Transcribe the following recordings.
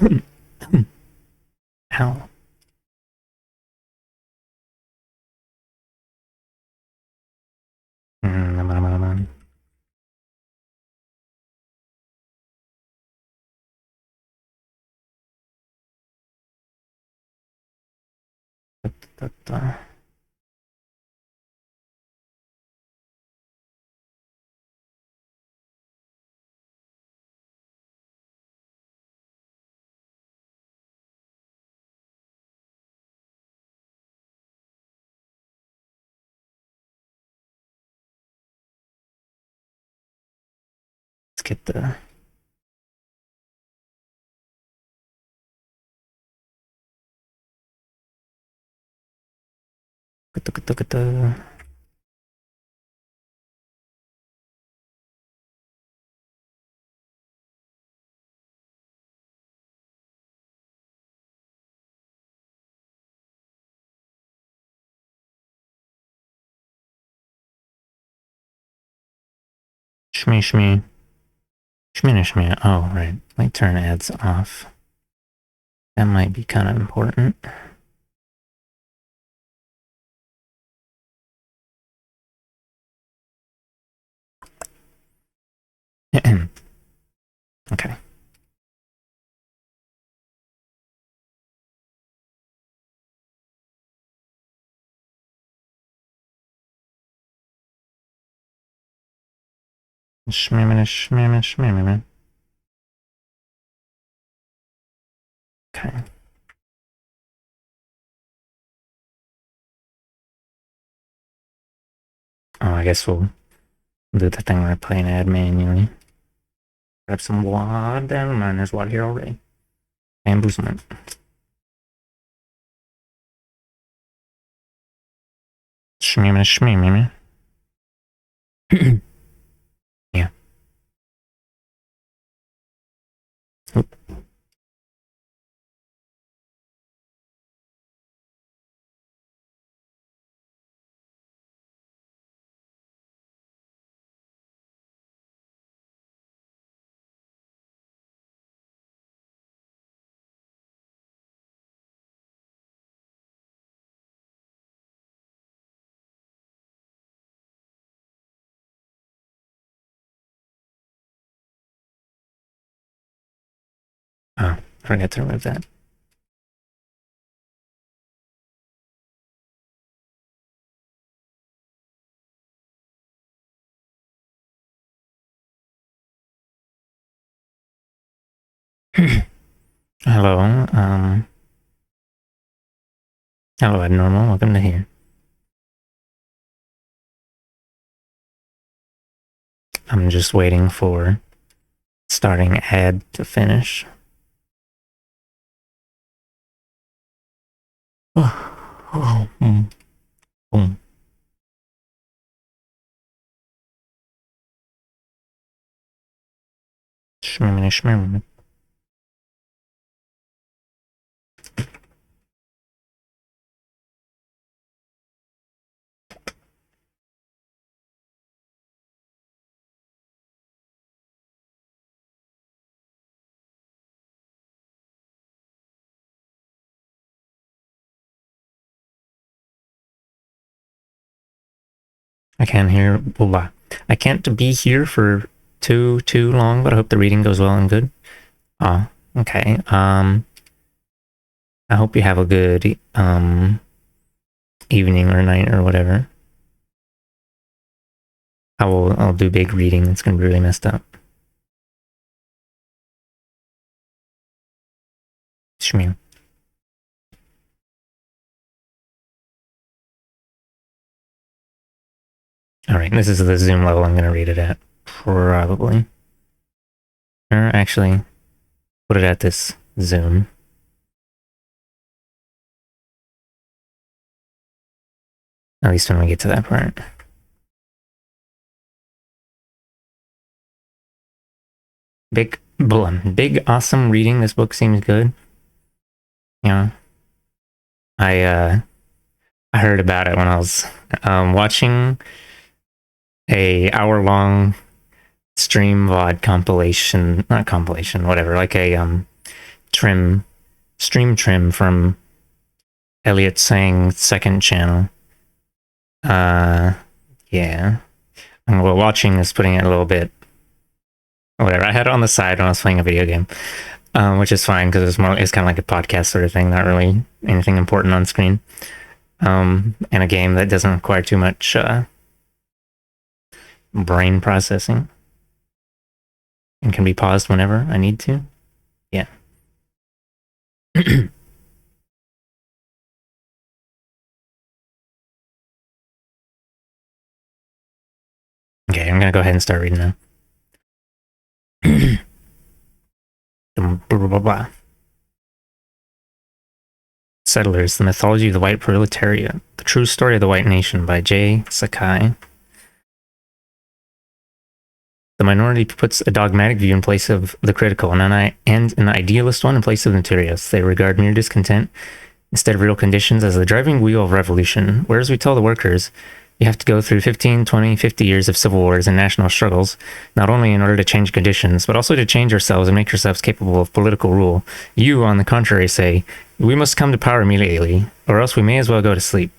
Ow. Mm. Let's get the shmee shmee. Shmee shmee. Oh, right. Light turn ads off. That might be kind of important. Okay. Shmee shmee shmee. Okay. Oh, I guess we'll do the thing where I play an ad manually. Grab some water. Man, there's water here already. Ambushment. Shmee shmee. Yeah. Oop. Oh, forgot to remove that. Hello, hello, Abnormal. Welcome to here. I'm just waiting for starting ad to finish. Oh, boom. Shmee. I can't hear. I can't be here for too long, but I hope the reading goes well and good. Oh, okay. I hope you have a good evening or night or whatever. I'll do big reading. It's gonna be really messed up. Shmee. All right, this is the zoom level I'm gonna read it at, probably. Or actually, put it at this zoom. At least when we get to that part. Big, awesome reading. This book seems good. Yeah. I heard about it when I was watching a hour-long stream VOD compilation, not compilation, whatever, like a stream trim from Elliot Sang's second channel. Yeah. And what watching is putting it a little bit. Whatever. I had it on the side when I was playing a video game, which is fine because it's kind of like a podcast sort of thing, not really anything important on screen. And a game that doesn't require too much brain processing and can be paused whenever I need to. Yeah. Okay, I'm gonna go ahead and start reading now. Settlers, the Mythology of the White Proletariat, the True Story of the White Nation by J. Sakai. The minority puts a dogmatic view in place of the critical, and an idealist one in place of the materialist. They regard mere discontent instead of real conditions as the driving wheel of revolution, whereas we tell the workers, you have to go through 15, 20, 50 years of civil wars and national struggles, not only in order to change conditions, but also to change yourselves and make yourselves capable of political rule. You, on the contrary, say, we must come to power immediately, or else we may as well go to sleep.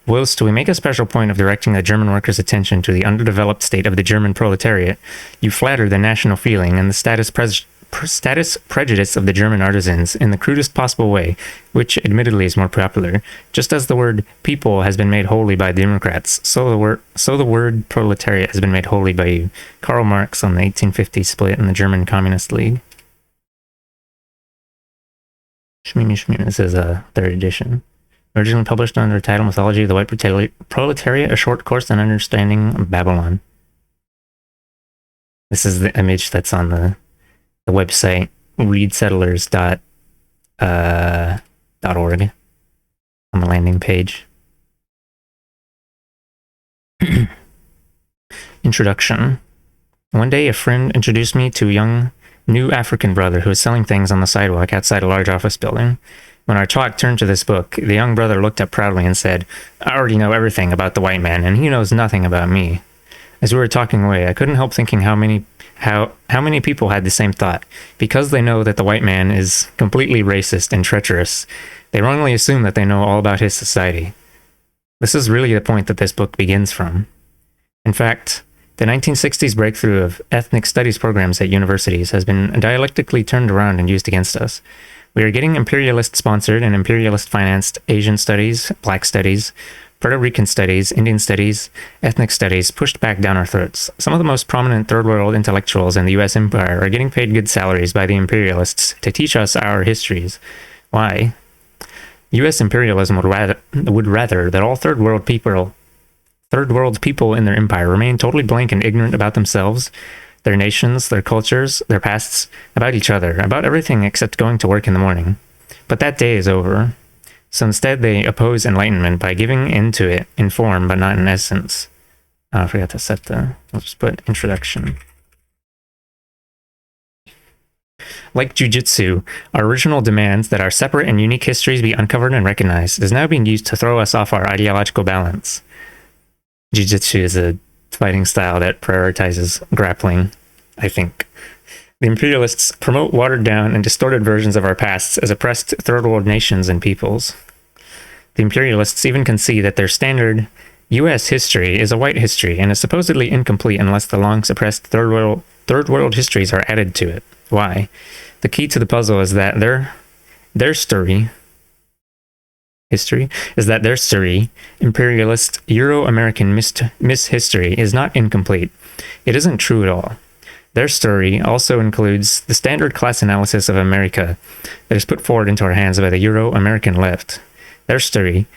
Whilst we make a special point of directing the German workers' attention to the underdeveloped state of the German proletariat, you flatter the national feeling and the status prejudice of the German artisans in the crudest possible way, which admittedly is more popular. Just as the word people has been made holy by Democrats, so the word proletariat has been made holy by you. Karl Marx on the 1850 split in the German Communist League. This is a third edition. Originally published under the title Mythology of the White Proletariat, a short course on understanding Babylon. This is the image that's on the website readsettlers.org on the landing page. Introduction. One day a friend introduced me to a young new African brother who was selling things on the sidewalk outside a large office building. When our talk turned to this book, the young brother looked up proudly and said, I already know everything about the white man, and he knows nothing about me. As we were talking away, I couldn't help thinking how many people had the same thought. Because they know that the white man is completely racist and treacherous, they wrongly assume that they know all about his society. This is really the point that this book begins from. In fact, the 1960s breakthrough of ethnic studies programs at universities has been dialectically turned around and used against us. We are getting imperialist-sponsored and imperialist-financed Asian studies, Black studies, Puerto Rican studies, Indian studies, ethnic studies pushed back down our throats. Some of the most prominent third world intellectuals in the US empire are getting paid good salaries by the imperialists to teach us our histories. Why? US imperialism would rather that all third world people in their empire remain totally blank and ignorant about themselves, their nations, their cultures, their pasts, about each other, about everything except going to work in the morning. But that day is over. So instead they oppose enlightenment by giving into it in form but not in essence. I forgot to set let's just put introduction. Like jujitsu, our original demands that our separate and unique histories be uncovered and recognized is now being used to throw us off our ideological balance. Jiu-jitsu is a fighting style that prioritizes grappling, I think. The imperialists promote watered down and distorted versions of our pasts as oppressed third world nations and peoples. The imperialists even concede that their standard U.S. history is a white history and is supposedly incomplete unless the long suppressed third world histories are added to it. Why? The key to the puzzle is that their story, imperialist Euro-American mishistory, is not incomplete. It isn't true at all. Their story also includes the standard class analysis of America that is put forward into our hands by the Euro-American left. Their story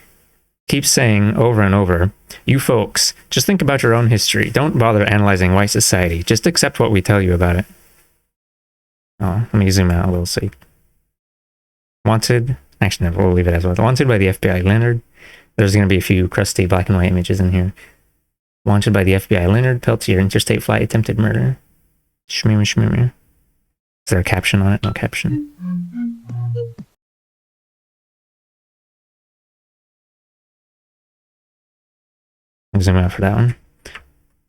keeps saying over and over, you folks, just think about your own history. Don't bother analyzing white society. Just accept what we tell you about it. Oh, let me zoom out a little so you... Wanted... Actually, no, we'll leave it as well. Wanted by the FBI, Leonard. There's going to be a few crusty black and white images in here. Wanted by the FBI, Leonard Peltier, interstate flight, attempted murder. Shmimmer. Is there a caption on it? No caption. I'll zoom out for that one.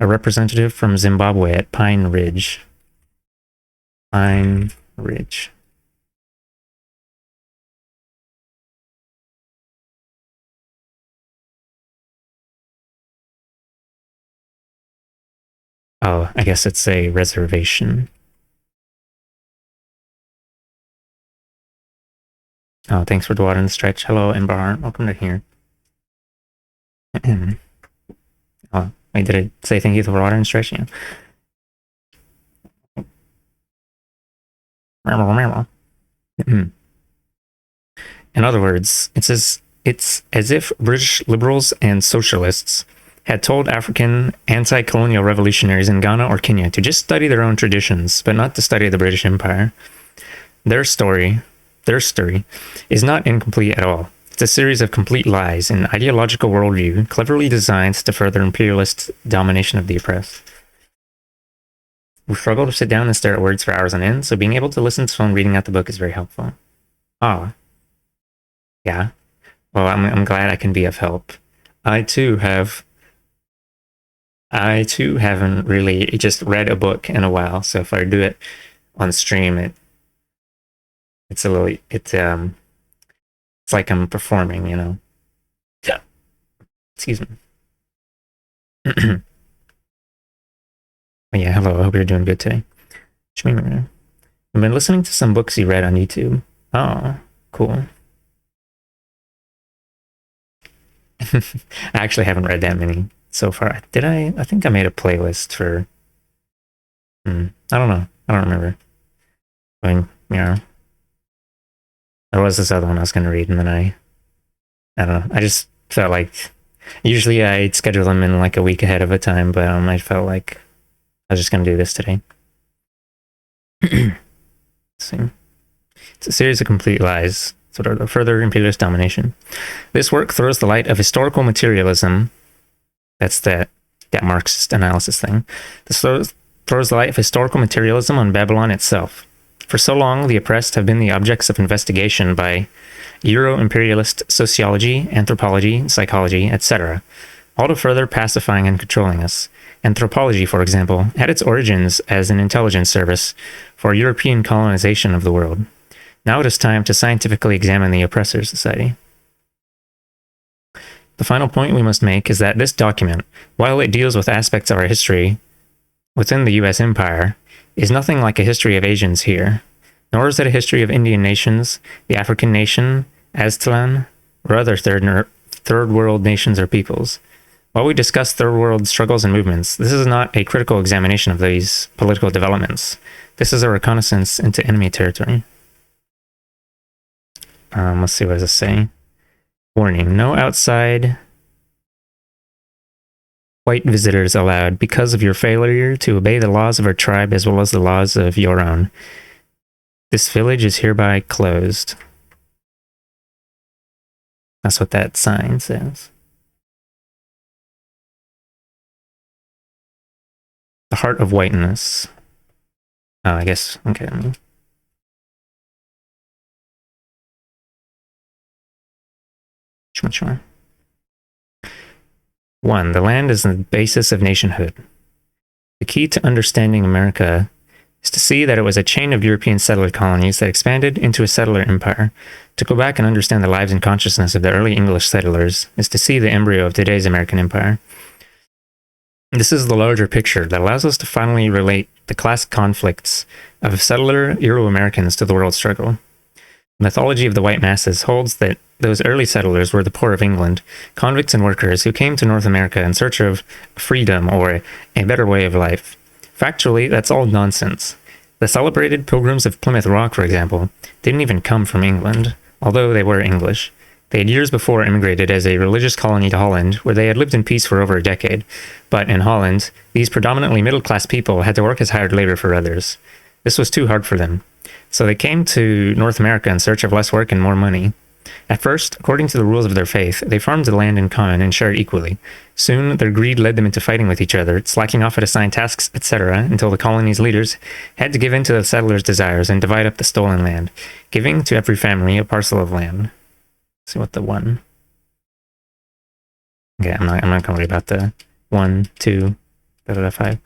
A representative from Zimbabwe at Pine Ridge. Pine Ridge. Oh, I guess it's a reservation. Oh, thanks for the water and stretch. Hello, Ember. Welcome to here. Oh, wait, did it say thank you for the water and stretch? Yeah. In other words, it's as if British liberals and socialists had told African anti-colonial revolutionaries in Ghana or Kenya to just study their own traditions, but not to study the British Empire. Their story is not incomplete at all. It's a series of complete lies, an ideological worldview cleverly designed to further imperialist domination of the oppressed. We struggle to sit down and stare at words for hours on end, so being able to listen to someone reading out the book is very helpful. Oh. Yeah. Well, I'm glad I can be of help. I too haven't really just read a book in a while, so if I do it on stream, it's like I'm performing, you know. Yeah. Excuse me. Yeah, hello. I hope you're doing good today. I've been listening to some books you read on YouTube. Oh, cool. I actually haven't read that many so far. Did I? I think I made a playlist for. I don't know. I don't remember. I mean, yeah. There was this other one I was going to read, and then I don't know. I just felt like. Usually I'd schedule them in like a week ahead of a time, but I felt like I was just going to do this today. Let's see. It's a series of complete lies. Sort of the further imperialist domination. This work throws the light of historical materialism. That's that Marxist analysis thing. This throws the light of historical materialism on Babylon itself. For so long, the oppressed have been the objects of investigation by Euro-imperialist sociology, anthropology, psychology, etc., all to further pacifying and controlling us. Anthropology, for example, had its origins as an intelligence service for European colonization of the world. Now it is time to scientifically examine the oppressor's society. The final point we must make is that this document, while it deals with aspects of our history within the US empire, is nothing like a history of Asians here, nor is it a history of Indian nations, the African nation, Aztlan, or other third world nations or peoples. While we discuss third world struggles and movements, this is not a critical examination of these political developments. This is a reconnaissance into enemy territory. Let's see, what does it say? Warning, no outside white visitors allowed because of your failure to obey the laws of our tribe as well as the laws of your own. This village is hereby closed. That's what that sign says. The heart of whiteness. Oh, I guess, okay. Sure. 1. The land is the basis of nationhood. The key to understanding America is to see that it was a chain of European settler colonies that expanded into a settler empire. To go back and understand the lives and consciousness of the early English settlers is to see the embryo of today's American empire. This is the larger picture that allows us to finally relate the class conflicts of settler Euro-Americans to the world struggle. The mythology of the white masses holds that those early settlers were the poor of England, convicts and workers who came to North America in search of freedom or a better way of life. Factually, that's all nonsense. The celebrated Pilgrims of Plymouth Rock, for example, didn't even come from England, although they were English. They had years before immigrated as a religious colony to Holland, where they had lived in peace for over a decade. But in Holland, these predominantly middle-class people had to work as hired labor for others. This was too hard for them. So they came to North America in search of less work and more money. At first, according to the rules of their faith, they farmed the land in common and shared equally. Soon, their greed led them into fighting with each other, slacking off at assigned tasks, etc., until the colony's leaders had to give in to the settlers' desires and divide up the stolen land, giving to every family a parcel of land. Let's see what the 1. Okay, I'm not going to worry about the 1, 2, 5.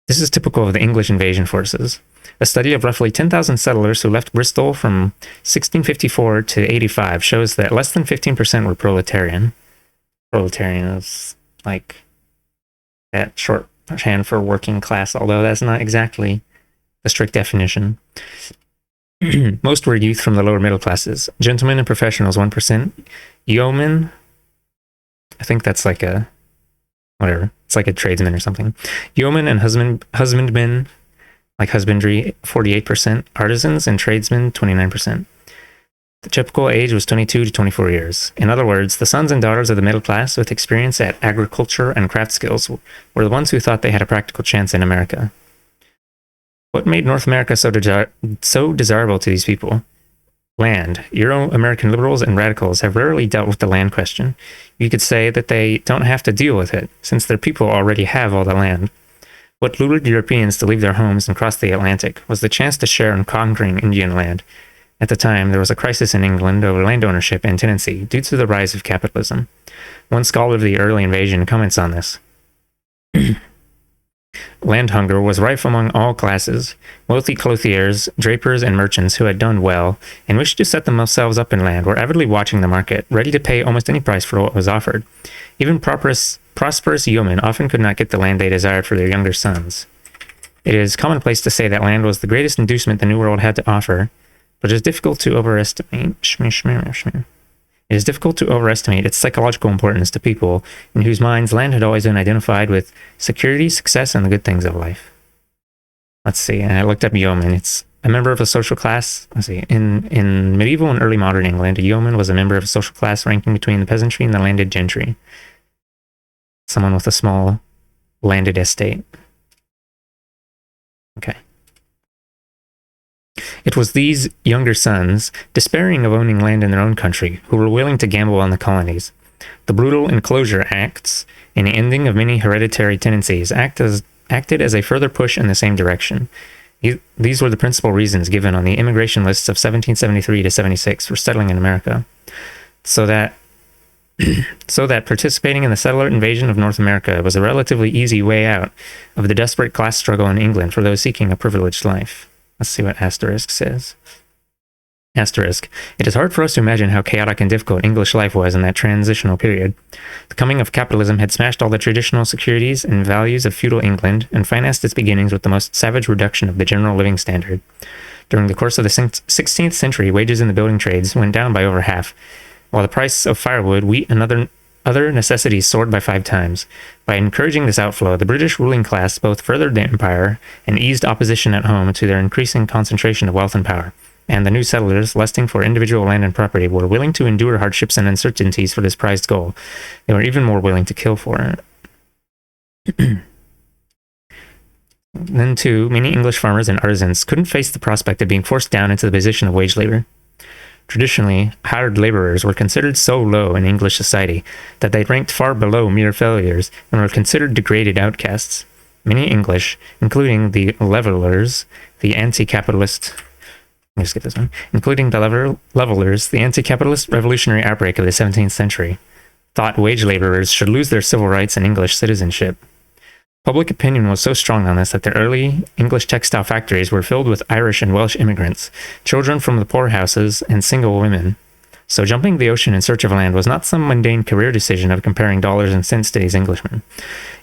This is typical of the English invasion forces. A study of roughly 10,000 settlers who left Bristol from 1654 to 85 shows that less than 15% were proletarian. Proletarian is like that short shorthand for working class, although that's not exactly the strict definition. Most were youth from the lower middle classes. Gentlemen and professionals, 1%. Yeomen, I think that's like a, whatever, it's like a tradesman or something. Yeomen and husbandmen, like husbandry, 48%. Artisans and tradesmen, 29%. The typical age was 22 to 24 years. In other words, the sons and daughters of the middle class with experience at agriculture and craft skills were the ones who thought they had a practical chance in America. What made North America so desirable to these people? Land. Euro-American liberals and radicals have rarely dealt with the land question. You could say that they don't have to deal with it, since their people already have all the land. What lured Europeans to leave their homes and cross the Atlantic was the chance to share in conquering Indian land. At the time, there was a crisis in England over land ownership and tenancy due to the rise of capitalism. One scholar of the early invasion comments on this. Land hunger was rife among all classes. Wealthy clothiers, drapers, and merchants who had done well and wished to set themselves up in land were avidly watching the market, ready to pay almost any price for what was offered. Even prosperous yeomen often could not get the land they desired for their younger sons. It is commonplace to say that land was the greatest inducement the New World had to offer, but it is difficult to overestimate. It is difficult to overestimate its psychological importance to people in whose minds land had always been identified with security, success, and the good things of life. Let's see. I looked up yeoman. It's a member of a social class. Let's see. In medieval and early modern England, a yeoman was a member of a social class ranking between the peasantry and the landed gentry. Someone with a small landed estate. Okay. It was these younger sons, despairing of owning land in their own country, who were willing to gamble on the colonies. The brutal Enclosure Acts and the ending of many hereditary tenancies acted as a further push in the same direction. These were the principal reasons given on the immigration lists of 1773 to 76 for settling in America, so that participating in the settler invasion of North America was a relatively easy way out of the desperate class struggle in England for those seeking a privileged life. Let's see what asterisk says. Asterisk. It is hard for us to imagine how chaotic and difficult English life was in that transitional period. The coming of capitalism had smashed all the traditional securities and values of feudal England and financed its beginnings with the most savage reduction of the general living standard. During the course of the 16th century, wages in the building trades went down by over half, while the price of firewood, wheat, and other necessities soared by 5 times. By encouraging this outflow, the British ruling class both furthered the empire and eased opposition at home to their increasing concentration of wealth and power. And the new settlers, lusting for individual land and property, were willing to endure hardships and uncertainties for this prized goal. They were even more willing to kill for it. Then, too, many English farmers and artisans couldn't face the prospect of being forced down into the position of wage labor. Traditionally, hired laborers were considered so low in English society that they ranked far below mere failures and were considered degraded outcasts. Many English, including the levelers, the anti-capitalist revolutionary outbreak of the 17th century, thought wage laborers should lose their civil rights and English citizenship. Public opinion was so strong on this that the early English textile factories were filled with Irish and Welsh immigrants, children from the poorhouses, and single women. So jumping the ocean in search of land was not some mundane career decision of comparing dollars and cents to these Englishmen.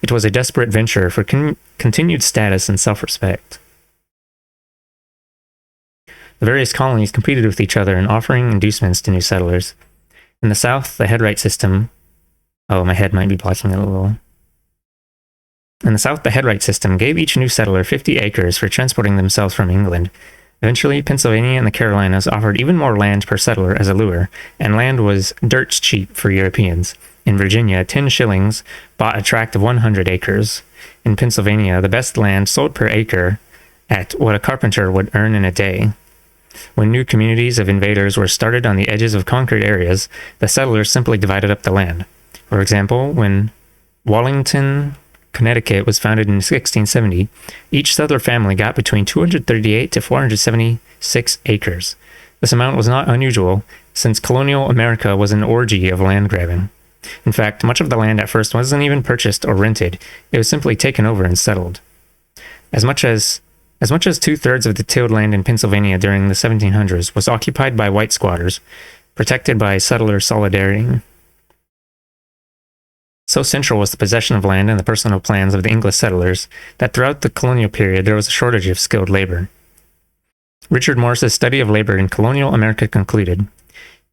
It was a desperate venture for continued status and self-respect. The various colonies competed with each other in offering inducements to new settlers. In the South, the headright system... Oh, my head might be blocking it a little. In the South, the headright system gave each new settler 50 acres for transporting themselves from England. Eventually, Pennsylvania and the Carolinas offered even more land per settler as a lure, and land was dirt cheap for Europeans. In Virginia, 10 shillings bought a tract of 100 acres. In Pennsylvania, the best land sold per acre at what a carpenter would earn in a day. When new communities of invaders were started on the edges of conquered areas, the settlers simply divided up the land. For example, when Wallington, Connecticut was founded in 1670, each settler family got between 238 to 476 acres. This amount was not unusual, since colonial America was an orgy of land grabbing. In fact, much of the land at first wasn't even purchased or rented, it was simply taken over and settled. As much as 2/3 of the tilled land in Pennsylvania during the 1700s was occupied by white squatters, protected by settler solidarity. So central was the possession of land and the personal plans of the English settlers that throughout the colonial period there was a shortage of skilled labor. Richard Morris's study of labor in colonial America concluded,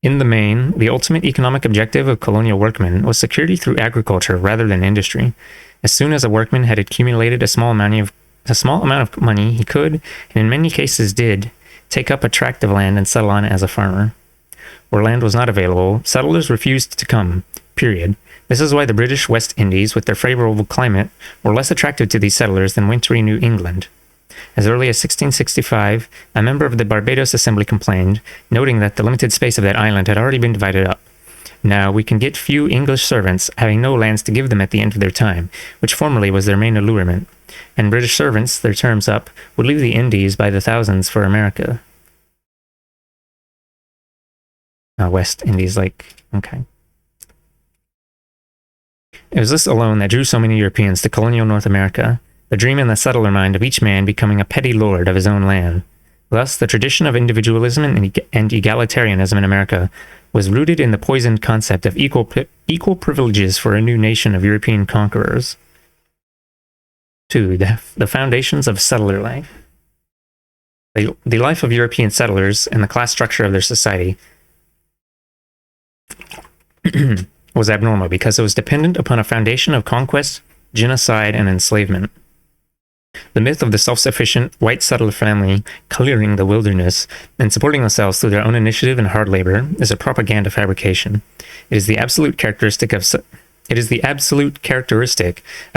in the main, the ultimate economic objective of colonial workmen was security through agriculture rather than industry. As soon as a workman had accumulated a small amount of money, he could, and in many cases did, take up a tract of land and settle on it as a farmer. Where land was not available, settlers refused to come, period. This is why the British West Indies, with their favorable climate, were less attractive to these settlers than wintry New England. As early as 1665, a member of the Barbados Assembly complained, noting that the limited space of that island had already been divided up. Now we can get few English servants, having no lands to give them at the end of their time, which formerly was their main allurement, and British servants, their terms up, would leave the Indies by the thousands for America. West Indies, okay. It was this alone that drew so many Europeans to colonial North America, the dream in the settler mind of each man becoming a petty lord of his own land. Thus, the tradition of individualism and egalitarianism in America was rooted in the poisoned concept of equal privileges for a new nation of European conquerors. 2. The foundations of settler life. The life of European settlers and the class structure of their society was abnormal because it was dependent upon a foundation of conquest, genocide, and enslavement. The myth of the self-sufficient white settler family clearing the wilderness and supporting themselves through their own initiative and hard labor is a propaganda fabrication. It is the absolute characteristic of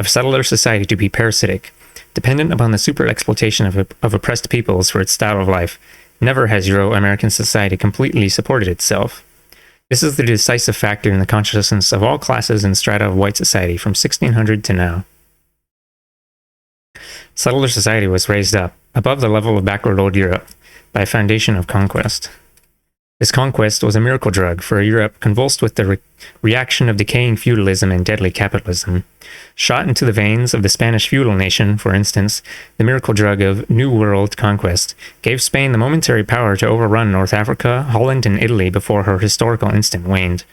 settler society to be parasitic, dependent upon the super-exploitation of oppressed peoples for its style of life. Never has Euro-American society completely supported itself. This is the decisive factor in the consciousness of all classes and strata of white society from 1600 to now. Settler society was raised up, above the level of backward old Europe, by a foundation of conquest. This conquest was a miracle drug for a Europe convulsed with the reaction of decaying feudalism and deadly capitalism. Shot into the veins of the Spanish feudal nation, for instance, the miracle drug of New World conquest gave Spain the momentary power to overrun North Africa, Holland, and Italy before her historical instant waned.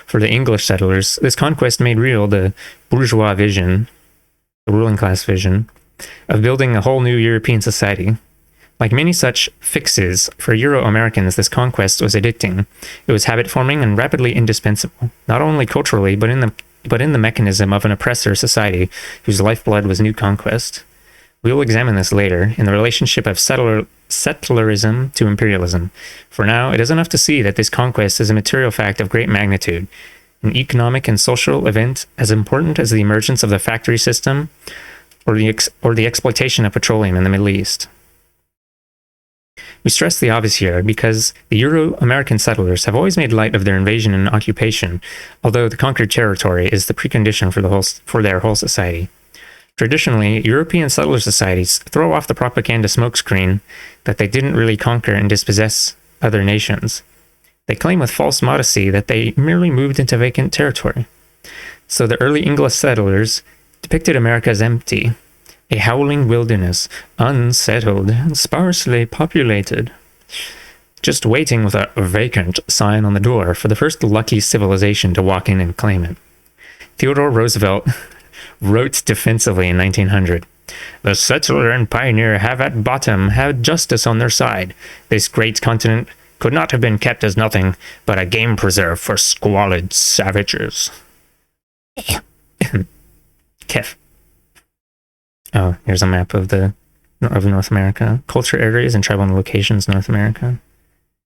For the English settlers, this conquest made real the bourgeois vision, the ruling class vision, of building a whole new European society. Like many such fixes, for Euro-Americans this conquest was addicting. It was habit-forming and rapidly indispensable, not only culturally, but in the mechanism of an oppressor society whose lifeblood was new conquest. We will examine this later, in the relationship of settlerism to imperialism. For now, it is enough to see that this conquest is a material fact of great magnitude, an economic and social event as important as the emergence of the factory system or the exploitation of petroleum in the Middle East. We stress the obvious here because the Euro-American settlers have always made light of their invasion and occupation, although the conquered territory is the precondition for their whole society. Traditionally, European settler societies throw off the propaganda smokescreen that they didn't really conquer and dispossess other nations. They claim with false modesty that they merely moved into vacant territory. So the early English settlers depicted America as empty, a howling wilderness, unsettled, and sparsely populated, just waiting with a vacant sign on the door for the first lucky civilization to walk in and claim it. Theodore Roosevelt wrote defensively in 1900, "The settler and pioneer have at bottom had justice on their side. This great continent could not have been kept as nothing but a game preserve for squalid savages." Kef. Oh, here's a map of North America. Culture areas and tribal locations, North America.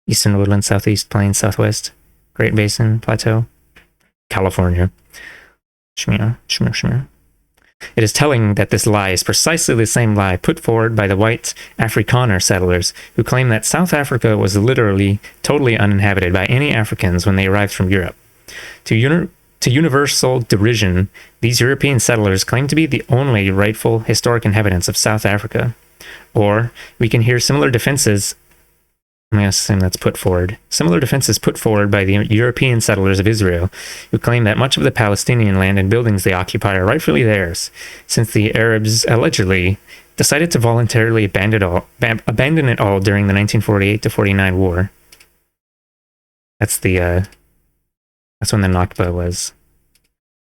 Eastern Woodland, Southeast Plains, Southwest, Great Basin, Plateau, California. Shmir. It is telling that this lie is precisely the same lie put forward by the white Afrikaner settlers who claim that South Africa was literally totally uninhabited by any Africans when they arrived from Europe. To universal derision, these European settlers claim to be the only rightful historic inhabitants of South Africa. Or we can hear similar defenses, I'm going to assume that's put forward, similar defenses put forward by the European settlers of Israel, who claim that much of the Palestinian land and buildings they occupy are rightfully theirs, since the Arabs allegedly decided to voluntarily abandon it all during the 1948-49 war. That's when the Nakba was.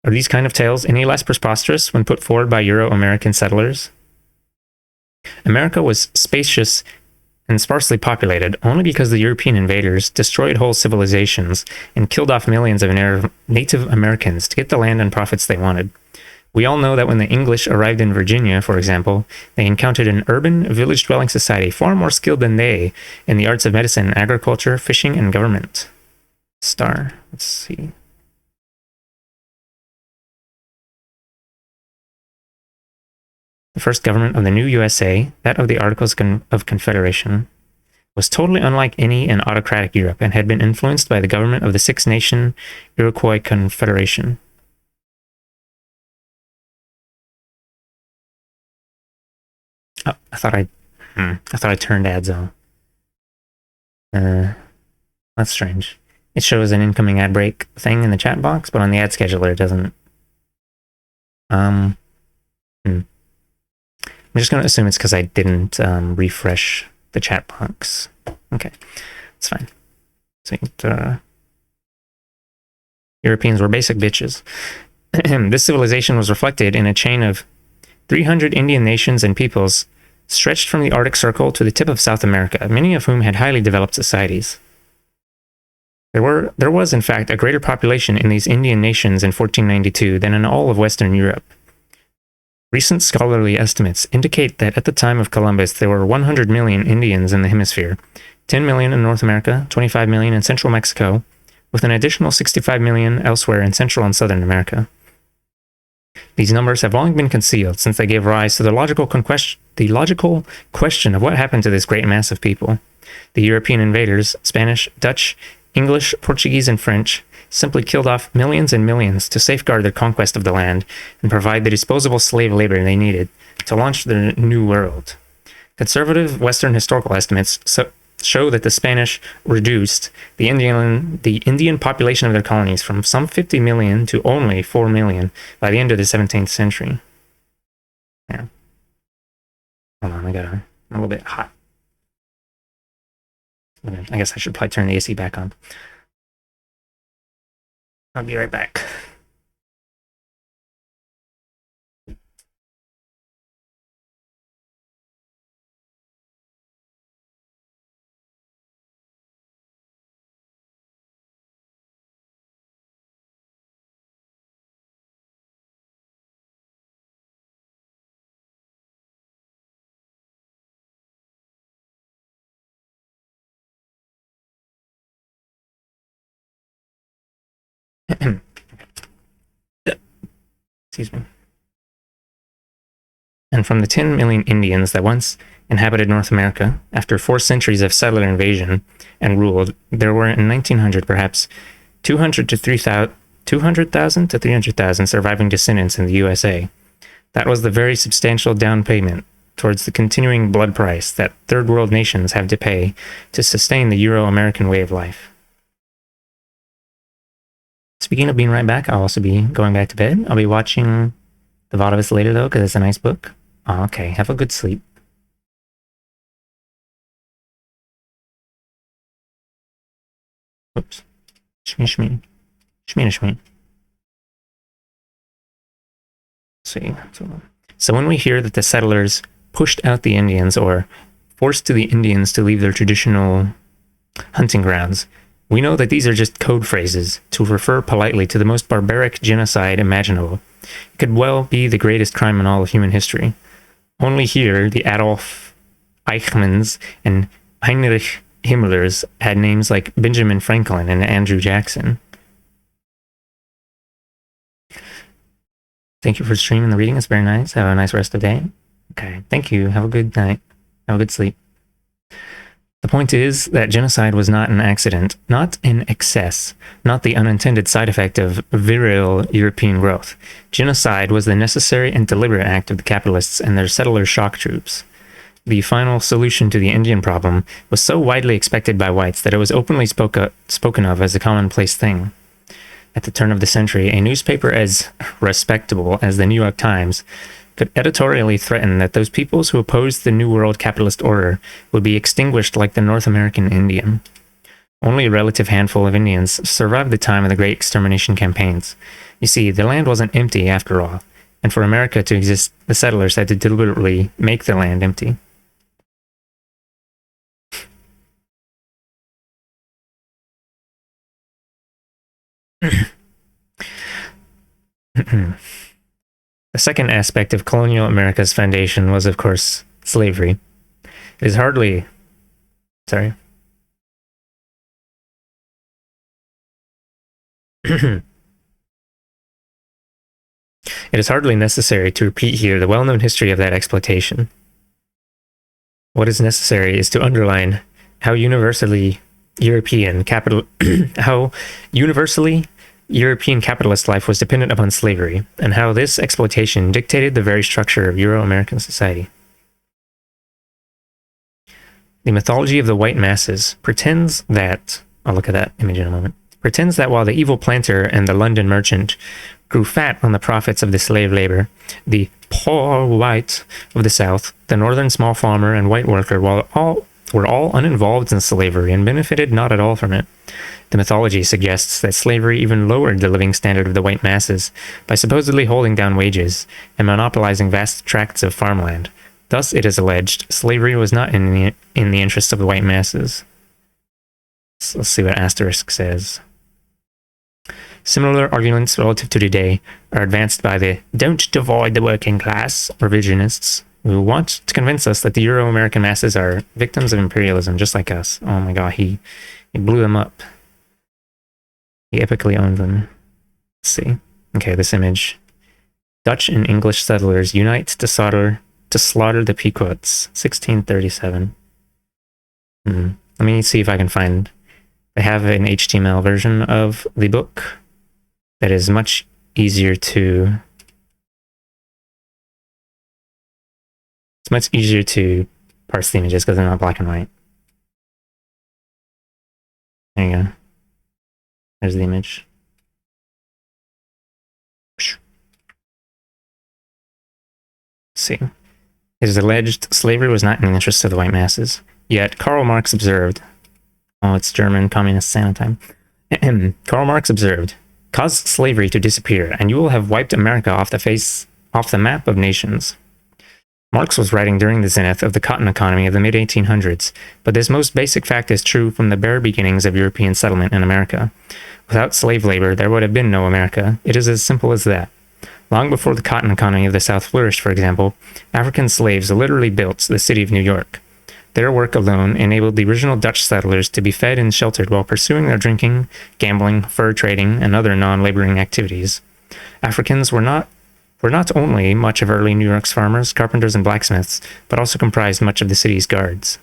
Are these kind of tales any less preposterous when put forward by Euro-American settlers? America was spacious and sparsely populated only because the European invaders destroyed whole civilizations and killed off millions of Native Americans to get the land and profits they wanted. We all know that when the English arrived in Virginia, for example, they encountered an urban, village-dwelling society far more skilled than they in the arts of medicine, agriculture, fishing, and government. Star. Let's see. The first government of the new USA, that of the Articles of Confederation, was totally unlike any in autocratic Europe and had been influenced by the government of the Six-Nation Iroquois Confederation. Oh, I thought I turned ads on. That's strange. It shows an incoming ad break thing in the chat box, but on the ad scheduler it doesn't. I'm just going to assume it's because I didn't refresh the chat box. Okay, it's fine. So, Europeans were basic bitches. This civilization was reflected in a chain of 300 Indian nations and peoples stretched from the Arctic Circle to the tip of South America, many of whom had highly developed societies. There was, in fact, a greater population in these Indian nations in 1492 than in all of Western Europe. Recent scholarly estimates indicate that at the time of Columbus, there were 100 million Indians in the hemisphere, 10 million in North America, 25 million in central Mexico, with an additional 65 million elsewhere in Central and Southern America. These numbers have long been concealed since they gave rise to the logical question of what happened to this great mass of people. The European invaders, Spanish, Dutch, English, Portuguese, and French, simply killed off millions and millions to safeguard their conquest of the land and provide the disposable slave labor they needed to launch their new world. Conservative Western historical estimates show that the Spanish reduced the Indian population of their colonies from some 50 million to only 4 million by the end of the 17th century. Yeah. Hold on, I'm a little bit hot. I guess I should probably turn the AC back on. I'll be right back. Excuse me. And from the 10 million Indians that once inhabited North America, after 4 centuries of settler invasion and rule, there were in 1900 perhaps 200,000 to 300,000 surviving descendants in the USA. That was the very substantial down payment towards the continuing blood price that third world nations have to pay to sustain the Euro-American way of life. Speaking of being right back, I'll also be going back to bed. I'll be watching The Vaudeville later, though, because it's a nice book. Oh, okay, have a good sleep. Oops. Shmee. See. So when we hear that the settlers pushed out the Indians or forced the Indians to leave their traditional hunting grounds, we know that these are just code phrases to refer politely to the most barbaric genocide imaginable. It could well be the greatest crime in all of human history. Only here, the Adolf Eichmanns and Heinrich Himmlers had names like Benjamin Franklin and Andrew Jackson. Thank you for streaming the reading. It's very nice. Have a nice rest of the day. Okay, thank you. Have a good night. Have a good sleep. The point is that genocide was not an accident, not an excess, not the unintended side effect of virile European growth. Genocide was the necessary and deliberate act of the capitalists and their settler shock troops. The final solution to the Indian problem was so widely expected by whites that it was openly spoken of as a commonplace thing. At the turn of the century, a newspaper as respectable as the New York Times could editorially threaten that those peoples who opposed the New World capitalist order would be extinguished like the North American Indian. Only a relative handful of Indians survived the time of the great extermination campaigns. You see, the land wasn't empty after all, and for America to exist, the settlers had to deliberately make the land empty. The second aspect of colonial America's foundation was, of course, slavery. It is hardly... Sorry. It is hardly necessary to repeat here the well-known history of that exploitation. What is necessary is to underline how universally European capitalist life was dependent upon slavery, and how this exploitation dictated the very structure of Euro-American society. The mythology of the white masses pretends that, I'll look at that image in a moment, pretends that while the evil planter and the London merchant grew fat on the profits of the slave labor, the poor white of the South, the northern small farmer and white worker, were all uninvolved in slavery and benefited not at all from it. The mythology suggests that slavery even lowered the living standard of the white masses by supposedly holding down wages and monopolizing vast tracts of farmland. Thus, it is alleged, slavery was not in the interest of the white masses. So let's see what Asterisk says. Similar arguments relative to today are advanced by the "don't divide the working class" revisionists, who want to convince us that the Euro-American masses are victims of imperialism, just like us. Oh my god, he blew them up. He epically owned them. Let's see. Okay, this image. Dutch and English settlers unite to slaughter the Pequots, 1637. Let me see if I can find... I have an HTML version of the book that is much easier to... It's much easier to parse the images because they're not black and white. There you go. There's the image. Let's see. It is alleged slavery was not in the interest of the white masses. Yet Karl Marx observed... Oh, it's German communist Santa time. Karl Marx observed, "Cause slavery to disappear, and you will have wiped America off the map of nations." Marx was writing during the zenith of the cotton economy of the mid-1800s, but this most basic fact is true from the bare beginnings of European settlement in America. Without slave labor, there would have been no America. It is as simple as that. Long before the cotton economy of the South flourished, for example, African slaves literally built the city of New York. Their work alone enabled the original Dutch settlers to be fed and sheltered while pursuing their drinking, gambling, fur trading, and other non-laboring activities. Africans were not only much of early New York's farmers, carpenters, and blacksmiths, but also comprised much of the city's guards.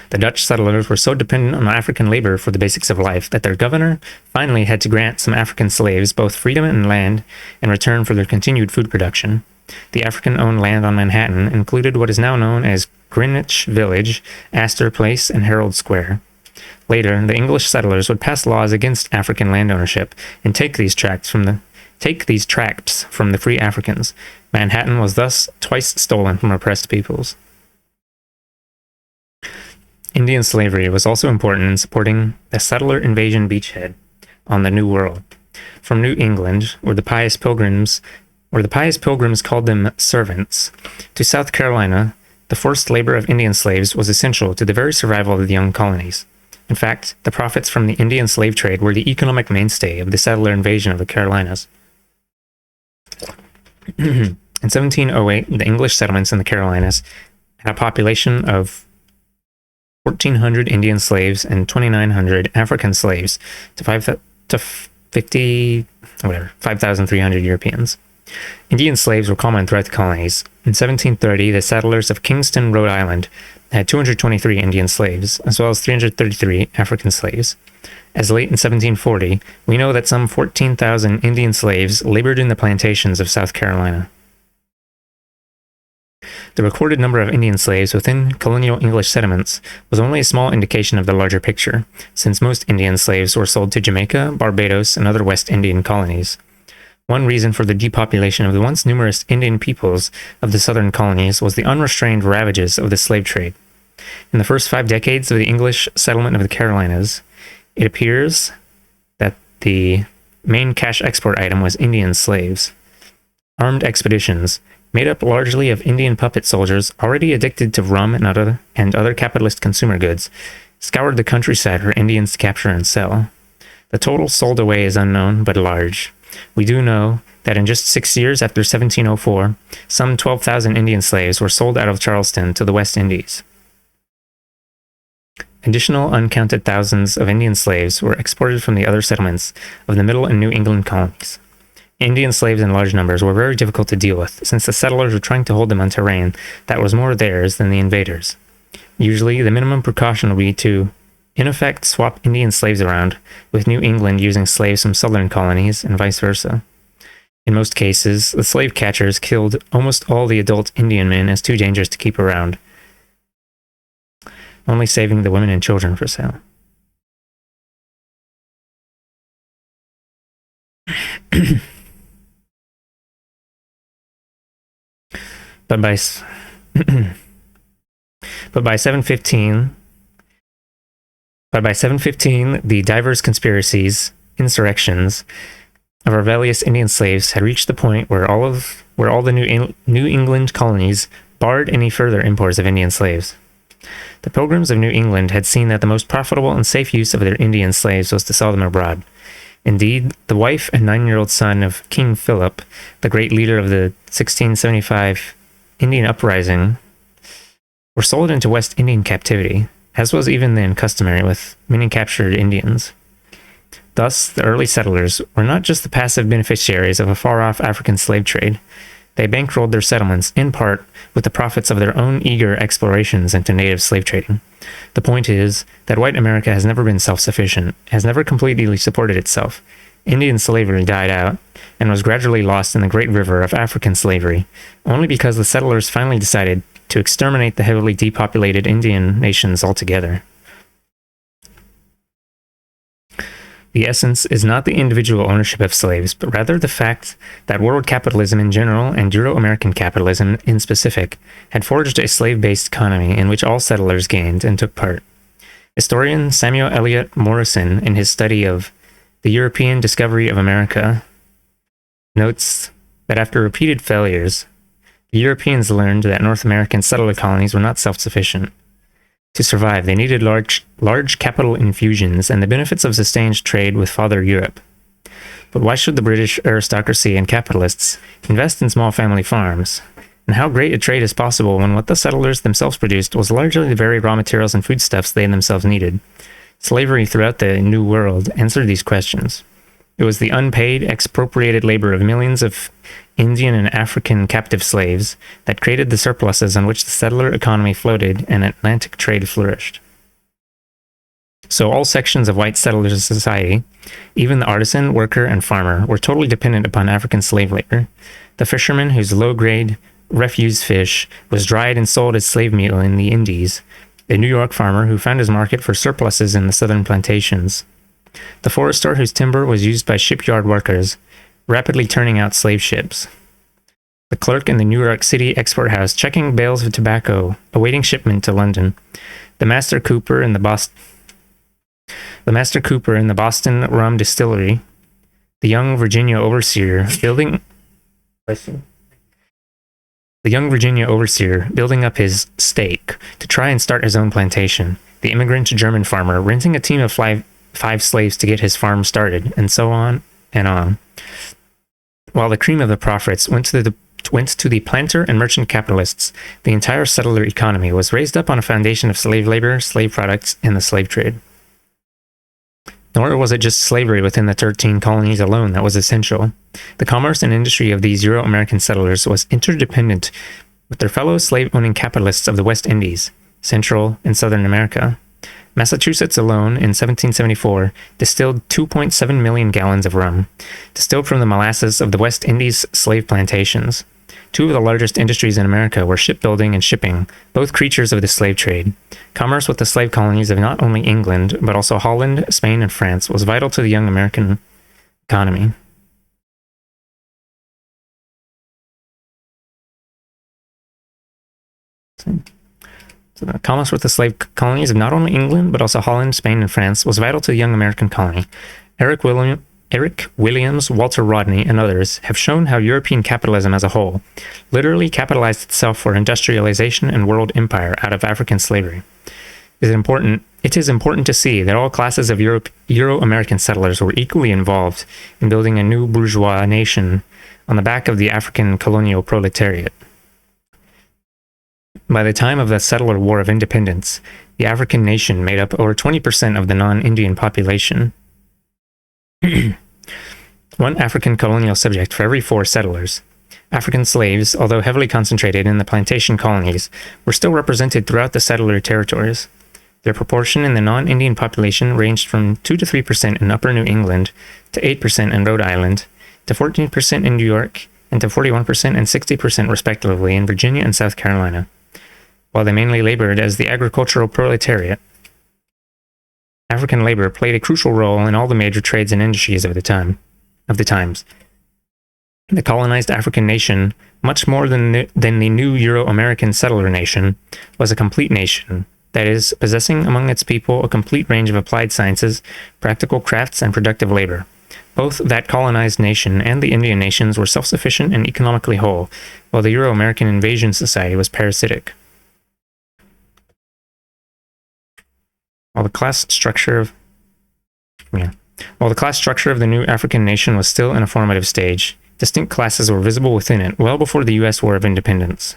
The Dutch settlers were so dependent on African labor for the basics of life that their governor finally had to grant some African slaves both freedom and land in return for their continued food production. The African-owned land on Manhattan included what is now known as Greenwich Village, Astor Place, and Herald Square. Later, the English settlers would pass laws against African land ownership and take these tracts from the free Africans. Manhattan was thus twice stolen from oppressed peoples. Indian slavery was also important in supporting the settler invasion beachhead on the New World. From New England, where the pious pilgrims called them servants, to South Carolina, the forced labor of Indian slaves was essential to the very survival of the young colonies. In fact, the profits from the Indian slave trade were the economic mainstay of the settler invasion of the Carolinas. In 1708, the English settlements in the Carolinas had a population of 1,400 Indian slaves and 2,900 African slaves to 5,300 Europeans. Indian slaves were common throughout the colonies. In 1730, the settlers of Kingston, Rhode Island, had 223 Indian slaves, as well as 333 African slaves. As late in 1740, we know that some 14,000 Indian slaves labored in the plantations of South Carolina. The recorded number of Indian slaves within colonial English settlements was only a small indication of the larger picture, since most Indian slaves were sold to Jamaica, Barbados, and other West Indian colonies. One reason for the depopulation of the once numerous Indian peoples of the southern colonies was the unrestrained ravages of the slave trade. In the first 5 decades of the English settlement of the Carolinas, it appears that the main cash export item was Indian slaves. Armed expeditions, made up largely of Indian puppet soldiers already addicted to rum and other capitalist consumer goods, scoured the countryside for Indians to capture and sell. The total sold away is unknown, but large. We do know that in just 6 years after 1704, some 12,000 Indian slaves were sold out of Charleston to the West Indies. Additional uncounted thousands of Indian slaves were exported from the other settlements of the Middle and New England colonies. Indian slaves in large numbers were very difficult to deal with, since the settlers were trying to hold them on terrain that was more theirs than the invaders. Usually, the minimum precaution would be to, in effect, swap Indian slaves around, with New England using slaves from southern colonies, and vice versa. In most cases, the slave catchers killed almost all the adult Indian men as too dangerous to keep around, only saving the women and children for sale. But by 715, the diverse conspiracies, insurrections of rebellious Indian slaves had reached the point where all the New England colonies barred any further imports of Indian slaves. The Pilgrims of New England had seen that the most profitable and safe use of their Indian slaves was to sell them abroad. Indeed, the wife and 9-year-old son of King Philip, the great leader of the 1675 Indian uprising, were sold into West Indian captivity, as was even then customary with many captured Indians. Thus, the early settlers were not just the passive beneficiaries of a far-off African slave trade. They bankrolled their settlements, in part, with the profits of their own eager explorations into native slave trading. The point is that white America has never been self-sufficient, has never completely supported itself. Indian slavery died out, and was gradually lost in the great river of African slavery, only because the settlers finally decided to exterminate the heavily depopulated Indian nations altogether. The essence is not the individual ownership of slaves, but rather the fact that world capitalism in general and Euro-American capitalism in specific had forged a slave-based economy in which all settlers gained and took part. Historian Samuel Eliot Morison, in his study of the European discovery of America, notes that after repeated failures, the Europeans learned that North American settler colonies were not self-sufficient. To survive, they needed large capital infusions and the benefits of sustained trade with Father Europe. But why should the British aristocracy and capitalists invest in small family farms? And how great a trade is possible when what the settlers themselves produced was largely the very raw materials and foodstuffs they themselves needed? Slavery throughout the New World answered these questions. It was the unpaid, expropriated labor of millions of Indian and African captive slaves that created the surpluses on which the settler economy floated and Atlantic trade flourished. So all sections of white settlers' society, even the artisan, worker, and farmer, were totally dependent upon African slave labor. The fisherman whose low-grade refuse fish was dried and sold as slave meal in the Indies, the New York farmer who found his market for surpluses in the southern plantations, the forester whose timber was used by shipyard workers, rapidly turning out slave ships, the clerk in the New York City export house checking bales of tobacco, awaiting shipment to London, the master cooper in the Boston rum distillery, the young Virginia overseer building up his stake to try and start his own plantation, the immigrant German farmer renting a team of five slaves to get his farm started, and so on and on. While the cream of the profits went to the planter and merchant capitalists, the entire settler economy was raised up on a foundation of slave labor, slave products, and the slave trade. Nor was it just slavery within the 13 colonies alone that was essential. The commerce and industry of these Euro-American settlers was interdependent with their fellow slave-owning capitalists of the West Indies, Central and Southern America. Massachusetts alone, in 1774, distilled 2.7 million gallons of rum, distilled from the molasses of the West Indies slave plantations. Two of the largest industries in America were shipbuilding and shipping, both creatures of the slave trade. Commerce with the slave colonies of not only England, but also Holland, Spain, and France was vital to the young American economy. So the commerce with the slave colonies of not only England, but also Holland, Spain, and France was vital to the young American colony. Eric William Eric Williams, Walter Rodney, and others have shown how European capitalism as a whole literally capitalized itself for industrialization and world empire out of African slavery. It is important to see that all classes of Euro-American settlers were equally involved in building a new bourgeois nation on the back of the African colonial proletariat. By the time of the Settler War of Independence, the African nation made up over 20% of the non-Indian population. One African colonial subject for every 4 settlers. African slaves, although heavily concentrated in the plantation colonies, were still represented throughout the settler territories. Their proportion in the non-Indian population ranged from 2 to 3% in Upper New England, to 8% in Rhode Island, to 14% in New York, and to 41% and 60% respectively in Virginia and South Carolina. While they mainly labored as the agricultural proletariat, African labor played a crucial role in all the major trades and industries of the times. The colonized African nation, much more than the new Euro-American settler nation, was a complete nation, that is, possessing among its people a complete range of applied sciences, practical crafts, and productive labor. Both that colonized nation and the Indian nations were self-sufficient and economically whole, while the Euro-American invasion society was parasitic. While the class structure of the new African nation was still in a formative stage, distinct classes were visible within it well before the U.S. War of Independence.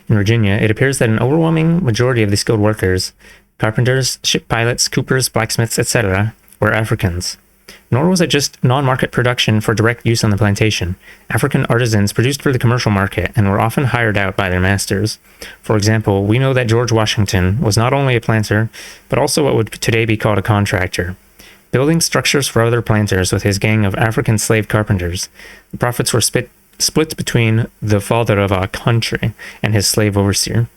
In Virginia, it appears that an overwhelming majority of the skilled workers, carpenters, ship pilots, coopers, blacksmiths, etc., were Africans. Nor was it just non-market production for direct use on the plantation. African artisans produced for the commercial market and were often hired out by their masters. For example, we know that George Washington was not only a planter, but also what would today be called a contractor. Building structures for other planters with his gang of African slave carpenters, the profits were split between the father of our country and his slave overseer.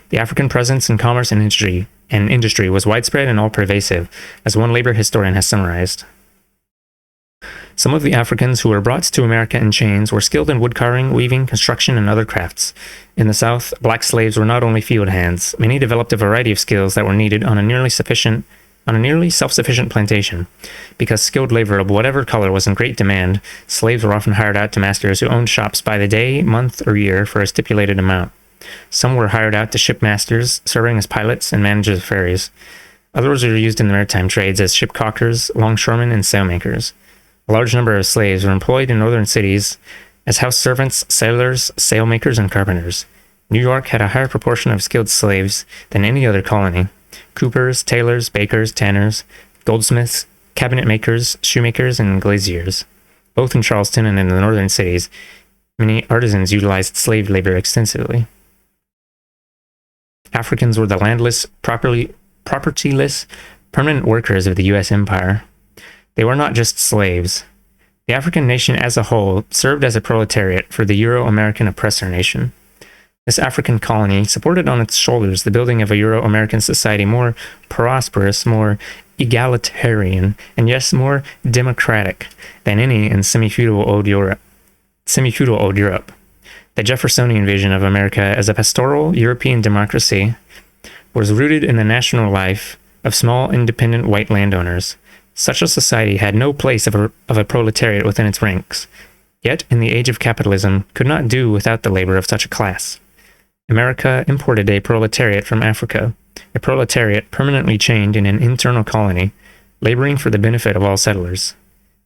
The African presence in commerce and industry was widespread and all-pervasive, as one labor historian has summarized. Some of the Africans who were brought to America in chains were skilled in woodcarving, weaving, construction, and other crafts. In the South, black slaves were not only field hands. Many developed a variety of skills that were needed on a nearly self-sufficient plantation. Because skilled labor of whatever color was in great demand, slaves were often hired out to masters who owned shops by the day, month, or year for a stipulated amount. Some were hired out to shipmasters, serving as pilots and managers of ferries. Others were used in the maritime trades as ship caulkers, longshoremen, and sailmakers. A large number of slaves were employed in northern cities as house servants, sailors, sailmakers, and carpenters. New York had a higher proportion of skilled slaves than any other colony. Coopers, tailors, bakers, tanners, goldsmiths, cabinet makers, shoemakers, and glaziers. Both in Charleston and in the northern cities, many artisans utilized slave labor extensively. Africans were the landless, propertyless, permanent workers of the U.S. Empire. They were not just slaves. The African nation as a whole served as a proletariat for the Euro-American oppressor nation. This African colony supported on its shoulders the building of a Euro-American society more prosperous, more egalitarian, and yes, more democratic than any in semi-feudal old Europe. The Jeffersonian vision of America as a pastoral European democracy was rooted in the national life of small, independent white landowners. Such a society had no place of a proletariat within its ranks, yet in the age of capitalism could not do without the labor of such a class. America imported a proletariat from Africa, a proletariat permanently chained in an internal colony, laboring for the benefit of all settlers.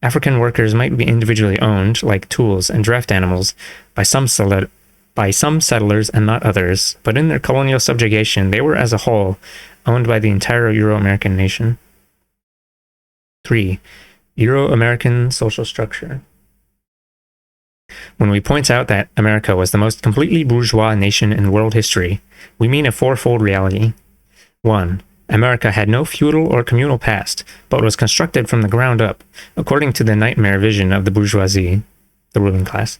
African workers might be individually owned, like tools and draft animals, by some settlers and not others, but in their colonial subjugation, they were as a whole owned by the entire Euro-American nation. 3. Euro-American social structure. When we point out that America was the most completely bourgeois nation in world history, we mean a fourfold reality. 1. America had no feudal or communal past, but was constructed from the ground up, according to the nightmare vision of the bourgeoisie, the ruling class.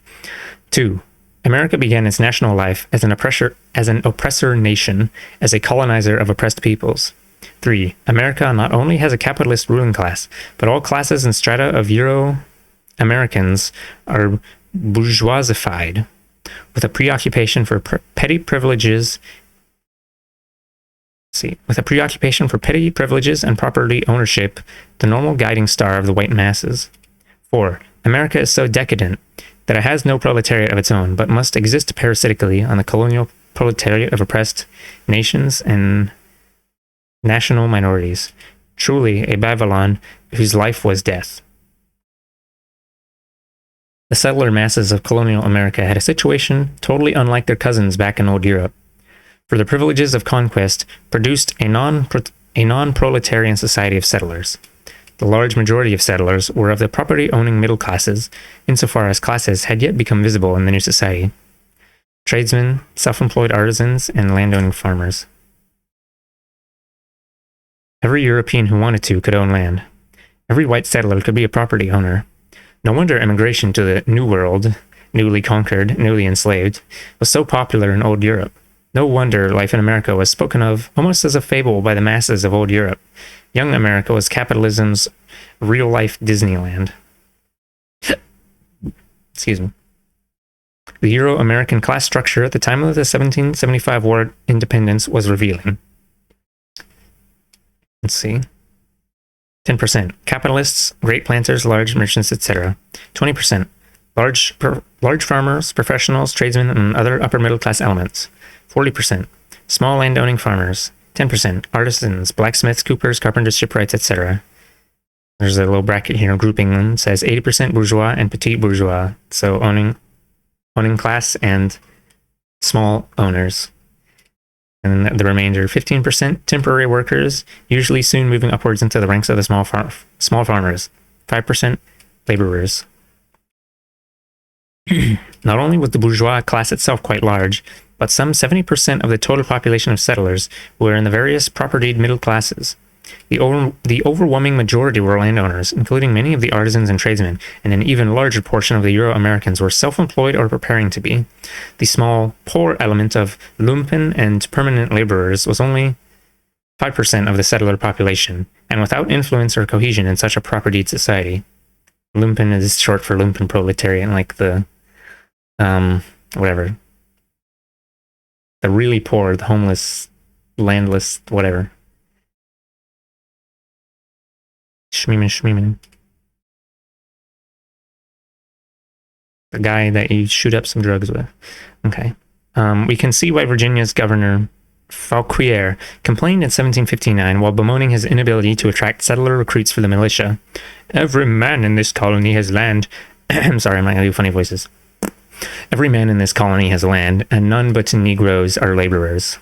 2. America began its national life as an oppressor nation, as a colonizer of oppressed peoples. 3. America not only has a capitalist ruling class, but all classes and strata of Euro-Americans are bourgeoisified, with a preoccupation for petty privileges see, with a preoccupation for petty privileges and property ownership, the normal guiding star of the white masses. 4. America is so decadent that it has no proletariat of its own, but must exist parasitically on the colonial proletariat of oppressed nations and national minorities. Truly a Babylon whose life was death. The settler masses of colonial America had a situation totally unlike their cousins back in old Europe. For the privileges of conquest produced a non-proletarian society of settlers. The large majority of settlers were of the property-owning middle classes, insofar as classes had yet become visible in the new society. Tradesmen, self-employed artisans, and landowning farmers. Every European who wanted to could own land. Every white settler could be a property owner. No wonder immigration to the New World, newly conquered, newly enslaved, was so popular in old Europe. No wonder life in America was spoken of almost as a fable by the masses of old Europe. Young America was capitalism's real-life Disneyland. Excuse me. The Euro-American class structure at the time of the 1775 War of Independence was revealing. Let's see. 10%. Capitalists, great planters, large merchants, etc. 20%. Large farmers, professionals, tradesmen, and other upper-middle-class elements. 40%. Small landowning farmers. 10%. Artisans, blacksmiths, coopers, carpenters, shipwrights, etc. There's a little bracket here grouping them. It says 80% bourgeois and petit bourgeois. So owning class and small owners. And the remainder, 15%, temporary workers, usually soon moving upwards into the ranks of the small farmers. 5%, laborers. Not only was the bourgeois class itself quite large, but some 70% of the total population of settlers were in the various propertied middle classes. The overwhelming majority were landowners, including many of the artisans and tradesmen, and an even larger portion of the Euro-Americans were self-employed or preparing to be. The small, poor element of lumpen and permanent laborers was only 5% of the settler population, and without influence or cohesion in such a propertied society. Lumpen is short for lumpen proletariat, like the, whatever. The really poor, the homeless, landless, whatever. Shmeeman. The guy that you shoot up some drugs with. Okay. We can see why Virginia's governor, Fauquier, complained in 1759 while bemoaning his inability to attract settler recruits for the militia. Every man in this colony has land. I'm sorry, I'm not going to do funny voices. Every man in this colony has land, and none but Negroes are laborers.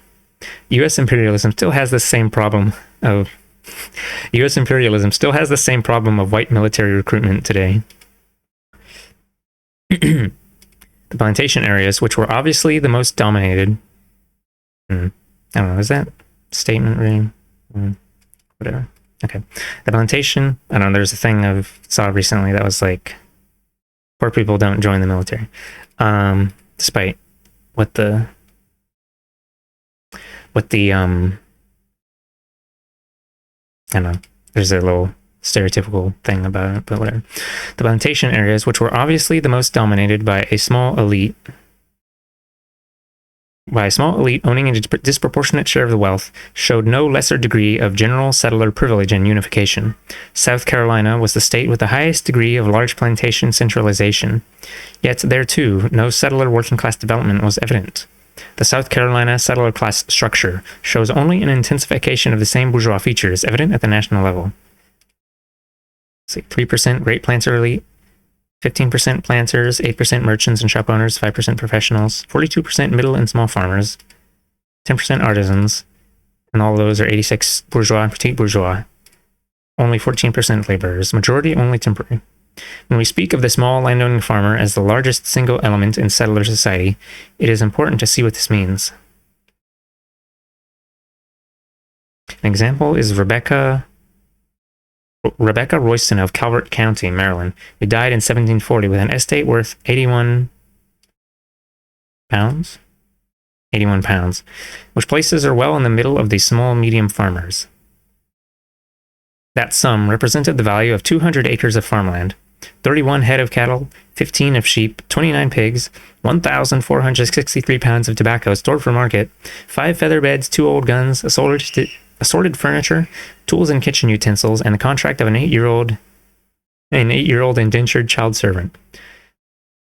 U.S. imperialism still has the same problem of white military recruitment today. The plantation areas, which were obviously the most dominated... I don't know, is that statement really? Whatever. Okay. The plantation... I don't know, there's a thing I saw recently that was like, poor people don't join the military. Despite what the I don't know, there's a little stereotypical thing about it, but whatever. The plantation areas, which were obviously the most dominated by a small elite owning a disproportionate share of the wealth, showed no lesser degree of general settler privilege and unification. South Carolina was the state with the highest degree of large plantation centralization. Yet there too, no settler working class development was evident. The South Carolina settler class structure shows only an intensification of the same bourgeois features evident at the national level. Let's see, 3% great planter elite, 15% planters, 8% merchants and shop owners, 5% professionals, 42% middle and small farmers, 10% artisans, and all those are 86 bourgeois and petit bourgeois. Only 14% laborers, majority only temporary. When we speak of the small landowning farmer as the largest single element in settler society, it is important to see what this means. An example is Rebecca Royston of Calvert County, Maryland, who died in 1740 with an estate worth 81 pounds, which places her well in the middle of the small medium farmers. That sum represented the value of 200 acres of farmland. 31 head of cattle, 15 of sheep, 29 pigs, 1,463 pounds of tobacco stored for market, 5 feather beds, 2 old guns, assorted furniture, tools and kitchen utensils, and a contract of an 8-year-old indentured child servant.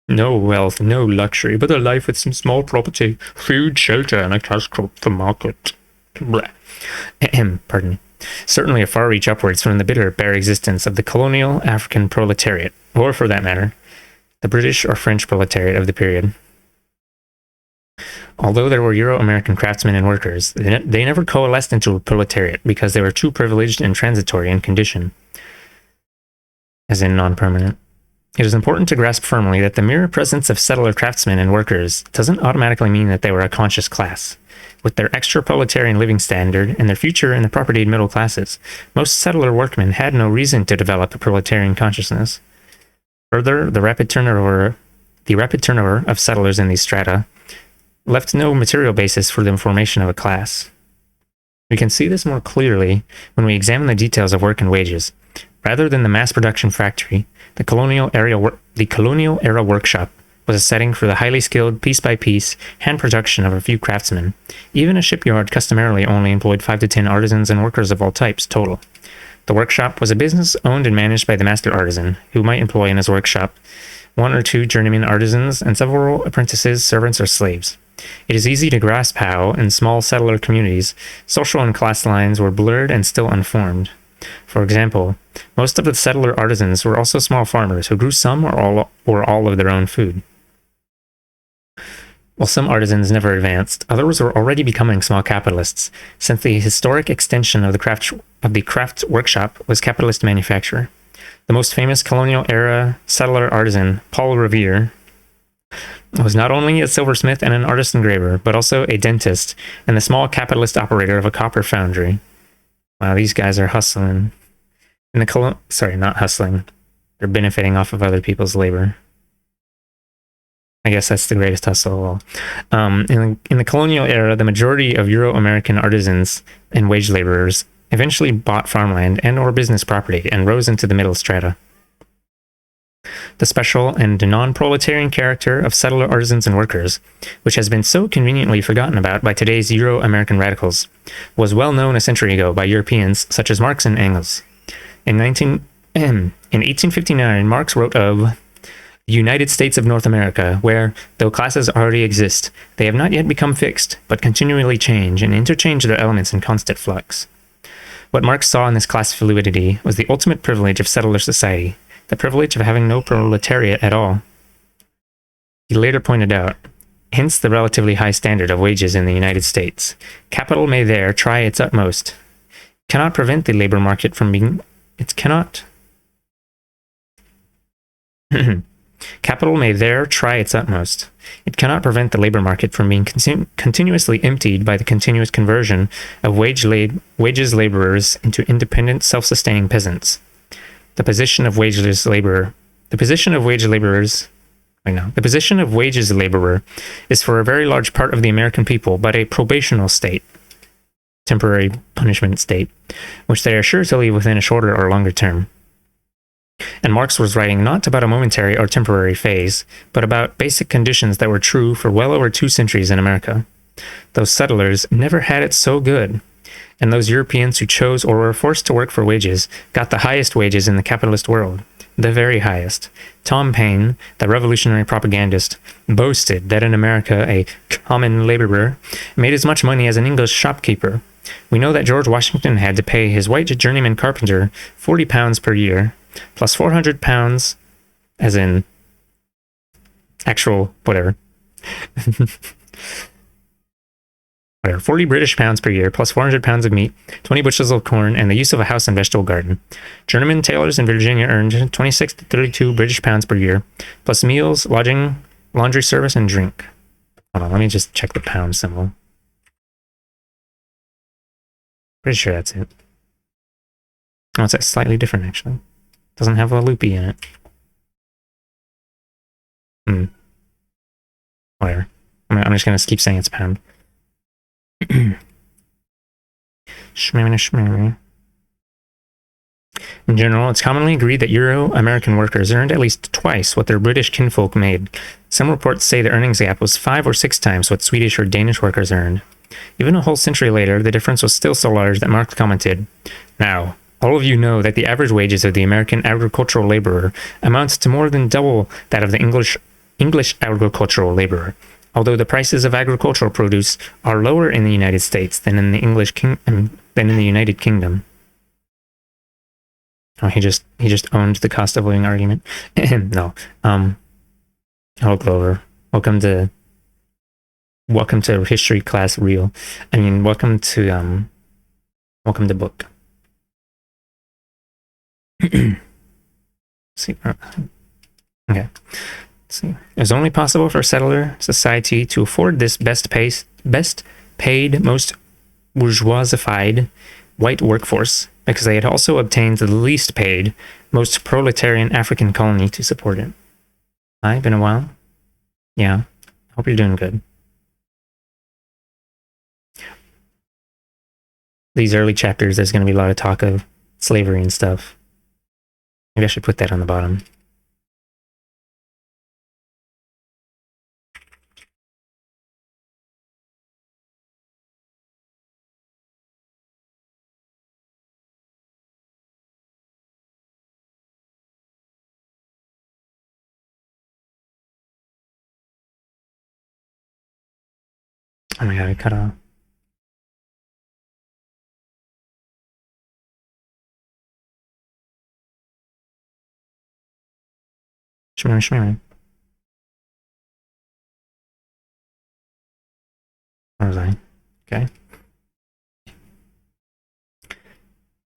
No wealth, no luxury, but a life with some small property, food, shelter, and a cash crop for market. Pardon me. Certainly a far reach upwards from the bitter, bare existence of the colonial African proletariat, or for that matter, the British or French proletariat of the period. Although there were Euro-American craftsmen and workers, they never coalesced into a proletariat because they were too privileged and transitory in condition, as in non-permanent. It is important to grasp firmly that the mere presence of settler craftsmen and workers doesn't automatically mean that they were a conscious class. With their extra-proletarian living standard and their future in the propertied middle classes, most settler workmen had no reason to develop a proletarian consciousness. Further, the rapid turnover of settlers in these strata left no material basis for the formation of a class. We can see this more clearly when we examine the details of work and wages. Rather than the mass production factory, the colonial era workshop was a setting for the highly skilled, piece-by-piece, hand production of a few craftsmen. Even a shipyard customarily only employed 5 to 10 artisans and workers of all types total. The workshop was a business owned and managed by the master artisan, who might employ in his workshop 1 or 2 journeyman artisans and several apprentices, servants, or slaves. It is easy to grasp how, in small settler communities, social and class lines were blurred and still unformed. For example, most of the settler artisans were also small farmers who grew some or all of their own food. While some artisans never advanced, others were already becoming small capitalists, since the historic extension of the craft workshop was capitalist manufacture. The most famous colonial-era settler artisan, Paul Revere, was not only a silversmith and an artist engraver, but also a dentist and the small capitalist operator of a copper foundry. Wow, these guys are hustling. Not hustling. They're benefiting off of other people's labor. I guess that's the greatest hustle of all. In the colonial era, the majority of Euro-American artisans and wage laborers eventually bought farmland and or business property and rose into the middle strata. The special and non-proletarian character of settler artisans and workers, which has been so conveniently forgotten about by today's Euro-American radicals, was well known a century ago by Europeans such as Marx and Engels. In 1859, Marx wrote of the United States of North America, where, though classes already exist, they have not yet become fixed, but continually change and interchange their elements in constant flux. What Marx saw in this class fluidity was the ultimate privilege of settler society, the privilege of having no proletariat at all. He later pointed out, hence the relatively high standard of wages in the United States. Capital may there try its utmost. It cannot prevent the labor market from being... Capital may there try its utmost. It cannot prevent the labor market from being continuously emptied by the continuous conversion of wages laborers into independent, self-sustaining peasants. The position of wages laborer is for a very large part of the American people but a probational state, temporary punishment state, which they are sure to leave within a shorter or longer term. And Marx was writing not about a momentary or temporary phase, but about basic conditions that were true for well over 2 centuries in America. Those settlers never had it so good, and those Europeans who chose or were forced to work for wages got the highest wages in the capitalist world, the very highest. Tom Paine, the revolutionary propagandist, boasted that in America a common laborer made as much money as an English shopkeeper. We know that George Washington had to pay his white journeyman carpenter £40 per year, plus £400, as in actual whatever. 40 British pounds per year, plus 400 pounds of meat, 20 bushels of corn, and the use of a house and vegetable garden. Journeyman tailors in Virginia earned 26 to 32 British pounds per year, plus meals, lodging, laundry service, and drink. Hold on, let me just check the pound symbol. Pretty sure that's it. Oh, it's slightly different, actually. Doesn't have a loopy in it. Whatever. I'm just going to keep saying it's pound. In general, it's commonly agreed that Euro-American workers earned at least twice what their British kinfolk made. Some reports say the earnings gap was 5 or 6 times what Swedish or Danish workers earned. Even a whole century later, the difference was still so large that Marx commented, "Now, all of you know that the average wages of the American agricultural laborer amounts to more than double that of the English agricultural laborer, although the prices of agricultural produce are lower in the United States than in the United Kingdom." Oh, he just owned the cost of living argument. No. Hello, Glover. Welcome to history class real. I mean, welcome to book. See. Okay. Let's see. It was only possible for settler society to afford this best paid, most bourgeoisified white workforce because they had also obtained the least paid, most proletarian African colony to support it. Hi, been a while? Yeah. Hope you're doing good. These early chapters, there's going to be a lot of talk of slavery and stuff. Maybe I should put that on the bottom. Oh my god, I cut off. Shimmer. Where was I? Okay.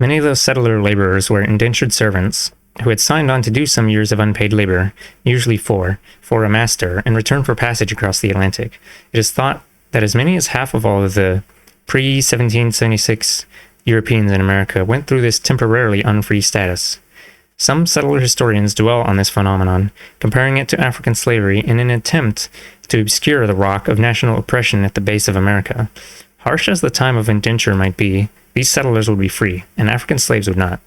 Many of those settler laborers were indentured servants who had signed on to do some years of unpaid labor, usually for a master, in return for passage across the Atlantic. It is thought that as many as half of all of the pre-1776 Europeans in America went through this temporarily unfree status. Some settler historians dwell on this phenomenon, comparing it to African slavery in an attempt to obscure the rock of national oppression at the base of America. Harsh as the time of indenture might be, these settlers would be free, and African slaves would not.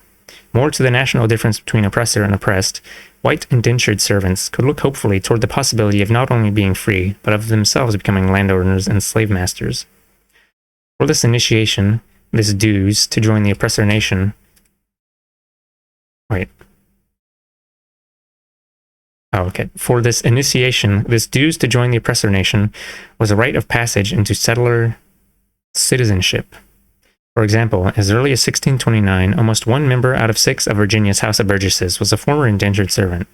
More to the national difference between oppressor and oppressed, white indentured servants could look hopefully toward the possibility of not only being free, but of themselves becoming landowners and slave masters. For this initiation, this dues to join the oppressor nation... Wait. Oh, okay. For this initiation, this dues to join the oppressor nation was a rite of passage into settler citizenship. For example, as early as 1629, almost 1 member out of 6 of Virginia's House of Burgesses was a former indentured servant.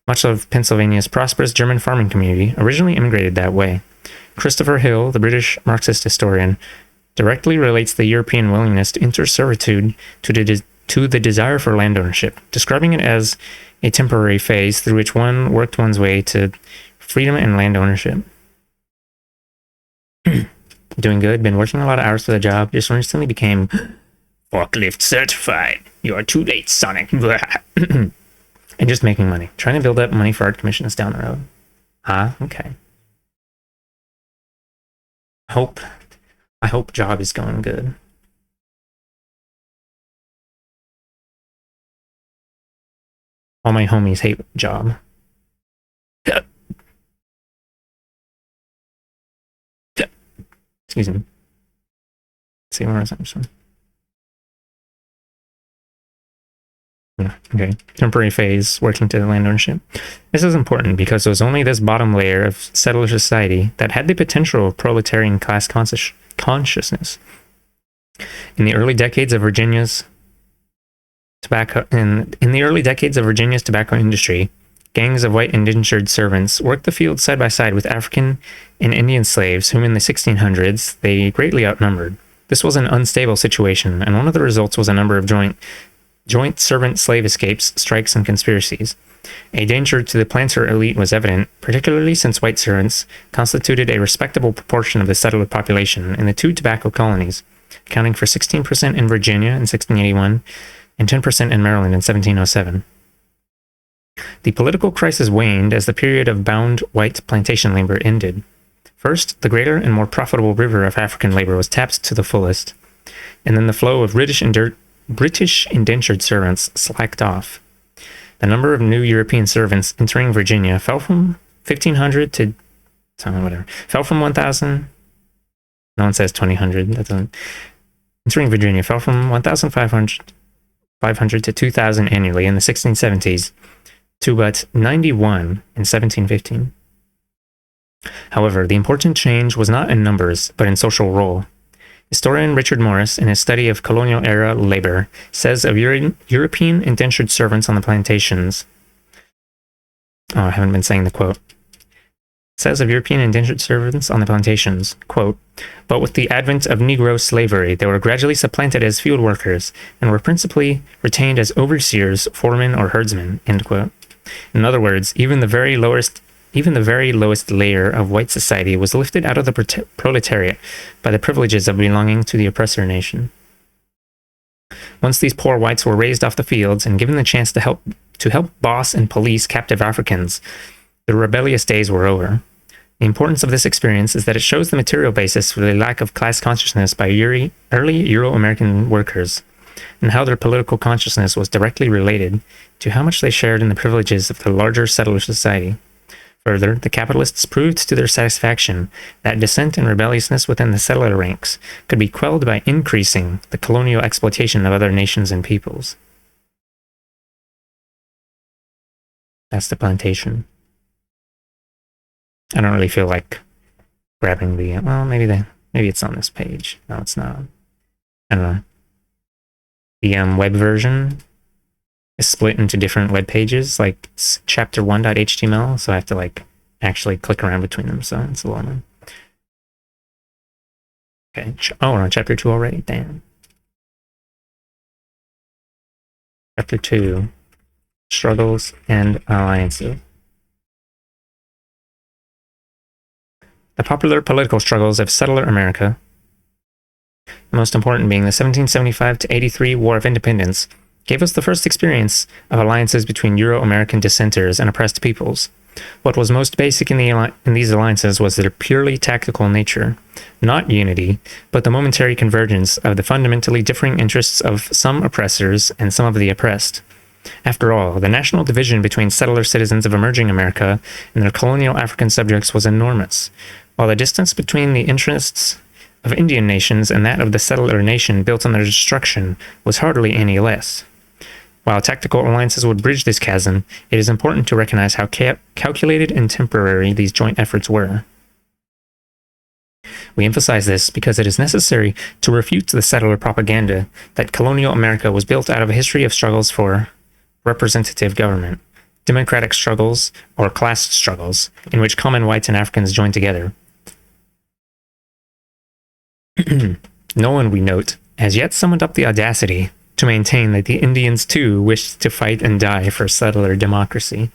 Much of Pennsylvania's prosperous German farming community originally immigrated that way. Christopher Hill, the British Marxist historian, directly relates the European willingness to enter servitude to the desire for land ownership, describing it as a temporary phase through which one worked one's way to freedom and land ownership. Doing good, been working a lot of hours for the job, just recently became forklift certified. You are too late, Sonic. And just making money. Trying to build up money for art commissions down the road. Okay. I hope job is going good. All my homies hate job. Excuse me. Let's see, where was I? Okay. Temporary phase, working to the land ownership. This is important because it was only this bottom layer of settler society that had the potential of proletarian class consciousness. In the early decades of Virginia's tobacco industry, gangs of white indentured servants worked the field side by side with African and Indian slaves, whom in the 1600s they greatly outnumbered. This was an unstable situation, and one of the results was a number of joint servant-slave escapes, strikes, and conspiracies. A danger to the planter elite was evident, particularly since white servants constituted a respectable proportion of the settler population in the 2 tobacco colonies, accounting for 16% in Virginia in 1681 and 10% in Maryland in 1707. The political crisis waned as the period of bound white plantation labor ended. First, the greater and more profitable river of African labor was tapped to the fullest, and then the flow of British British indentured servants slacked off. The number of new European servants entering Virginia fell from 1,500 to whatever. Fell from 1,000. No one says 2,000. That doesn't. Entering Virginia fell from 1,500 to 2,000 annually in the 1670s to but 91 in 1715. However, the important change was not in numbers, but in social role. Historian Richard Morris, in his study of colonial-era labor, says of European indentured servants on the plantations. Oh, I haven't been saying the quote. Says of European indentured servants on the plantations, quote, "But with the advent of Negro slavery, they were gradually supplanted as field workers and were principally retained as overseers, foremen, or herdsmen," end quote. In other words, even the very lowest layer of white society was lifted out of the proletariat by the privileges of belonging to the oppressor nation. Once these poor whites were raised off the fields and given the chance to help boss and police captive Africans, the rebellious days were over. The importance of this experience is that it shows the material basis for the lack of class consciousness by early Euro-American workers, and how their political consciousness was directly related to how much they shared in the privileges of the larger settler society. Further, the capitalists proved to their satisfaction that dissent and rebelliousness within the settler ranks could be quelled by increasing the colonial exploitation of other nations and peoples. That's the plantation. I don't really feel like grabbing the, well, maybe it's on this page. No, it's not. I don't know. The web version is split into different web pages, like chapter1.html, so I have to like actually click around between them, so it's a little annoying. Okay, oh, we're on chapter 2 already, damn. Chapter 2, Struggles and Alliances. The popular political struggles of settler America, the most important being the 1775 to 83 War of Independence, gave us the first experience of alliances between Euro-American dissenters and oppressed peoples. What was most basic in these alliances was their purely tactical nature, not unity, but the momentary convergence of the fundamentally differing interests of some oppressors and some of the oppressed. After all, the national division between settler citizens of emerging America and their colonial African subjects was enormous, while the distance between the interests of Indian nations and that of the settler nation built on their destruction was hardly any less. While tactical alliances would bridge this chasm, it is important to recognize how calculated and temporary these joint efforts were. We emphasize this because it is necessary to refute the settler propaganda that colonial America was built out of a history of struggles for representative government, democratic struggles, or class struggles, in which common whites and Africans joined together. No one, we note, has yet summoned up the audacity to maintain that the Indians too wished to fight and die for settler democracy.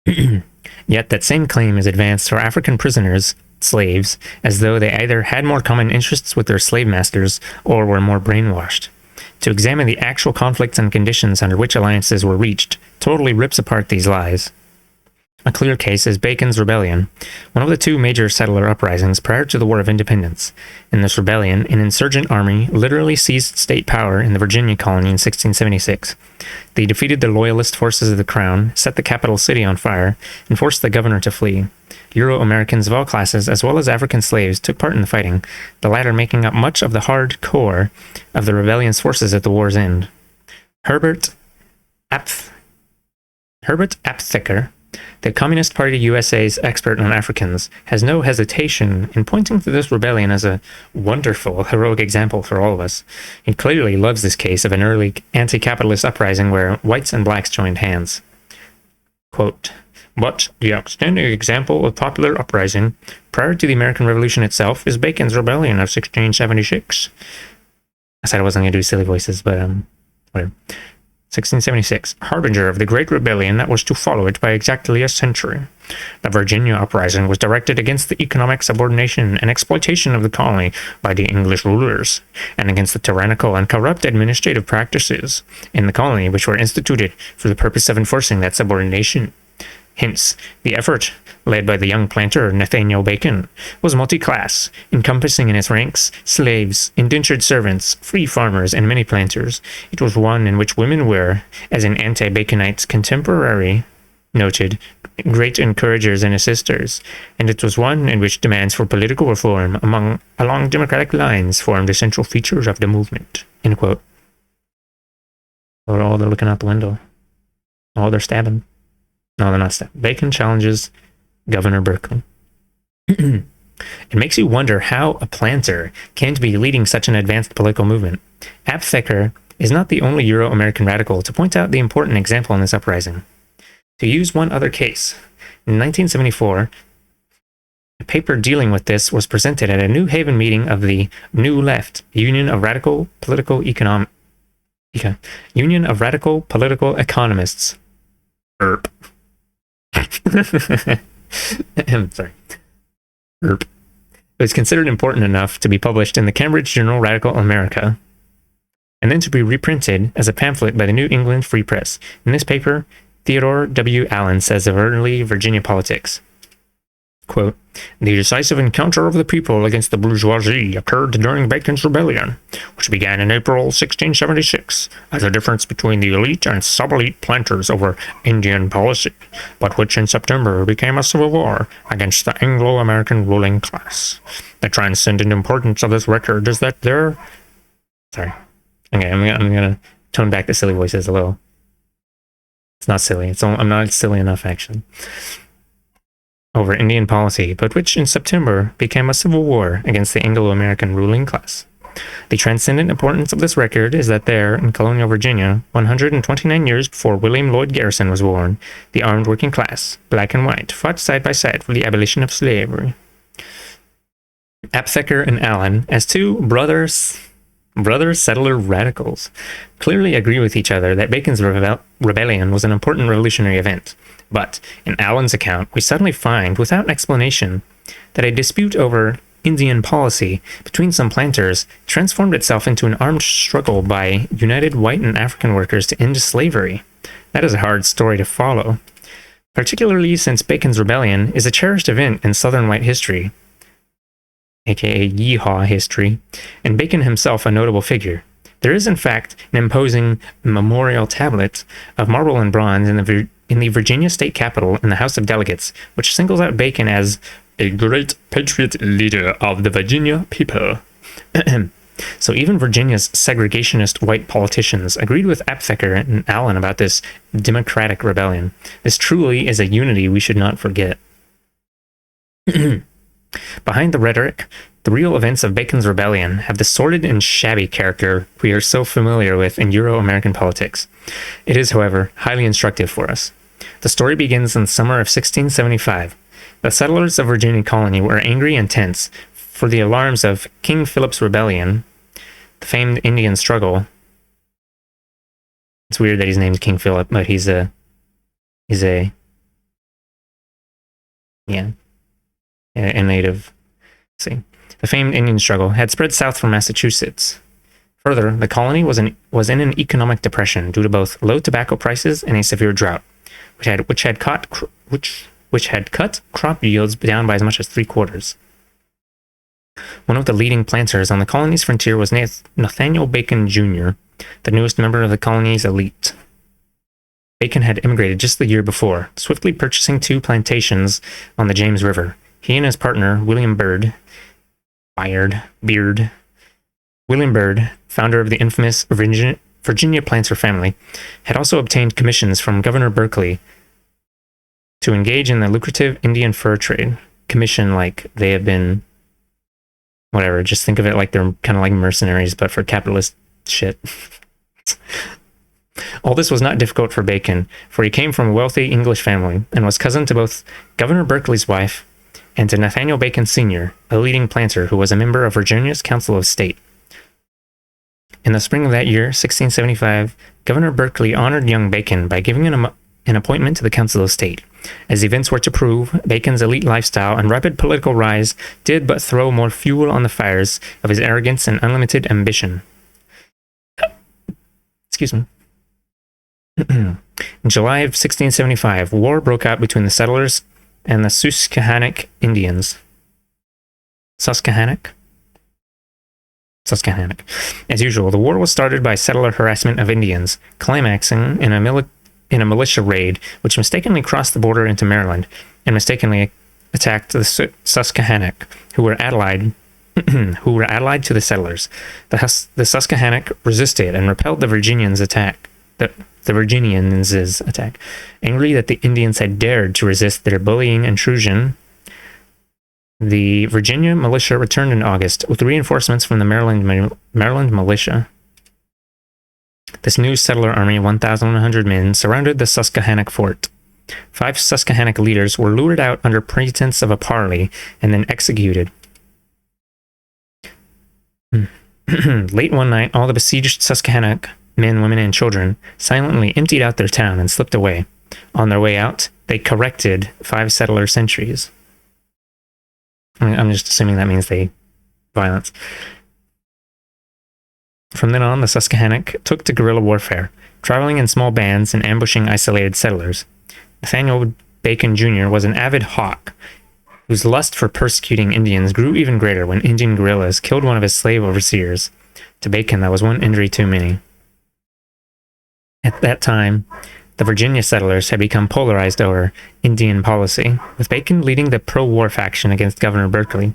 Yet that same claim is advanced for African prisoners, slaves, as though they either had more common interests with their slave masters or were more brainwashed. To examine the actual conflicts and conditions under which alliances were reached totally rips apart these lies. A clear case is Bacon's Rebellion, one of the two major settler uprisings prior to the War of Independence. In this rebellion, an insurgent army literally seized state power in the Virginia colony in 1676. They defeated the loyalist forces of the Crown, set the capital city on fire, and forced the governor to flee. Euro-Americans of all classes, as well as African slaves, took part in the fighting, the latter making up much of the hard core of the rebellion's forces at the war's end. Herbert Aptheker, the Communist Party USA's expert on Africans, has no hesitation in pointing to this rebellion as a wonderful, heroic example for all of us. He clearly loves this case of an early anti-capitalist uprising where whites and blacks joined hands. Quote, "But the outstanding example of popular uprising prior to the American Revolution itself is Bacon's Rebellion of 1676. I said I wasn't going to do silly voices, but whatever. 1676, harbinger of the Great Rebellion that was to follow it by exactly a century. The Virginia uprising was directed against the economic subordination and exploitation of the colony by the English rulers, and against the tyrannical and corrupt administrative practices in the colony which were instituted for the purpose of enforcing that subordination. Hence, the effort, led by the young planter Nathaniel Bacon, was multi-class, encompassing in its ranks slaves, indentured servants, free farmers, and many planters. It was one in which women were, as an anti-Baconite's contemporary noted, great encouragers and assisters, and it was one in which demands for political reform along democratic lines formed the central features of the movement. End quote. Oh, they're looking out the window. Oh, they're stabbing. No, they're not stabbing. Bacon challenges Governor Berkeley. It makes you wonder how a planter came to be leading such an advanced political movement. Aptheker is not the only Euro-American radical to point out the important example in this uprising. To use one other case, in 1974, a paper dealing with this was presented at a New Haven meeting of the New Left, Union of Radical Political Economists. ERP. Sorry. ERP. It was considered important enough to be published in the Cambridge Journal Radical America, and then to be reprinted as a pamphlet by the New England Free Press. In this paper, Theodore W. Allen says of early Virginia politics, quote, "The decisive encounter of the people against the bourgeoisie occurred during Bacon's Rebellion, which began in April 1676 as a difference between the elite and sub-elite planters over Indian policy, but which in September became a civil war against the Anglo-American ruling class. The transcendent importance of this record is that there..." Sorry. Okay, I'm gonna tone back the silly voices a little. It's not silly. I'm not silly enough, actually. Over Indian policy, but which in September became a civil war against the Anglo-American ruling class. The transcendent importance of this record is that there, in colonial Virginia, 129 years before William Lloyd Garrison was born, the armed working class, black and white, fought side by side for the abolition of slavery. Aptheker and Allen, as two brother settler radicals, clearly agree with each other that Bacon's rebellion was an important revolutionary event. But, in Allen's account, we suddenly find, without explanation, that a dispute over Indian policy between some planters transformed itself into an armed struggle by united white and African workers to end slavery. That is a hard story to follow, particularly since Bacon's rebellion is a cherished event in Southern white history, aka Yeehaw history, and Bacon himself a notable figure. There is, in fact, an imposing memorial tablet of marble and bronze in the Virginia state capitol in the House of Delegates, which singles out Bacon as a great patriot leader of the Virginia people. So even Virginia's segregationist white politicians agreed with Aptheker and Allen about this democratic rebellion. This truly is a unity we should not forget. Behind the rhetoric, the real events of Bacon's rebellion have the sordid and shabby character we are so familiar with in Euro-American politics. It is, however, highly instructive for us. The story begins in the summer of 1675. The settlers of Virginia colony were angry and tense for the alarms of King Philip's rebellion, the famed Indian struggle. It's weird that he's named King Philip, but he's a native. Let's see. The famed Indian struggle had spread south from Massachusetts. Further, the colony was in an economic depression due to both low tobacco prices and a severe drought, which had cut crop yields down by as much as 3/4. One of the leading planters on the colony's frontier was Nathaniel Bacon Jr., the newest member of the colony's elite. Bacon had immigrated just the year before, swiftly purchasing 2 plantations on the James River. He and his partner, William Byrd, founder of the infamous Virginia planter family, had also obtained commissions from Governor Berkeley to engage in the lucrative Indian fur trade. Commission, like they have been, whatever, just think of it like they're kind of like mercenaries, but for capitalist shit. All this was not difficult for Bacon, for he came from a wealthy English family and was cousin to both Governor Berkeley's wife and to Nathaniel Bacon Sr., a leading planter who was a member of Virginia's Council of State. In the spring of that year, 1675, Governor Berkeley honored young Bacon by giving him an appointment to the Council of State. As events were to prove, Bacon's elite lifestyle and rapid political rise did but throw more fuel on the fires of his arrogance and unlimited ambition. Excuse me. In July of 1675, war broke out between the settlers and the Susquehannock Indians. Susquehannock? Susquehannock. As usual, the war was started by settler harassment of Indians, climaxing in a militia raid which mistakenly crossed the border into Maryland and mistakenly attacked the Susquehannock, who were allied to the settlers. The Susquehannock resisted and repelled the Virginians' attack. Angry that the Indians had dared to resist their bullying intrusion, the Virginia militia returned in August with reinforcements from the Maryland militia. This new settler army, 1,100 men, surrounded the Susquehannock fort. 5 Susquehannock leaders were lured out under pretense of a parley and then executed. Late one night, all the besieged Susquehannock men, women, and children silently emptied out their town and slipped away. On their way out, they corrected 5 settler sentries. I'm just assuming that means violence. From then on, the Susquehannock took to guerrilla warfare, traveling in small bands and ambushing isolated settlers. Nathaniel Bacon Jr. was an avid hawk, whose lust for persecuting Indians grew even greater when Indian guerrillas killed one of his slave overseers. To Bacon, that was one injury too many. At that time, the Virginia settlers had become polarized over Indian policy, with Bacon leading the pro-war faction against Governor Berkeley.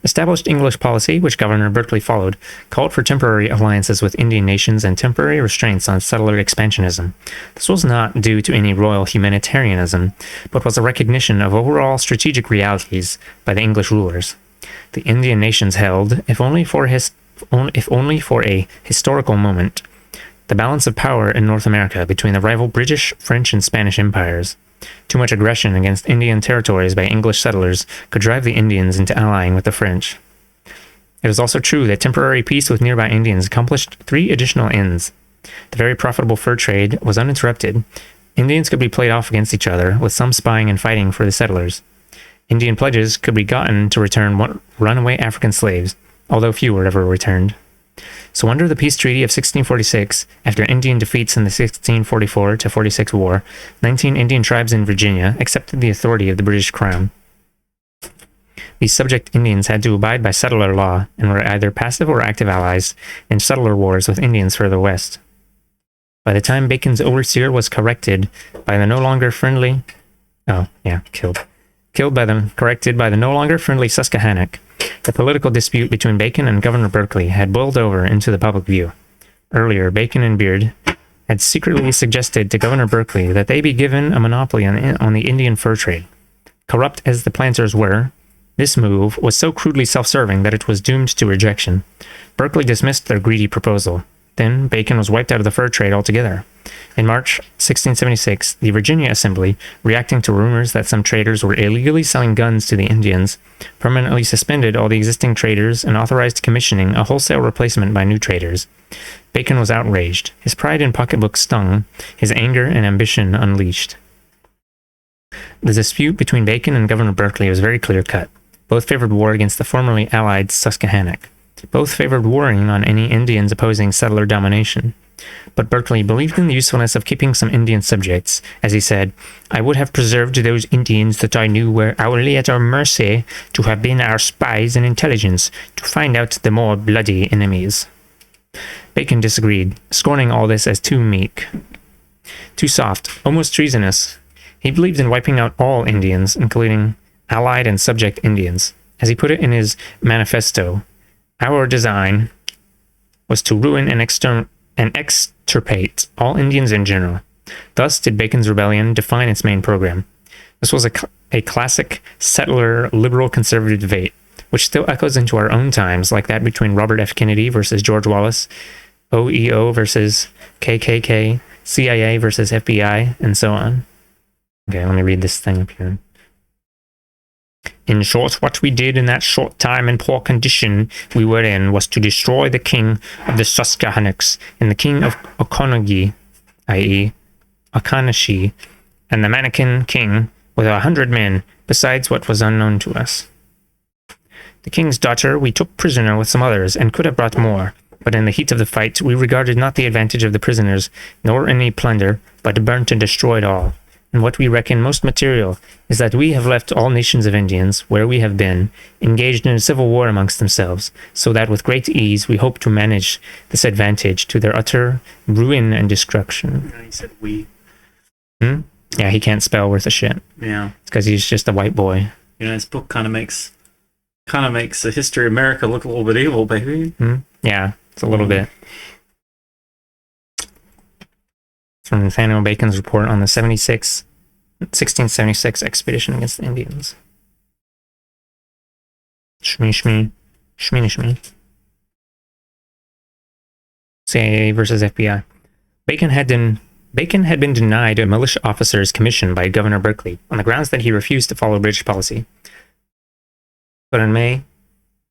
Established English policy, which Governor Berkeley followed, called for temporary alliances with Indian nations and temporary restraints on settler expansionism. This was not due to any royal humanitarianism, but was a recognition of overall strategic realities by the English rulers. The Indian nations held, if only for a historical moment, the balance of power in North America between the rival British, French, and Spanish empires. Too much aggression against Indian territories by English settlers could drive the Indians into allying with the French. It is also true that temporary peace with nearby Indians accomplished 3 additional ends. The very profitable fur trade was uninterrupted. Indians could be played off against each other, with some spying and fighting for the settlers. Indian pledges could be gotten to return runaway African slaves, although few were ever returned. So under the peace treaty of 1646, after Indian defeats in the 1644-46 war, 19 Indian tribes in Virginia accepted the authority of the British Crown. These subject Indians had to abide by settler law and were either passive or active allies in settler wars with Indians further west. By the time Bacon's overseer was corrected by the no longer friendly... corrected by the no longer friendly Susquehannock, the political dispute between Bacon and Governor Berkeley had boiled over into the public view. Earlier, Bacon and Beard had secretly suggested to Governor Berkeley that they be given a monopoly on the Indian fur trade. Corrupt as the planters were, this move was so crudely self-serving that it was doomed to rejection. Berkeley dismissed their greedy proposal. Then, Bacon was wiped out of the fur trade altogether. In March 1676, the Virginia Assembly, reacting to rumors that some traders were illegally selling guns to the Indians, permanently suspended all the existing traders and authorized commissioning a wholesale replacement by new traders. Bacon was outraged. His pride and pocketbook stung, his anger and ambition unleashed. The dispute between Bacon and Governor Berkeley was very clear-cut. Both favored war against the formerly allied Susquehannock. Both favored warring on any Indians opposing settler domination. But Berkeley believed in the usefulness of keeping some Indian subjects. As he said, "I would have preserved those Indians that I knew were hourly at our mercy, to have been our spies and intelligence, to find out the more bloody enemies." Bacon disagreed, scorning all this as too meek, too soft, almost treasonous. He believed in wiping out all Indians, including allied and subject Indians. As he put it in his manifesto, "Our design was to ruin and extirpate all Indians in general." Thus did Bacon's rebellion define its main program. This was a classic settler liberal conservative debate, which still echoes into our own times, like that between Robert F. Kennedy versus George Wallace, OEO versus KKK, CIA versus FBI, and so on. Okay, let me read this thing up here. "In short, what we did in that short time and poor condition we were in was to destroy the king of the Susquehannocks and the king of Oconomowoc, i.e. Occonomowoc, and the Manikin king with 100 men, besides what was unknown to us. The king's daughter we took prisoner with some others, and could have brought more, But in the heat of the fight, we regarded not the advantage of the prisoners, nor any plunder, but burnt and destroyed all. And what we reckon most material is that we have left all nations of Indians, where we have been, engaged in a civil war amongst themselves, so that with great ease we hope to manage this advantage to their utter ruin and destruction. Yeah, he said we. Yeah, he can't spell worth a shit. Yeah. It's because he's just a white boy. You know, this book kind of makes the history of America look a little bit evil, baby. Yeah, it's a little bit. From Nathaniel Bacon's report on the 1676 expedition against the Indians. Shmee. CIA versus FBI. Bacon had been denied a militia officer's commission by Governor Berkeley on the grounds that he refused to follow British policy. But in May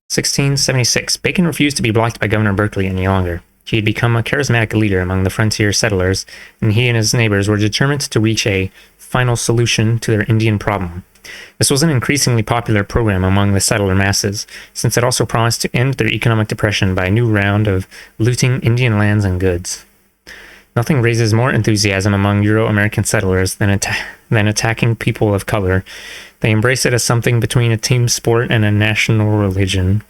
1676, Bacon refused to be blocked by Governor Berkeley any longer. He had become a charismatic leader among the frontier settlers, and he and his neighbors were determined to reach a final solution to their Indian problem. This was an increasingly popular program among the settler masses, since it also promised to end their economic depression by a new round of looting Indian lands and goods. Nothing raises more enthusiasm among Euro-American settlers than attacking people of color. They embrace it as something between a team sport and a national religion.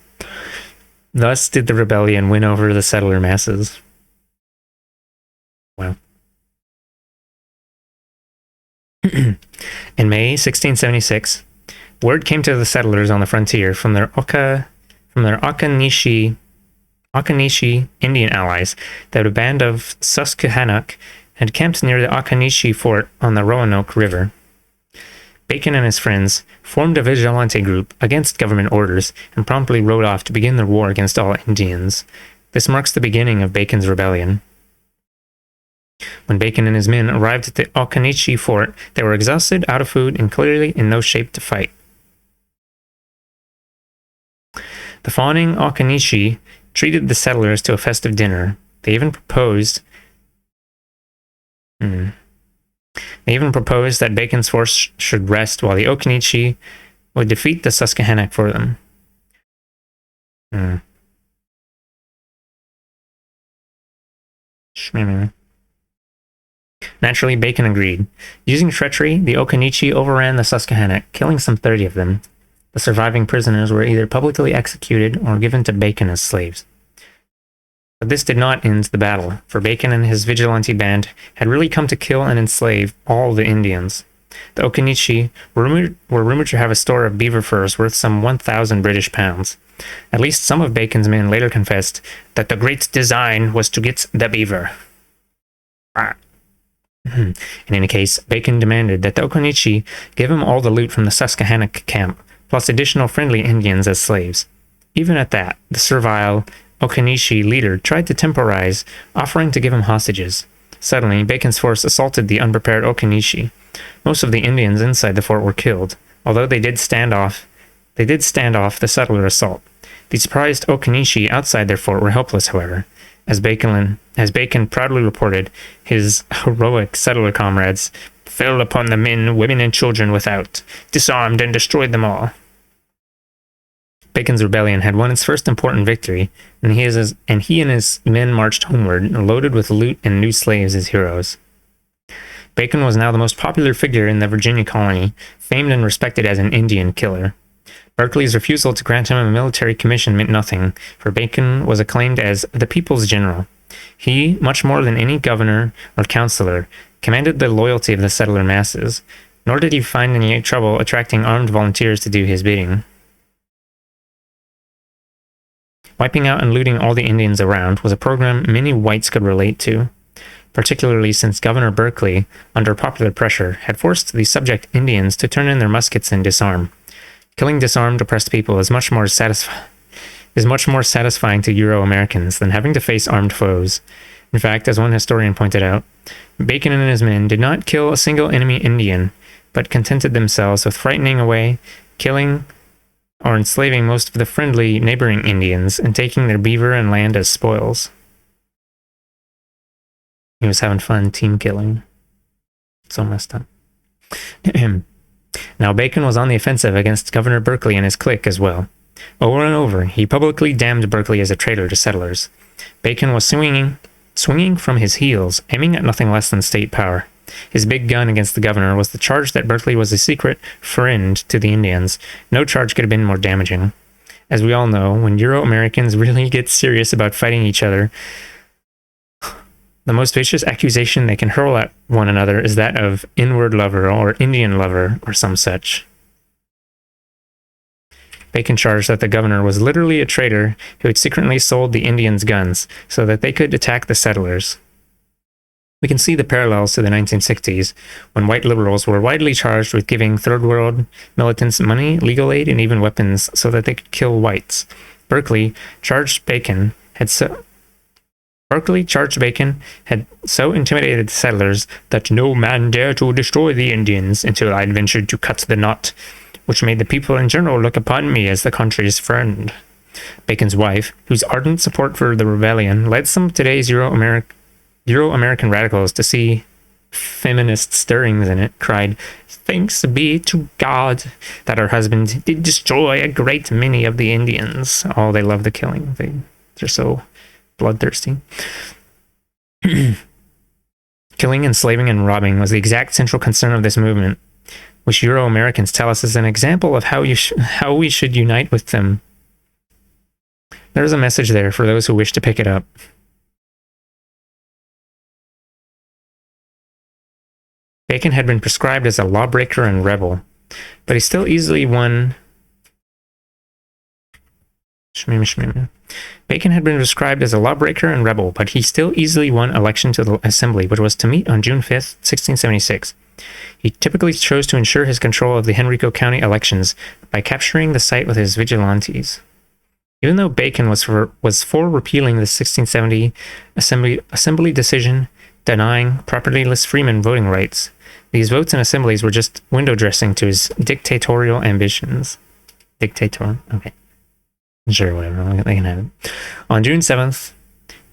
Thus did the rebellion win over the settler masses. Wow. In May 1676, word came to the settlers on the frontier from their Occaneechi Indian allies that a band of Susquehannock had camped near the Occaneechi fort on the Roanoke River. Bacon and his friends formed a vigilante group against government orders and promptly rode off to begin their war against all Indians. This marks the beginning of Bacon's rebellion. When Bacon and his men arrived at the Occaneechi fort, they were exhausted, out of food, and clearly in no shape to fight. The fawning Occaneechi treated the settlers to a festive dinner. They even proposed that Bacon's force should rest while the Occaneechi would defeat the Susquehannock for them. Naturally, Bacon agreed. Using treachery, the Occaneechi overran the Susquehannock, killing some 30 of them. The surviving prisoners were either publicly executed or given to Bacon as slaves. But this did not end the battle, for Bacon and his vigilante band had really come to kill and enslave all the Indians. The Occaneechi were rumored to have a store of beaver furs worth some 1,000 British pounds. At least some of Bacon's men later confessed that the great design was to get the beaver. In any case, Bacon demanded that the Occaneechi give him all the loot from the Susquehannock camp, plus additional friendly Indians as slaves. Even at that, the servile Occaneechi leader tried to temporize, offering to give him hostages. Suddenly, Bacon's force assaulted the unprepared Occaneechi. Most of the Indians inside the fort were killed, although they did stand off the settler assault. The surprised Occaneechi outside their fort were helpless, however. As Bacon proudly reported, his heroic settler comrades fell upon the men, women, and children without, disarmed and destroyed them all. Bacon's rebellion had won its first important victory, and he and his men marched homeward, loaded with loot and new slaves as heroes. Bacon was now the most popular figure in the Virginia colony, famed and respected as an Indian killer. Berkeley's refusal to grant him a military commission meant nothing, for Bacon was acclaimed as the people's general. He, much more than any governor or counselor, commanded the loyalty of the settler masses, nor did he find any trouble attracting armed volunteers to do his bidding. Wiping out and looting all the Indians around was a program many whites could relate to, particularly since Governor Berkeley, under popular pressure, had forced the subject Indians to turn in their muskets and disarm. Killing disarmed, oppressed people is much more satisfying to Euro-Americans than having to face armed foes. In fact, as one historian pointed out, Bacon and his men did not kill a single enemy Indian, but contented themselves with frightening away, killing, or enslaving most of the friendly neighboring Indians and taking their beaver and land as spoils. He was having fun team killing. So messed up. Now Bacon was on the offensive against Governor Berkeley and his clique as well. Over and over, he publicly damned Berkeley as a traitor to settlers. Bacon was swinging from his heels, aiming at nothing less than state power. His big gun against the governor was the charge that Berkeley was a secret friend to the Indians. No charge could have been more damaging. As we all know, when Euro-Americans really get serious about fighting each other, the most vicious accusation they can hurl at one another is that of inward lover or Indian lover or some such. Bacon charged that the governor was literally a traitor who had secretly sold the Indians guns so that they could attack the settlers. We can see the parallels to the 1960s, when white liberals were widely charged with giving third world militants money, legal aid, and even weapons so that they could kill whites. Berkeley charged Bacon had so intimidated the settlers that no man dared to destroy the Indians until I had ventured to cut the knot, which made the people in general look upon me as the country's friend. Bacon's wife, whose ardent support for the rebellion led some of today's Euro-American radicals to see feminist stirrings in it, cried, "Thanks be to God that her husband did destroy a great many of the Indians." Oh, they love the killing. They're so bloodthirsty. Killing, enslaving, and robbing was the exact central concern of this movement, which Euro-Americans tell us is an example of how we should unite with them. There's a message there for those who wish to pick it up. Bacon had been prescribed as a lawbreaker and rebel, but he still easily won. Bacon had been described as a lawbreaker and rebel, but he still easily won election to the Assembly, which was to meet on June 5th, 1676. He typically chose to ensure his control of the Henrico County elections by capturing the site with his vigilantes. Even though Bacon was for repealing the 1670 Assembly decision denying propertyless freemen voting rights, these votes and assemblies were just window dressing to his dictatorial ambitions. Okay. Sure, whatever, they can have it. On June 7th,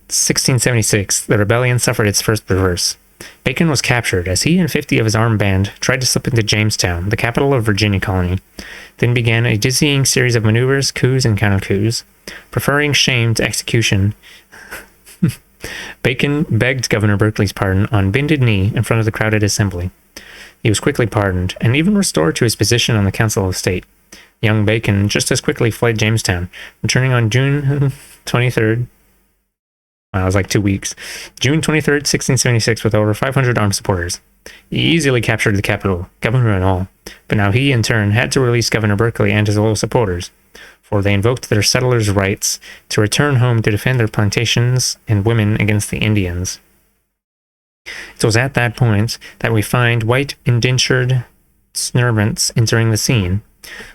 1676, the rebellion suffered its first reverse. Bacon was captured as he and 50 of his armed band tried to slip into Jamestown, the capital of Virginia colony. Then began a dizzying series of maneuvers, coups, and counter-coups. Preferring shame to execution, Bacon begged Governor Berkeley's pardon on bended knee in front of the crowded assembly. He was quickly pardoned, and even restored to his position on the Council of State. Young Bacon just as quickly fled Jamestown, returning on June 23rd. Wow, it was like 2 weeks. June 23rd, 1676, with over 500 armed supporters. He easily captured the capital, governor and all, but now he, in turn, had to release Governor Berkeley and his loyal supporters, for they invoked their settlers' rights to return home to defend their plantations and women against the Indians. It was at that point that we find white indentured servants entering the scene.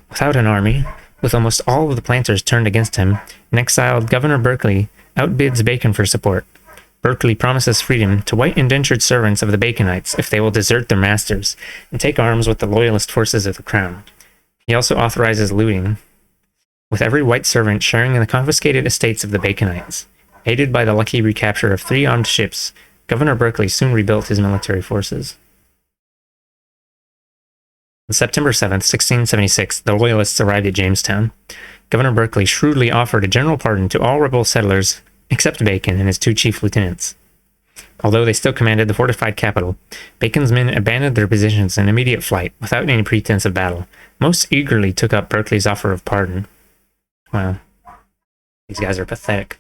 Without an army, with almost all of the planters turned against him, an exiled Governor Berkeley outbids Bacon for support. Berkeley promises freedom to white indentured servants of the Baconites if they will desert their masters and take arms with the loyalist forces of the crown. He also authorizes looting, with every white servant sharing in the confiscated estates of the Baconites. Aided by the lucky recapture of 3 armed ships, Governor Berkeley soon rebuilt his military forces. On September 7th, 1676, the Loyalists arrived at Jamestown. Governor Berkeley shrewdly offered a general pardon to all rebel settlers except Bacon and his 2 chief lieutenants. Although they still commanded the fortified capital, Bacon's men abandoned their positions in immediate flight without any pretense of battle. Most eagerly took up Berkeley's offer of pardon. Wow. These guys are pathetic.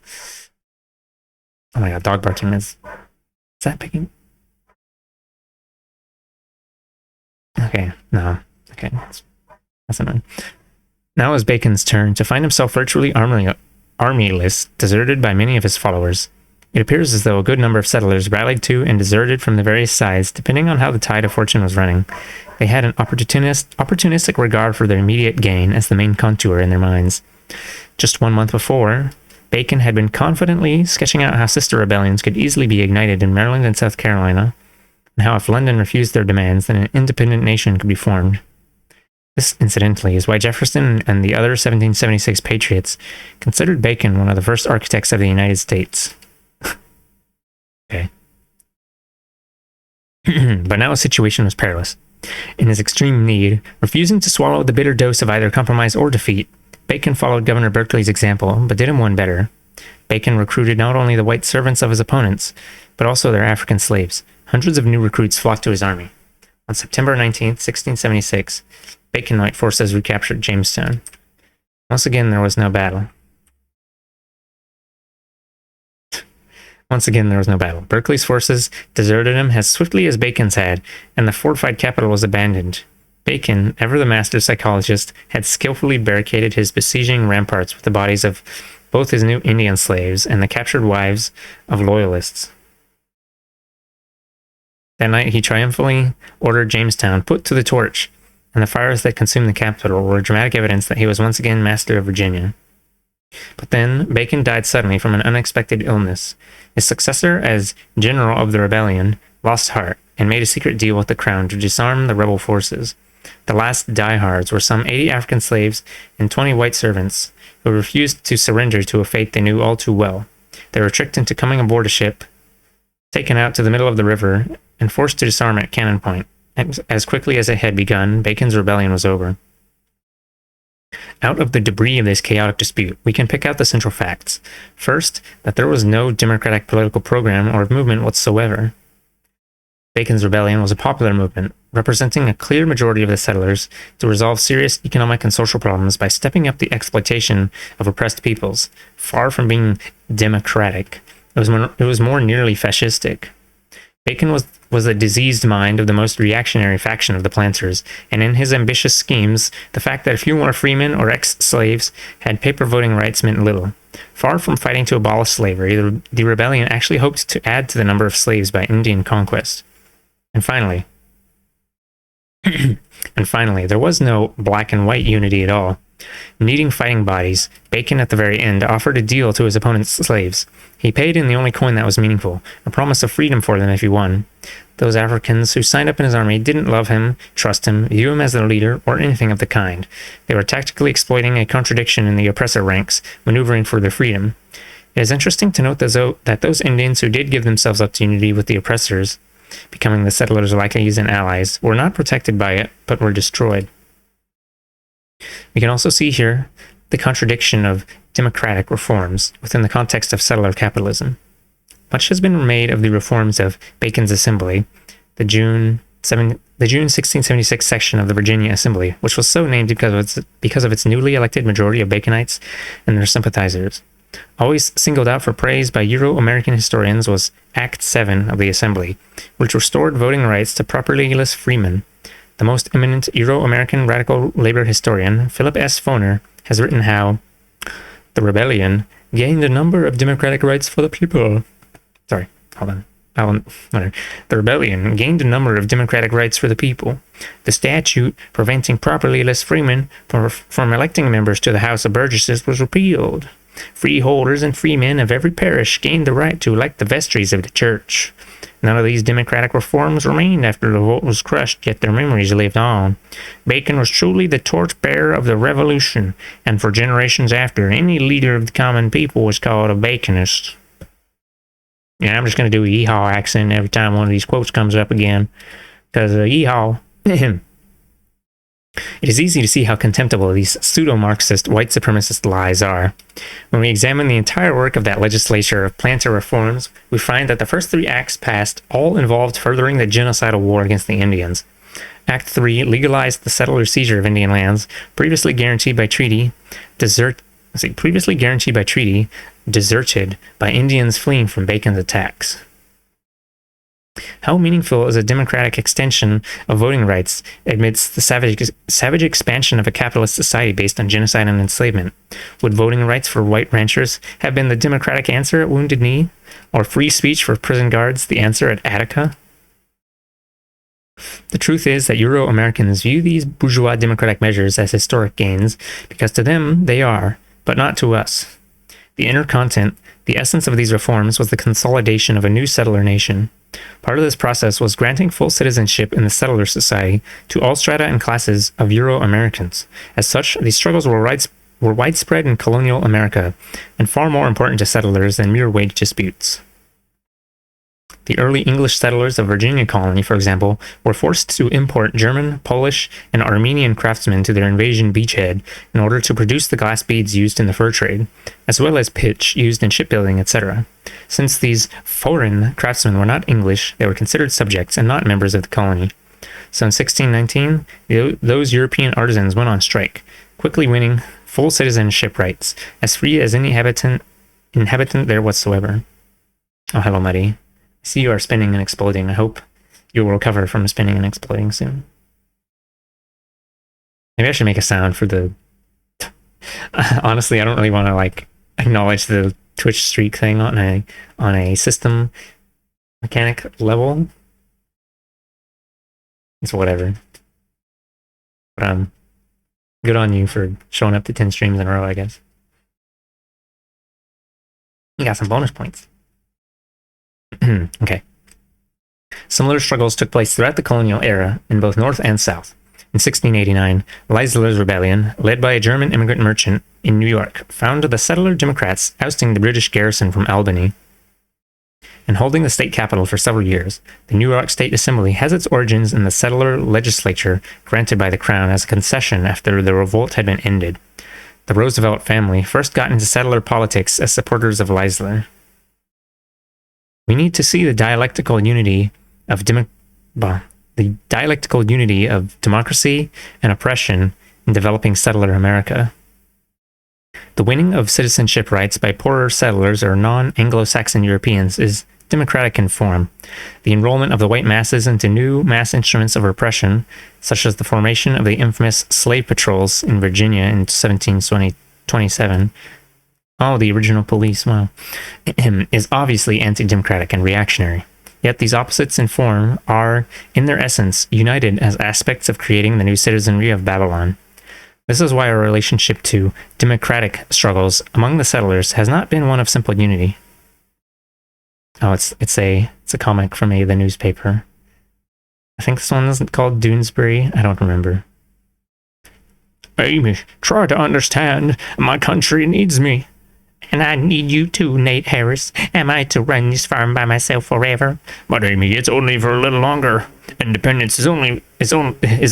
Oh my god, dog barking is that picking? Okay, no. Okay, that's annoying. Now it was Bacon's turn to find himself virtually armyless, deserted by many of his followers. It appears as though a good number of settlers rallied to and deserted from the various sides, depending on how the tide of fortune was running. They had an opportunistic regard for their immediate gain as the main contour in their minds. Just 1 month before, Bacon had been confidently sketching out how sister rebellions could easily be ignited in Maryland and South Carolina, and how if London refused their demands, then an independent nation could be formed. This, incidentally, is why Jefferson and the other 1776 patriots considered Bacon one of the first architects of the United States. Okay. But now his situation was perilous. In his extreme need, refusing to swallow the bitter dose of either compromise or defeat, Bacon followed Governor Berkeley's example, but did him one better. Bacon recruited not only the white servants of his opponents, but also their African slaves. Hundreds of new recruits flocked to his army. On September 19th, 1676, Baconite forces recaptured Jamestown. Once again, there was no battle. Berkeley's forces deserted him as swiftly as Bacon's had, and the fortified capital was abandoned. Bacon, ever the master psychologist, had skillfully barricaded his besieging ramparts with the bodies of both his new Indian slaves and the captured wives of loyalists. That night, he triumphantly ordered Jamestown put to the torch, and the fires that consumed the capital were dramatic evidence that he was once again master of Virginia. But then, Bacon died suddenly from an unexpected illness. His successor as general of the rebellion lost heart and made a secret deal with the crown to disarm the rebel forces. The last diehards were some 80 African slaves and 20 white servants who refused to surrender to a fate they knew all too well. They were tricked into coming aboard a ship, taken out to the middle of the river, and forced to disarm at cannon point. As quickly as it had begun, Bacon's rebellion was over. Out of the debris of this chaotic dispute, we can pick out the central facts. First, that there was no democratic political program or movement whatsoever. Bacon's rebellion was a popular movement, representing a clear majority of the settlers to resolve serious economic and social problems by stepping up the exploitation of oppressed peoples. Far from being democratic, it was more nearly fascistic. Bacon was a diseased mind of the most reactionary faction of the planters, and in his ambitious schemes, the fact that a few more freemen or ex-slaves had paper voting rights meant little. Far from fighting to abolish slavery, the rebellion actually hoped to add to the number of slaves by Indian conquest. And finally, there was no black and white unity at all. Needing fighting bodies, Bacon at the very end offered a deal to his opponent's slaves. He paid in the only coin that was meaningful, a promise of freedom for them if he won. Those Africans who signed up in his army didn't love him, trust him, view him as their leader, or anything of the kind. They were tactically exploiting a contradiction in the oppressor ranks, maneuvering for their freedom. It is interesting to note that those Indians who did give themselves up to unity with the oppressors, becoming the settlers' lackeys and allies, were not protected by it, but were destroyed. We can also see here the contradiction of democratic reforms within the context of settler capitalism. Much has been made of the reforms of Bacon's Assembly, the June 1676 section of the Virginia Assembly, which was so named because of its newly elected majority of Baconites and their sympathizers. Always singled out for praise by Euro-American historians was Act 7 of the Assembly, which restored voting rights to propertyless freemen. The most eminent Euro-American radical labor historian, Philip S. Foner, has written how the rebellion gained a number of democratic rights for the people. The rebellion gained a number of democratic rights for the people. The statute preventing propertyless freemen from electing members to the House of Burgesses was repealed. Freeholders and freemen of every parish gained the right to elect the vestries of the church. None of these democratic reforms remained after the vote was crushed, yet their memories lived on. Bacon was truly the torchbearer of the Revolution, and for generations after, any leader of the common people was called a Baconist. Yeah, I'm just going to do a yeehaw accent every time one of these quotes comes up again, because yeehaw. It is easy to see how contemptible these pseudo-Marxist, white supremacist lies are. When we examine the entire work of that legislature of planter reforms, we find that the first three acts passed all involved furthering the genocidal war against the Indians. Act 3 legalized the settler seizure of Indian lands, previously guaranteed by treaty, deserted by Indians fleeing from Bacon's attacks. How meaningful is a democratic extension of voting rights amidst the savage expansion of a capitalist society based on genocide and enslavement? Would voting rights for white ranchers have been the democratic answer at Wounded Knee? Or free speech for prison guards the answer at Attica? The truth is that Euro-Americans view these bourgeois democratic measures as historic gains because to them they are, but not to us. The inner content, the essence of these reforms was the consolidation of a new settler nation. Part of this process was granting full citizenship in the settler society to all strata and classes of Euro-Americans. As such, these struggles were widespread in colonial America, and far more important to settlers than mere wage disputes. The early English settlers of Virginia colony, for example, were forced to import German, Polish, and Armenian craftsmen to their invasion beachhead in order to produce the glass beads used in the fur trade, as well as pitch used in shipbuilding, etc. Since these foreign craftsmen were not English, they were considered subjects and not members of the colony. So in 1619, those European artisans went on strike, quickly winning full citizenship rights, as free as any inhabitant there whatsoever. Oh, hello, Muddy. I see you are spinning and exploding. I hope you will recover from spinning and exploding soon. Maybe I should make a sound for the... Honestly, I don't really want to, like, acknowledge the Twitch streak thing on a system mechanic level. It's whatever. But, good on you for showing up to 10 streams in a row, I guess. You got some bonus points. Okay. Similar struggles took place throughout the colonial era in both North and South. In 1689, Leisler's rebellion, led by a German immigrant merchant in New York, found the settler Democrats ousting the British garrison from Albany and holding the state capital for several years. The New York State Assembly has its origins in the settler legislature granted by the Crown as a concession after the revolt had been ended. The Roosevelt family first got into settler politics as supporters of Leisler. We need to see the dialectical unity of democracy and oppression in developing settler America. The winning of citizenship rights by poorer settlers or non-Anglo-Saxon Europeans is democratic in form. The enrollment of the white masses into new mass instruments of repression, such as the formation of the infamous slave patrols in Virginia in 1727, oh, the original police, wow, is obviously anti-democratic and reactionary. Yet these opposites in form are, in their essence, united as aspects of creating the new citizenry of Babylon. This is why our relationship to democratic struggles among the settlers has not been one of simple unity. Oh, it's a comic from the newspaper. I think this one isn't called Doonesbury. I don't remember. Amy, try to understand. My country needs me. And I need you too, Nate Harris. Am I to run this farm by myself forever? But Amy, it's only for a little longer. Independence is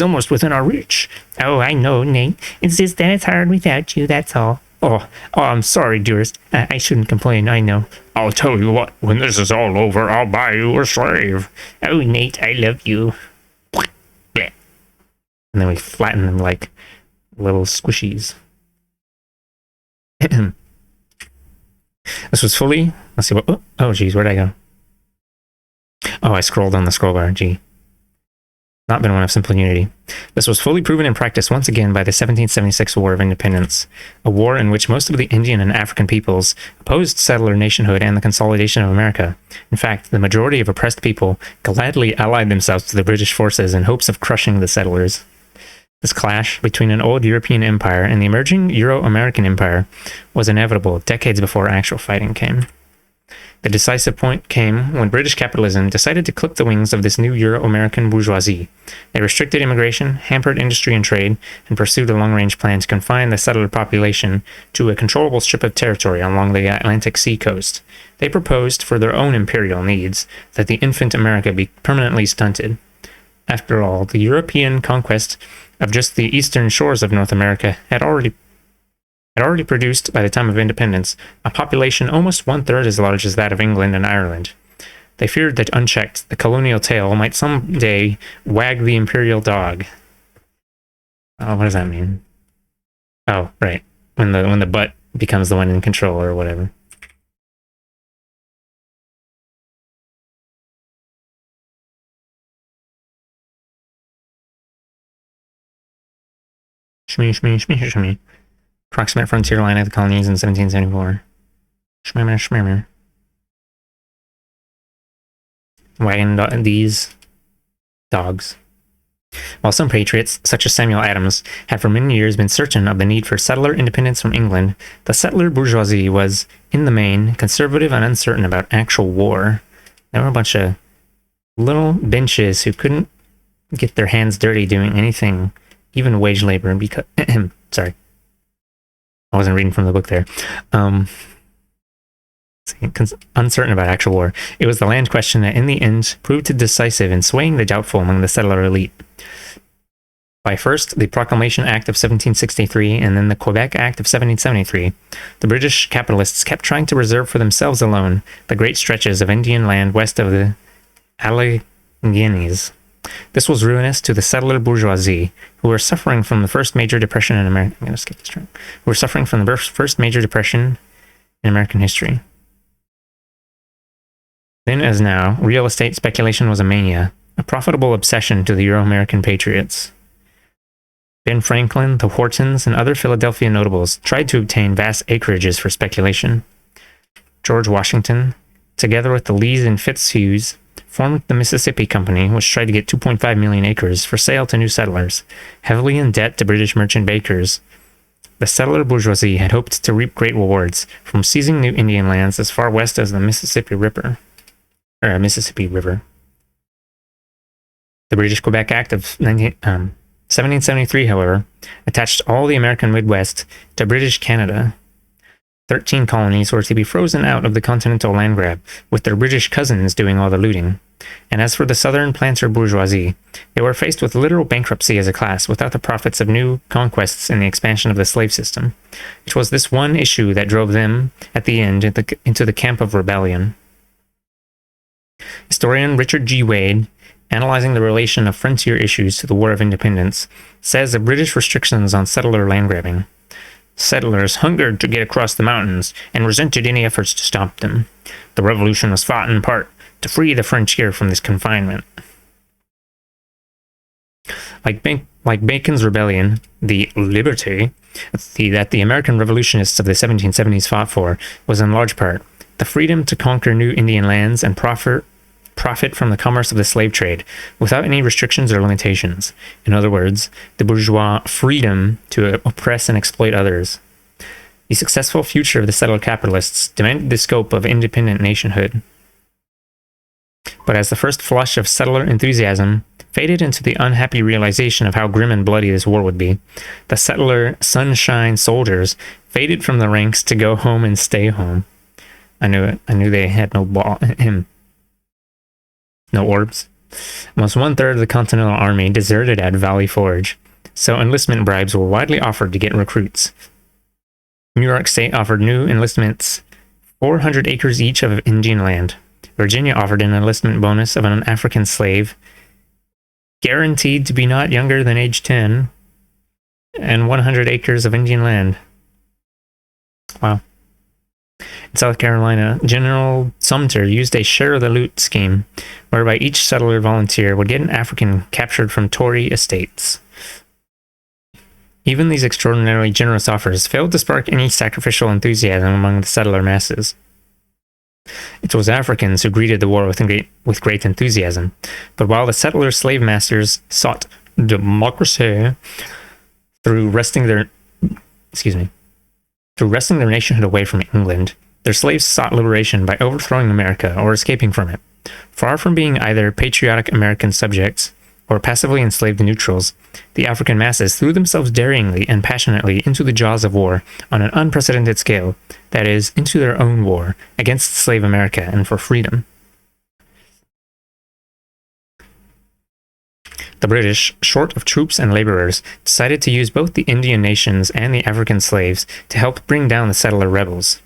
almost within our reach. Oh, I know, Nate. It's just that it's hard without you, that's all. Oh, I'm sorry, dearest. I shouldn't complain, I know. I'll tell you what, when this is all over, I'll buy you a slave. Oh, Nate, I love you. And then we flatten them like little squishies. This was fully... Let's see what... Oh, geez, where'd I go? Oh, I scrolled on the scroll bar. Gee. Not been one of simple unity. This was fully proven in practice once again by the 1776 War of Independence, a war in which most of the Indian and African peoples opposed settler nationhood and the consolidation of America. In fact, the majority of oppressed people gladly allied themselves to the British forces in hopes of crushing the settlers. This clash between an old European empire and the emerging Euro-American empire was inevitable decades before actual fighting came. The decisive point came when British capitalism decided to clip the wings of this new Euro-American bourgeoisie. They restricted immigration, hampered industry and trade, and pursued a long-range plan to confine the settler population to a controllable strip of territory along the Atlantic Sea coast. They proposed, for their own imperial needs, that the infant America be permanently stunted. After all, the European conquest of just the eastern shores of North America had already produced, by the time of independence, a population almost one-third as large as that of England and Ireland. They feared that unchecked, the colonial tail might someday wag the imperial dog. Oh, what does that mean? Oh, right. When the butt becomes the one in control or whatever. Shmee. Approximate frontier line of the colonies in 1774. Shmee. Wagging these dogs. While some patriots, such as Samuel Adams, had for many years been certain of the need for settler independence from England, the settler bourgeoisie was, in the main, conservative and uncertain about actual war. There were a bunch of little benches who couldn't get their hands dirty doing anything, even wage labor, because... Sorry. I wasn't reading from the book there. uncertain about actual war. It was the land question that in the end proved decisive in swaying the doubtful among the settler elite. By first the Proclamation Act of 1763 and then the Quebec Act of 1773, the British capitalists kept trying to reserve for themselves alone the great stretches of Indian land west of the Alleghenies. This was ruinous to the settler bourgeoisie, who were suffering from the first major depression in America. I'm going to skip this term. Who were suffering from the first major depression in American history. Then as now, real estate speculation was a mania, a profitable obsession to the Euro-American patriots. Ben Franklin, the Hortons, and other Philadelphia notables tried to obtain vast acreages for speculation. George Washington, together with the Lees and Fitzhughs, formed the Mississippi Company, which tried to get 2.5 million acres for sale to new settlers, heavily in debt to British merchant bankers. The settler bourgeoisie had hoped to reap great rewards from seizing new Indian lands as far west as the Mississippi River. The British Quebec Act of 1773, however, attached all the American Midwest to British Canada. 13 colonies were to be frozen out of the continental land grab, with their British cousins doing all the looting. And as for the southern planter bourgeoisie, they were faced with literal bankruptcy as a class without the profits of new conquests and the expansion of the slave system. It was this one issue that drove them, at the end, into the camp of rebellion. Historian Richard G. Wade, analyzing the relation of frontier issues to the War of Independence, says of British restrictions on settler land grabbing. Settlers hungered to get across the mountains and resented any efforts to stop them. The revolution was fought in part to free the frontier from this confinement. Like Bacon's rebellion, the liberty that the American revolutionists of the 1770s fought for was in large part the freedom to conquer new Indian lands and profit from the commerce of the slave trade without any restrictions or limitations. In other words, the bourgeois freedom to oppress and exploit others. The successful future of the settled capitalists demanded the scope of independent nationhood. But as the first flush of settler enthusiasm faded into the unhappy realization of how grim and bloody this war would be, the settler sunshine soldiers faded from the ranks to go home and stay home. I knew it. I knew they had no orbs. Almost 1/3 of the Continental Army deserted at Valley Forge, so enlistment bribes were widely offered to get recruits. New York State offered new enlistments 400 acres each of Indian land. Virginia offered an enlistment bonus of an African slave, guaranteed to be not younger than age 10, and 100 acres of Indian land. Wow. In South Carolina, General Sumter used a share of the loot scheme, whereby each settler volunteer would get an African captured from Tory estates. Even these extraordinarily generous offers failed to spark any sacrificial enthusiasm among the settler masses. It was Africans who greeted the war with great enthusiasm, but while the settler slave masters sought democracy through wresting their nationhood away from England, their slaves sought liberation by overthrowing America or escaping from it. Far from being either patriotic American subjects or passively enslaved neutrals, the African masses threw themselves daringly and passionately into the jaws of war on an unprecedented scale, that is, into their own war against slave America and for freedom. The British, short of troops and laborers, decided to use both the Indian nations and the African slaves to help bring down the settler rebels.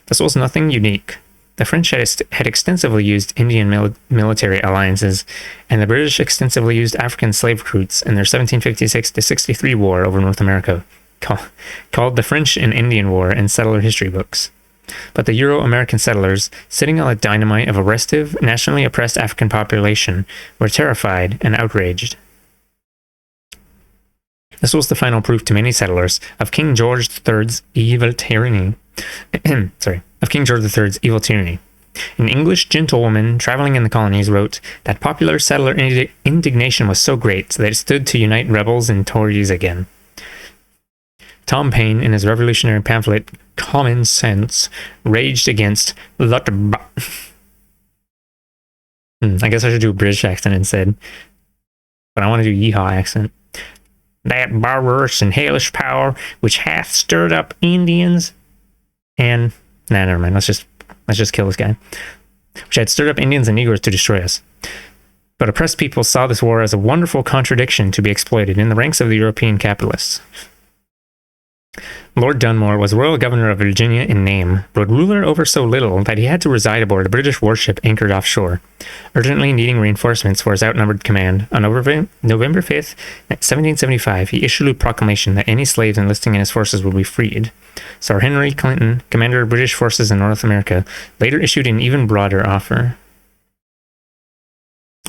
This was nothing unique. The French had extensively used Indian military alliances, and the British extensively used African slave recruits in their 1756-63 war over North America, called the French and Indian War in settler history books. But the Euro-American settlers, sitting on the dynamite of a restive, nationally oppressed African population, were terrified and outraged. This was the final proof to many settlers of King George III's evil tyranny. An English gentlewoman traveling in the colonies wrote that popular settler indignation was so great that it stood to unite rebels and Tories again. Tom Paine, in his revolutionary pamphlet Common Sense, raged against I guess I should do a British accent instead, but I want to do yeehaw accent. That barbarous and hellish power which hath stirred up Indians and... Nah, never mind. Let's let's just kill this guy, which had stirred up Indians and Negroes to destroy us. But oppressed people saw this war as a wonderful contradiction to be exploited in the ranks of the European capitalists. Lord Dunmore was royal governor of Virginia in name, but ruler over so little that he had to reside aboard a British warship anchored offshore, urgently needing reinforcements for his outnumbered command. On November 5th, 1775, he issued a proclamation that any slaves enlisting in his forces would be freed. Sir Henry Clinton, commander of British forces in North America, later issued an even broader offer.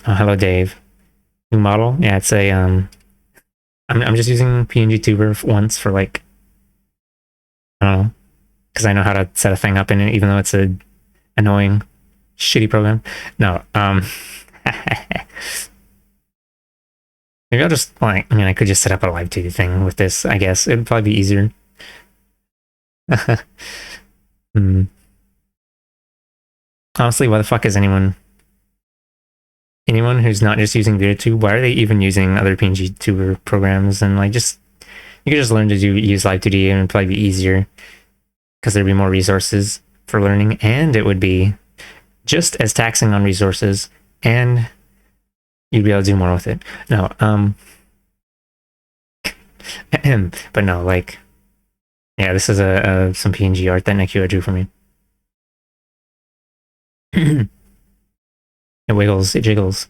Oh, hello, Dave. New model? Yeah, it's a, I'm just using PNG Tuber once for, like, I don't know, because I know how to set a thing up in it, even though it's a annoying, shitty program. No, maybe I'll just, like, I mean, I could just set up a live 2D thing with this, I guess. It'd probably be easier. Honestly, why the fuck is anyone who's not just using VideoTube, why are they even using other PNG Tuber programs? And, like, just, you could just learn to use Live 2D and it'd probably be easier because there'd be more resources for learning, and it would be just as taxing on resources, and you'd be able to do more with it. No, but no, like, yeah, this is some PNG art that Nekio drew for me. It wiggles, it jiggles.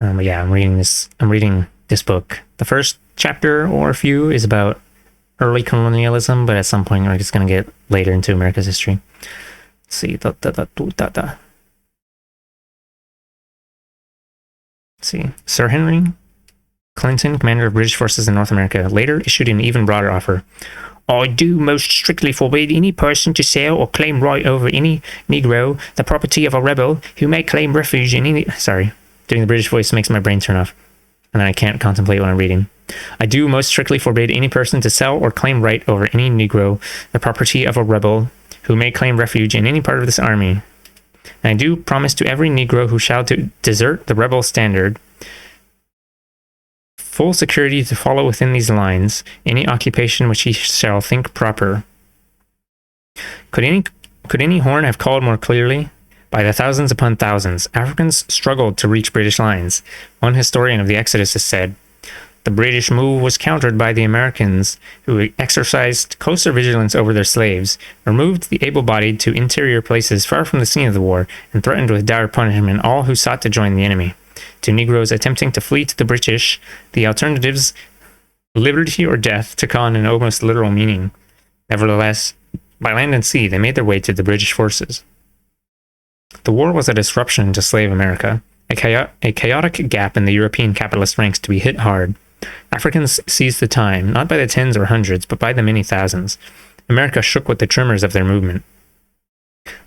But yeah, I'm reading this book. The first chapter or a few is about early colonialism, but at some point we're just going to get later into America's history. Let's see. Let's see. Sir Henry Clinton, commander of British forces in North America, later issued an even broader offer. I do most strictly forbid any person to sell or claim right over any Negro, the property of a rebel, who may claim refuge in any... Sorry, doing the British voice makes my brain turn off, and then I can't contemplate what I'm reading. I do most strictly forbid any person to sell or claim right over any Negro, the property of a rebel, who may claim refuge in any part of this army. And I do promise to every Negro who shall desert the rebel standard full security to follow within these lines any occupation which he shall think proper. Could any horn have called more clearly? By the thousands upon thousands, Africans struggled to reach British lines. One historian of the Exodus has said, the British move was countered by the Americans, who exercised closer vigilance over their slaves, removed the able-bodied to interior places far from the scene of the war, and threatened with dire punishment all who sought to join the enemy. To Negroes attempting to flee to the British, the alternatives, liberty or death, took on an almost literal meaning. Nevertheless, by land and sea, they made their way to the British forces. The war was a disruption to slave America, a chaotic gap in the European capitalist ranks to be hit hard. Africans seized the time, not by the tens or hundreds, but by the many thousands. America shook with the tremors of their movement.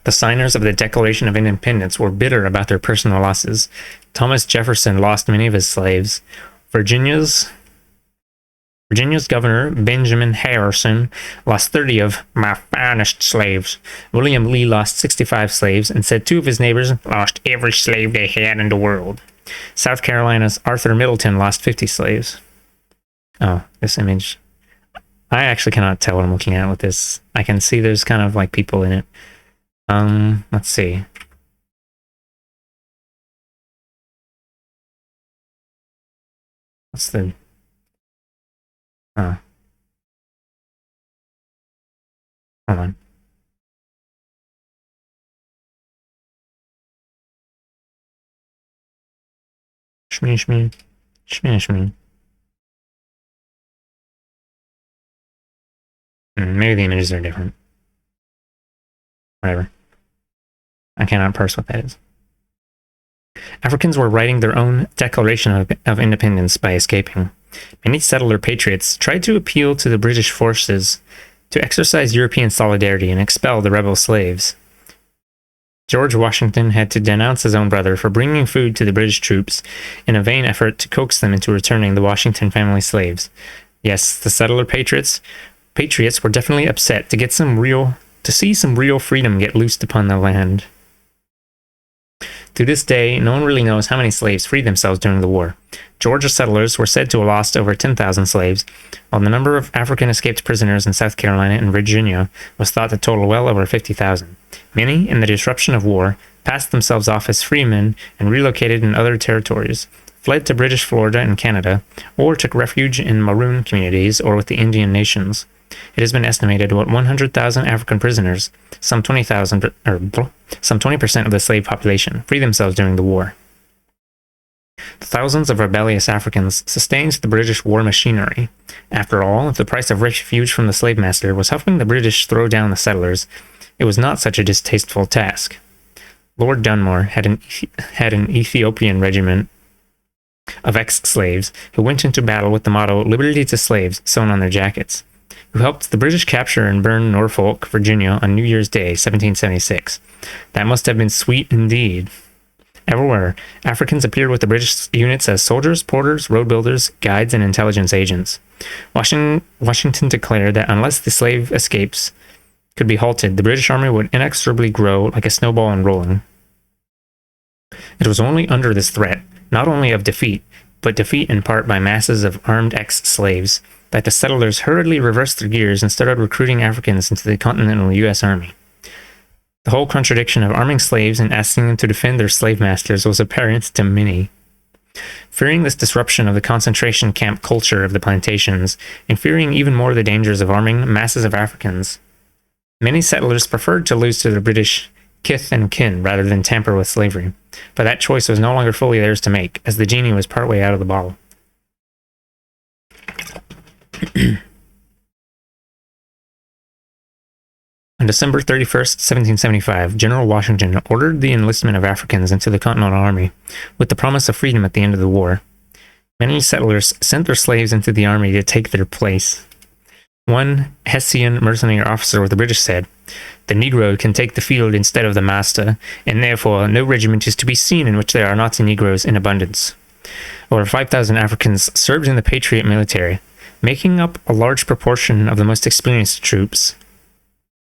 The signers of the Declaration of Independence were bitter about their personal losses. Thomas Jefferson lost many of his slaves. Virginia's governor, Benjamin Harrison, lost 30 of my finest slaves. William Lee lost 65 slaves and said 2 of his neighbors lost every slave they had in the world. South Carolina's Arthur Middleton lost 50 slaves. Oh, this image. I actually cannot tell what I'm looking at with this. I can see there's kind of like people in it. Let's see. What's the... Oh. Hold on. Shmee. Maybe the images are different. Whatever. I cannot parse what that is. Africans were writing their own Declaration of Independence by escaping. Many settler patriots tried to appeal to the British forces to exercise European solidarity and expel the rebel slaves. George Washington had to denounce his own brother for bringing food to the British troops in a vain effort to coax them into returning the Washington family slaves. Yes, the settler patriots were definitely upset to see some real freedom get loosed upon the land. To this day, no one really knows how many slaves freed themselves during the war. Georgia settlers were said to have lost over 10,000 slaves, while the number of African escaped prisoners in South Carolina and Virginia was thought to total well over 50,000. Many, in the disruption of war, passed themselves off as freemen and relocated in other territories, fled to British Florida and Canada, or took refuge in Maroon communities or with the Indian nations. It has been estimated about 100,000 African prisoners, some 20% of the slave population, freed themselves during the war. The thousands of rebellious Africans sustained the British war machinery. After all, if the price of refuge from the slave master was helping the British throw down the settlers, it was not such a distasteful task. Lord Dunmore had an Ethiopian regiment of ex-slaves who went into battle with the motto "Liberty to Slaves" sewn on their jackets, who helped the British capture and burn Norfolk, Virginia on New Year's Day, 1776. That must have been sweet indeed. Everywhere, Africans appeared with the British units as soldiers, porters, road builders, guides, and intelligence agents. Washington declared that unless the slave escapes could be halted, the British army would inexorably grow like a snowball unrolling. It was only under this threat, not only of defeat, but defeat in part by masses of armed ex-slaves, that the settlers hurriedly reversed their gears and started recruiting Africans into the continental U.S. Army. The whole contradiction of arming slaves and asking them to defend their slave masters was apparent to many. Fearing this disruption of the concentration camp culture of the plantations, and fearing even more the dangers of arming masses of Africans, many settlers preferred to lose to their British kith and kin rather than tamper with slavery, but that choice was no longer fully theirs to make, as the genie was partway out of the bottle. On December 31st, 1775, General Washington ordered the enlistment of Africans into the Continental Army, with the promise of freedom at the end of the war. Many settlers sent their slaves into the army to take their place. One Hessian mercenary officer with the British said, "The Negro can take the field instead of the master, and therefore no regiment is to be seen in which there are not Negroes in abundance." Over 5,000 Africans served in the Patriot military, making up a large proportion of the most experienced troops.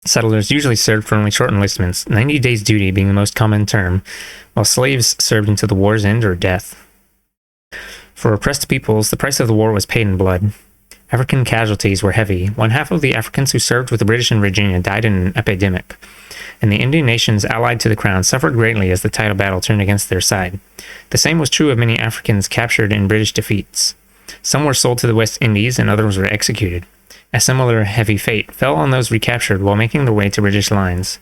Settlers usually served for only short enlistments, 90 days duty being the most common term, while slaves served until the war's end or death. For oppressed peoples, the price of the war was paid in blood. African casualties were heavy. One half of the Africans who served with the British in Virginia died in an epidemic, and the Indian nations allied to the crown suffered greatly as the tide of battle turned against their side. The same was true of many Africans captured in British defeats. Some were sold to the West Indies and others were executed. A similar heavy fate fell on those recaptured while making their way to British lines.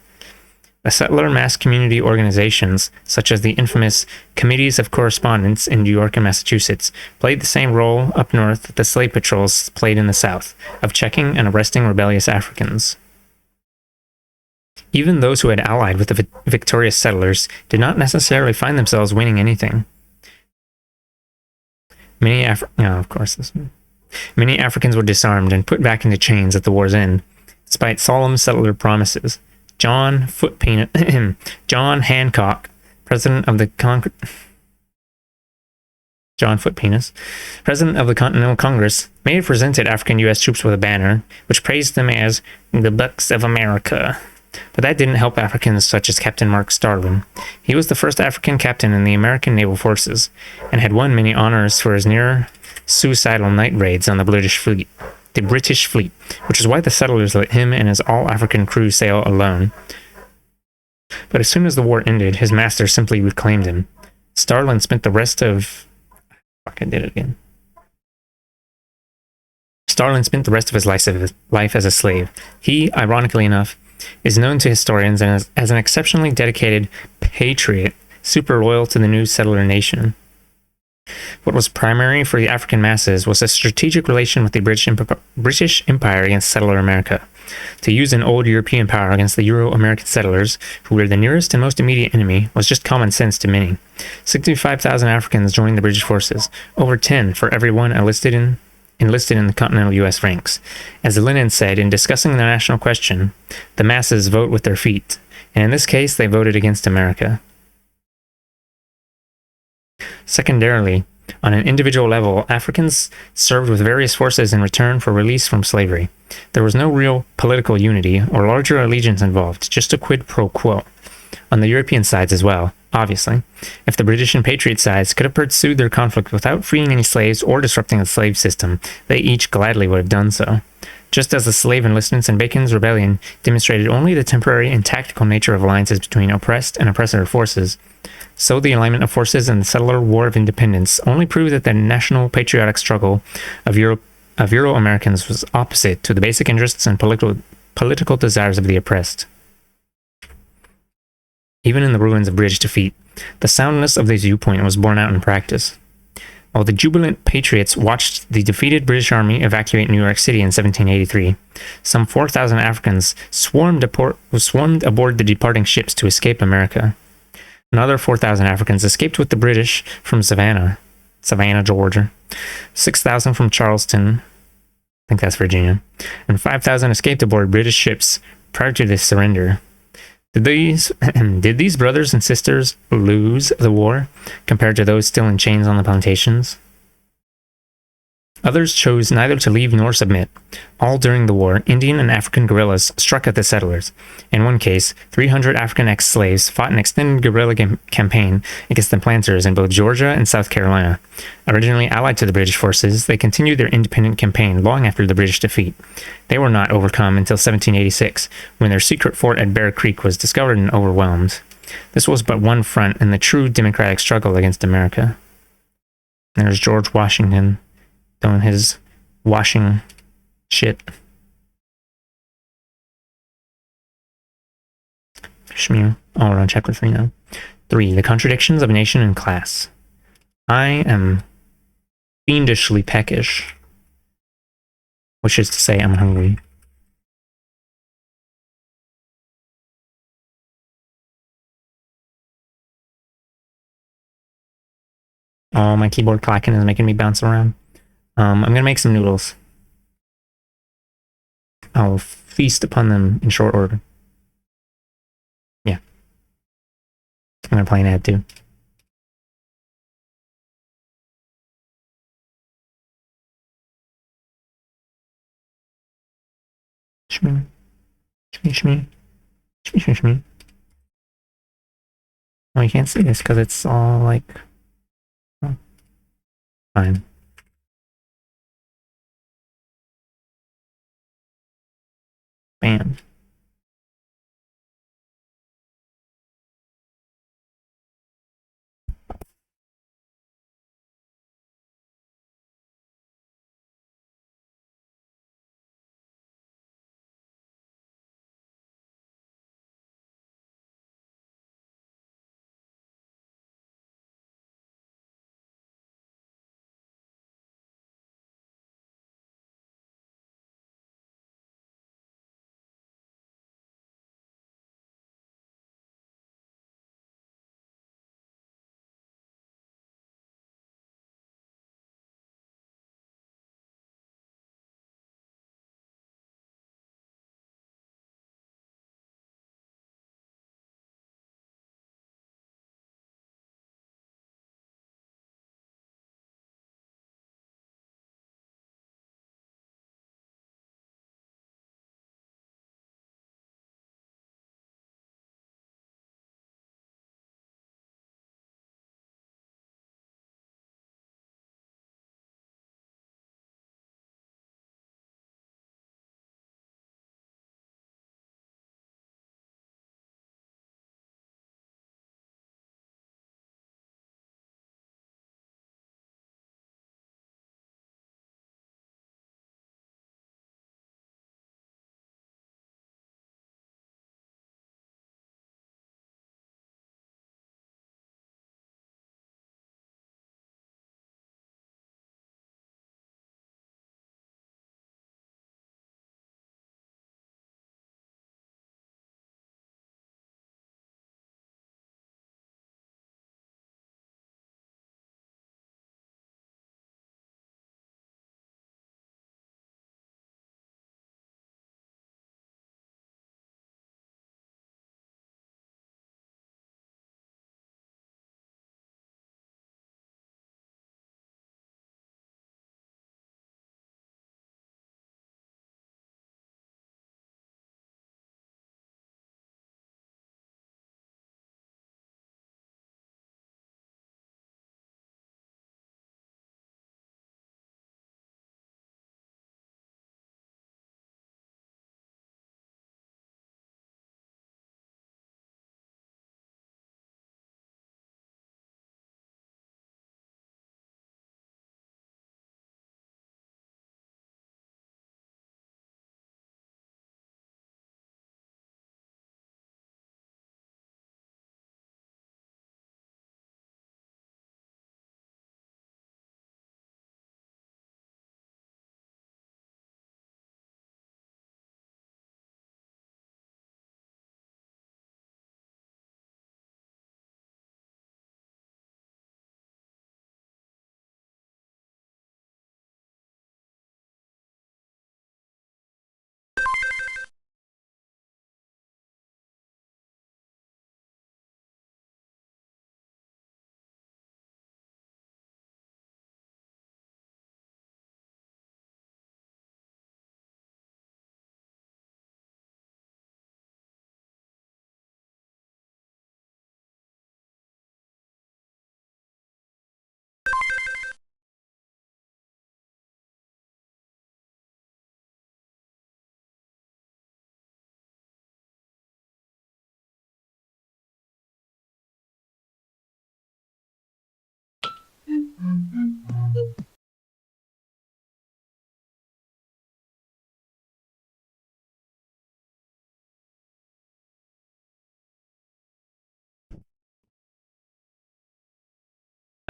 The settler mass community organizations, such as the infamous Committees of Correspondence in New York and Massachusetts, played the same role up north that the slave patrols played in the South, of checking and arresting rebellious Africans. Even those who had allied with the victorious settlers did not necessarily find themselves winning anything. Many Africans were disarmed and put back into chains at the war's end, despite solemn settler promises. John Hancock, president of the Continental Congress, may have presented African U.S. troops with a banner, which praised them as the Bucks of America. But that didn't help Africans such as Captain Mark Starlin. He was the first African captain in the American naval forces, and had won many honors for his near-suicidal night raids on the British fleet, which is why the settlers let him and his all-African crew sail alone. But as soon as the war ended, his master simply reclaimed him. Starlin spent the rest of... Starlin spent the rest of his life as a slave. He, ironically enough, is known to historians as an exceptionally dedicated patriot, super loyal to the new settler nation. What was primary for the African masses was a strategic relation with the British Empire against settler America. To use an old European power against the Euro-American settlers, who were the nearest and most immediate enemy, was just common sense to many. 65,000 Africans joined the British forces, over 10 for every one enlisted in the continental U.S. ranks. As Lenin said in discussing the national question, the masses vote with their feet, and in this case they voted against America. Secondarily, on an individual level, Africans served with various forces in return for release from slavery. There was no real political unity or larger allegiance involved, just a quid pro quo. on the European sides as well, obviously. If the British and Patriot sides could have pursued their conflict without freeing any slaves or disrupting the slave system, they each gladly would have done so. Just as the slave enlistments and Bacon's rebellion demonstrated only the temporary and tactical nature of alliances between oppressed and oppressor forces, so the alignment of forces in the settler war of independence only proved that the national patriotic struggle of Euro-Americans was opposite to the basic interests and political desires of the oppressed. Even in the ruins of British defeat, the soundness of this viewpoint was borne out in practice. While the jubilant patriots watched the defeated British army evacuate New York City in 1783, some 4,000 Africans swarmed aboard the departing ships to escape America. Another 4,000 Africans escaped with the British from Savannah, Georgia, 6,000 from Charleston, I think that's Virginia, and 5,000 escaped aboard British ships prior to this surrender. Did these brothers and sisters lose the war compared to those still in chains on the plantations? Others chose neither to leave nor submit. All during the war, Indian and African guerrillas struck at the settlers. In one case, 300 African ex-slaves fought an extended guerrilla campaign against the planters in both Georgia and South Carolina. Originally allied to the British forces, they continued their independent campaign long after the British defeat. They were not overcome until 1786, when their secret fort at Bear Creek was discovered and overwhelmed. This was but one front in the true democratic struggle against America. There's George Washington doing his washing shit. Shmew. Oh, we're on chapter 3 now. 3. The contradictions of nation and class. I am fiendishly peckish, which is to say I'm hungry. Oh, my keyboard clacking is making me bounce around. I'm gonna make some noodles. I'll feast upon them in short order. Yeah. I'm gonna play an ad too. Shmee. Shmee, shmee. Shmee, shmee, shmee. Oh, you can't see this because it's all like... Oh. Fine. Bam.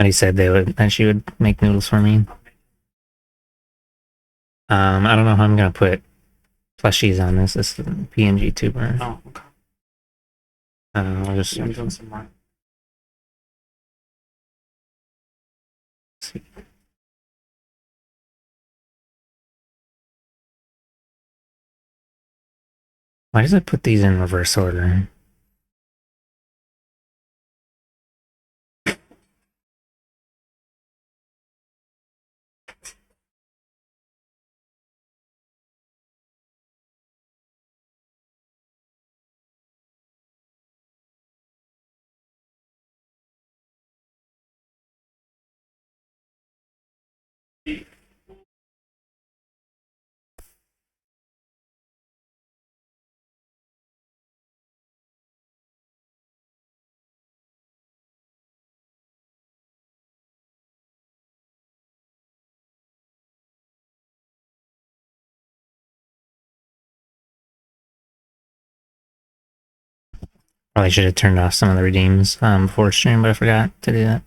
But he said that she would make noodles for me. I don't know how I'm gonna put plushies on this. This is a PNG tuber. Oh, okay. I'll just I'm doing some more. see. Why does it put these in reverse order? Probably should have turned off some of the redeems before stream, but I forgot to do that.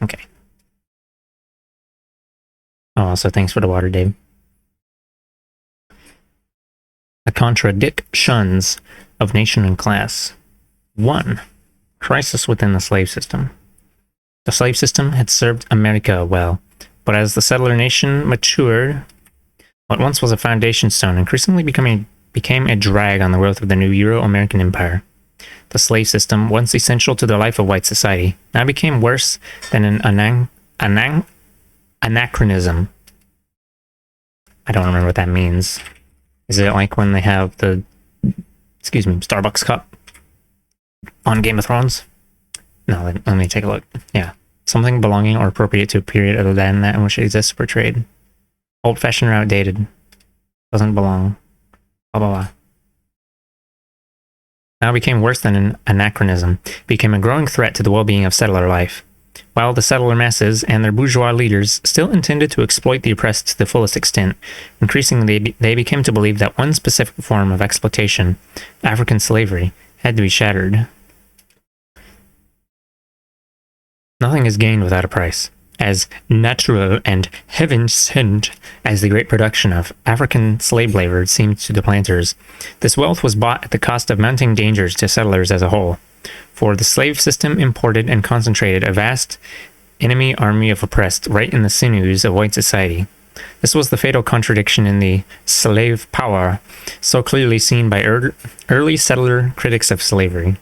Okay. Oh, also thanks for the water, Dave. The contradictions of nation and class. 1. Crisis within the slave system. The slave system had served America well, but as the settler nation matured, what once was a foundation stone increasingly became a drag on the growth of the new Euro-American empire. The slave system, once essential to the life of white society, now became worse than an anachronism. I don't remember what that means. Is it like when they have the, Starbucks cup on Game of Thrones? No, let me take a look. Yeah. Something belonging or appropriate to a period other than that in which it exists for trade. Old-fashioned or outdated. Doesn't belong. Blah, blah, blah. Now became worse than an anachronism, became a growing threat to the well-being of settler life. While the settler masses and their bourgeois leaders still intended to exploit the oppressed to the fullest extent, increasingly they became to believe that one specific form of exploitation, African slavery, had to be shattered. Nothing is gained without a price. As natural and heaven-sent as the great production of African slave labor seemed to the planters, this wealth was bought at the cost of mounting dangers to settlers as a whole. For the slave system imported and concentrated a vast enemy army of oppressed right in the sinews of white society. This was the fatal contradiction in the slave power, so clearly seen by early settler critics of slavery.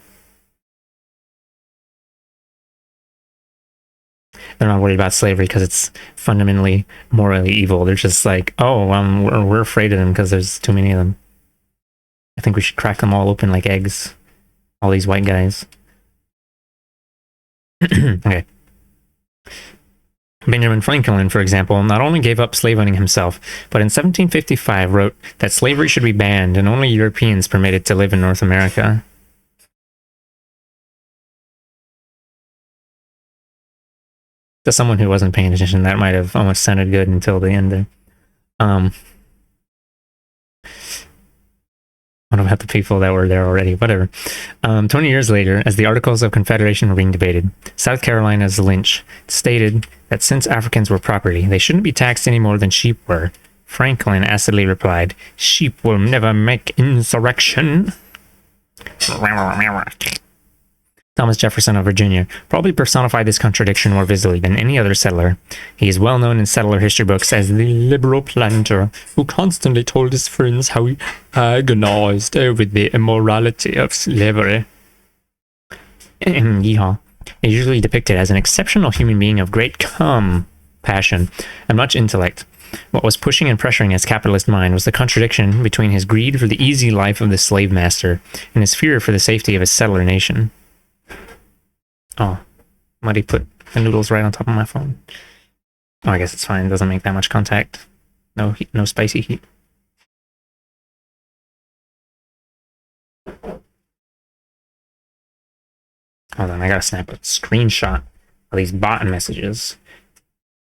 They're not worried about slavery because it's fundamentally morally evil. They're just like, oh, we're afraid of them because there's too many of them. I think we should crack them all open like eggs. All these white guys. Okay. Benjamin Franklin, for example, not only gave up slave owning himself, but in 1755 wrote that slavery should be banned and only Europeans permitted to live in North America. To someone who wasn't paying attention, that might have almost sounded good until the end there. What about the people that were there already? Whatever. 20 years later, as the Articles of Confederation were being debated, South Carolina's Lynch stated that since Africans were property, they shouldn't be taxed any more than sheep were. Franklin acidly replied, "Sheep will never make insurrection." Thomas Jefferson of Virginia probably personified this contradiction more visibly than any other settler. He is well known in settler history books as the liberal planter who constantly told his friends how he agonized over the immorality of slavery. Yeehaw. He is usually depicted as an exceptional human being of great compassion and much intellect. What was pushing and pressuring his capitalist mind was the contradiction between his greed for the easy life of the slave master and his fear for the safety of his settler nation. Oh, why'd he put the noodles right on top of my phone? Oh, I guess it's fine. It doesn't make that much contact. No heat, no spicy heat. Hold on, I gotta snap a screenshot of these bot messages.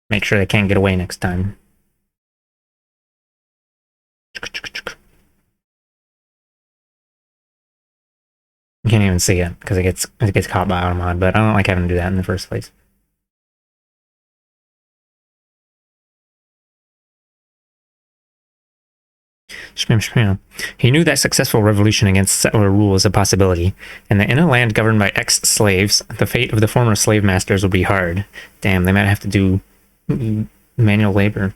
Make sure they can't get away next time. You can't even see it because it gets caught by auto mod, but I don't like having to do that in the first place. He knew that successful revolution against settler rule was a possibility, and that in a land governed by ex-slaves, the fate of the former slave masters would be hard. Damn, they might have to do manual labor.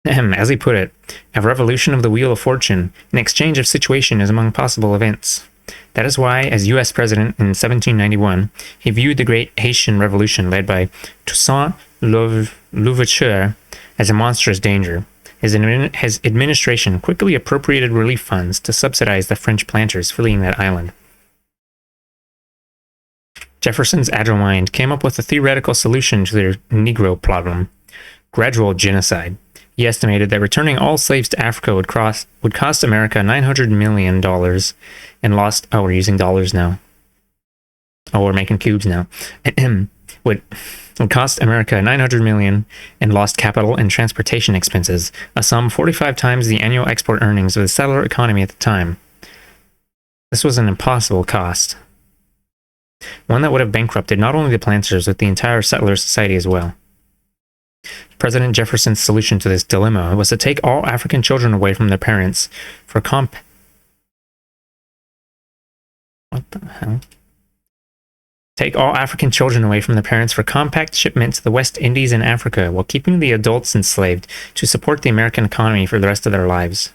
As he put it, a revolution of the wheel of fortune, an exchange of situation is among possible events. That is why, as U.S. President in 1791, he viewed the great Haitian Revolution led by Toussaint Louverture as a monstrous danger. His administration quickly appropriated relief funds to subsidize the French planters fleeing that island. Jefferson's agile mind came up with a theoretical solution to their Negro problem: gradual genocide. He estimated that returning all slaves to Africa would cost America $900 million and lost... Oh, we're using dollars now. Oh, we're making cubes now. would cost America $900 million and lost capital and transportation expenses, a sum 45 times the annual export earnings of the settler economy at the time. This was an impossible cost. One that would have bankrupted not only the planters, but the entire settler society as well. President Jefferson's solution to this dilemma was to take all African children away from their parents for What the hell? Take all African children away from their parents for compact shipment to the West Indies and Africa, while keeping the adults enslaved to support the American economy for the rest of their lives.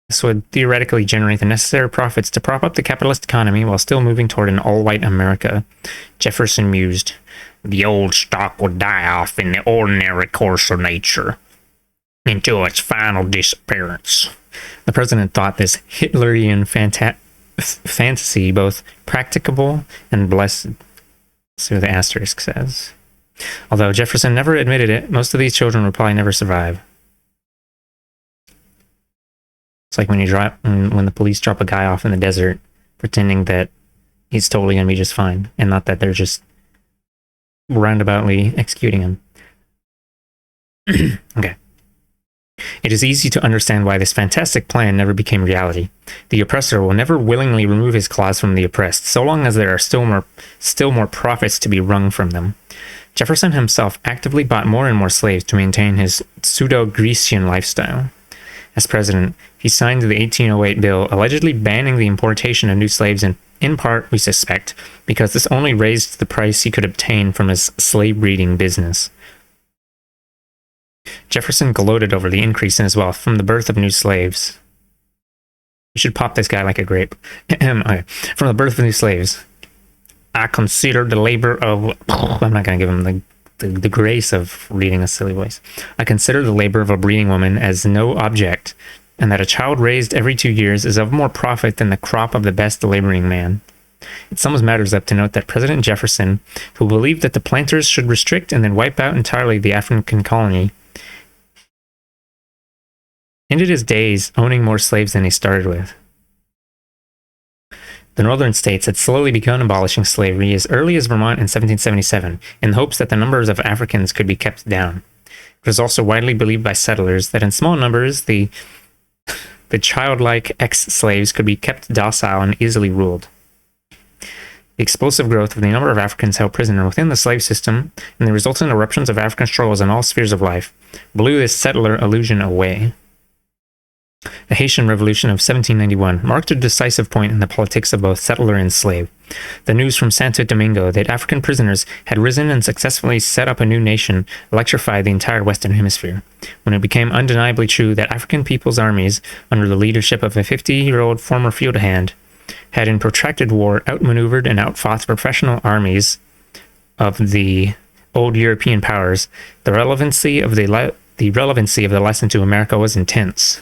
This would theoretically generate the necessary profits to prop up the capitalist economy while still moving toward an all-white America. Jefferson mused, "The old stock would die off in the ordinary course of nature, until its final disappearance." The president thought this Hitlerian fantasy both practicable and blessed. So the asterisk says. Although Jefferson never admitted it, most of these children would probably never survive. It's like when the police drop a guy off in the desert, pretending that he's totally gonna be just fine, and not that they're just roundaboutly executing him. Okay. It is easy to understand why this fantastic plan never became reality. The oppressor will never willingly remove his claws from the oppressed, so long as there are still more profits to be wrung from them. Jefferson himself actively bought more and more slaves to maintain his pseudo-Grecian lifestyle. As president, he signed the 1808 bill allegedly banning the importation of new slaves, in part, we suspect, because this only raised the price he could obtain from his slave-breeding business. Jefferson gloated over the increase in his wealth from the birth of new slaves. You should pop this guy like a grape. Okay. From the birth of new slaves. I consider the labor of... I'm not going to give him the grace of reading a silly voice. I consider the labor of a breeding woman as no object, and that a child raised every 2 years is of more profit than the crop of the best laboring man. It sums matters up to note that President Jefferson, who believed that the planters should restrict and then wipe out entirely the African colony, ended his days owning more slaves than he started with. The northern states had slowly begun abolishing slavery as early as Vermont in 1777, in hopes that the numbers of Africans could be kept down. It was also widely believed by settlers that in small numbers the childlike ex-slaves could be kept docile and easily ruled. The explosive growth of the number of Africans held prisoner within the slave system and the resultant eruptions of African struggles in all spheres of life blew this settler illusion away. The Haitian Revolution of 1791 marked a decisive point in the politics of both settler and slave. The news from Santo Domingo that African prisoners had risen and successfully set up a new nation electrified the entire Western Hemisphere, when it became undeniably true that African people's armies, under the leadership of a 50-year-old former field hand, had in protracted war outmaneuvered and outfought the professional armies of the old European powers. The relevancy of the lesson to America was intense.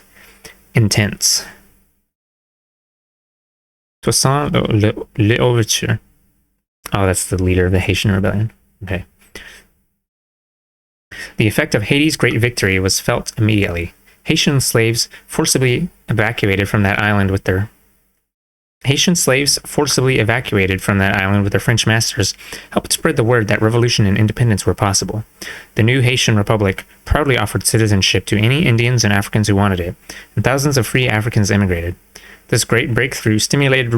Toussaint Louverture. Oh, that's the leader of the Haitian rebellion. Okay. The effect of Haiti's great victory was felt immediately. Haitian slaves forcibly evacuated from that island with their French masters helped spread the word that revolution and independence were possible. The new Haitian Republic proudly offered citizenship to any Indians and Africans who wanted it, and thousands of free Africans immigrated. This great breakthrough stimulated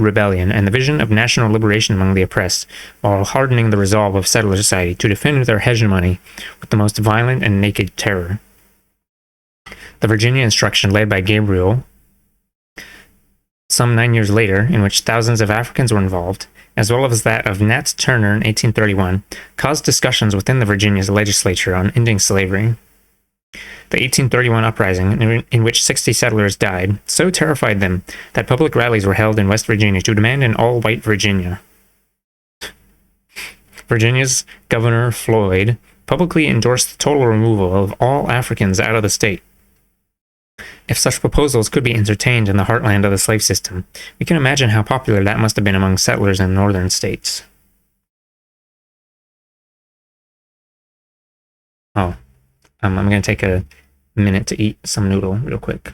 rebellion and the vision of national liberation among the oppressed, while hardening the resolve of settler society to defend their hegemony with the most violent and naked terror. The Virginia Insurrection, led by Gabriel, some 9 years later, in which thousands of Africans were involved, as well as that of Nat Turner in 1831, caused discussions within the Virginia's legislature on ending slavery. The 1831 uprising, in which 60 settlers died, so terrified them that public rallies were held in West Virginia to demand an all-white Virginia. Virginia's Governor Floyd publicly endorsed the total removal of all Africans out of the state. If such proposals could be entertained in the heartland of the slave system, we can imagine how popular that must have been among settlers in northern states. Oh, I'm going to take a minute to eat some noodle real quick.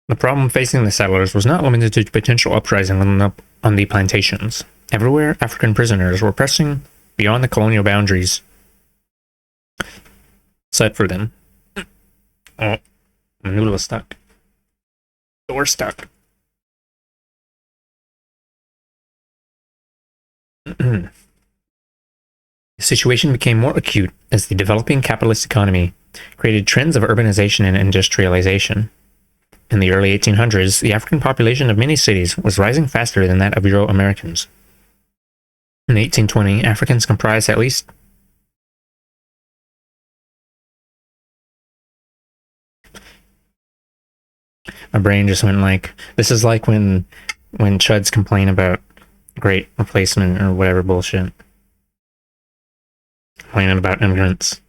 The problem facing the settlers was not limited to potential uprising on the plantations. Everywhere, African prisoners were pressing beyond the colonial boundaries set for them. Oh, my noodle is stuck. Door stuck. The situation became more acute as the developing capitalist economy created trends of urbanization and industrialization. In the early 1800s, the African population of many cities was rising faster than that of Euro-Americans. In 1820, Africans comprised at least my brain just went like, this is like when chuds complain about great replacement or whatever bullshit. Complaining about immigrants.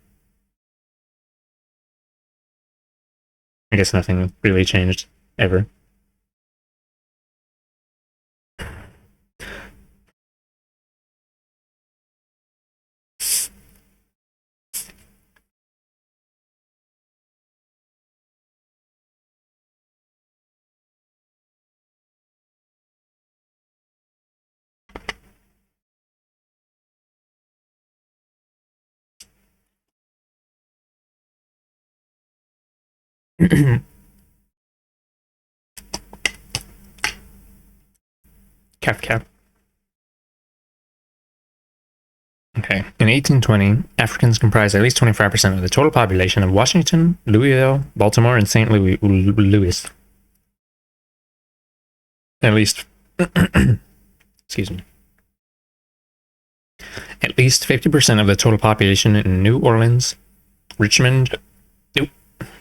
I guess nothing really changed ever. Cap. Okay. In 1820, Africans comprised at least 25% of the total population of Washington, Louisville, Baltimore, and St. Louis. At least, excuse me. At least 50% of the total population in New Orleans, Richmond,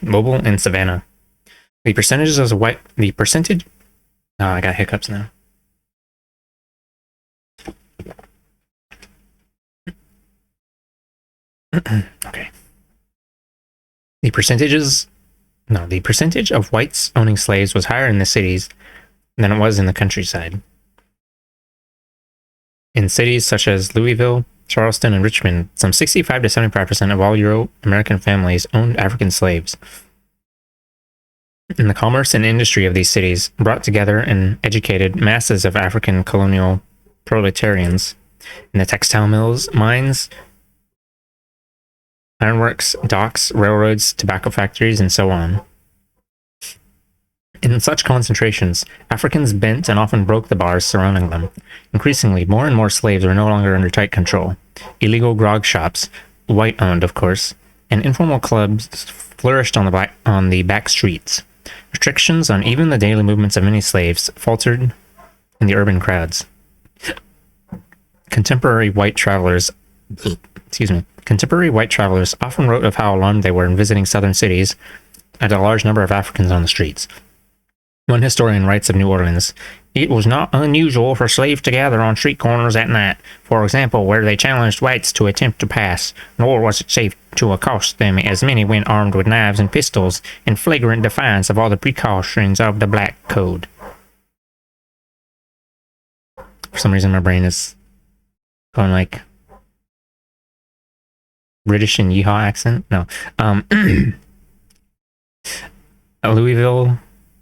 Mobile, and Savannah. The percentage, I got hiccups now. Okay. The percentage of whites owning slaves was higher in the cities than it was in the countryside. In cities such as Louisville, Charleston, and Richmond, some 65 to 75% of all Euro-American families owned African slaves. And the commerce and industry of these cities brought together and educated masses of African colonial proletarians in the textile mills, mines, ironworks, docks, railroads, tobacco factories, and so on. In such concentrations, Africans bent and often broke the bars surrounding them. Increasingly, more and more slaves were no longer under tight control. Illegal grog shops, white-owned of course, and informal clubs flourished on the back streets. Restrictions on even the daily movements of many slaves faltered in the urban crowds. Contemporary white travelers often wrote of how alarmed they were in visiting southern cities at a large number of Africans on the streets. One historian writes of New Orleans, "It was not unusual for slaves to gather on street corners at night, for example, where they challenged whites to attempt to pass, nor was it safe to accost them, as many went armed with knives and pistols, in flagrant defiance of all the precautions of the Black Code." For some reason, my brain is going like, British and yeehaw accent. No. A Louisville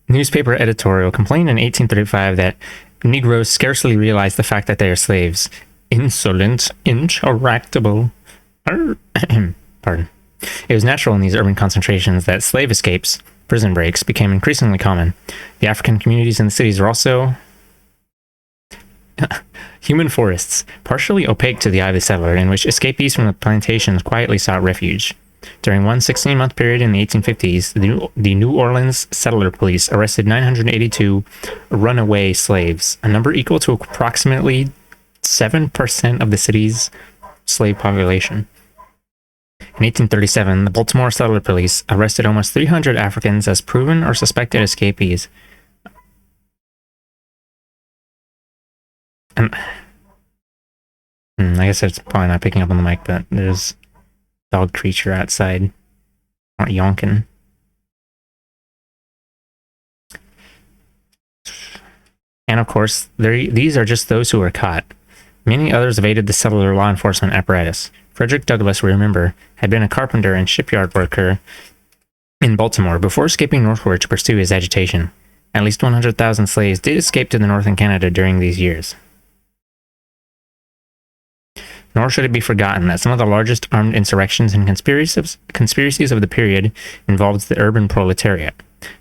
newspaper editorial complained in 1835 that Negroes scarcely realized the fact that they are slaves. Insolent, intractable. Pardon. It was natural in these urban concentrations that slave escapes, prison breaks, became increasingly common. The African communities in the cities were also human forests, partially opaque to the eye of the settler, in which escapees from the plantations quietly sought refuge. During one 16-month period in the 1850s, the New Orleans settler police arrested 982 runaway slaves, a number equal to approximately 7% of the city's slave population. In 1837, the Baltimore settler police arrested almost 300 Africans as proven or suspected escapees. And I guess it's probably not picking up on the mic, but there's a dog creature outside. Not yonking. And of course, these are just those who were caught. Many others evaded the settler law enforcement apparatus. Frederick Douglass, we remember, had been a carpenter and shipyard worker in Baltimore before escaping northward to pursue his agitation. At least 100,000 slaves did escape to the north in Canada during these years. Nor should it be forgotten that some of the largest armed insurrections and conspiracies of the period involved the urban proletariat.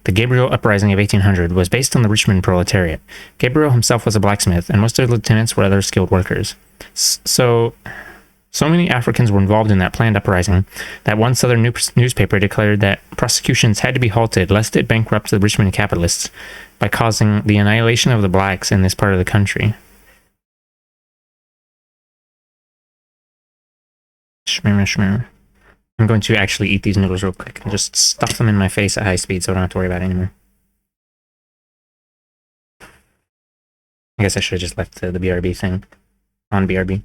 The Gabriel Uprising of 1800 was based on the Richmond Proletariat. Gabriel himself was a blacksmith, and most of the lieutenants were other skilled workers. So many Africans were involved in that planned uprising that one southern newspaper declared that prosecutions had to be halted lest it bankrupt the Richmond capitalists by causing the annihilation of the blacks in this part of the country. Shmimmer. I'm going to actually eat these noodles real quick and just stuff them in my face at high speed so I don't have to worry about it anymore. I guess I should have just left the BRB thing on BRB.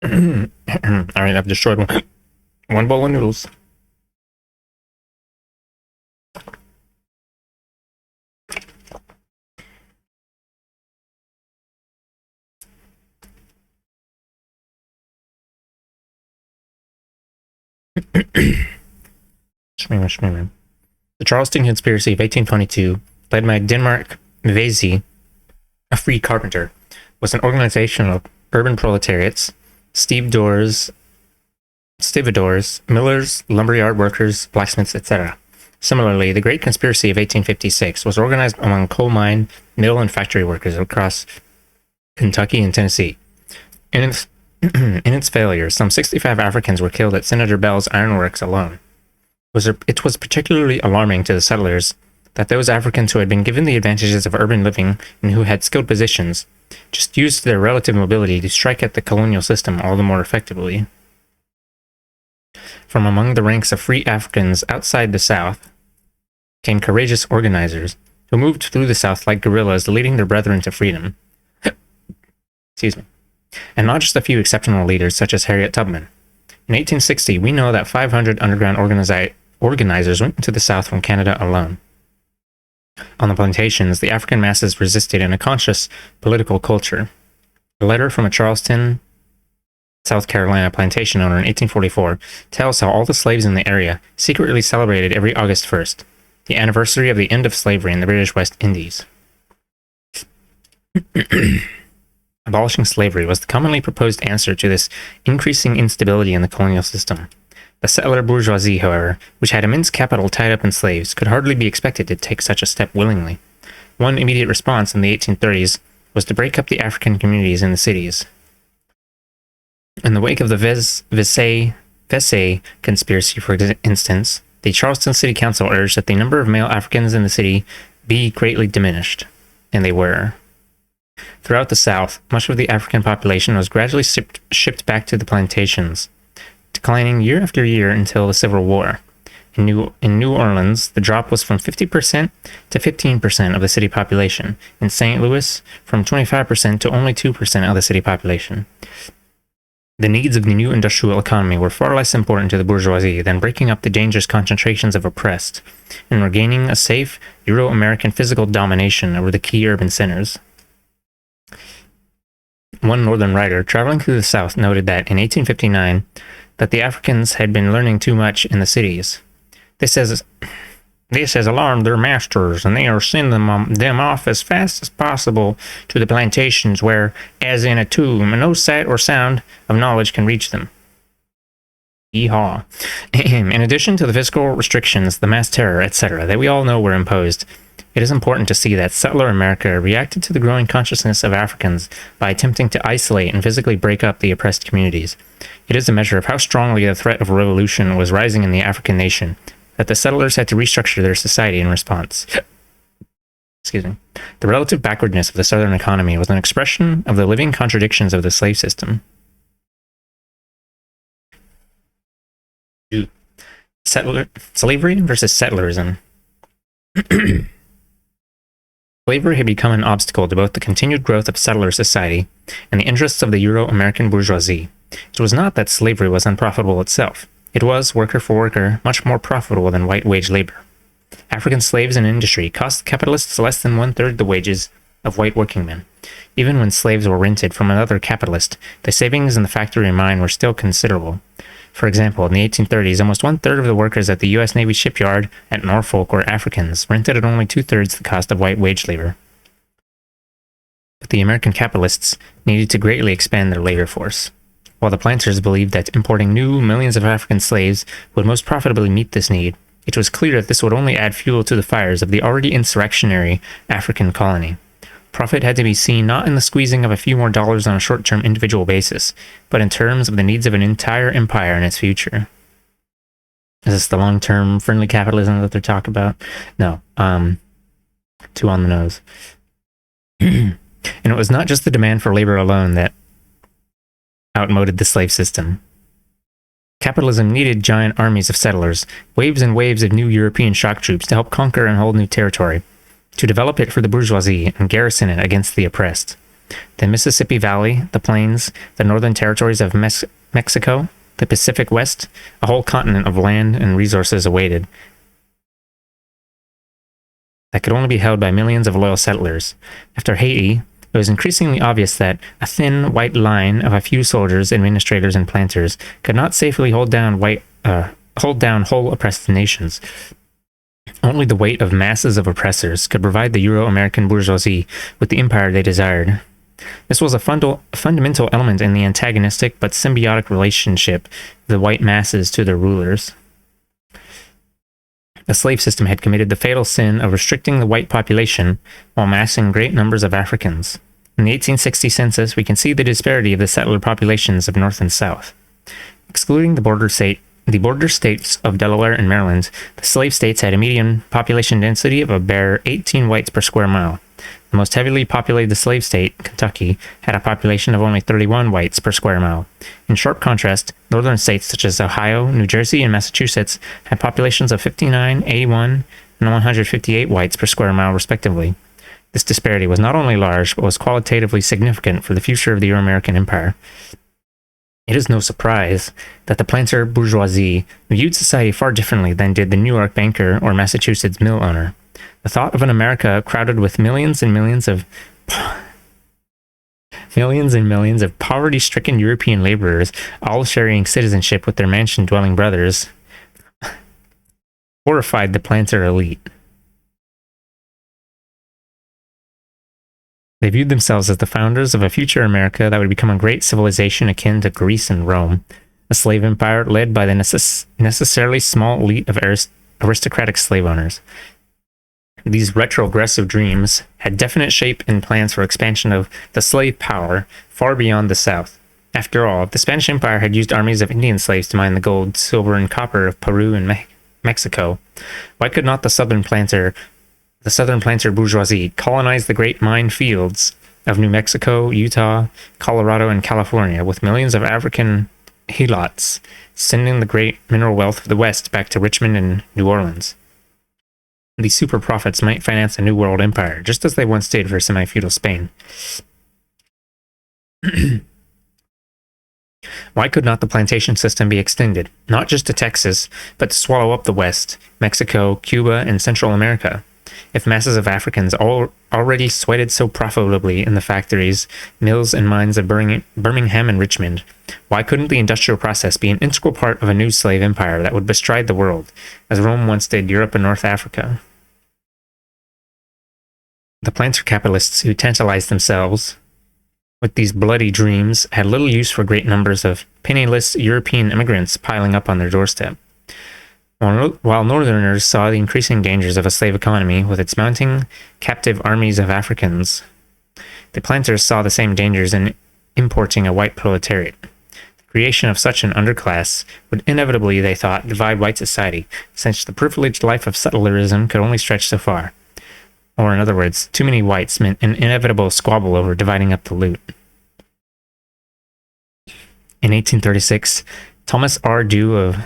Alright, I've destroyed one bowl of noodles. The Charleston Conspiracy of 1822, led by Denmark Vesey, a free carpenter, was an organization of urban proletariats, stevedores, millers, lumberyard workers, blacksmiths, etc. Similarly, the Great Conspiracy of 1856 was organized among coal mine, mill, and factory workers across Kentucky and Tennessee. In its failure, some 65 Africans were killed at Senator Bell's ironworks alone. It was particularly alarming to the settlers that those Africans who had been given the advantages of urban living and who had skilled positions just used their relative mobility to strike at the colonial system all the more effectively. From among the ranks of free Africans outside the South came courageous organizers who moved through the South like guerrillas, leading their brethren to freedom. Excuse me. And not just a few exceptional leaders such as Harriet Tubman. In 1860, we know that 500 underground organizers went into the South from Canada alone. On the plantations, the African masses resisted in a conscious political culture. A letter from a Charleston, South Carolina plantation owner in 1844 tells how all the slaves in the area secretly celebrated every August 1st. the anniversary of the end of slavery in the British West Indies. Abolishing slavery was the commonly proposed answer to this increasing instability in the colonial system. The settler bourgeoisie, however, which had immense capital tied up in slaves, could hardly be expected to take such a step willingly. One immediate response in the 1830s was to break up the African communities in the cities. In the wake of the Vesey conspiracy, for instance, the Charleston City Council urged that the number of male Africans in the city be greatly diminished, and they were. Throughout the South, much of the African population was gradually shipped back to the plantations, declining year after year until the Civil War. In New Orleans, the drop was from 50% to 15% of the city population. In St. Louis, from 25% to only 2% of the city population. The needs of the new industrial economy were far less important to the bourgeoisie than breaking up the dangerous concentrations of oppressed and regaining a safe Euro-American physical domination over the key urban centers. One northern writer traveling through the South noted that in 1859 that the Africans had been learning too much in the cities. This has alarmed their masters, and they are sending them off as fast as possible to the plantations where, as in a tomb, no sight or sound of knowledge can reach them. Yeehaw. In addition to the fiscal restrictions, the mass terror, etc., that we all know were imposed, it is important to see that settler America reacted to the growing consciousness of Africans by attempting to isolate and physically break up the oppressed communities. It is a measure of how strongly the threat of revolution was rising in the African nation that the settlers had to restructure their society in response. Excuse me. The relative backwardness of the southern economy was an expression of the living contradictions of the slave system. Slavery versus settlerism. Slavery had become an obstacle to both the continued growth of settler society and the interests of the Euro-American bourgeoisie. It was not that slavery was unprofitable itself. It was, worker for worker, much more profitable than white wage labor. African slaves in industry cost capitalists less than one-third the wages of white working men. Even when slaves were rented from another capitalist, the savings in the factory and mine were still considerable. For example, in the 1830s, almost one-third of the workers at the U.S. Navy shipyard at Norfolk were Africans, rented at only two-thirds the cost of white wage labor. But the American capitalists needed to greatly expand their labor force. While the planters believed that importing new millions of African slaves would most profitably meet this need, it was clear that this would only add fuel to the fires of the already insurrectionary African colony. Profit had to be seen not in the squeezing of a few more dollars on a short-term individual basis, but in terms of the needs of an entire empire and its future. Is this the long-term friendly capitalism that they're talking about? No. Too on the nose. And it was not just the demand for labor alone that outmoded the slave system. Capitalism needed giant armies of settlers, waves and waves of new European shock troops to help conquer and hold new territory, to develop it for the bourgeoisie and garrison it against the oppressed. The Mississippi Valley, the Plains, the northern territories of Mexico, the Pacific West, a whole continent of land and resources awaited that could only be held by millions of loyal settlers. After Haiti, it was increasingly obvious that a thin, white line of a few soldiers, administrators, and planters could not safely hold down whole oppressed nations. Only the weight of masses of oppressors could provide the Euro-American bourgeoisie with the empire they desired. This was a fundamental element in the antagonistic but symbiotic relationship of the white masses to their rulers. The slave system had committed the fatal sin of restricting the white population while massing great numbers of Africans. In the 1860 census, we can see the disparity of the settler populations of North and South. Excluding the border states of Delaware and Maryland, the slave states had a median population density of a bare 18 whites per square mile. The most heavily populated slave state, Kentucky, had a population of only 31 whites per square mile. In sharp contrast, northern states such as Ohio, New Jersey, and Massachusetts had populations of 59, 81, and 158 whites per square mile, respectively. This disparity was not only large, but was qualitatively significant for the future of the Euro-American Empire. It is no surprise that the planter bourgeoisie viewed society far differently than did the New York banker or Massachusetts mill owner. The thought of an America crowded with millions and millions of poverty-stricken European laborers, all sharing citizenship with their mansion-dwelling brothers, horrified the planter elite. They viewed themselves as the founders of a future America that would become a great civilization akin to Greece and Rome, a slave empire led by the necessarily small elite of aristocratic slave owners. These retrogressive dreams had definite shape and plans for expansion of the slave power far beyond the South. After all, the Spanish Empire had used armies of Indian slaves to mine the gold, silver, and copper of Peru and Mexico. Why could not the southern planter bourgeoisie colonize the great mine fields of New Mexico, Utah, Colorado, and California with millions of African helots, sending the great mineral wealth of the West back to Richmond and New Orleans? These super profits might finance a new world empire, just as they once did for semi-feudal Spain. Why could not the plantation system be extended, not just to Texas, but to swallow up the West, Mexico, Cuba, and Central America? If masses of Africans already sweated so profitably in the factories, mills, and mines of Birmingham and Richmond, why couldn't the industrial process be an integral part of a new slave empire that would bestride the world, as Rome once did Europe and North Africa? The planter capitalists who tantalized themselves with these bloody dreams had little use for great numbers of penniless European immigrants piling up on their doorstep. While Northerners saw the increasing dangers of a slave economy with its mounting captive armies of Africans, the planters saw the same dangers in importing a white proletariat. The creation of such an underclass would inevitably, they thought, divide white society, since the privileged life of settlerism could only stretch so far. Or in other words, too many whites meant an inevitable squabble over dividing up the loot. In 1836, Thomas R. Dew of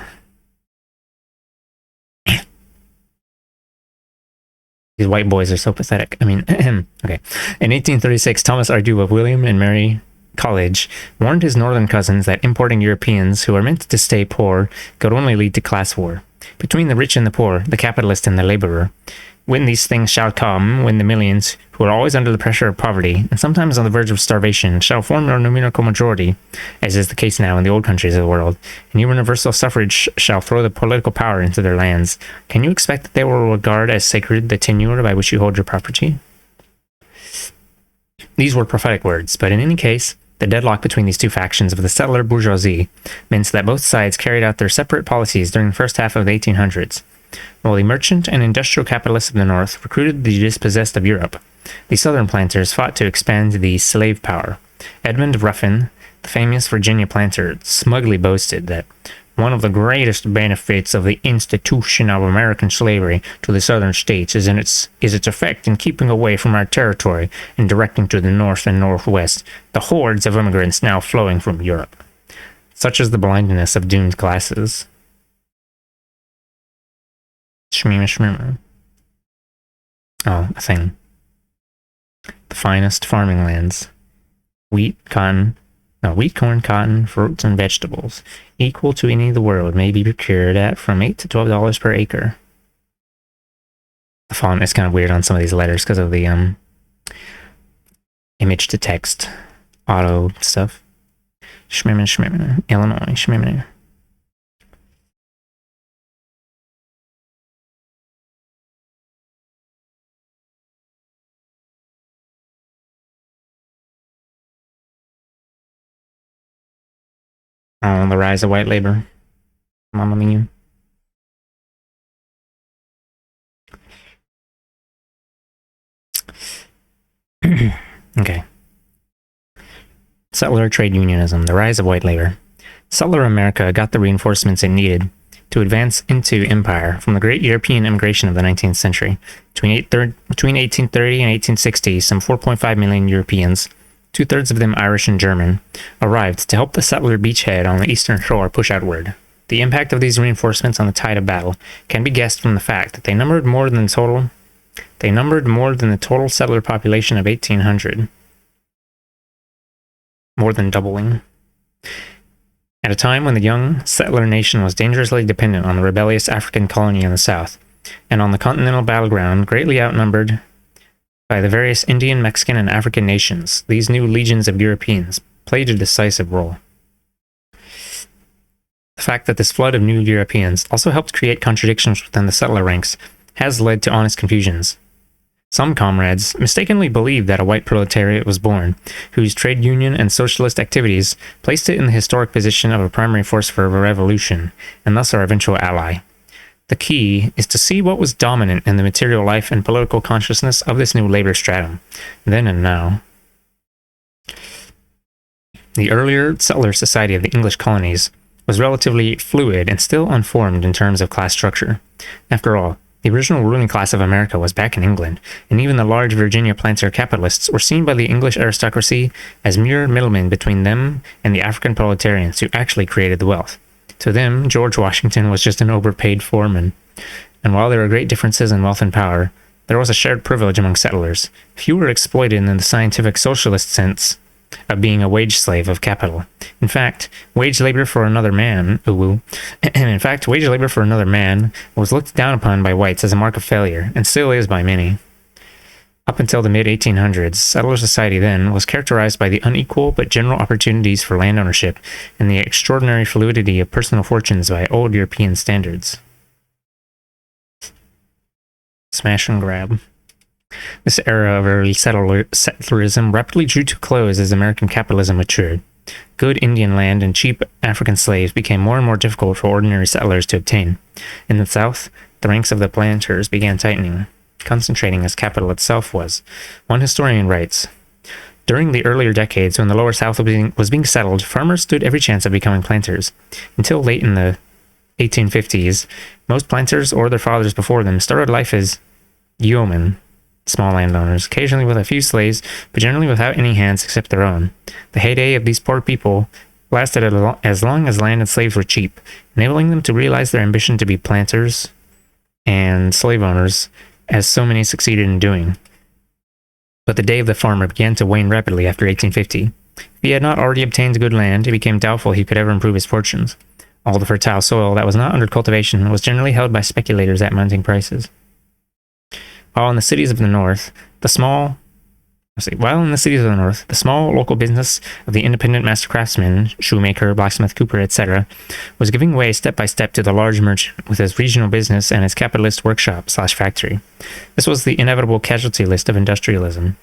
these white boys are so pathetic. Okay. In 1836, Thomas R. Dew of William and Mary College warned his northern cousins that importing Europeans who are meant to stay poor could only lead to class war between the rich and the poor, the capitalist and the laborer. When these things shall come, when the millions, who are always under the pressure of poverty, and sometimes on the verge of starvation, shall form a numerical majority, as is the case now in the old countries of the world, and universal suffrage shall throw the political power into their lands, can you expect that they will regard as sacred the tenure by which you hold your property? These were prophetic words, but in any case, the deadlock between these two factions of the settler bourgeoisie meant that both sides carried out their separate policies during the first half of the 1800s. While the merchant and industrial capitalists of the North recruited the dispossessed of Europe, the Southern planters fought to expand the slave power. Edmund Ruffin, the famous Virginia planter, smugly boasted that one of the greatest benefits of the institution of American slavery to the Southern states is its effect in keeping away from our territory and directing to the North and Northwest the hordes of immigrants now flowing from Europe. Such is the blindness of doomed classes. Shmima. Oh, a thing. The finest farming lands. Wheat, corn, cotton, fruits, and vegetables, equal to any of the world, may be procured at from $8 to $12 per acre. The font is kind of weird on some of these letters because of the image to text auto stuff. Shmima, Illinois, Shmima. Oh, the rise of white labor. Mamma mia. Okay. Settler trade unionism, the rise of white labor. Settler America got the reinforcements it needed to advance into empire from the great European immigration of the 19th century. Between 1830 and 1860, some 4.5 million Europeans, two-thirds of them Irish and German, arrived to help the settler beachhead on the eastern shore push outward. The impact of these reinforcements on the tide of battle can be guessed from the fact that they numbered more than the total settler population of 1800, more than doubling. At a time when the young settler nation was dangerously dependent on the rebellious African colony in the south, and on the continental battleground greatly outnumbered by the various Indian, Mexican, and African nations, these new legions of Europeans played a decisive role. The fact that this flood of new Europeans also helped create contradictions within the settler ranks has led to honest confusions. Some comrades mistakenly believed that a white proletariat was born, whose trade union and socialist activities placed it in the historic position of a primary force for a revolution, and thus our eventual ally. The key is to see what was dominant in the material life and political consciousness of this new labor stratum, then and now. The earlier settler society of the English colonies was relatively fluid and still unformed in terms of class structure. After all, the original ruling class of America was back in England, and even the large Virginia planter capitalists were seen by the English aristocracy as mere middlemen between them and the African proletarians who actually created the wealth. To them, George Washington was just an overpaid foreman. And while there were great differences in wealth and power, there was a shared privilege among settlers. Few were exploited in the scientific socialist sense of being a wage slave of capital. In fact, wage labor for another man was looked down upon by whites as a mark of failure, and still is by many. Up until the mid-1800s, settler society then was characterized by the unequal but general opportunities for land ownership and the extraordinary fluidity of personal fortunes by old European standards. Smash and grab. This era of early settlerism rapidly drew to a close as American capitalism matured. Good Indian land and cheap African slaves became more and more difficult for ordinary settlers to obtain. In the South, the ranks of the planters began tightening, concentrating as capital itself was. One historian writes, "During the earlier decades when the lower South was being settled, farmers stood every chance of becoming planters. Until late in the 1850s, most planters or their fathers before them started life as yeomen, small landowners, occasionally with a few slaves, but generally without any hands except their own. The heyday of these poor people lasted as long as land and slaves were cheap, enabling them to realize their ambition to be planters and slave owners, as so many succeeded in doing. But the day of the farmer began to wane rapidly after 1850. If he had not already obtained good land, it became doubtful he could ever improve his fortunes. All the fertile soil that was not under cultivation was generally held by speculators at mounting prices. While in the cities of the North, the small local business of the independent master craftsman, shoemaker, blacksmith, cooper, etc., was giving way step by step to the large merchant with his regional business and his capitalist workshop/factory. This was the inevitable casualty list of industrialism.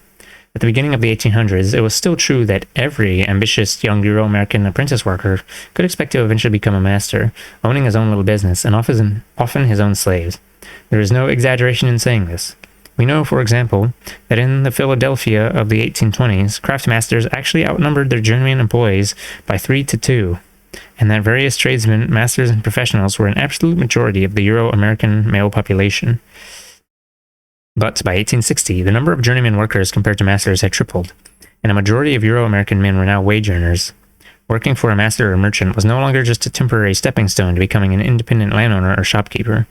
At the beginning of the 1800s, it was still true that every ambitious young Euro-American apprentice worker could expect to eventually become a master, owning his own little business and often his own slaves. There is no exaggeration in saying this. We know, for example, that in the Philadelphia of the 1820s, craftmasters actually outnumbered their journeyman employees by 3-2, and that various tradesmen, masters, and professionals were an absolute majority of the Euro-American male population. But by 1860, the number of journeyman workers compared to masters had tripled, and a majority of Euro-American men were now wage earners. Working for a master or merchant was no longer just a temporary stepping stone to becoming an independent landowner or shopkeeper.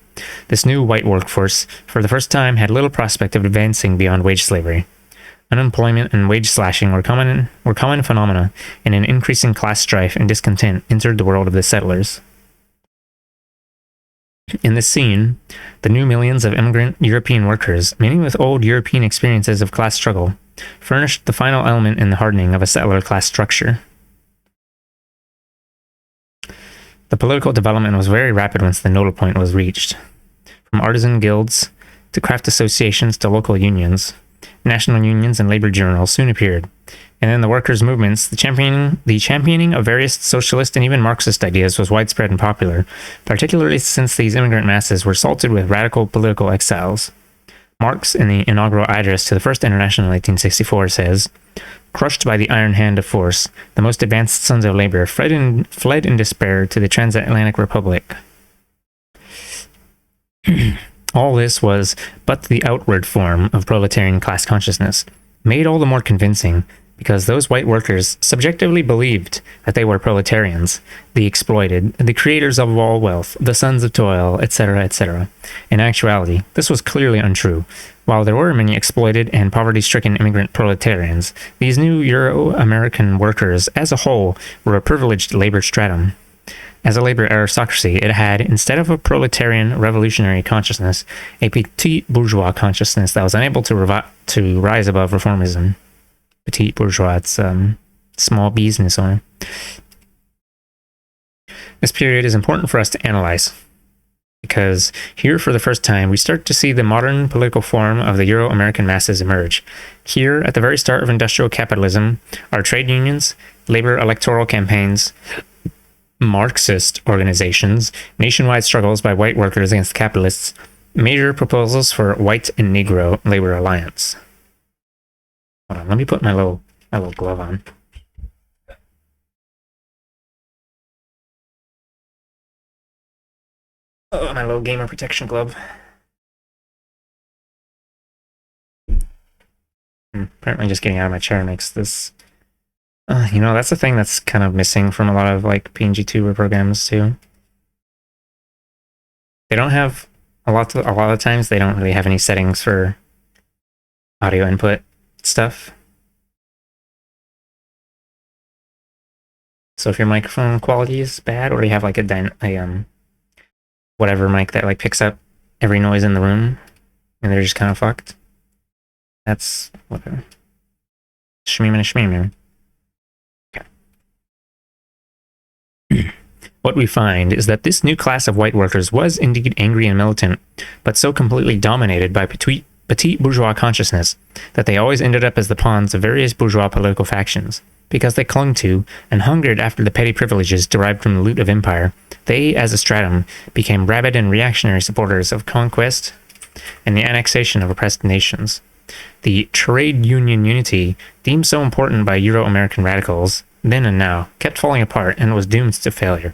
This new white workforce, for the first time, had little prospect of advancing beyond wage slavery. Unemployment and wage slashing were common phenomena, and an increasing class strife and discontent entered the world of the settlers. In this scene, the new millions of immigrant European workers, many with old European experiences of class struggle, furnished the final element in the hardening of a settler class structure. The political development was very rapid once the nodal point was reached. From artisan guilds to craft associations to local unions, national unions and labor journals soon appeared. And in the workers' movements, the championing of various socialist and even Marxist ideas was widespread and popular, particularly since these immigrant masses were salted with radical political exiles. Marx, in the inaugural address to the First International in 1864, says, "Crushed by the iron hand of force, the most advanced sons of labor fled in despair to the transatlantic republic." All this was but the outward form of proletarian class consciousness, made all the more convincing because those white workers subjectively believed that they were proletarians, the exploited, the creators of all wealth, the sons of toil, etc., etc. In actuality, this was clearly untrue. While there were many exploited and poverty-stricken immigrant proletarians, these new Euro-American workers as a whole were a privileged labor stratum. As a labor aristocracy, it had, instead of a proletarian revolutionary consciousness, a petit bourgeois consciousness that was unable to rise above reformism. Petit bourgeois, it's small business owner. This period is important for us to analyze, because here for the first time we start to see the modern political form of the Euro-American masses emerge. Here, at the very start of industrial capitalism, are trade unions, labor electoral campaigns, Marxist organizations, nationwide struggles by white workers against capitalists, major proposals for white and Negro labor alliance. Hold on, let me put my little glove on. Oh, my little gamer protection glove. Apparently just getting out of my chair makes this... that's the thing that's kind of missing from a lot of, like, PNG tuber programs, too. They don't have... A lot of times, they don't really have any settings for audio input stuff. So if your microphone quality is bad, or you have, like, whatever mic that, like, picks up every noise in the room, and they're just kind of fucked, that's whatever. Shmeemina. Okay. What we find is that this new class of white workers was indeed angry and militant, but so completely dominated by petite bourgeois consciousness that they always ended up as the pawns of various bourgeois political factions. Because they clung to and hungered after the petty privileges derived from the loot of empire, they, as a stratum, became rabid and reactionary supporters of conquest and the annexation of oppressed nations. The trade union unity, deemed so important by Euro-American radicals, then and now, kept falling apart and was doomed to failure.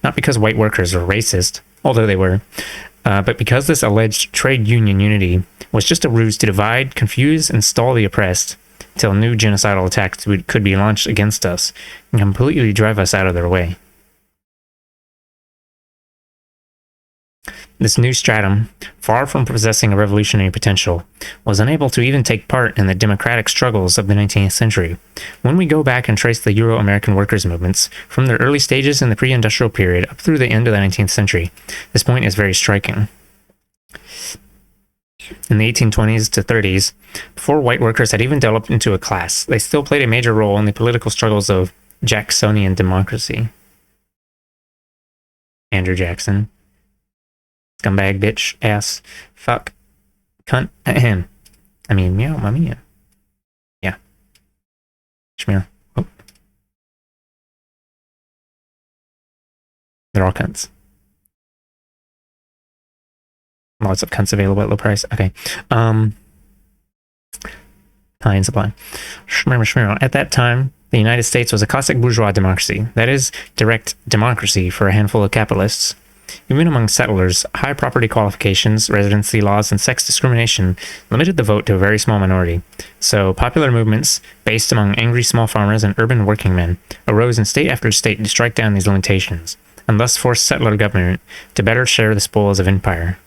Not because white workers were racist, although they were, but because this alleged trade union unity was just a ruse to divide, confuse, and stall the oppressed till new genocidal attacks could be launched against us and completely drive us out of their way. This new stratum, far from possessing a revolutionary potential, was unable to even take part in the democratic struggles of the 19th century. When we go back and trace the Euro-American workers' movements from their early stages in the pre-industrial period up through the end of the 19th century, this point is very striking. In the 1820s to 30s, before white workers had even developed into a class, they still played a major role in the political struggles of Jacksonian democracy. Andrew Jackson. Scumbag, bitch, ass, fuck, cunt, ahem. I mean, meow, mamma. Yeah. Schmear. Oh. They're all cunts. Lots of cunts available at low price. Okay. High in supply. Schmear. At that time, the United States was a classic bourgeois democracy. That is, direct democracy for a handful of capitalists. Even among settlers, high property qualifications, residency laws, and sex discrimination limited the vote to a very small minority. So, popular movements, based among angry small farmers and urban working men, arose in state after state to strike down these limitations, and thus forced settler government to better share the spoils of empire.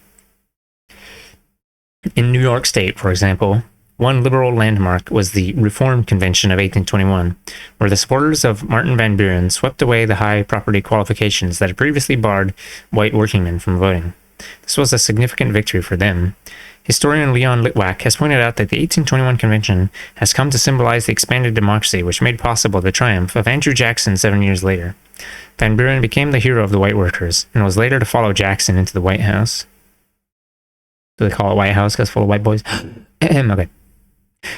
In New York State, for example, one liberal landmark was the Reform Convention of 1821, where the supporters of Martin Van Buren swept away the high property qualifications that had previously barred white workingmen from voting. This was a significant victory for them. Historian Leon Litwack has pointed out that the 1821 convention has come to symbolize the expanded democracy which made possible the triumph of Andrew Jackson 7 years later. Van Buren became the hero of the white workers, and was later to follow Jackson into the White House. Do they call it White House because it's full of white boys? Okay.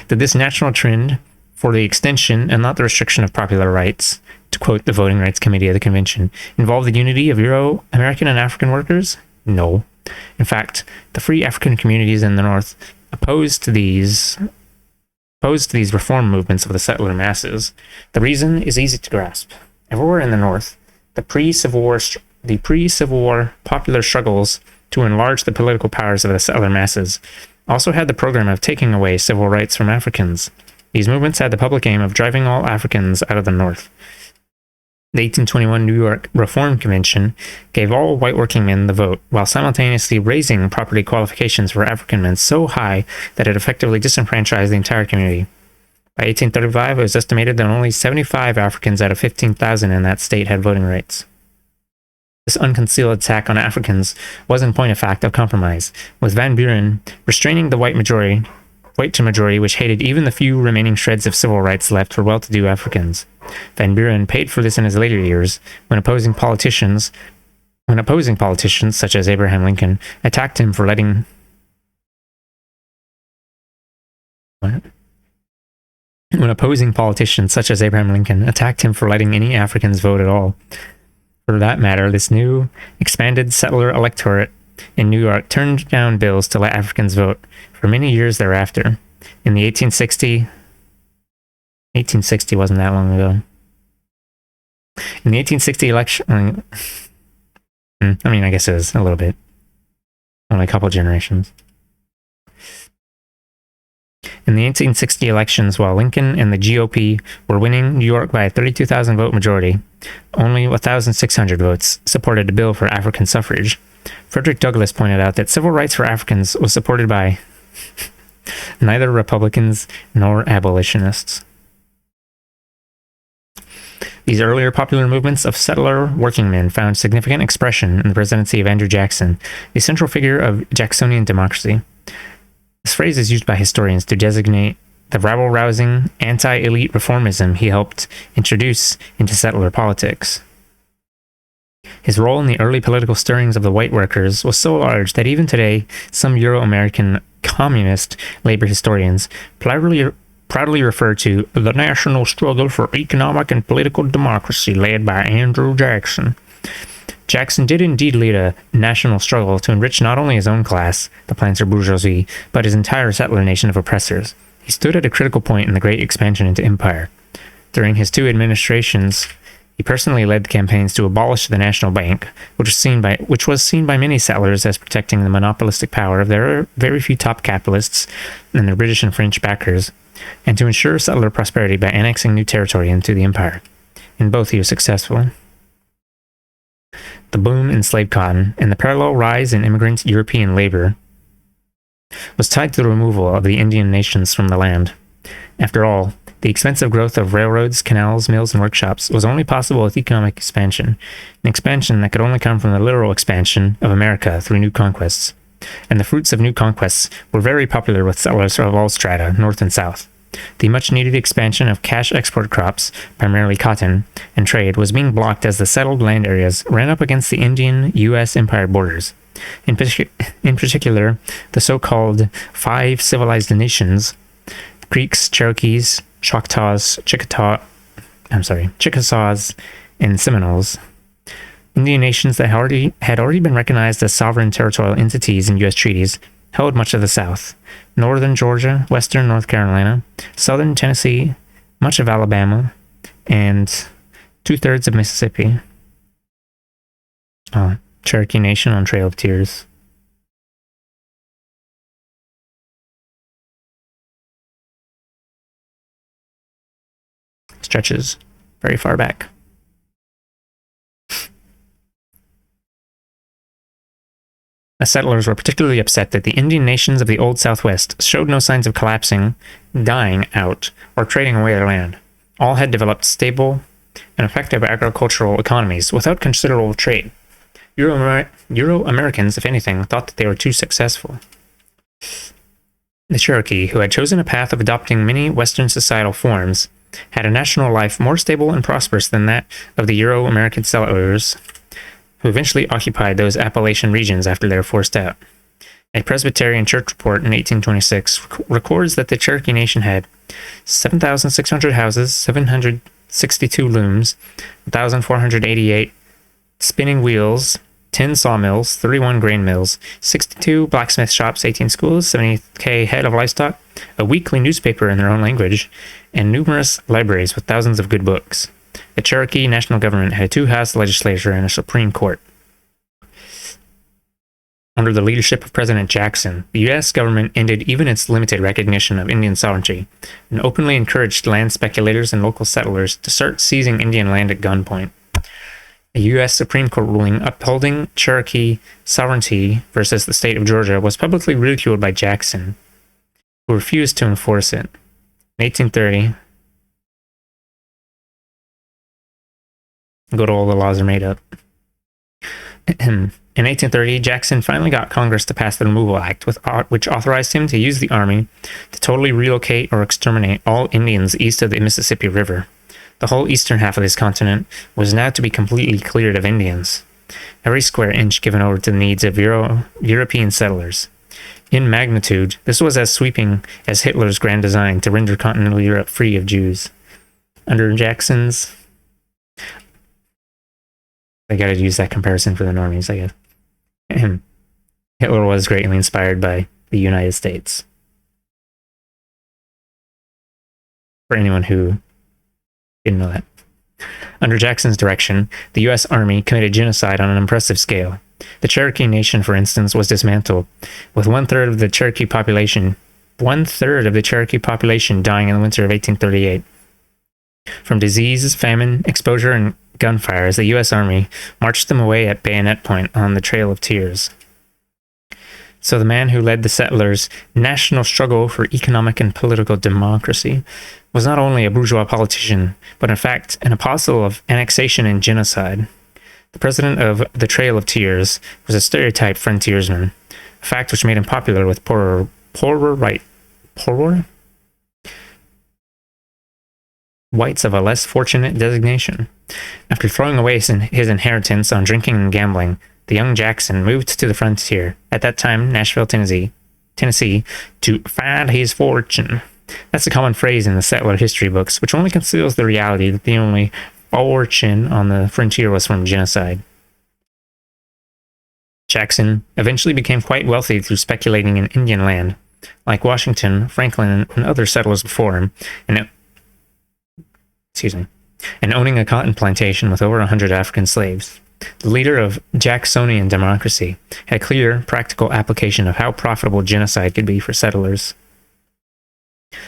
That this national trend for the extension and not the restriction of popular rights, to quote the Voting Rights Committee of the Convention, involved the unity of Euro-American and African workers? No. In fact, the free African communities in the North opposed to these reform movements of the settler masses. The reason is easy to grasp. Everywhere in the North, the pre-Civil War popular struggles to enlarge the political powers of the settler masses also had the program of taking away civil rights from Africans. These movements had the public aim of driving all Africans out of the North. The 1821 New York Reform Convention gave all white working men the vote, while simultaneously raising property qualifications for African men so high that it effectively disenfranchised the entire community. By 1835, it was estimated that only 75 Africans out of 15,000 in that state had voting rights. This unconcealed attack on Africans was in point of fact a compromise, with Van Buren restraining the white majority white to majority, which hated even the few remaining shreds of civil rights left for well-to-do Africans. Van Buren paid for this in his later years when opposing politicians such as Abraham Lincoln attacked him for letting any Africans vote at all. For that matter, this new expanded settler electorate in New York turned down bills to let Africans vote for many years thereafter. In the 1860 wasn't that long ago. In the 1860 election, I mean, I guess it was a little bit, only a couple generations. In the 1860 elections, while Lincoln and the GOP were winning New York by a 32,000 vote majority, only 1,600 votes supported a bill for African suffrage. Frederick Douglass pointed out that civil rights for Africans was supported by neither Republicans nor abolitionists. These earlier popular movements of settler working men found significant expression in the presidency of Andrew Jackson, the central figure of Jacksonian democracy. This phrase is used by historians to designate the rabble-rousing, anti-elite reformism he helped introduce into settler politics. His role in the early political stirrings of the white workers was so large that even today, some Euro-American communist labor historians proudly refer to the national struggle for economic and political democracy led by Andrew Jackson. Jackson did indeed lead a national struggle to enrich not only his own class, the planter bourgeoisie, but his entire settler nation of oppressors. He stood at a critical point in the great expansion into empire. During his 2 administrations, he personally led the campaigns to abolish the National Bank, which was seen by many settlers as protecting the monopolistic power of their very few top capitalists and their British and French backers, and to ensure settler prosperity by annexing new territory into the empire. In both he was successful. The boom in slave cotton and the parallel rise in immigrant European labor was tied to the removal of the Indian nations from the land. After all, the expensive growth of railroads, canals, mills, and workshops was only possible with economic expansion, an expansion that could only come from the literal expansion of America through new conquests. And the fruits of new conquests were very popular with settlers of all strata, north and south. The much-needed expansion of cash export crops, primarily cotton, and trade was being blocked as the settled land areas ran up against the Indian-U.S. empire borders. In particular, the so-called 5 civilized nations, Creeks, Cherokees, Choctaws, Chickasaws, and Seminoles, Indian nations that had already been recognized as sovereign territorial entities in U.S. treaties, held much of the South, northern Georgia, western North Carolina, southern Tennessee, much of Alabama, and 2/3 of Mississippi. Cherokee Nation on Trail of Tears. Stretches very far back. The settlers were particularly upset that the Indian nations of the Old Southwest showed no signs of collapsing, dying out, or trading away their land. All had developed stable and effective agricultural economies without considerable trade. Euro-Americans, if anything, thought that they were too successful. The Cherokee, who had chosen a path of adopting many Western societal forms, had a national life more stable and prosperous than that of the Euro-American settlers, who eventually occupied those Appalachian regions after they were forced out. A Presbyterian church report in 1826 records that the Cherokee Nation had 7,600 houses, 762 looms, 1,488 spinning wheels, 10 sawmills, 31 grain mills, 62 blacksmith shops, 18 schools, 70,000 head of livestock, a weekly newspaper in their own language, and numerous libraries with thousands of good books. The Cherokee national government had a 2-house legislature and a Supreme Court. Under the leadership of President Jackson, the U.S. government ended even its limited recognition of Indian sovereignty and openly encouraged land speculators and local settlers to start seizing Indian land at gunpoint. A U.S. Supreme Court ruling upholding Cherokee sovereignty versus the state of Georgia was publicly ridiculed by Jackson, who refused to enforce it. In 1830, good old the laws are made up. In 1830, Jackson finally got Congress to pass the Removal Act, which authorized him to use the army to totally relocate or exterminate all Indians east of the Mississippi River. The whole eastern half of this continent was now to be completely cleared of Indians, every square inch given over to the needs of European settlers. In magnitude, this was as sweeping as Hitler's grand design to render continental Europe free of Jews. Under Jackson's... I gotta use that comparison for the normies, I guess. Hitler was greatly inspired by the United States. For anyone who didn't know that. Under Jackson's direction, the U.S. Army committed genocide on an impressive scale. The Cherokee Nation, for instance, was dismantled, with one-third of the Cherokee population dying in the winter of 1838. From disease, famine, exposure, and gunfire, as the U.S. Army marched them away at bayonet point on the Trail of Tears. So the man who led the settlers' national struggle for economic and political democracy was not only a bourgeois politician, but in fact an apostle of annexation and genocide. The president of the Trail of Tears was a stereotyped frontiersman, a fact which made him popular with poorer whites of a less fortunate designation. After throwing away his inheritance on drinking and gambling, the young Jackson moved to the frontier, at that time Nashville, Tennessee, to find his fortune. That's a common phrase in the settler history books, which only conceals the reality that the only fortune on the frontier was from genocide. Jackson eventually became quite wealthy through speculating in Indian land, like Washington, Franklin, and other settlers before him, and owning a cotton plantation with over 100 African slaves. The leader of Jacksonian democracy had clear, practical application of how profitable genocide could be for settlers.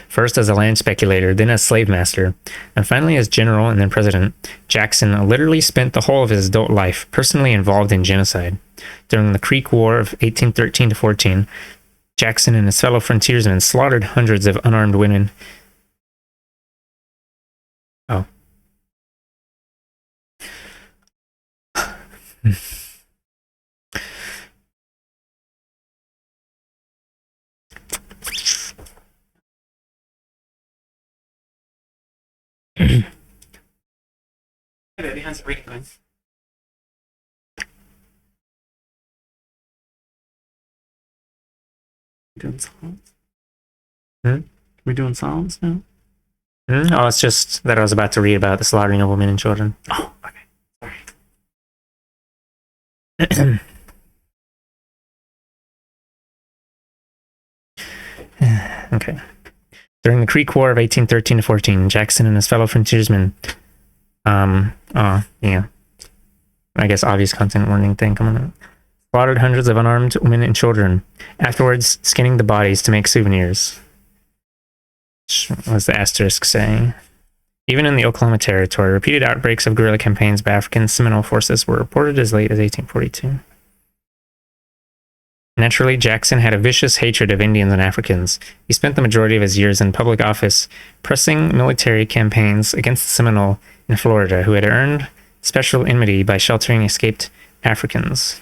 First as a land speculator, then as slave master, and finally as general and then president, Jackson literally spent the whole of his adult life personally involved in genocide. During the Creek War of 1813-14, Jackson and his fellow frontiersmen slaughtered hundreds of unarmed women. Oh. Hey baby, how's it reading going? Doing Psalms? Hmm? We doing Psalms now? Oh, it's just that I was about to read about the slaughtering of women and children. Oh, okay. Sorry. Okay. During the Creek War of 1813-14, Jackson and his fellow frontiersmen, I guess obvious content warning thing coming up, slaughtered hundreds of unarmed women and children, afterwards skinning the bodies to make souvenirs. What was the asterisk saying? Even in the Oklahoma Territory, repeated outbreaks of guerrilla campaigns by African Seminole forces were reported as late as 1842. Naturally, Jackson had a vicious hatred of Indians and Africans. He spent the majority of his years in public office pressing military campaigns against the Seminole in Florida, who had earned special enmity by sheltering escaped Africans.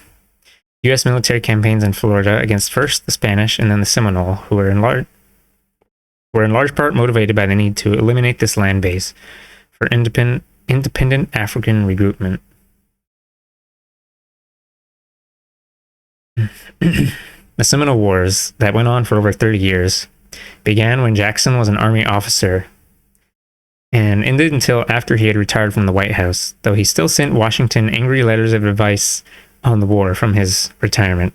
U.S. military campaigns in Florida against first the Spanish and then the Seminole, who were in large part motivated by the need to eliminate this land base for independent African regroupment. The Seminole Wars, that went on for over 30 years, began when Jackson was an Army officer and ended until after he had retired from the White House, though he still sent Washington angry letters of advice on the war from his retirement.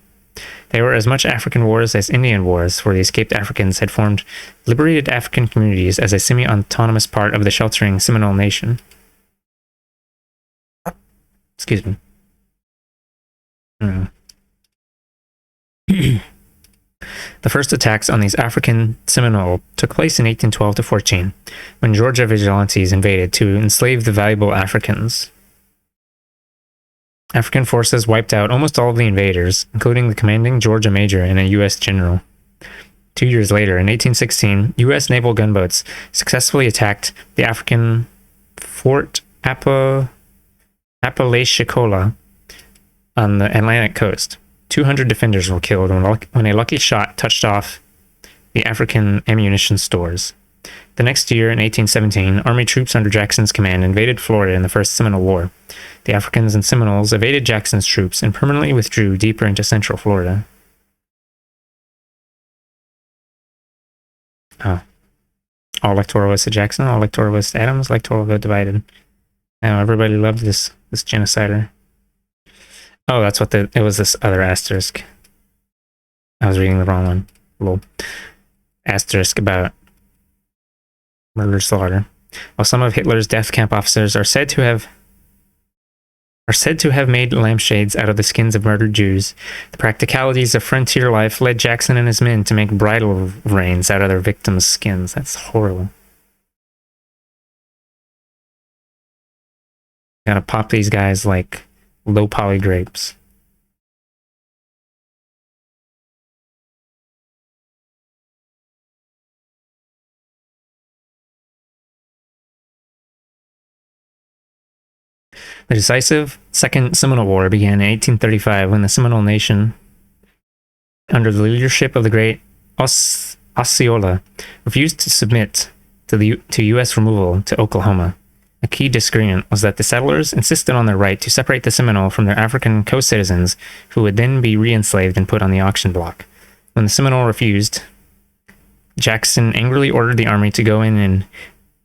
They were as much African wars as Indian wars, for the escaped Africans had formed liberated African communities as a semi-autonomous part of the sheltering Seminole Nation. Excuse me. The first attacks on these African Seminole took place in 1812-14, when Georgia vigilantes invaded to enslave the valuable Africans. African forces wiped out almost all of the invaders, including the commanding Georgia major and a U.S. general. 2 years later, in 1816, U.S. naval gunboats successfully attacked the African Fort Apalachicola on the Atlantic coast. 200 defenders were killed when a lucky shot touched off the African ammunition stores. The next year, in 1817, Army troops under Jackson's command invaded Florida in the First Seminole War. The Africans and Seminoles evaded Jackson's troops and permanently withdrew deeper into central Florida. Oh. All electoral votes to Jackson, all electoral votes to Adams, electoral vote divided. Now everybody loved this genocider. Oh, that's what it was, this other asterisk. I was reading the wrong one. Little asterisk about murder slaughter. While some of Hitler's death camp officers are said to have made lampshades out of the skins of murdered Jews, the practicalities of frontier life led Jackson and his men to make bridle reins out of their victims' skins. That's horrible. Gotta pop these guys like low poly grapes. The decisive Second Seminole War began in 1835 when the Seminole Nation, under the leadership of the great Osceola, refused to submit to U.S. removal to Oklahoma. A key disagreement was that the settlers insisted on their right to separate the Seminole from their African co-citizens, who would then be re-enslaved and put on the auction block. When the Seminole refused, Jackson angrily ordered the army to go in and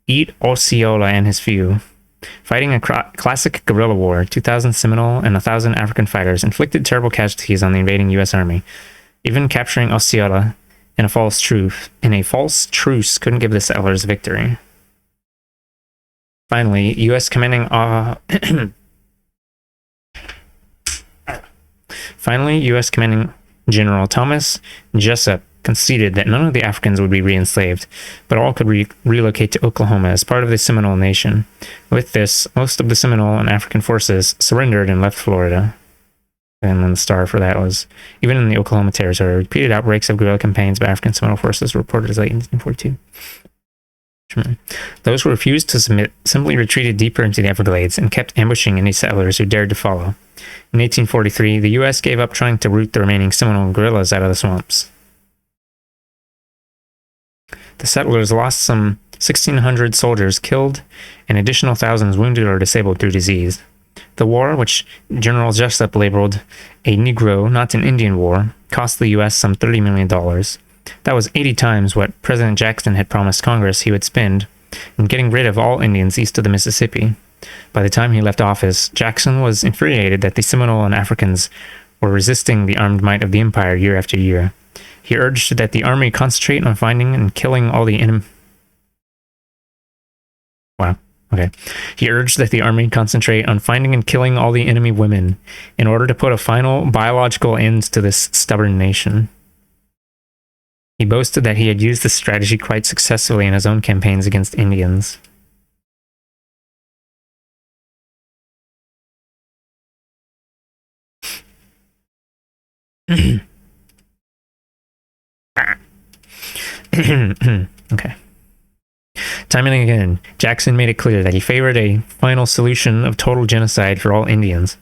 eat Osceola and his few. Fighting a classic guerrilla war, 2,000 Seminole and 1,000 African fighters inflicted terrible casualties on the invading U.S. Army. Even capturing Osceola in a false truce couldn't give the settlers victory. Finally, U.S. commanding General Thomas Jessup conceded that none of the Africans would be re-enslaved, but all could relocate to Oklahoma as part of the Seminole Nation. With this, most of the Seminole and African forces surrendered and left Florida. And then the star for that was, even in the Oklahoma Territory, repeated outbreaks of guerrilla campaigns by African Seminole forces were reported as late in 1842. Those who refused to submit simply retreated deeper into the Everglades and kept ambushing any settlers who dared to follow. In 1843, the U.S. gave up trying to root the remaining Seminole guerrillas out of the swamps. The settlers lost some 1,600 soldiers killed and additional thousands wounded or disabled through disease. The war, which General Jessup labeled a Negro, not an Indian war, cost the U.S. some $30 million. That was 80 times what President Jackson had promised Congress he would spend in getting rid of all Indians east of the Mississippi. By the time he left office, Jackson was infuriated that the Seminole and Africans were resisting the armed might of the empire year after year. He urged that the army concentrate on finding and killing all the enemy. He urged that the army concentrate on finding and killing all the enemy women in order to put a final biological end to this stubborn nation. He boasted that he had used this strategy quite successfully in his own campaigns against Indians. Okay. Time and again, Jackson made it clear that he favored a final solution of total genocide for all Indians.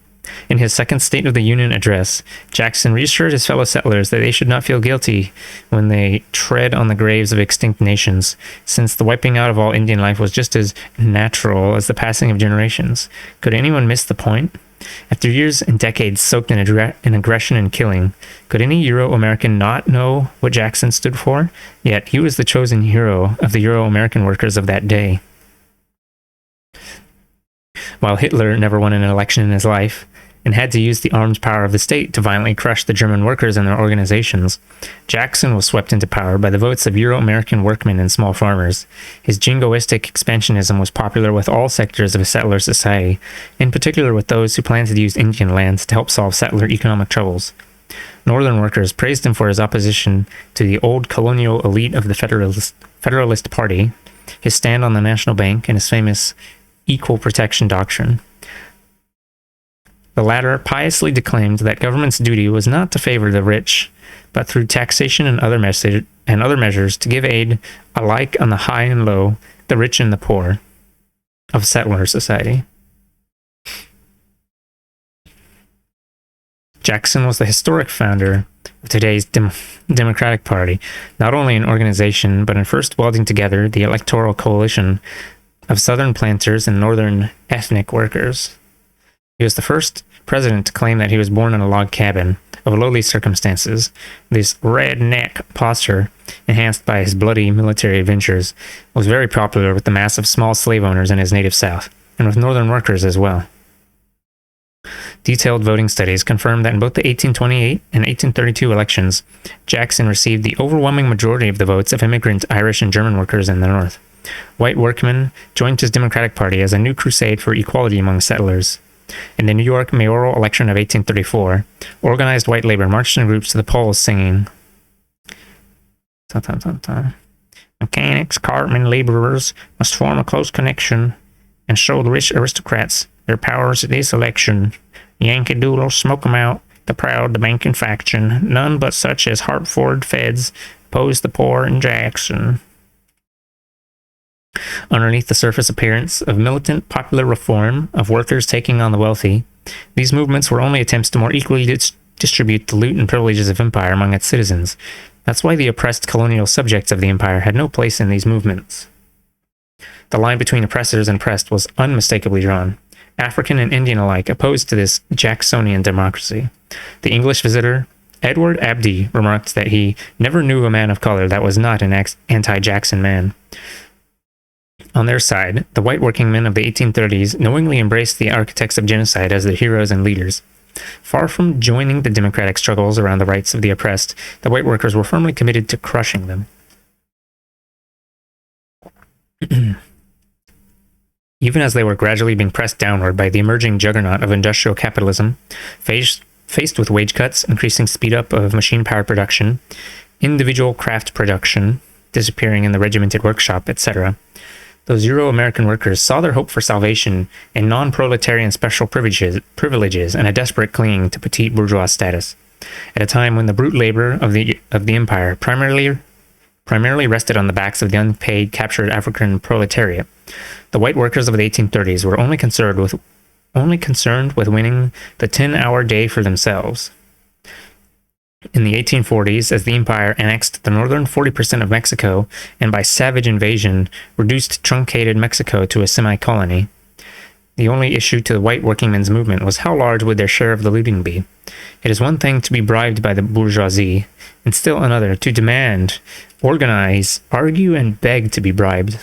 In his second State of the Union address, Jackson reassured his fellow settlers that they should not feel guilty when they tread on the graves of extinct nations, since the wiping out of all Indian life was just as natural as the passing of generations. Could anyone miss the point? After years and decades soaked in aggression and killing, could any Euro-American not know what Jackson stood for? Yet he was the chosen hero of the Euro-American workers of that day. While Hitler never won an election in his life, and had to use the armed power of the state to violently crush the German workers and their organizations, Jackson was swept into power by the votes of Euro-American workmen and small farmers. His jingoistic expansionism was popular with all sectors of a settler society, in particular with those who planned to use Indian lands to help solve settler economic troubles. Northern workers praised him for his opposition to the old colonial elite of the Federalist Party, his stand on the National Bank, and his famous equal protection doctrine. The latter piously declaimed that government's duty was not to favor the rich, but through taxation and other measures to give aid alike on the high and low, the rich and the poor of settler society. Jackson was the historic founder of today's Democratic Party, not only in organization, but in first welding together the electoral coalition of Southern planters and Northern ethnic workers. He was the first president to claim that he was born in a log cabin of lowly circumstances. This redneck posture, enhanced by his bloody military adventures, was very popular with the mass of small slave owners in his native South, and with Northern workers as well. Detailed voting studies confirmed that in both the 1828 and 1832 elections, Jackson received the overwhelming majority of the votes of immigrant Irish and German workers in the North. White workmen joined his Democratic Party as a new crusade for equality among settlers. In the New York mayoral election of 1834, organized white labor marched in groups to the polls singing, "Mechanics, cartmen, laborers must form a close connection and show the rich aristocrats their powers at this election. Yankee Doodle, smoke 'em out, the proud, the banking faction. None but such as Hartford feds oppose the poor in Jackson." Underneath the surface appearance of militant popular reform, of workers taking on the wealthy, these movements were only attempts to more equally distribute the loot and privileges of empire among its citizens. That's why the oppressed colonial subjects of the empire had no place in these movements. The line between oppressors and oppressed was unmistakably drawn. African and Indian alike opposed to this Jacksonian democracy. The English visitor, Edward Abdy, remarked that he never knew a man of color that was not an anti-Jackson man. On their side, the white workingmen of the 1830s knowingly embraced the architects of genocide as their heroes and leaders. Far from joining the democratic struggles around the rights of the oppressed, the white workers were firmly committed to crushing them. Even as they were gradually being pressed downward by the emerging juggernaut of industrial capitalism, faced with wage cuts, increasing speed up of machine-powered production, individual craft production disappearing in the regimented workshop, etc., those Euro-American workers saw their hope for salvation in non-proletarian special privileges and a desperate clinging to petit bourgeois status. At a time when the brute labor of the empire primarily rested on the backs of the unpaid, captured African proletariat, the white workers of the 1830s were only concerned with winning the 10-hour day for themselves. In the 1840s, as the empire annexed the northern 40% of Mexico and by savage invasion reduced truncated Mexico to a semi-colony, the only issue to the white workingmen's movement was how large would their share of the looting be. It is one thing to be bribed by the bourgeoisie, and still another to demand, organize, argue, and beg to be bribed.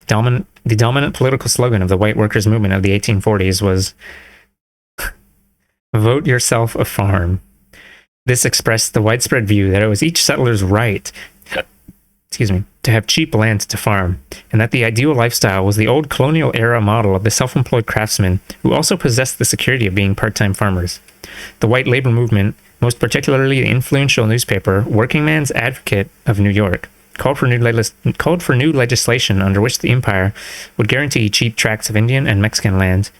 The dominant political slogan of the white workers' movement of the 1840s was, "Vote yourself a farm." This expressed the widespread view that it was each settler's right to have cheap land to farm, and that the ideal lifestyle was the old colonial era model of the self-employed craftsmen who also possessed the security of being part-time farmers. The white labor movement, most particularly the influential newspaper Working Man's Advocate of New York, called for new legislation under which the empire would guarantee cheap tracts of Indian and Mexican land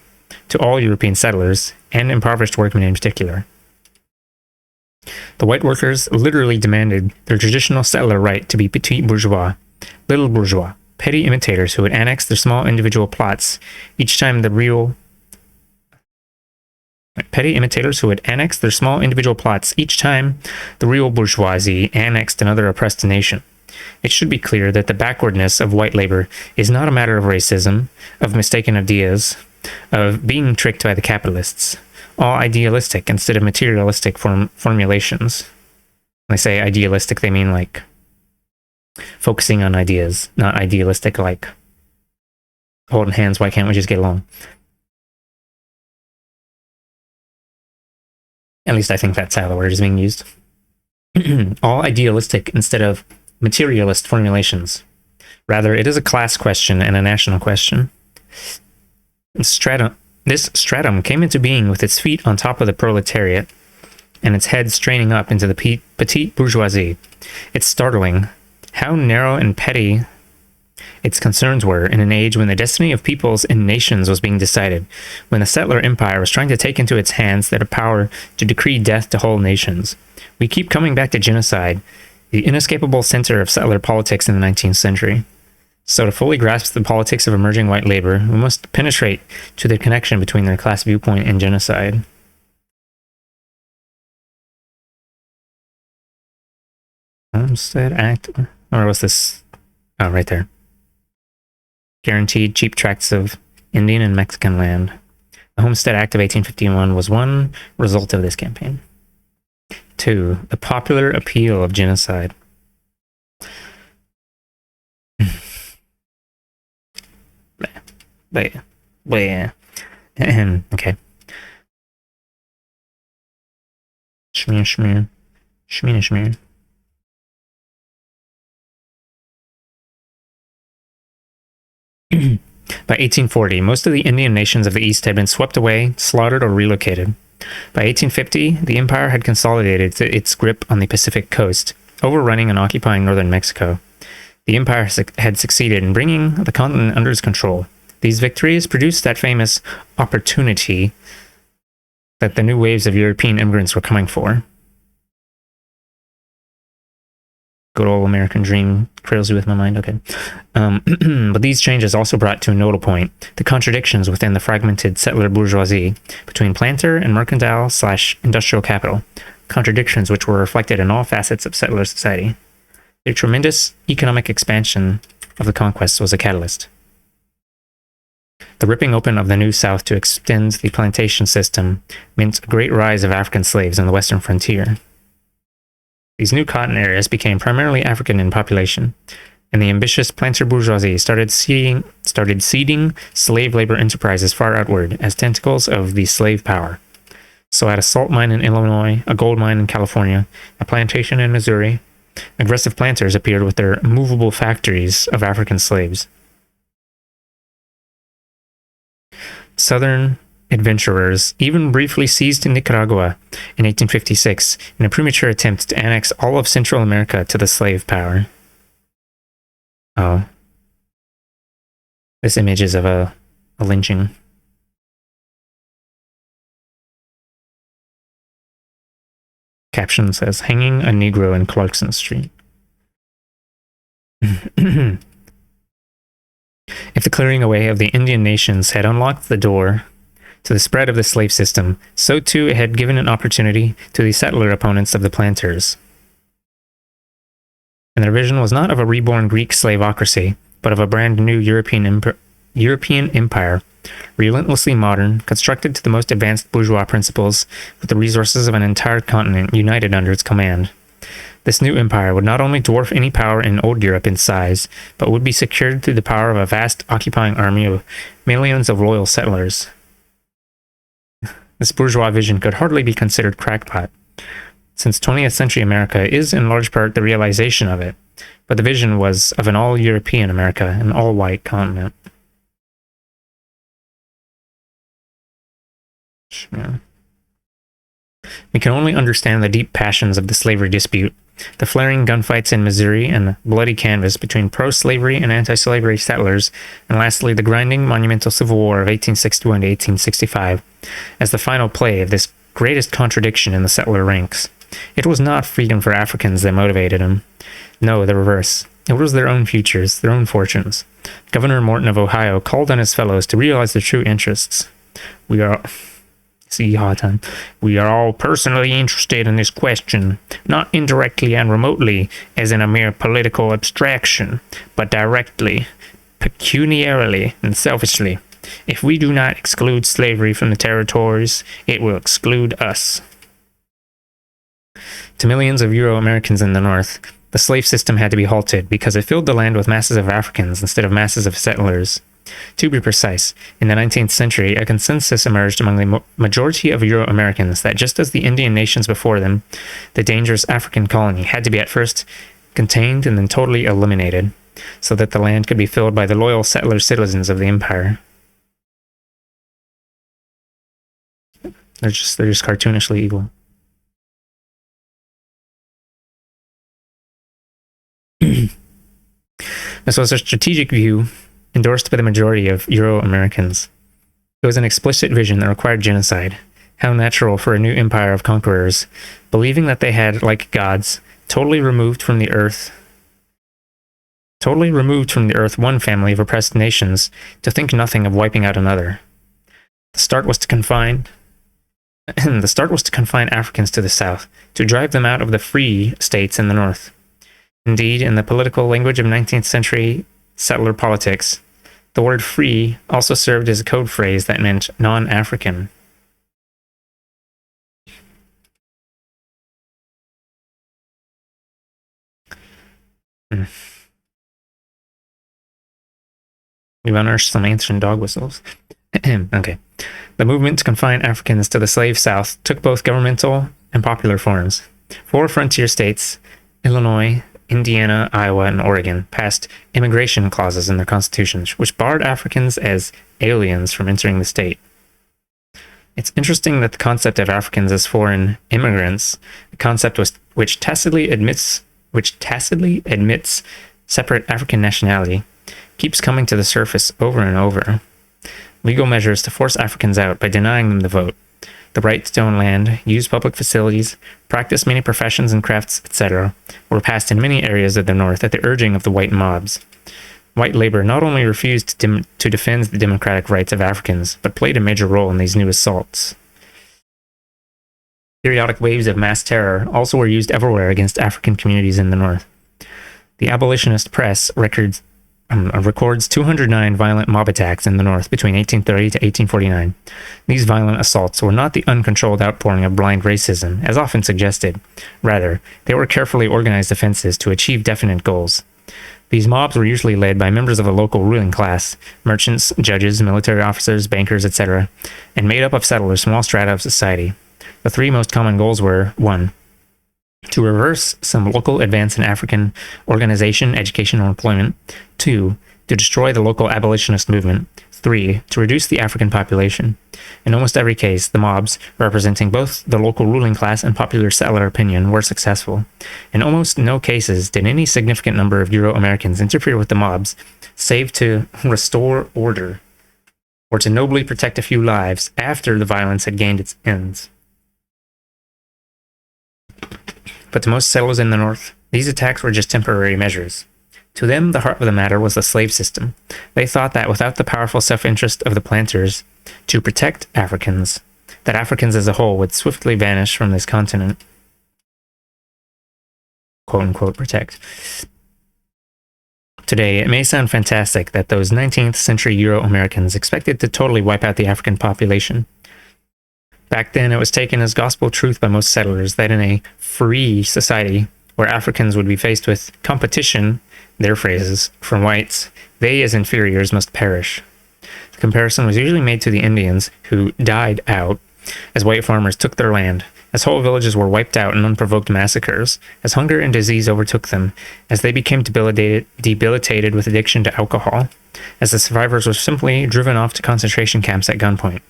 to all European settlers, and impoverished workmen in particular. The white workers literally demanded their traditional settler right to be petit bourgeois, little bourgeois, petty imitators who would annex their small individual plots each time the real bourgeoisie annexed another oppressed nation. It should be clear that the backwardness of white labor is not a matter of racism, of mistaken ideas, of being tricked by the capitalists, all idealistic instead of materialistic formulations. When they say idealistic, they mean like focusing on ideas, not idealistic like holding hands, why can't we just get along? At least I think that's how the word is being used. All idealistic instead of materialist formulations. Rather, it is a class question and a national question. This stratum came into being with its feet on top of the proletariat and its head straining up into the petite bourgeoisie. It's startling how narrow and petty its concerns were in an age when the destiny of peoples and nations was being decided, when the settler empire was trying to take into its hands that power to decree death to whole nations. We keep coming back to genocide, the inescapable center of settler politics in the 19th century. So to fully grasp the politics of emerging white labor, we must penetrate to the connection between their class viewpoint and genocide. Homestead Act, or was this? Oh, right there. Guaranteed cheap tracts of Indian and Mexican land. The Homestead Act of 1851 was one result of this campaign. 2. The popular appeal of genocide. Okay. Shmear. By 1840, most of the Indian nations of the East had been swept away, slaughtered, or relocated. By 1850, the empire had consolidated its grip on the Pacific coast, overrunning and occupying northern Mexico. The empire had succeeded in bringing the continent under its control. These victories produced that famous opportunity that the new waves of European immigrants were coming for. Good old American dream trails you with my mind. Okay. But these changes also brought to a notable point the contradictions within the fragmented settler bourgeoisie between planter and mercantile/industrial capital, contradictions which were reflected in all facets of settler society. The tremendous economic expansion of the conquest was a catalyst. The ripping open of the New South to extend the plantation system meant a great rise of African slaves on the western frontier. These new cotton areas became primarily African in population, and the ambitious planter bourgeoisie started seeding slave labor enterprises far outward as tentacles of the slave power. So at a salt mine in Illinois, a gold mine in California, a plantation in Missouri, aggressive planters appeared with their movable factories of African slaves. Southern adventurers even briefly seized Nicaragua in 1856 in a premature attempt to annex all of Central America to the slave power. Oh. This image is of a lynching. Caption says, hanging a Negro in Clarkson Street. If the clearing away of the Indian nations had unlocked the door to the spread of the slave system, so too it had given an opportunity to the settler opponents of the planters. And their vision was not of a reborn Greek slaveocracy, but of a brand new European empire, relentlessly modern, constructed to the most advanced bourgeois principles, with the resources of an entire continent united under its command. This new empire would not only dwarf any power in old Europe in size, but would be secured through the power of a vast occupying army of millions of loyal settlers. This bourgeois vision could hardly be considered crackpot, since 20th century America is in large part the realization of it, but the vision was of an all-European America, an all-white continent. Yeah. We can only understand the deep passions of the slavery dispute, the flaring gunfights in Missouri and the bloody canvass between pro-slavery and anti-slavery settlers, and lastly the grinding monumental Civil War of 1861 to 1865, as the final play of this greatest contradiction in the settler ranks. It was not freedom for Africans that motivated them. No, the reverse. It was their own futures, their own fortunes. Governor Morton of Ohio called on his fellows to realize their true interests. We are all personally interested in this question, not indirectly and remotely as in a mere political abstraction, but directly, pecuniarily, and selfishly. If we do not exclude slavery from the territories, it will exclude us. To millions of Euro-Americans in the North, the slave system had to be halted because it filled the land with masses of Africans instead of masses of settlers. To be precise, in the 19th century, a consensus emerged among the majority of Euro-Americans that just as the Indian nations before them, the dangerous African colony had to be at first contained and then totally eliminated, so that the land could be filled by the loyal settler citizens of the empire. They're just cartoonishly evil. This was a strategic view endorsed by the majority of Euro-Americans. It was an explicit vision that required genocide. How natural for a new empire of conquerors, believing that they had, like gods, totally removed from the earth totally removed from the earth one family of oppressed nations, to think nothing of wiping out another. The start was to confine Africans to the south, to drive them out of the free states in the north. Indeed, in the political language of 19th century settler politics, the word free also served as a code phrase that meant non-African. We've unearthed some ancient dog whistles. Okay. The movement to confine Africans to the slave South took both governmental and popular forms. 4 frontier states, Illinois, Indiana, Iowa, and Oregon, passed immigration clauses in their constitutions, which barred Africans as aliens from entering the state. It's interesting that the concept of Africans as foreign immigrants, a concept which tacitly admits separate African nationality, keeps coming to the surface over and over. Legal measures to force Africans out by denying them the vote, the right to own land, use public facilities, practice many professions and crafts, etc., were passed in many areas of the North at the urging of the white mobs. White labor not only refused to defend the democratic rights of Africans, but played a major role in these new assaults. Periodic waves of mass terror also were used everywhere against African communities in the North. The abolitionist press records 209 violent mob attacks in the North between 1830 to 1849. These violent assaults were not the uncontrolled outpouring of blind racism, as often suggested. Rather, they were carefully organized offenses to achieve definite goals. These mobs were usually led by members of a local ruling class, merchants, judges, military officers, bankers, etc., and made up of settlers from all strata of society. The 3 most common goals were: 1. To reverse some local advance in African organization, education, or employment. 2. To destroy the local abolitionist movement. 3. To reduce the African population. In almost every case, the mobs, representing both the local ruling class and popular settler opinion, were successful. In almost no cases did any significant number of Euro-Americans interfere with the mobs, save to restore order, or to nobly protect a few lives after the violence had gained its ends. But to most settlers in the North, these attacks were just temporary measures. To them, the heart of the matter was the slave system. They thought that without the powerful self-interest of the planters to protect Africans, that Africans as a whole would swiftly vanish from this continent. Quote-unquote protect. Today, it may sound fantastic that those 19th century Euro-Americans expected to totally wipe out the African population. Back then, it was taken as gospel truth by most settlers that in a free society where Africans would be faced with competition, their phrases, from whites, they as inferiors must perish. The comparison was usually made to the Indians, who died out as white farmers took their land, as whole villages were wiped out in unprovoked massacres, as hunger and disease overtook them, as they became debilitated with addiction to alcohol, as the survivors were simply driven off to concentration camps at gunpoint.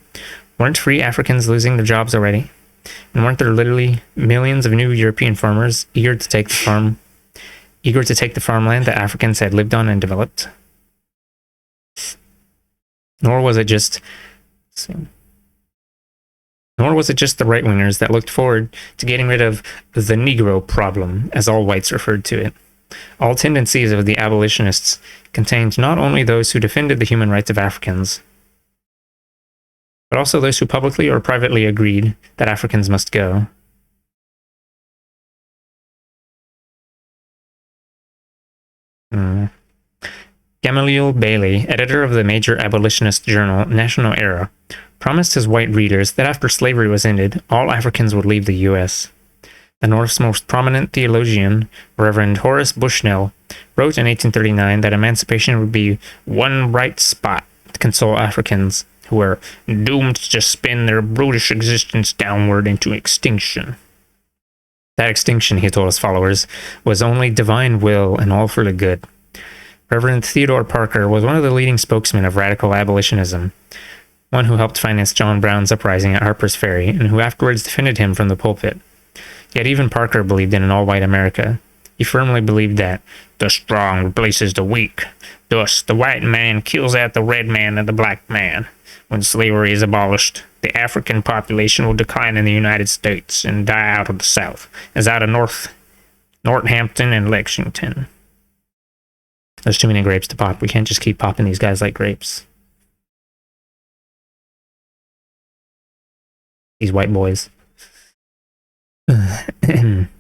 Weren't free Africans losing their jobs already? And weren't there literally millions of new European farmers eager to take the farmland that Africans had lived on and developed? Nor was it just the right-wingers that looked forward to getting rid of the Negro problem, as all whites referred to it. All tendencies of the abolitionists contained not only those who defended the human rights of Africans, but also those who publicly or privately agreed that Africans must go. Gamaliel Bailey, editor of the major abolitionist journal National Era, promised his white readers that after slavery was ended, all Africans would leave the U.S. The North's most prominent theologian, Reverend Horace Bushnell, wrote in 1839 that emancipation would be one bright spot to console Africans who were doomed to spin their brutish existence downward into extinction. That extinction, he told his followers, was only divine will and all for the good. Reverend Theodore Parker was one of the leading spokesmen of radical abolitionism, one who helped finance John Brown's uprising at Harper's Ferry, and who afterwards defended him from the pulpit. Yet even Parker believed in an all-white America. He firmly believed that the strong replaces the weak. Thus, the white man kills out the red man and the black man. When slavery is abolished, the African population will decline in the United States and die out of the South, as out of Northampton and Lexington. There's too many grapes to pop. We can't just keep popping these guys like grapes. These white boys.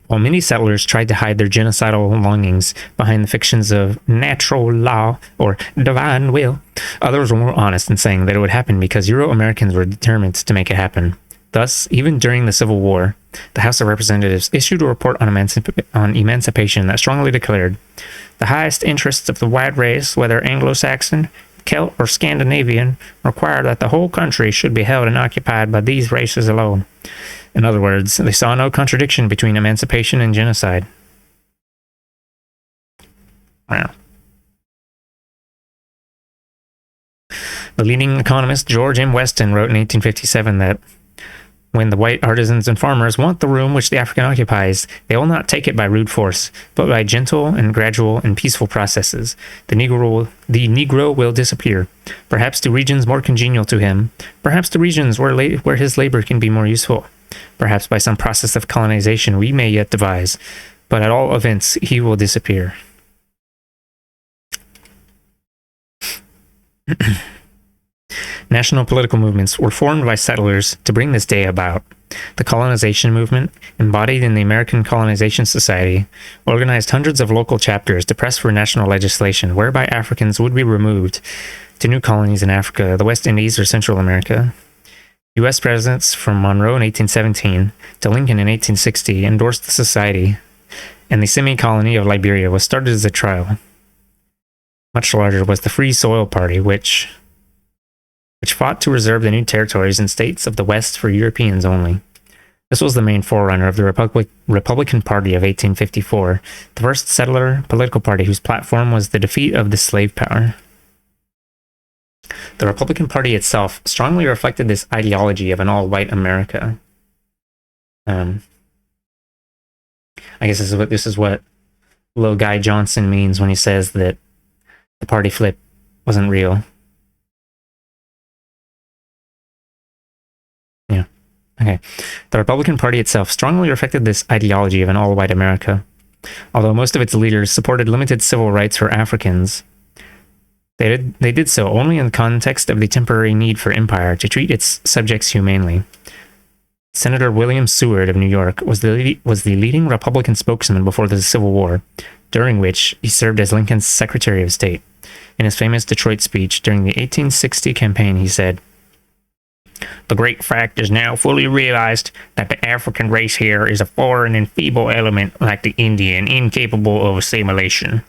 While many settlers tried to hide their genocidal longings behind the fictions of natural law or divine will, others were more honest in saying that it would happen because Euro-Americans were determined to make it happen. Thus, even during the Civil War, the House of Representatives issued a report on emancipation that strongly declared the highest interests of the white race, whether Anglo-Saxon, Celt, or Scandinavian, require that the whole country should be held and occupied by these races alone. In other words, they saw no contradiction between emancipation and genocide. Wow. The leading economist George M. Weston wrote in 1857 that when the white artisans and farmers want the room which the African occupies, they will not take it by rude force, but by gentle and gradual and peaceful processes. The Negro will disappear, perhaps to regions more congenial to him, perhaps to regions where his labor can be more useful. Perhaps by some process of colonization we may yet devise, but at all events he will disappear. National political movements were formed by settlers to bring this day about. The colonization movement, embodied in the American Colonization Society, organized hundreds of local chapters to press for national legislation whereby Africans would be removed to new colonies in Africa, the West Indies, or Central America. U.S. presidents from Monroe in 1817 to Lincoln in 1860 endorsed the society, and the semi-colony of Liberia was started as a trial. Much larger was the Free Soil Party, which fought to reserve the new territories and states of the West for Europeans only. This was the main forerunner of the Republican Party of 1854, the first settler political party whose platform was the defeat of the slave power. The Republican Party itself strongly reflected this ideology of an all-white America. I guess this is what Lil Guy Johnson means when he says that the party flip wasn't real. Yeah. Okay. The Republican Party itself strongly reflected this ideology of an all-white America. Although most of its leaders supported limited civil rights for Africans, they did so only in the context of the temporary need for empire to treat its subjects humanely. Senator William Seward of New York was the leading Republican spokesman before the Civil War, during which he served as Lincoln's Secretary of State. In his famous Detroit speech during the 1860 campaign, he said, "The great fact is now fully realized that the African race here is a foreign and feeble element like the Indian, incapable of assimilation.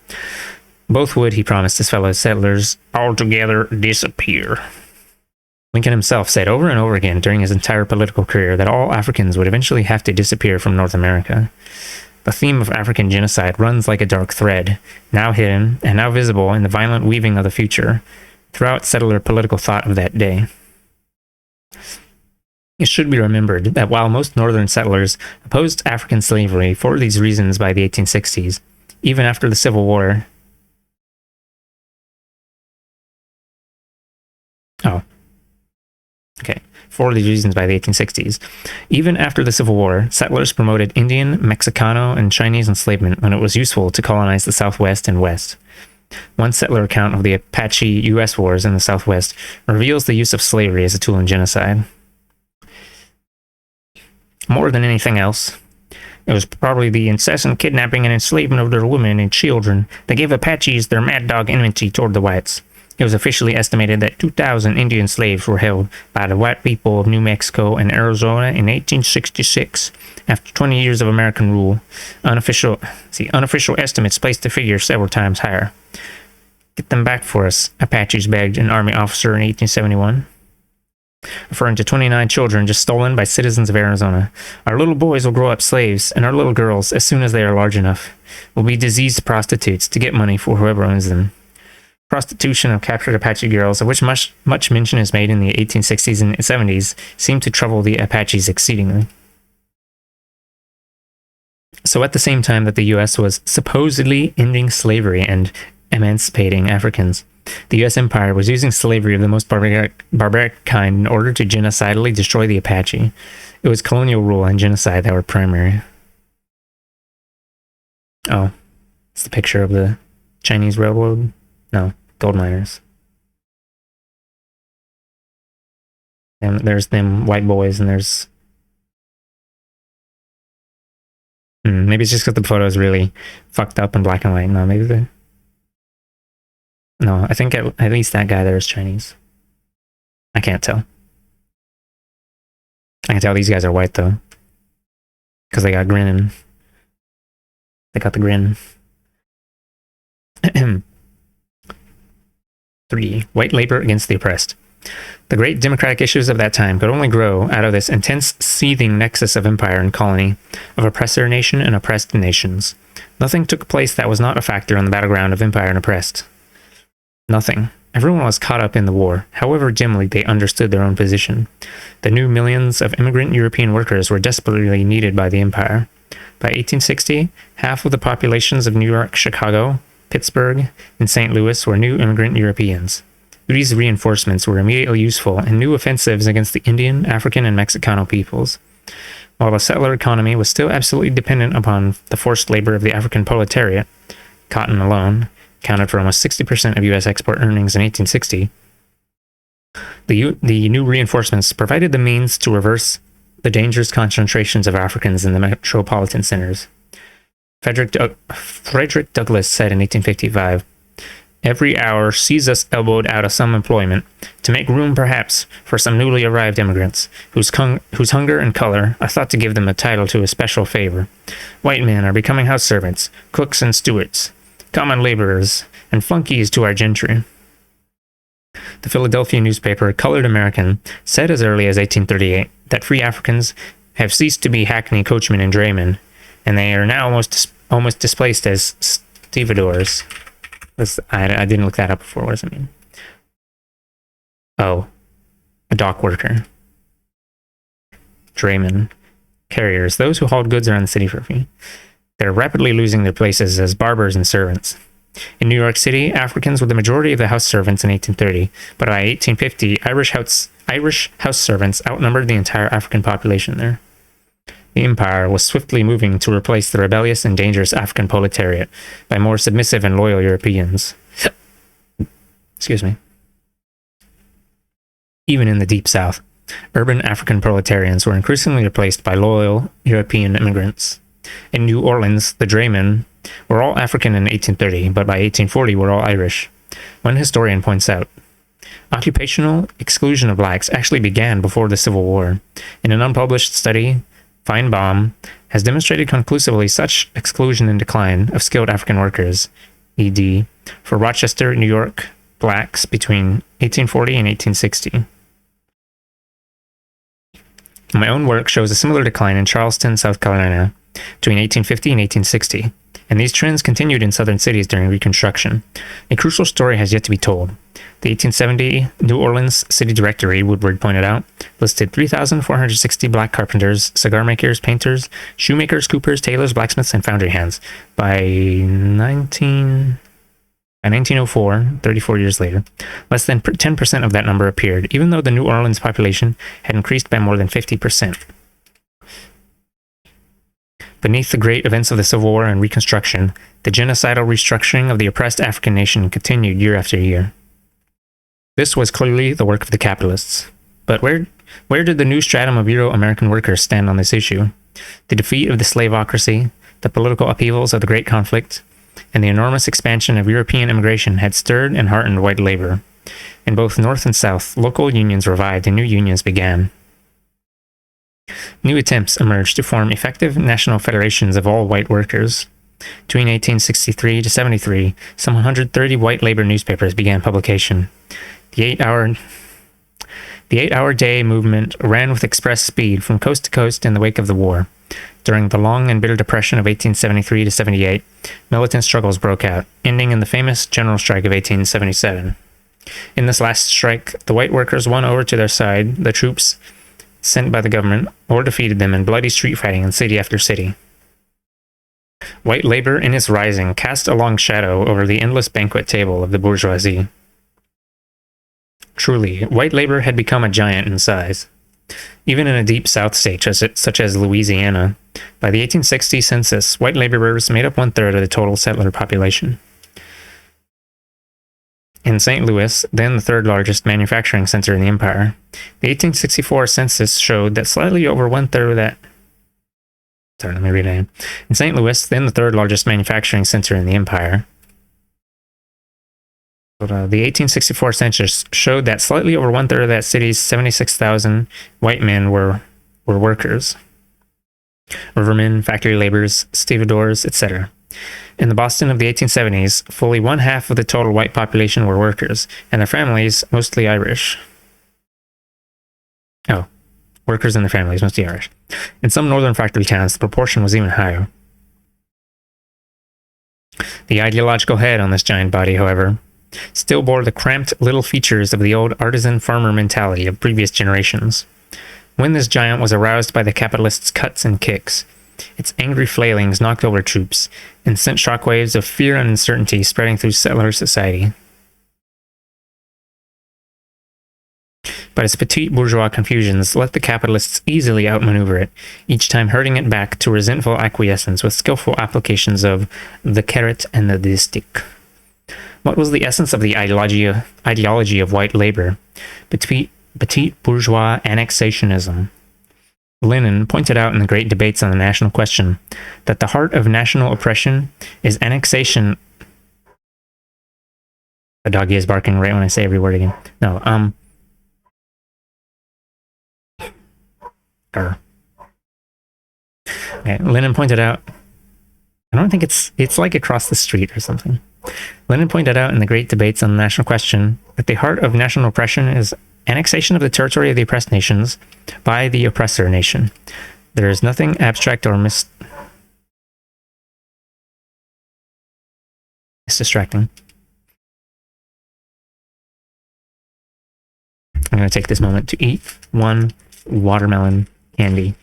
Both would, he promised his fellow settlers, altogether disappear." Lincoln himself said over and over again during his entire political career that all Africans would eventually have to disappear from North America. The theme of African genocide runs like a dark thread, now hidden and now visible in the violent weaving of the future, throughout settler political thought of that day. It should be remembered that while most northern settlers opposed African slavery for these reasons by the 1860s, even after the Civil War, for these reasons by the 1860s. Even after the Civil War, settlers promoted Indian, Mexicano, and Chinese enslavement when it was useful to colonize the Southwest and West. One settler account of the Apache U.S. wars in the Southwest reveals the use of slavery as a tool in genocide. More than anything else, it was probably the incessant kidnapping and enslavement of their women and children that gave Apaches their mad dog enmity toward the whites. It was officially estimated that 2,000 Indian slaves were held by the white people of New Mexico and Arizona in 1866, after 20 years of American rule. Unofficial estimates placed the figure several times higher. "Get them back for us," Apaches begged an army officer in 1871, referring to 29 children just stolen by citizens of Arizona. "Our little boys will grow up slaves, and our little girls, as soon as they are large enough, will be diseased prostitutes to get money for whoever owns them." Prostitution of captured Apache girls, of which much mention is made in the 1860s and 70s, seemed to trouble the Apaches exceedingly. So at the same time that the U.S. was supposedly ending slavery and emancipating Africans, the U.S. Empire was using slavery of the most barbaric kind in order to genocidally destroy the Apache. It was colonial rule and genocide that were primary. Oh, it's the picture of the Chinese railroad? No, gold miners. And there's them white boys, and there's... maybe it's just because the photo is really fucked up in black and white. No, maybe the... No, I think at least that guy there is Chinese. I can't tell. I can tell these guys are white, though. Because they got grinning. They got the grin. 3. White labor against the oppressed. The great democratic issues of that time could only grow out of this intense, seething nexus of empire and colony, of oppressor nation and oppressed nations. Nothing took place that was not a factor on the battleground of empire and oppressed. Nothing. Everyone was caught up in the war, however dimly they understood their own position. The new millions of immigrant European workers were desperately needed by the empire. By 1860, half of the populations of New York, Chicago, Pittsburgh, and St. Louis were new immigrant Europeans. These reinforcements were immediately useful in new offensives against the Indian, African, and Mexicano peoples. While the settler economy was still absolutely dependent upon the forced labor of the African proletariat, cotton alone accounted for almost 60% of U.S. export earnings in 1860, the new reinforcements provided the means to reverse the dangerous concentrations of Africans in the metropolitan centers. Frederick Douglass said in 1855, "Every hour sees us elbowed out of some employment, to make room perhaps for some newly arrived immigrants, whose hunger and color are thought to give them a title to a special favor. White men are becoming house servants, cooks and stewards, common laborers, and flunkies to our gentry." The Philadelphia newspaper Colored American said as early as 1838 that free Africans have ceased to be hackney coachmen and draymen, and they are now almost displaced as stevedores. I didn't look that up before. What does it mean? Oh, a dock worker. Draymen. Carriers. Those who hauled goods around the city for free. They're rapidly losing their places as barbers and servants. In New York City, Africans were the majority of the house servants in 1830, but by 1850, Irish house servants outnumbered the entire African population there. The empire was swiftly moving to replace the rebellious and dangerous African proletariat by more submissive and loyal Europeans. Excuse me. Even in the Deep South, urban African proletarians were increasingly replaced by loyal European immigrants. In New Orleans, the draymen were all African in 1830, but by 1840 were all Irish. One historian points out, occupational exclusion of blacks actually began before the Civil War. In an unpublished study, Feinbaum has demonstrated conclusively such exclusion and decline of skilled African workers, e.d., for Rochester, New York, blacks between 1840 and 1860. My own work shows a similar decline in Charleston, South Carolina, between 1850 and 1860, and these trends continued in southern cities during Reconstruction. A crucial story has yet to be told. The 1870 New Orleans City Directory, Woodward pointed out, listed 3,460 black carpenters, cigar makers, painters, shoemakers, coopers, tailors, blacksmiths, and foundry hands. By 1904, 34 years later, less than 10% of that number appeared, even though the New Orleans population had increased by more than 50%. Beneath the great events of the Civil War and Reconstruction, the genocidal restructuring of the oppressed African nation continued year after year. This was clearly the work of the capitalists. But where did the new stratum of Euro-American workers stand on this issue? The defeat of the slaveocracy, the political upheavals of the Great Conflict, and the enormous expansion of European immigration had stirred and heartened white labor. In both North and South, local unions revived and new unions began. New attempts emerged to form effective national federations of all white workers. Between 1863 to 73, some 130 white labor newspapers began publication. The eight-hour day movement ran with express speed from coast to coast in the wake of the war. During the long and bitter depression of 1873 to 78, militant struggles broke out, ending in the famous general strike of 1877. In this last strike, the white workers won over to their side the troops sent by the government, or defeated them in bloody street fighting in city after city. White labor in its rising cast a long shadow over the endless banquet table of the bourgeoisie. Truly, white labor had become a giant in size. Even in a deep South state such as Louisiana, by the 1860 census, white laborers made up 1/3 of the total settler population. in St. Louis, then the third largest manufacturing center in the empire. The 1864 census showed that slightly over one-third of that... Sorry, let me read it again. In St. Louis, then the third largest manufacturing center in the empire, the 1864 census showed that slightly over one-third of that city's 76,000 white men were workers. Rivermen, factory laborers, stevedores, etc. In the Boston of the 1870s, fully one-half of the total white population were workers, and their families, mostly Irish. Oh, workers and their families, mostly Irish. In some northern factory towns, the proportion was even higher. The ideological head on this giant body, however, still bore the cramped little features of the old artisan farmer mentality of previous generations. When this giant was aroused by the capitalists' cuts and kicks, its angry flailings knocked over troops and sent shockwaves of fear and uncertainty spreading through settler society. But its petite bourgeois confusions let the capitalists easily outmaneuver it, each time herding it back to resentful acquiescence with skillful applications of the carrot and the stick. What was the essence of the ideology of white labor? Petite bourgeois annexationism. Lenin pointed out in the great debates on the national question that the heart of national oppression is annexation. The doggy is barking right when I say every word again. No, Okay, Lenin pointed out, I don't think it's like across the street or something. Lenin pointed out in the great debates on the national question that the heart of national oppression is annexation of the territory of the oppressed nations by the oppressor nation. There is nothing abstract or misdistracting. I'm going to take this moment to eat one watermelon candy.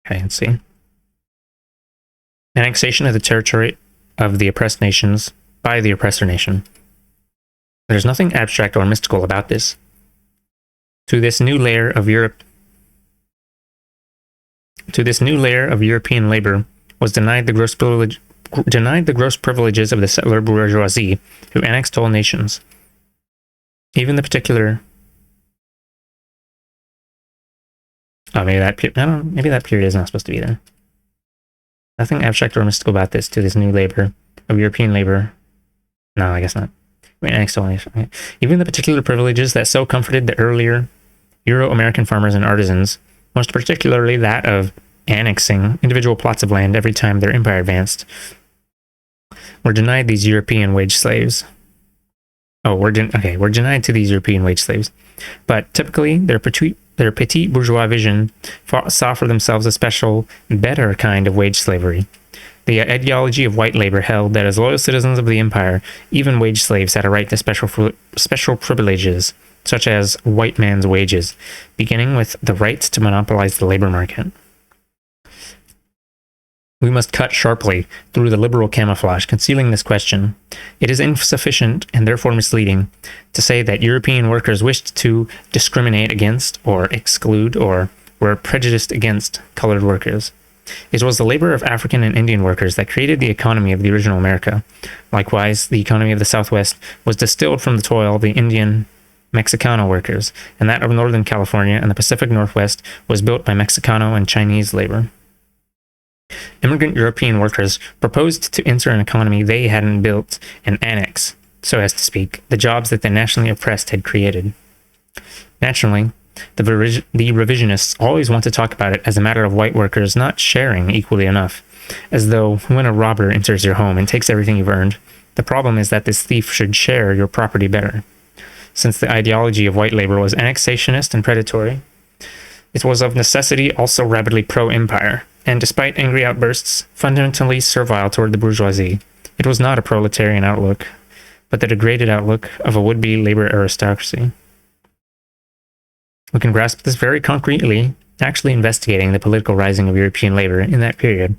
Okay, let's see. Annexation of the territory of the oppressed nations by the oppressor nation. There's nothing abstract or mystical about this. To this new layer of European labor was denied the gross privileges of the settler bourgeoisie, who annexed whole nations. Even the particular... Oh, maybe that period is not supposed to be there. Nothing abstract or mystical about this. To this new labor of European labor. No, I guess not. Annexed whole nation. Okay. Even the particular privileges that so comforted the earlier Euro-American farmers and artisans, most particularly that of annexing individual plots of land every time their empire advanced, were denied these European wage slaves. We're denied to these European wage slaves. But typically, their petite bourgeois vision saw for themselves a special, better kind of wage slavery. The ideology of white labor held that as loyal citizens of the empire, even wage slaves had a right to special privileges, such as white man's wages, beginning with the right to monopolize the labor market. We must cut sharply through the liberal camouflage concealing this question. It is insufficient, and therefore misleading, to say that European workers wished to discriminate against, or exclude, or were prejudiced against colored workers. It was the labor of African and Indian workers that created the economy of the original America. Likewise, the economy of the Southwest was distilled from the toil of the Indian Mexicano workers, and that of Northern California and the Pacific Northwest was built by Mexicano and Chinese labor. Immigrant European workers proposed to enter an economy they hadn't built and annex, so as to speak, the jobs that the nationally oppressed had created. Naturally, the revisionists always want to talk about it as a matter of white workers not sharing equally enough, as though when a robber enters your home and takes everything you've earned, the problem is that this thief should share your property better. Since the ideology of white labor was annexationist and predatory, it was of necessity also rabidly pro-empire, and despite angry outbursts, fundamentally servile toward the bourgeoisie. It was not a proletarian outlook, but the degraded outlook of a would-be labor aristocracy. We can grasp this very concretely, actually investigating the political rising of European labor in that period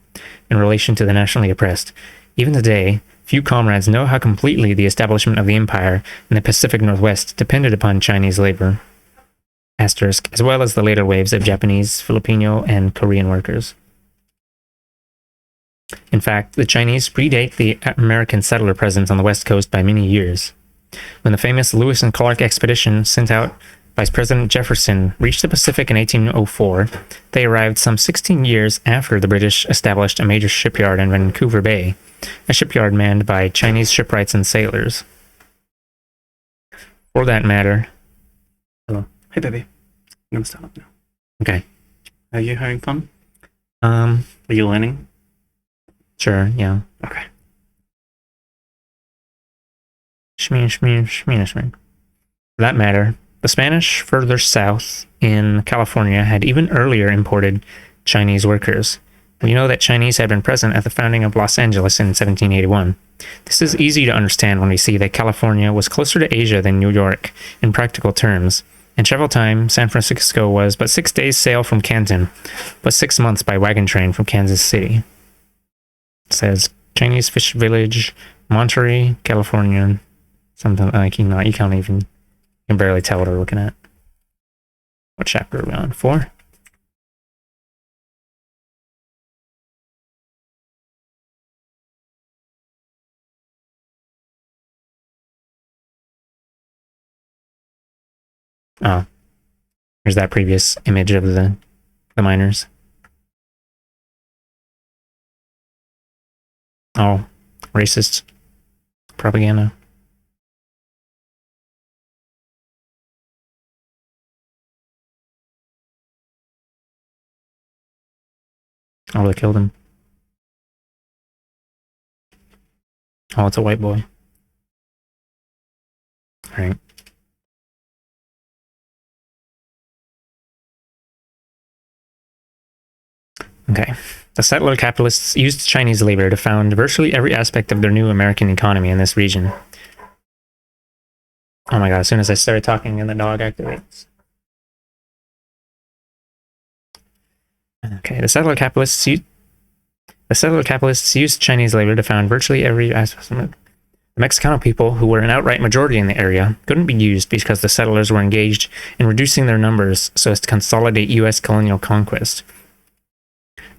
in relation to the nationally oppressed. Even today, few comrades know how completely the establishment of the empire in the Pacific Northwest depended upon Chinese labor, asterisk, as well as the later waves of Japanese, Filipino, and Korean workers. In fact, the Chinese predate the American settler presence on the West Coast by many years. When the famous Lewis and Clark expedition sent out Vice President Jefferson reached the Pacific in 1804, they arrived some 16 years after the British established a major shipyard in Vancouver Bay, a shipyard manned by Chinese shipwrights and sailors. For that matter... Hello. Hey, baby. I'm gonna start up now. Okay. Are you having fun? Are you learning? Sure, yeah. Okay. For that matter, the Spanish further south in California had even earlier imported Chinese workers. We know that Chinese had been present at the founding of Los Angeles in 1781. This is easy to understand when we see that California was closer to Asia than New York in practical terms. In travel time, San Francisco was but 6 days' sail from Canton, but 6 months by wagon train from Kansas City. It says Chinese Fish Village, Monterey, California. Something like you can barely tell what we're looking at. What chapter are we on? 4? Oh. Here's that previous image of the miners. Oh, racist propaganda. Oh, they killed him. Oh, it's a white boy. Alright. Okay. The settler capitalists used Chinese labor to found virtually every aspect of their new American economy in this region. Oh my god, as soon as I started talking and the dog activates. Okay, the settler capitalists used Chinese labor to found virtually every aspect. The Mexicano people, who were an outright majority in the area, couldn't be used because the settlers were engaged in reducing their numbers so as to consolidate U.S. colonial conquest.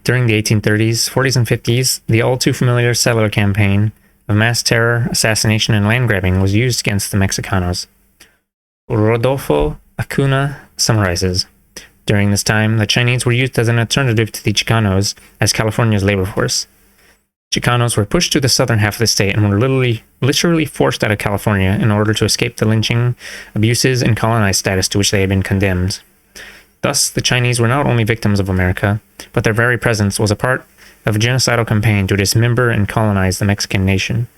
During the 1830s, 40s, and 50s, the all too familiar settler campaign of mass terror, assassination, and land grabbing was used against the Mexicanos. Rodolfo Acuna summarizes, during this time, the Chinese were used as an alternative to the Chicanos as California's labor force. Chicanos were pushed to the southern half of the state and were literally forced out of California in order to escape the lynching, abuses, and colonized status to which they had been condemned. Thus, the Chinese were not only victims of America, but their very presence was a part of a genocidal campaign to dismember and colonize the Mexican nation.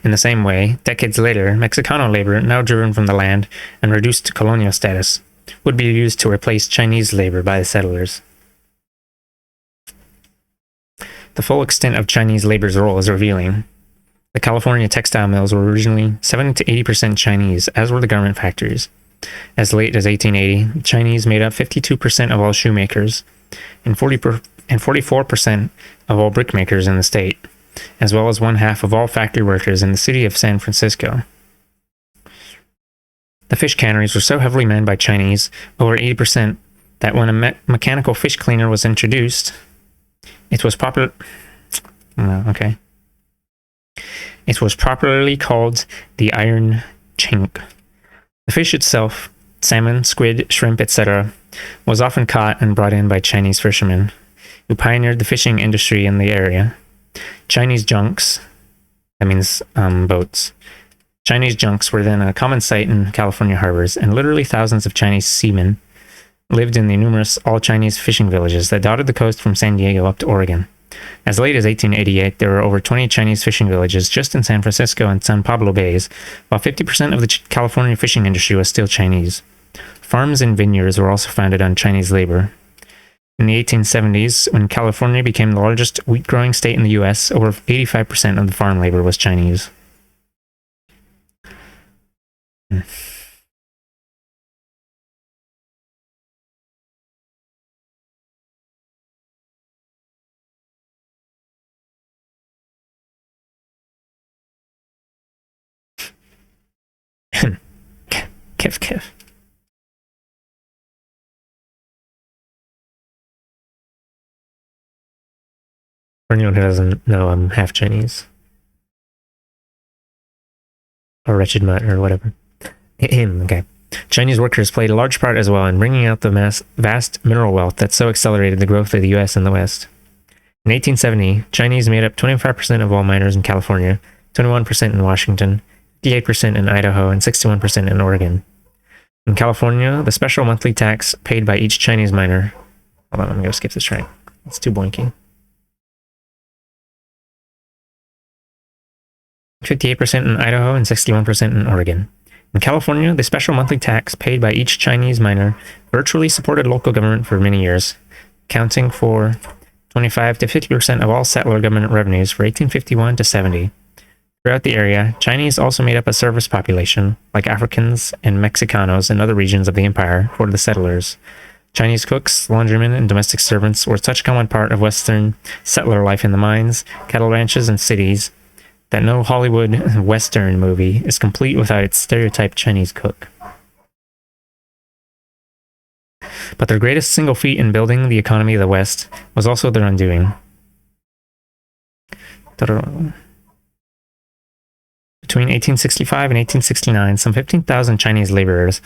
In the same way, decades later, Mexicano labor, now driven from the land and reduced to colonial status, would be used to replace Chinese labor by the settlers. The full extent of Chinese labor's role is revealing. The California textile mills were originally 70 to 80% Chinese, as were the garment factories. As late as 1880, the Chinese made up 52% of all shoemakers and 44% of all brickmakers in the state, as well as 1/2 of all factory workers in the city of San Francisco. The fish canneries were so heavily manned by Chinese, over 80%, that when a mechanical fish cleaner was introduced, it was popularly called the iron chink. The fish itself, salmon, squid, shrimp, etc., was often caught and brought in by Chinese fishermen, who pioneered the fishing industry in the area. Chinese junks, that means boats. Chinese junks were then a common sight in California harbors, and literally thousands of Chinese seamen lived in the numerous all-Chinese fishing villages that dotted the coast from San Diego up to Oregon. As late as 1888, there were over 20 Chinese fishing villages just in San Francisco and San Pablo Bays, while 50% of the California fishing industry was still Chinese. Farms and vineyards were also founded on Chinese labor. In the 1870s, when California became the largest wheat-growing state in the U.S., over 85% of the farm labor was Chinese. Kif kif. For anyone who doesn't know, I'm half Chinese. Or wretched mutt, or whatever. Okay. Chinese workers played a large part as well in bringing out the vast mineral wealth that so accelerated the growth of the US and the West. In 1870, Chinese made up 25% of all miners in California, 21% in Washington, 58% in Idaho, and 61% in Oregon. In California, the special monthly tax paid by each Chinese miner... Hold on, I'm going to go skip this track. It's too boinky. 58% in Idaho and 61% in Oregon. In California, the special monthly tax paid by each Chinese miner virtually supported local government for many years, accounting for 25 to 50% of all settler government revenues for 1851 to 70. Throughout the area, Chinese also made up a service population, like Africans and Mexicanos in other regions of the empire, for the settlers. Chinese cooks, laundrymen, and domestic servants were such a common part of Western settler life in the mines, cattle ranches, and cities that no Hollywood Western movie is complete without its stereotyped Chinese cook. But their greatest single feat in building the economy of the West was also their undoing. Between 1865 and 1869, some 15,000 Chinese laborers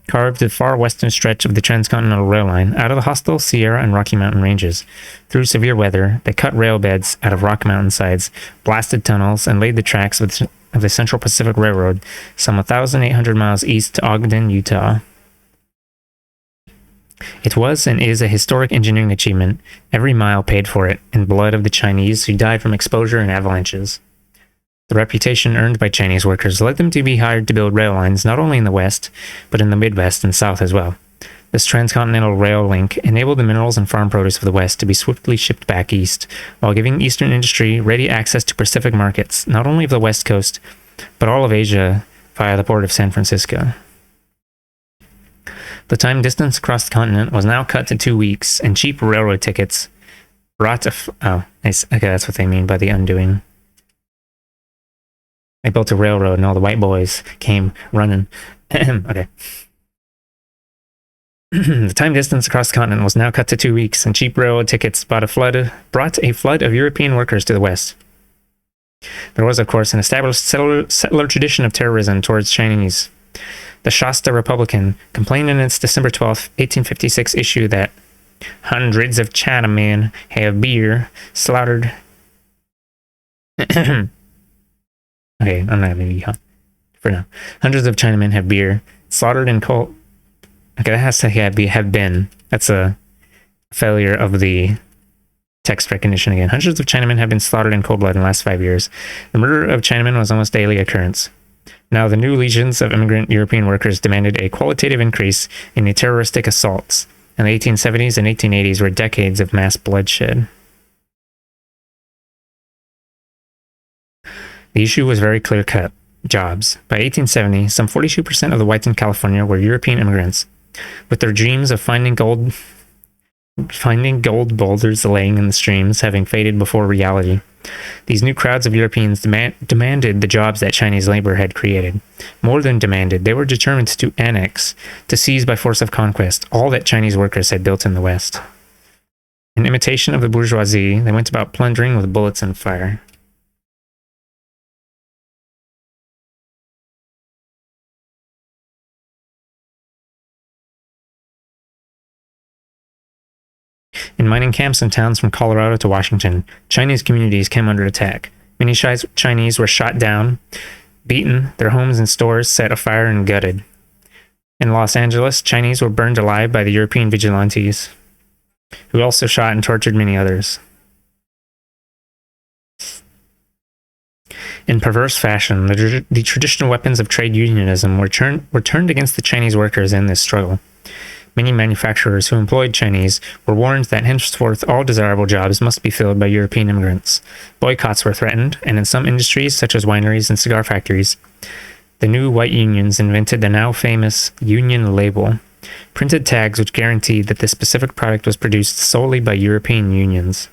carved the far western stretch of the Transcontinental Rail Line out of the hostile Sierra and Rocky Mountain ranges. Through severe weather, they cut rail beds out of rock mountainsides, blasted tunnels, and laid the tracks of the Central Pacific Railroad some 1,800 miles east to Ogden, Utah. It was and is a historic engineering achievement, every mile paid for it in blood of the Chinese who died from exposure and avalanches. The reputation earned by Chinese workers led them to be hired to build rail lines not only in the West, but in the Midwest and South as well. This transcontinental rail link enabled the minerals and farm produce of the West to be swiftly shipped back east, while giving Eastern industry ready access to Pacific markets, not only of the West Coast, but all of Asia via the port of San Francisco. The time distance across the continent was now cut to 2 weeks, and cheap railroad tickets brought okay, that's what they mean by the undoing. They built a railroad and all the white boys came running. Okay. The time distance across the continent was now cut to 2 weeks, and cheap railroad tickets brought a flood of European workers to the West. There was, of course, an established settler tradition of terrorism towards Chinese. The Shasta Republican complained in its December 12, 1856 issue that hundreds of Chinamen have beer slaughtered... Okay, I'm not going to be for now. Hundreds of Chinamen have beer slaughtered in cold... Okay, that has to have been. That's a failure of the text recognition again. Hundreds of Chinamen have been slaughtered in cold blood in the last 5 years. The murder of Chinamen was almost daily occurrence. Now, the new legions of immigrant European workers demanded a qualitative increase in the terroristic assaults, and the 1870s and 1880s were decades of mass bloodshed. The issue was very clear-cut. Jobs. By 1870, some 42% of the whites in California were European immigrants, with their dreams of finding gold boulders laying in the streams having faded before reality. These new crowds of Europeans demanded the jobs that Chinese labor had created. More than demanded, they were determined to annex, to seize by force of conquest, all that Chinese workers had built in the West. In imitation of the bourgeoisie, they went about plundering with bullets and fire. In mining camps and towns from Colorado to Washington, Chinese communities came under attack. Many Chinese were shot down, beaten, their homes and stores set afire and gutted. In Los Angeles, Chinese were burned alive by the European vigilantes, who also shot and tortured many others. In perverse fashion, the traditional weapons of trade unionism were turned against the Chinese workers in this struggle. Many manufacturers who employed Chinese were warned that henceforth all desirable jobs must be filled by European immigrants. Boycotts were threatened, and in some industries, such as wineries and cigar factories, the new white unions invented the now famous union label, printed tags which guaranteed that the specific product was produced solely by European unions.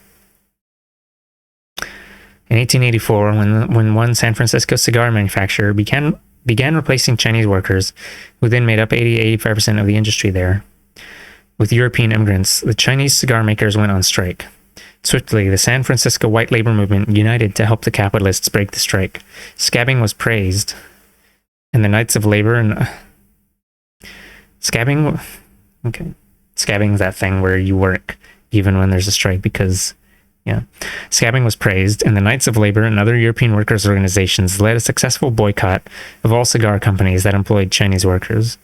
In 1884, when one San Francisco cigar manufacturer began began replacing Chinese workers, who then made up 80-85% of the industry there. With European immigrants, the Chinese cigar makers went on strike. Swiftly, the San Francisco white labor movement united to help the capitalists break the strike. Scabbing was praised, and the Knights of Labor and scabbing is that thing where you work even when there's a strike because scabbing was praised, and the Knights of Labor and other European workers' organizations led a successful boycott of all cigar companies that employed Chinese workers.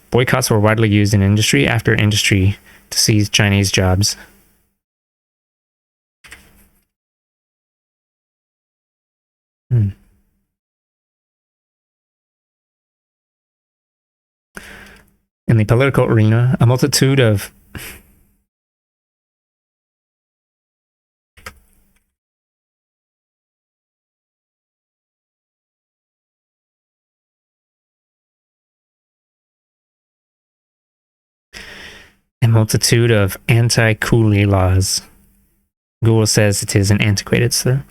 Boycotts were widely used in industry after industry to seize Chinese jobs. In the political arena, a multitude of anti-coolie laws. Google says it is an antiquated slur.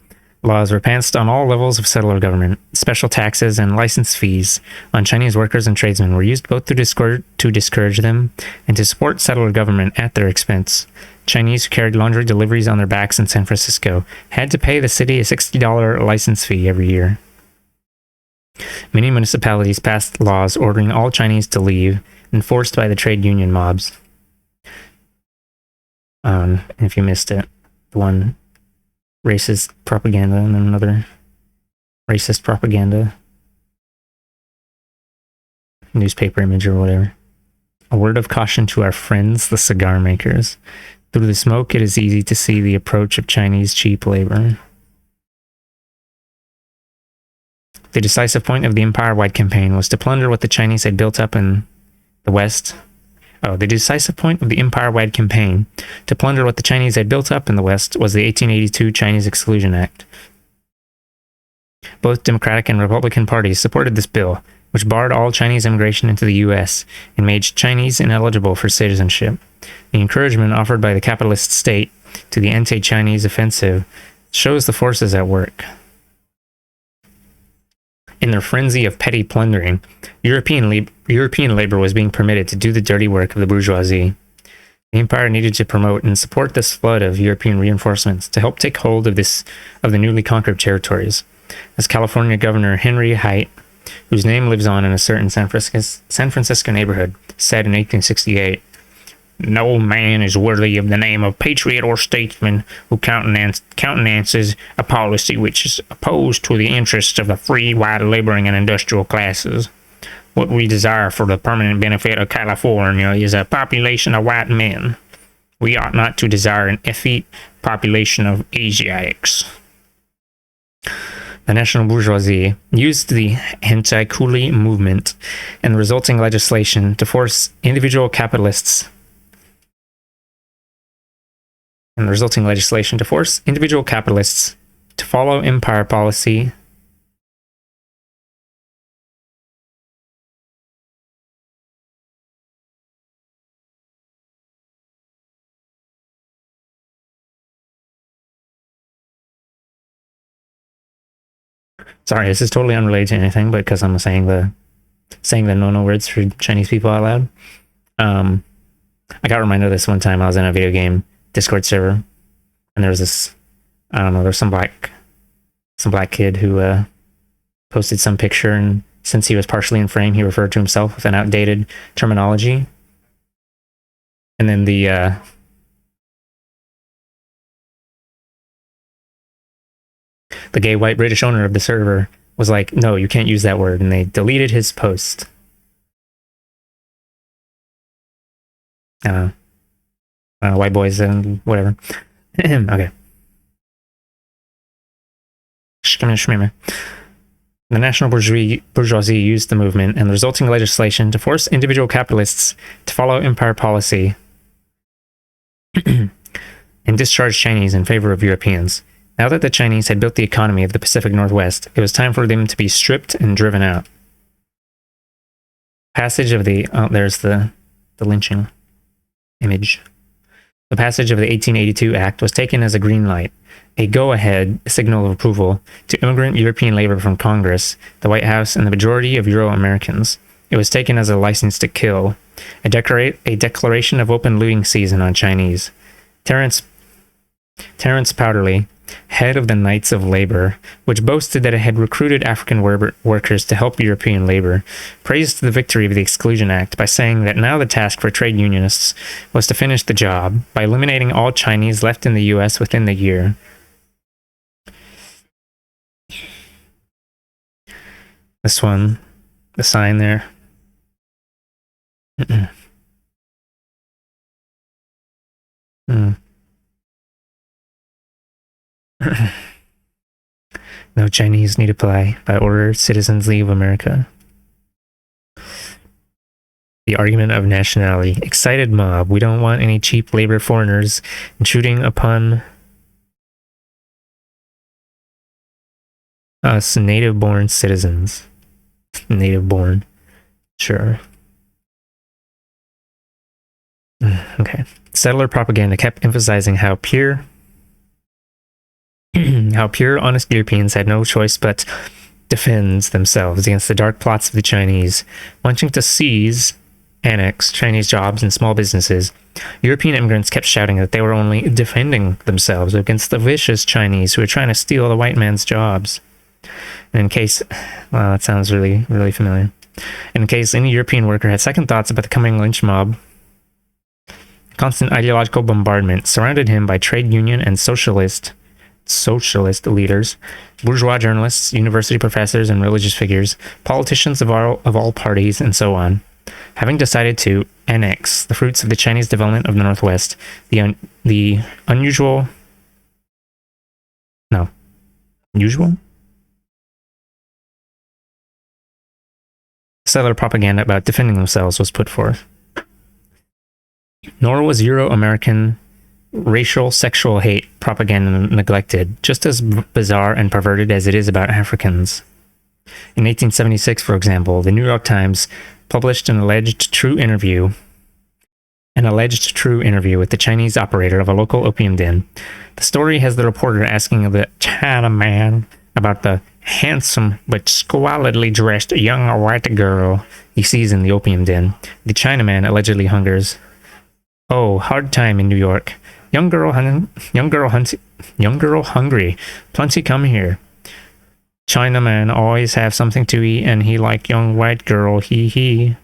Laws were passed on all levels of settler government. Special taxes and license fees on Chinese workers and tradesmen were used both to discourage them and to support settler government at their expense. Chinese who carried laundry deliveries on their backs in San Francisco had to pay the city a $60 license fee every year. Many municipalities passed laws ordering all Chinese to leave, enforced by the trade union mobs. If you missed it, the one racist propaganda and then another racist propaganda newspaper image or whatever. A word of caution to our friends, the cigar makers. Through the smoke, it is easy to see the approach of Chinese cheap labor. The decisive point of the empire-wide campaign was to plunder what the Chinese had built up in the West. The decisive point of the empire-wide campaign to plunder what the Chinese had built up in the West was the 1882 Chinese Exclusion Act. Both Democratic and Republican parties supported this bill, which barred all Chinese immigration into the U.S. and made Chinese ineligible for citizenship. The encouragement offered by the capitalist state to the anti-Chinese offensive shows the forces at work. In their frenzy of petty plundering, European labor was being permitted to do the dirty work of the bourgeoisie. The empire needed to promote and support this flood of European reinforcements to help take hold of the newly conquered territories. As California Governor Henry Haight, whose name lives on in a certain San Francisco neighborhood, said in 1868, "No man is worthy of the name of patriot or statesman who countenances a policy which is opposed to the interests of the free, white, laboring, and industrial classes. What we desire for the permanent benefit of California is a population of white men. We ought not to desire an effete population of Asiatics." The national bourgeoisie used the anti-coolie movement and the resulting legislation to force individual capitalists to follow empire policy Sorry, this is totally unrelated to anything, but because I'm saying the no words for Chinese people out loud. I got reminded of this one time. I was in a video game Discord server, and there was this, I don't know, there's some black kid who posted some picture, and since he was partially in frame, he referred to himself with an outdated terminology. And then the gay white British owner of the server was like, "No, you can't use that word," and they deleted his post. White boys and whatever. Okay. The national bourgeoisie used the movement and the resulting legislation to force individual capitalists to follow empire policy and discharge Chinese in favor of Europeans. Now that the Chinese had built the economy of the Pacific Northwest, it was time for them to be stripped and driven out. Passage of the... Oh, there's the lynching image. The passage of the 1882 Act was taken as a green light, a go-ahead signal of approval to immigrant European labor from Congress, the White House, and the majority of Euro-Americans. It was taken as a license to kill, a declaration of open looting season on Chinese. Terence Powderly, head of the Knights of Labor, which boasted that it had recruited African workers to help European labor, praised the victory of the Exclusion Act by saying that now the task for trade unionists was to finish the job by eliminating all Chinese left in the U.S. within the year. This one, the sign there. No Chinese need apply. By order, citizens leave America. The argument of nationality. Excited mob. We don't want any cheap labor foreigners intruding upon us native-born citizens. Native-born. Sure. Okay. Settler propaganda kept emphasizing how pure, honest Europeans had no choice but defend themselves against the dark plots of the Chinese, wanting to seize, annex Chinese jobs and small businesses. European immigrants kept shouting that they were only defending themselves against the vicious Chinese who were trying to steal the white man's jobs. And in case, wow, that sounds really, really familiar. In case any European worker had second thoughts about the coming lynch mob, constant ideological bombardment surrounded him by trade union and socialist leaders, bourgeois journalists, university professors, and religious figures, politicians of all parties, and so on. Having decided to annex the fruits of the Chinese development of the Northwest, settler propaganda about defending themselves was put forth. Nor was Euro-American racial sexual hate propaganda neglected, just as bizarre and perverted as it is about Africans. In 1876, for example, the New York Times published an alleged true interview with the Chinese operator of a local opium den. The story has the reporter asking the Chinaman about the handsome but squalidly dressed young white girl he sees in the opium den. The Chinaman allegedly hungers. Oh, hard time in New York. Young girl hungry. Plenty come here. Chinaman always have something to eat, and he like young white girl. He.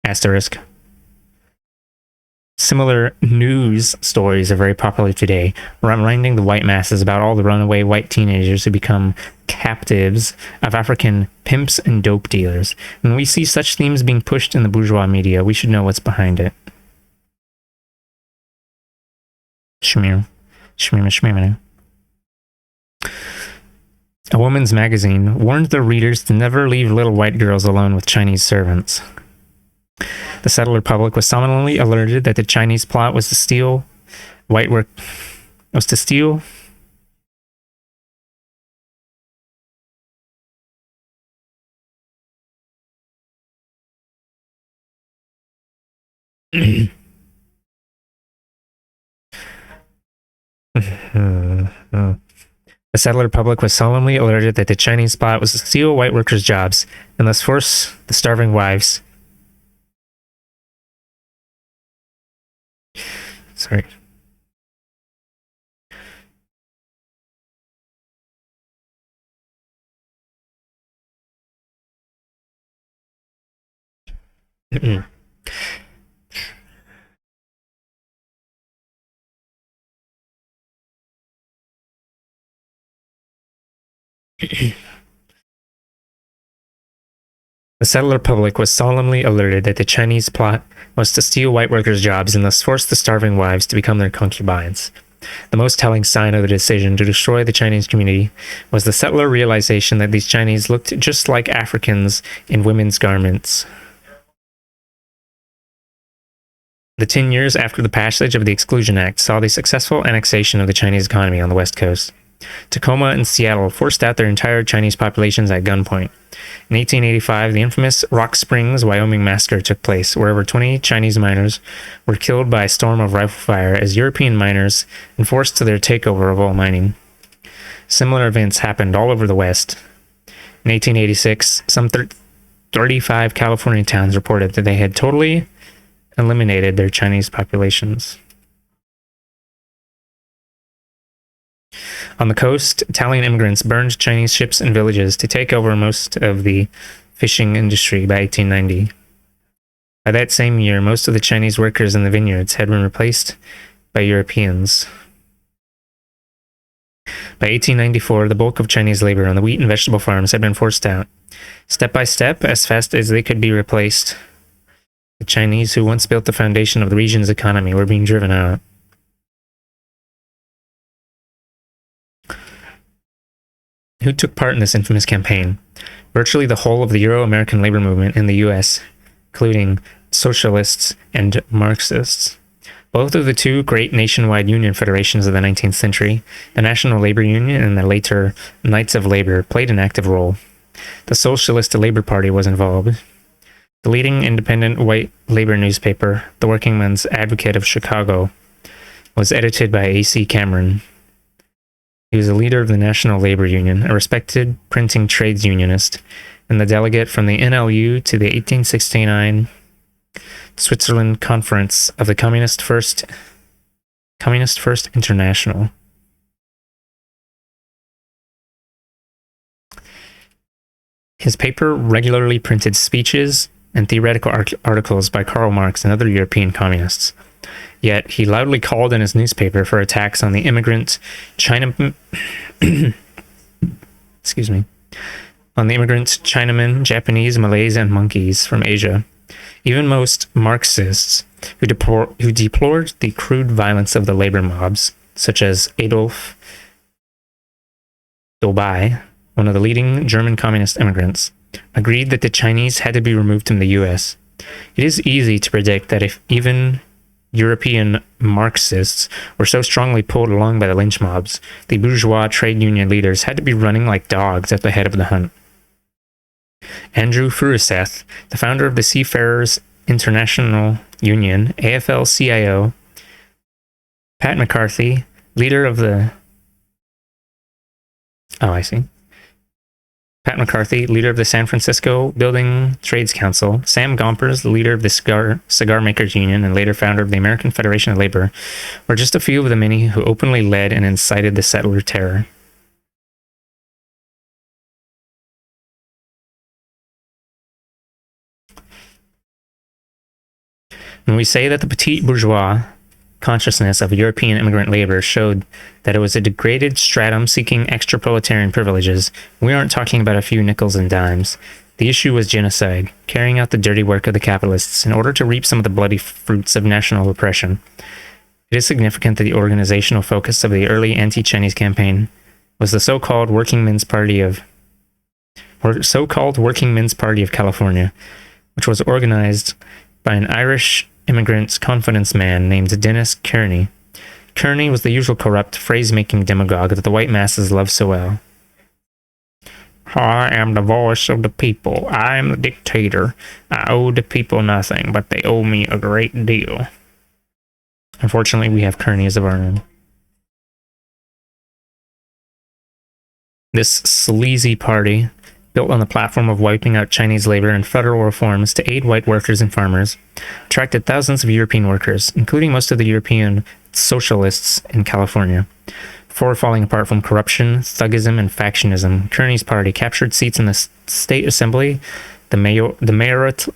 Asterisk. Similar news stories are very popular today, reminding the white masses about all the runaway white teenagers who become captives of African pimps and dope dealers. When we see such themes being pushed in the bourgeois media, we should know what's behind it. Shmear. A woman's magazine warned their readers to never leave little white girls alone with Chinese servants. The settler public was solemnly alerted that the Chinese plot was to steal The settler public was solemnly alerted that the Chinese plot was to steal white workers' jobs and thus force the starving wives. Sorry. The settler public was solemnly alerted that the Chinese plot was to steal white workers' jobs and thus force the starving wives to become their concubines. The most telling sign of the decision to destroy the Chinese community was the settler realization that these Chinese looked just like Africans in women's garments. The 10 years after the passage of the Exclusion Act saw the successful annexation of the Chinese economy on the West Coast. Tacoma and Seattle forced out their entire Chinese populations at gunpoint. In 1885, the infamous Rock Springs, Wyoming massacre took place, where over 20 Chinese miners were killed by a storm of rifle fire as European miners enforced their takeover of all mining. Similar events happened all over the West. In 1886, some 35 California towns reported that they had totally eliminated their Chinese populations. On the coast, Italian immigrants burned Chinese ships and villages to take over most of the fishing industry by 1890. By that same year, most of the Chinese workers in the vineyards had been replaced by Europeans. By 1894, the bulk of Chinese labor on the wheat and vegetable farms had been forced out. Step by step, as fast as they could be replaced, the Chinese who once built the foundation of the region's economy were being driven out. Who took part in this infamous campaign? Virtually the whole of the Euro-American labor movement in the US, including socialists and Marxists. Both of the two great nationwide union federations of the 19th century, the National Labor Union and the later Knights of Labor, played an active role. The Socialist Labor Party was involved. The leading independent white labor newspaper, the Workingman's Advocate of Chicago, was edited by A.C. Cameron. He was a leader of the National Labor Union, a respected printing trades unionist, and the delegate from the NLU to the 1869 Switzerland Conference of the Communist First International. His paper regularly printed speeches and theoretical articles by Karl Marx and other European communists. Yet he loudly called in his newspaper for attacks on the immigrant Chinamen, Japanese, Malays, and monkeys from Asia. Even most Marxists who deplored the crude violence of the labor mobs, such as Adolf Dolby, one of the leading German communist immigrants, agreed that the Chinese had to be removed from the US. It is easy to predict that if even European Marxists were so strongly pulled along by the lynch mobs, the bourgeois trade union leaders had to be running like dogs at the head of the hunt. Andrew Furuseth, the founder of the Seafarers International Union, AFL-CIO, Pat McCarthy, leader of the... Pat McCarthy, leader of the San Francisco Building Trades Council, Sam Gompers, the leader of the Cigar Makers Union and later founder of the American Federation of Labor, were just a few of the many who openly led and incited the settler terror. When we say that the petit bourgeois consciousness of European immigrant labor showed that it was a degraded stratum seeking extra proletarian privileges, we aren't talking about a few nickels and dimes. The issue was genocide, carrying out the dirty work of the capitalists in order to reap some of the bloody fruits of national oppression. It is significant that the organizational focus of the early anti-Chinese campaign was the so-called Working Men's Party of California, which was organized by an Irish immigrant confidence man named Dennis Kearney. Kearney was the usual corrupt, phrase-making demagogue that the white masses loved so well. I am the voice of the people. I am the dictator. I owe the people nothing, but they owe me a great deal. Unfortunately, we have Kearney as of our own. This sleazy party, built on the platform of wiping out Chinese labor and federal reforms to aid white workers and farmers, attracted thousands of European workers, including most of the European socialists in California. Before falling apart from corruption, thuggism, and factionism, Kearney's party captured seats in the state assembly, the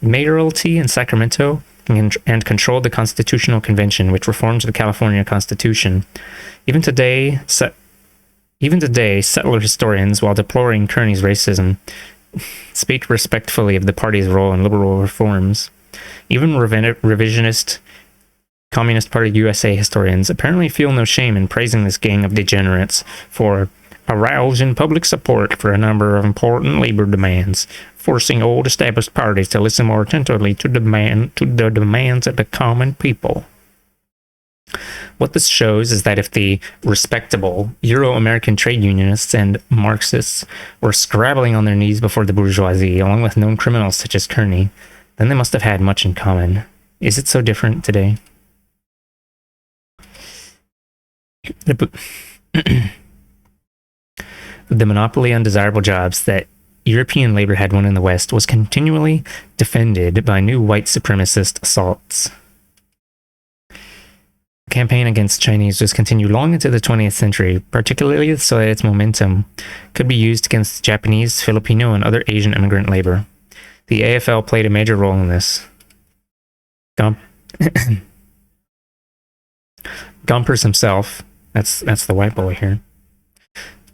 mayoralty in Sacramento, and controlled the Constitutional Convention, which reformed the California Constitution. Even today, settler historians, while deploring Kearney's racism, speak respectfully of the party's role in liberal reforms. Even revisionist Communist Party USA historians apparently feel no shame in praising this gang of degenerates for arousing public support for a number of important labor demands, forcing old established parties to listen more attentively to the demands of the common people. What this shows is that if the respectable Euro-American trade unionists and Marxists were scrabbling on their knees before the bourgeoisie, along with known criminals such as Kearney, then they must have had much in common. Is it so different today? The monopoly on desirable jobs that European labor had won in the West was continually defended by new white supremacist assaults. The campaign against Chinese was continued long into the 20th century, particularly so that its momentum could be used against Japanese, Filipino, and other Asian immigrant labor. The AFL played a major role in this. Gompers himself, that's the white boy here,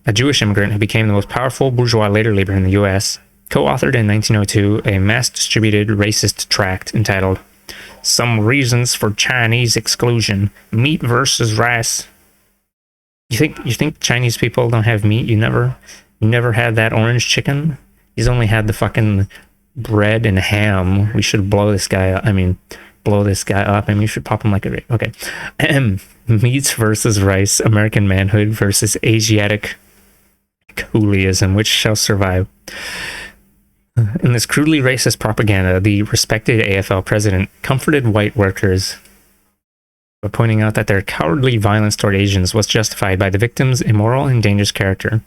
a Jewish immigrant who became the most powerful bourgeois labor in the U.S., co-authored in 1902 a mass-distributed racist tract entitled "Some Reasons for Chinese Exclusion: Meat versus Rice." You think Chinese people don't have meat? You never had that orange chicken? He's only had the fucking bread and ham. We should blow this guy up. Blow this guy up. You should pop him like a... Okay. Meats versus rice. American manhood versus Asiatic coolieism. Which shall survive? In this crudely racist propaganda, the respected AFL president comforted white workers by pointing out that their cowardly violence toward Asians was justified by the victims' immoral and dangerous character.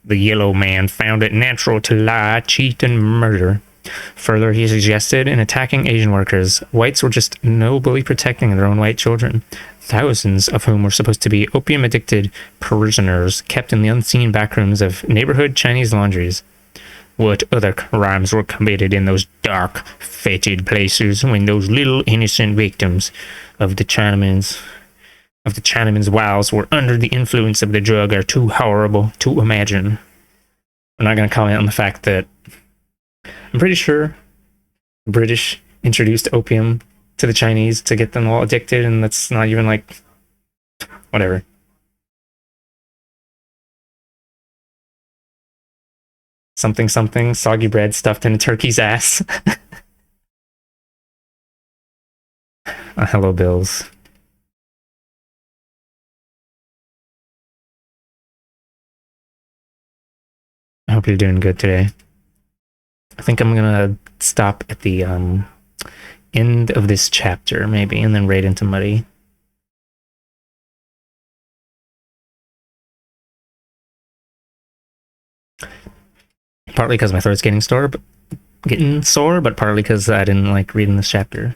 The yellow man found it natural to lie, cheat, and murder. Further, he suggested in attacking Asian workers, whites were just nobly protecting their own white children, thousands of whom were supposed to be opium-addicted prisoners kept in the unseen backrooms of neighborhood Chinese laundries. What other crimes were committed in those dark, fetid places when those little innocent victims of the Chinaman's wiles were under the influence of the drug are too horrible to imagine. I'm not going to comment on the fact that I'm pretty sure the British introduced opium to the Chinese to get them all addicted, and that's not even like... whatever. Something, soggy bread stuffed in a turkey's ass. Hello, Bills. I hope you're doing good today. I think I'm gonna stop at the end of this chapter, maybe, and then right into Muddy. Partly because my throat's getting sore, but partly because I didn't like reading this chapter.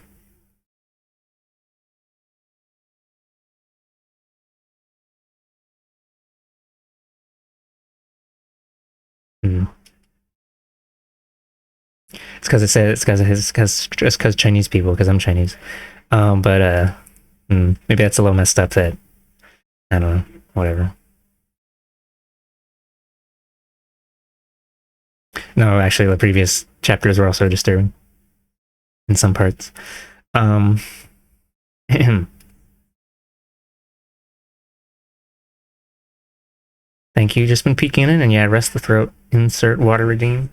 It's because Chinese people, because I'm Chinese. Maybe that's a little messed up. That I don't know. Whatever. No, actually, the previous chapters were also disturbing in some parts. Thank you. Just been peeking in, and yeah, rest the throat. Insert water redeem.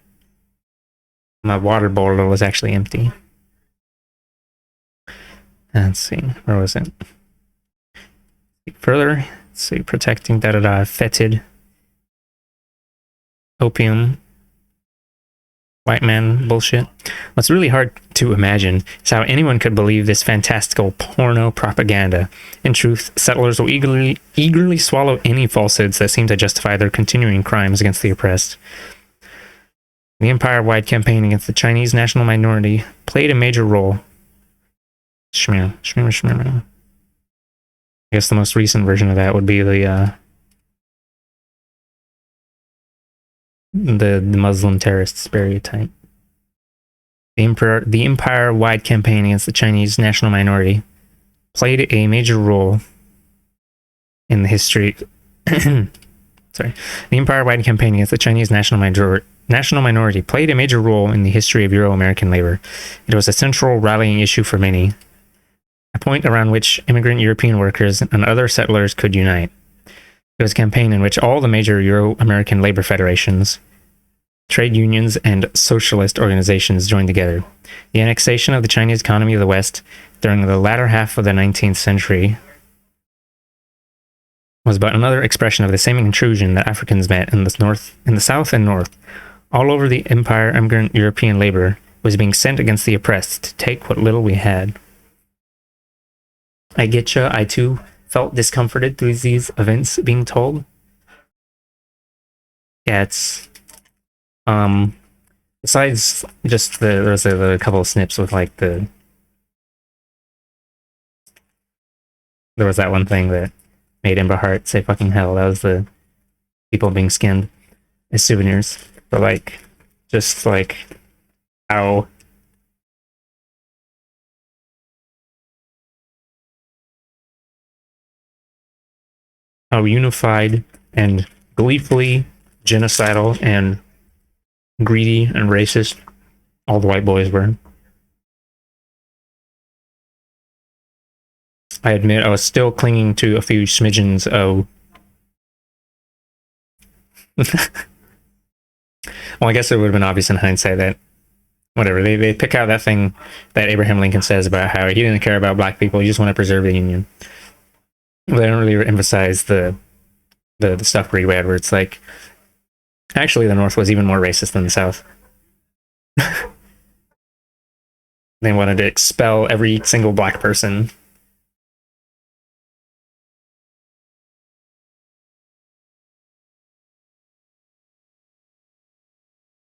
My water bottle was actually empty. Let's see, where was it? Further, let's see, protecting fetid opium. White man bullshit. What's really hard to imagine is how anyone could believe this fantastical porno propaganda. In truth, settlers will eagerly swallow any falsehoods that seem to justify their continuing crimes against the oppressed. The empire-wide campaign against the Chinese national minority played a major role. I guess the most recent version of that would be the Muslim terrorist stereotype. The empire-wide campaign against the Chinese national minority played a major role in the history. The empire-wide campaign against the Chinese national minority played a major role in the history of Euro-American labor. It was a central rallying issue for many, a point around which immigrant European workers and other settlers could unite. It was a campaign in which all the major Euro-American labor federations, Trade unions and socialist organizations joined together. The annexation of the Chinese economy of the West during the latter half of the 19th century was but another expression of the same intrusion that Africans met in the South and North. All over the empire, immigrant European labor was being sent against the oppressed to take what little we had. I get you. I too felt discomforted through these events being told. Yeah, it's besides just there's a couple of snips with like there was that one thing that made Amber Heart say fucking hell. That was the people being skinned as souvenirs. But like, just like how unified and gleefully genocidal and greedy and racist all the white boys were. I admit I was still clinging to a few smidgens of well, I guess it would have been obvious in hindsight that whatever, they pick out that thing that Abraham Lincoln says about how he didn't care about black people, he just wanted to preserve the Union. They don't really emphasize the stuff Reed had where it's like, actually the North was even more racist than the South. They wanted to expel every single black person.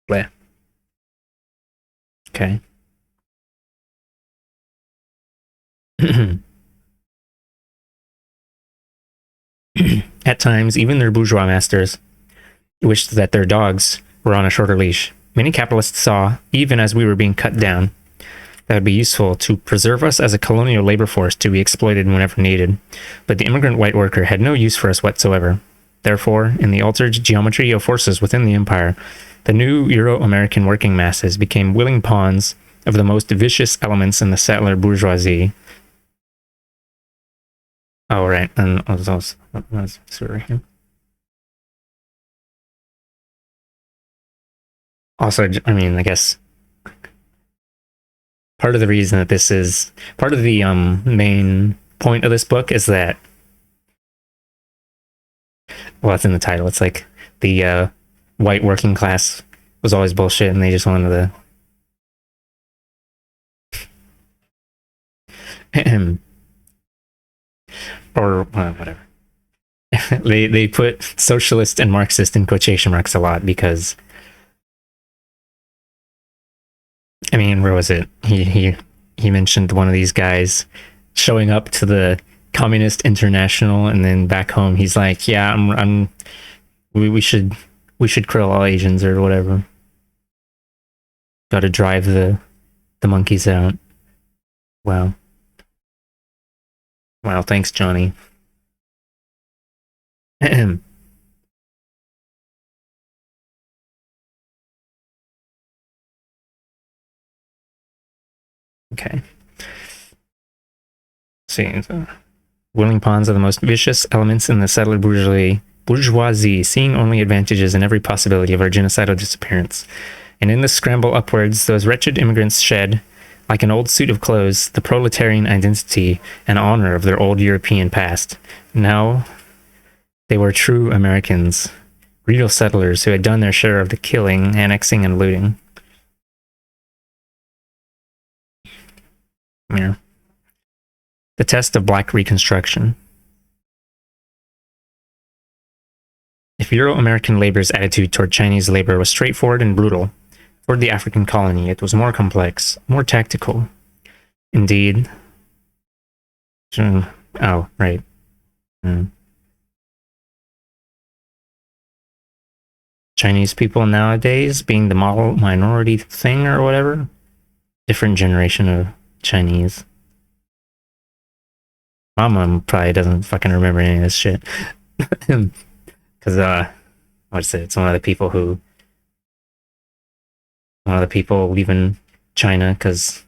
Bleh. Okay. At times, even their bourgeois masters wished that their dogs were on a shorter leash. Many capitalists saw, even as we were being cut down, that would be useful to preserve us as a colonial labor force to be exploited whenever needed. But the immigrant white worker had no use for us whatsoever. Therefore, in the altered geometry of forces within the empire, the new Euro-American working masses became willing pawns of the most vicious elements in the settler bourgeoisie. Oh, right. And also, I mean, I guess part of the reason that this is part of the main point of this book is that, well, it's in the title. It's like the white working class was always bullshit, and they just wanted to, or whatever. they put socialist and Marxist in quotation marks a lot because, I mean, where was it? He mentioned one of these guys showing up to the Communist International, and then back home he's like, "Yeah, we should kill all Asians or whatever. Got to drive the monkeys out." Wow. Wow, thanks, Johnny. Okay. See, willing pawns are the most vicious elements in the settler bourgeoisie, seeing only advantages in every possibility of our genocidal disappearance. And in the scramble upwards, those wretched immigrants shed, like an old suit of clothes, the proletarian identity and honor of their old European past. Now they were true Americans, real settlers who had done their share of the killing, annexing, and looting. Yeah. The test of black reconstruction. If Euro-American labor's attitude toward Chinese labor was straightforward and brutal, toward the African colony it was more complex, more tactical. Indeed. Oh, right. Chinese people nowadays being the model minority thing or whatever. Different generation of Chinese. My mom probably doesn't fucking remember any of this shit. Because, what's it? It's one of the people leaving China, because,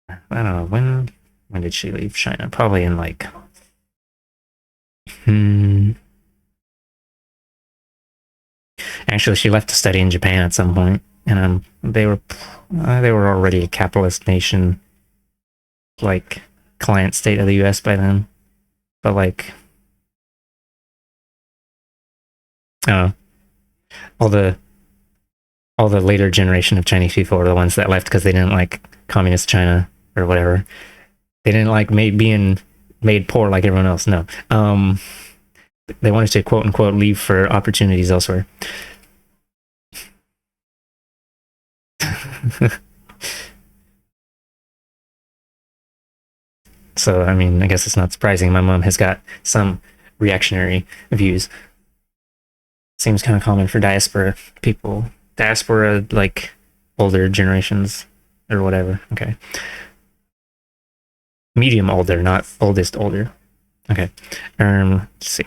I don't know, when did she leave China? Probably in like, and Actually, she left to study in Japan at some point, and they were already a capitalist nation, like client state of the U.S. by then. But like, all the later generation of Chinese people were the ones that left because they didn't like communist China or whatever. They didn't like being made poor like everyone else. No, they wanted to quote unquote leave for opportunities elsewhere. So, I mean, I guess it's not surprising. My mom has got some reactionary views. Seems kind of common for diaspora people. Diaspora, like older generations or whatever. Okay. Medium older, not oldest older. Okay. Let's see.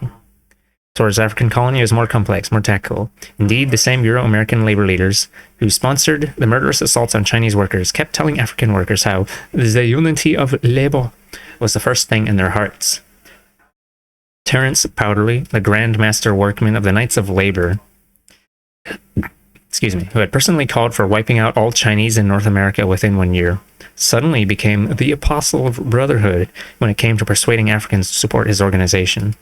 Towards African colony is more complex, more tactical. Indeed, the same Euro-American labor leaders who sponsored the murderous assaults on Chinese workers kept telling African workers how the unity of labor was the first thing in their hearts. Terence Powderly, the Grand Master Workman of the Knights of Labor, who had personally called for wiping out all Chinese in North America within 1 year, suddenly became the apostle of brotherhood when it came to persuading Africans to support his organization.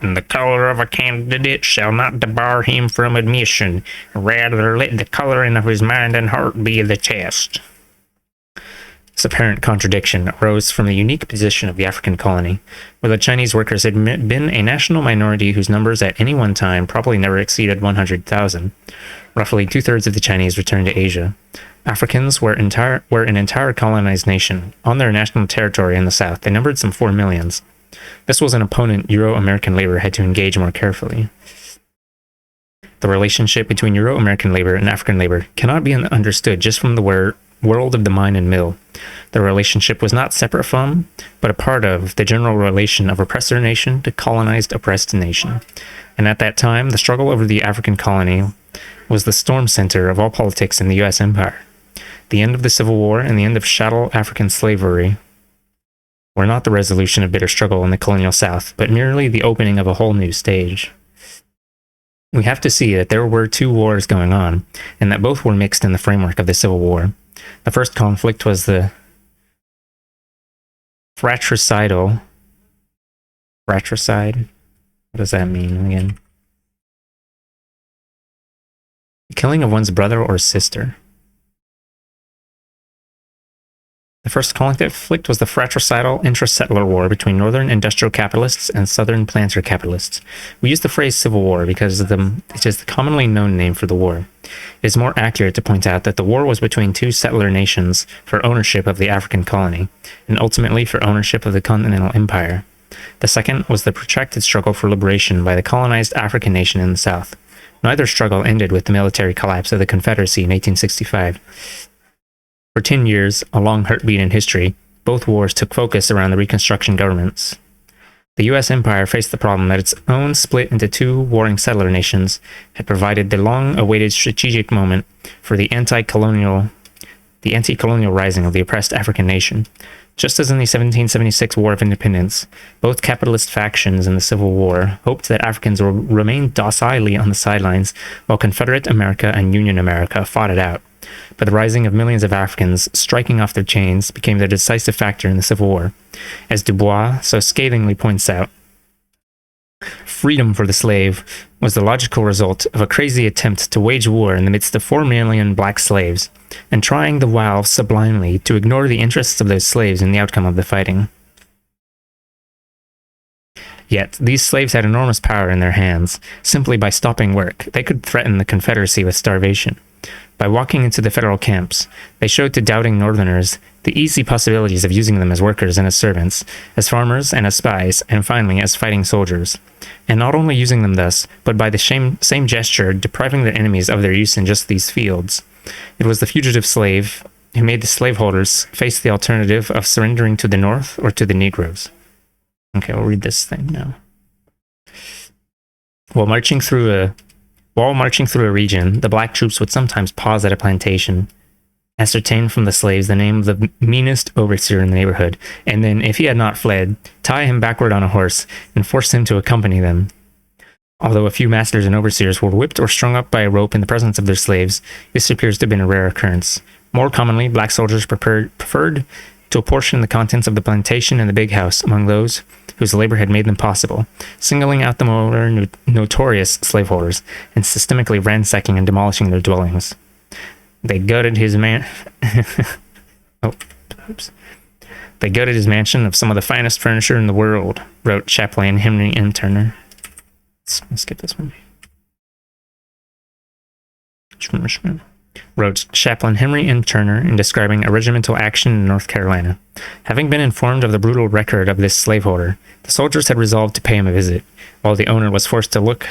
The color of a candidate shall not debar him from admission. Rather, let the coloring of his mind and heart be the test. This apparent contradiction arose from the unique position of the African colony, where the Chinese workers had been a national minority whose numbers at any one time probably never exceeded 100,000. Roughly two-thirds of the Chinese returned to Asia. Africans were an entire colonized nation. On their national territory in the south, they numbered some 4 millions. This was an opponent Euro-American labor had to engage more carefully. The relationship between Euro-American labor and African labor cannot be understood just from the world of the mine and mill. The relationship was not separate from, but a part of, the general relation of oppressor nation to colonized oppressed nation. And at that time, the struggle over the African colony was the storm center of all politics in the U.S. empire. The end of the Civil War and the end of chattel African slavery were not the resolution of bitter struggle in the colonial South, but merely the opening of a whole new stage. We have to see that there were two wars going on, and that both were mixed in the framework of the Civil War. The first conflict was the fratricide. What does that mean again? The killing of one's brother or sister. The first conflict was the fratricidal intra-settler war between northern industrial capitalists and southern planter capitalists. We use the phrase Civil War because it is the commonly known name for the war. It is more accurate to point out that the war was between two settler nations for ownership of the African colony, and ultimately for ownership of the continental empire. The second was the protracted struggle for liberation by the colonized African nation in the south. Neither struggle ended with the military collapse of the Confederacy in 1865. For 10 years, a long heartbeat in history, both wars took focus around the Reconstruction governments. The U.S. empire faced the problem that its own split into two warring settler nations had provided the long-awaited strategic moment for the anti-colonial rising of the oppressed African nation. Just as in the 1776 War of Independence, both capitalist factions in the Civil War hoped that Africans would remain docilely on the sidelines while Confederate America and Union America fought it out. But the rising of millions of Africans striking off their chains became the decisive factor in the Civil War. As Du Bois so scathingly points out, freedom for the slave was the logical result of a crazy attempt to wage war in the midst of 4 million black slaves, and trying the while sublimely to ignore the interests of those slaves in the outcome of the fighting. Yet, these slaves had enormous power in their hands. Simply by stopping work, they could threaten the Confederacy with starvation. By walking into the federal camps, they showed to doubting Northerners the easy possibilities of using them as workers and as servants, as farmers and as spies, and finally as fighting soldiers. And not only using them thus, but by the same gesture depriving their enemies of their use in just these fields. It was the fugitive slave who made the slaveholders face the alternative of surrendering to the North or to the Negroes. Okay, we'll read this thing now. While marching through a region, the black troops would sometimes pause at a plantation, ascertain from the slaves the name of the meanest overseer in the neighborhood, and then, if he had not fled, tie him backward on a horse and force him to accompany them. Although a few masters and overseers were whipped or strung up by a rope in the presence of their slaves, this appears to have been a rare occurrence. More commonly, black soldiers preferred to apportion the contents of the plantation and the big house among those whose labor had made them possible, singling out the more notorious slaveholders and systematically ransacking and demolishing their dwellings. They gutted his They gutted his mansion of some of the finest furniture in the world, wrote Chaplain Henry M. Turner. Let's skip this one. Wrote Chaplain Henry M. Turner in describing a regimental action in North Carolina. Having been informed of the brutal record of this slaveholder, the soldiers had resolved to pay him a visit, while the owner was forced to look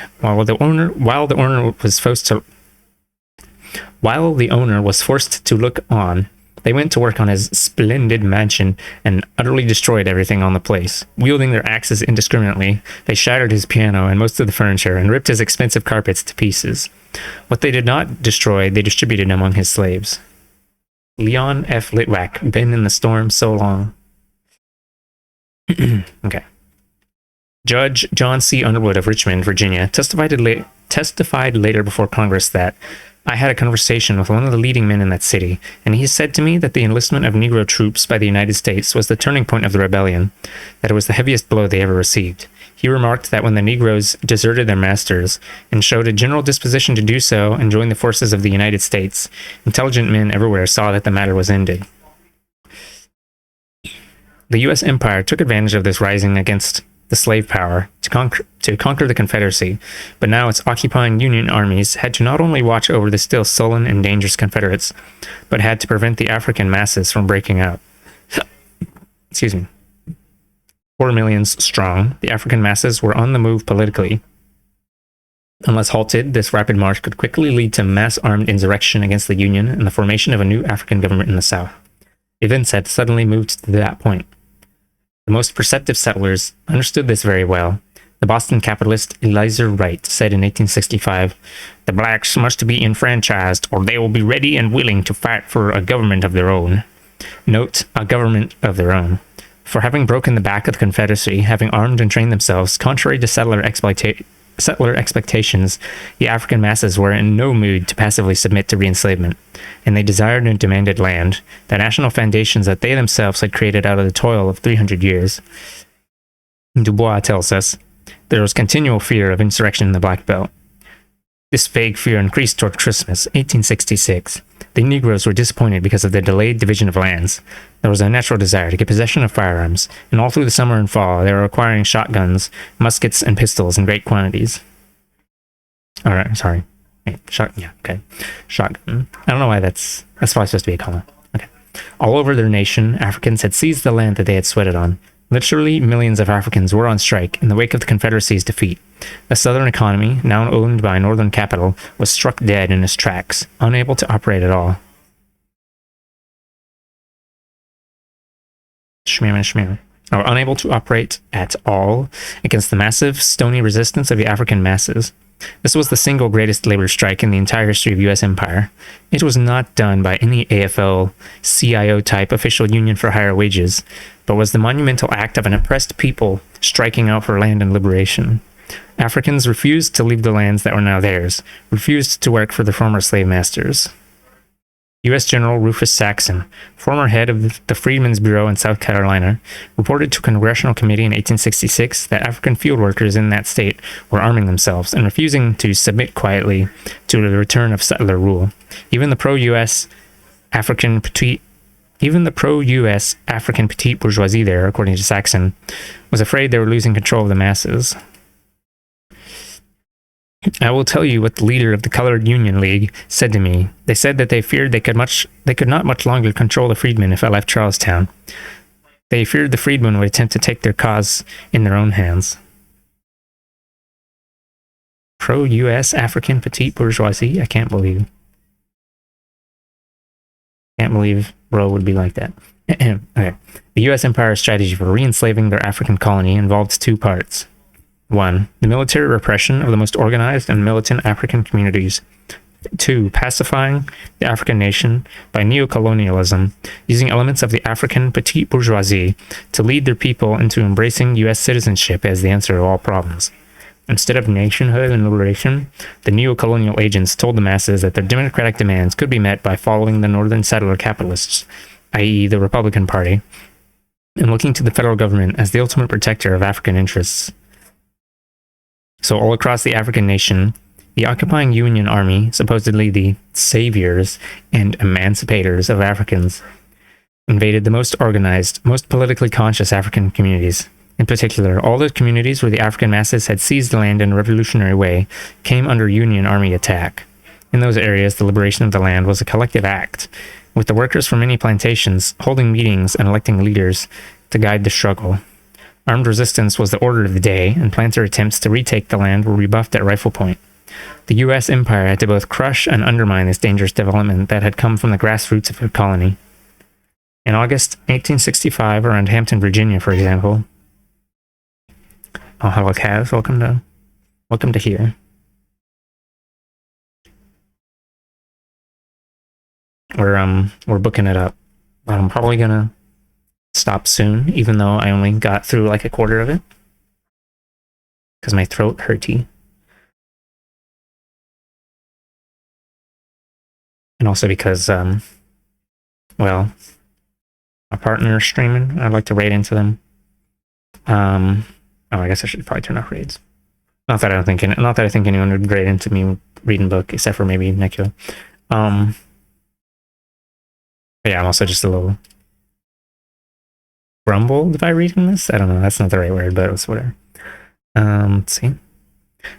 on. They went to work on his splendid mansion and utterly destroyed everything on the place. Wielding their axes indiscriminately, they shattered his piano and most of the furniture and ripped his expensive carpets to pieces. What they did not destroy, they distributed among his slaves. Leon F. Litwack, been in the storm so long. Okay. Judge John C. Underwood of Richmond, Virginia, testified later before Congress that I had a conversation with one of the leading men in that city, and he said to me that the enlistment of Negro troops by the United States was the turning point of the rebellion, that it was the heaviest blow they ever received. He remarked that when the Negroes deserted their masters and showed a general disposition to do so and join the forces of the United States, intelligent men everywhere saw that the matter was ended. The U.S. Empire took advantage of this rising against the slave power to conquer the Confederacy, but now its occupying Union armies had to not only watch over the still sullen and dangerous Confederates, but had to prevent the African masses from breaking out. Excuse me. 4 million strong, the African masses were on the move politically. Unless halted, this rapid march could quickly lead to mass armed insurrection against the Union and the formation of a new African government in the South. Events had suddenly moved to that point. The most perceptive settlers understood this very well. The Boston capitalist Elizur Wright said in 1865, "The blacks must be enfranchised, or they will be ready and willing to fight for a government of their own." Note, a government of their own. For having broken the back of the Confederacy, having armed and trained themselves, contrary to settler expectations, the African masses were in no mood to passively submit to reenslavement, and they desired and demanded land, the national foundations that they themselves had created out of the toil of 300 years. Du Bois tells us, there was continual fear of insurrection in the Black Belt. This vague fear increased toward Christmas, 1866. The Negroes were disappointed because of the delayed division of lands. There was a natural desire to get possession of firearms, and all through the summer and fall, they were acquiring shotguns, muskets, and pistols in great quantities. Alright, sorry. Wait, shotgun. I don't know why that's probably supposed to be a comma. Okay. All over their nation, Africans had seized the land that they had sweated on. Literally, millions of Africans were on strike in the wake of the Confederacy's defeat. The Southern economy, now owned by Northern capital, was struck dead in its tracks, unable to operate at all. Unable to operate at all against the massive, stony resistance of the African masses. This was the single greatest labor strike in the entire history of U.S. empire. It was not done by any AFL-CIO-type official union for higher wages, but was the monumental act of an oppressed people striking out for land and liberation. Africans refused to leave the lands that were now theirs, refused to work for their former slave masters. U.S. General Rufus Saxon, former head of the Freedmen's Bureau in South Carolina, reported to a congressional committee in 1866 that African field workers in that state were arming themselves and refusing to submit quietly to the return of settler rule. Even the pro-U.S. African petite bourgeoisie there, according to Saxon, was afraid they were losing control of the masses. I will tell you what the leader of the Colored Union League said to me. They said that they feared they could not much longer control the freedmen if I left Charlestown. They feared the freedmen would attempt to take their cause in their own hands. Pro-U.S. African petite bourgeoisie? I can't believe bro would be like that. Okay. The U.S. Empire's strategy for re-enslaving their African colony involved two parts. 1. The military repression of the most organized and militant African communities. 2. Pacifying the African nation by neocolonialism, using elements of the African petite bourgeoisie to lead their people into embracing U.S. citizenship as the answer to all problems. Instead of nationhood and liberation, the neo-colonial agents told the masses that their democratic demands could be met by following the northern settler capitalists, i.e. the Republican Party, and looking to the federal government as the ultimate protector of African interests. So all across the African nation, the occupying Union Army, supposedly the saviors and emancipators of Africans, invaded the most organized, most politically conscious African communities. In particular, all those communities where the African masses had seized land in a revolutionary way came under Union Army attack. In those areas, the liberation of the land was a collective act, with the workers from many plantations holding meetings and electing leaders to guide the struggle. Armed resistance was the order of the day, and planter attempts to retake the land were rebuffed at rifle point. The U.S. empire had to both crush and undermine this dangerous development that had come from the grassroots of the colony. In August 1865, around Hampton, Virginia, for example. Oh, hello, Kaz. Welcome to here. We're booking it up, but I'm probably gonna stop soon, even though I only got through like a quarter of it, because my throat hurty. And also because, well, my partner is streaming. I'd like to raid into them. Oh, I guess I should probably turn off raids. Not that I think anyone would raid into me reading book, except for maybe Nekio. But yeah, I'm also just a little grumbled by reading this. I don't know. That's not the right word, but it's whatever. Let's see.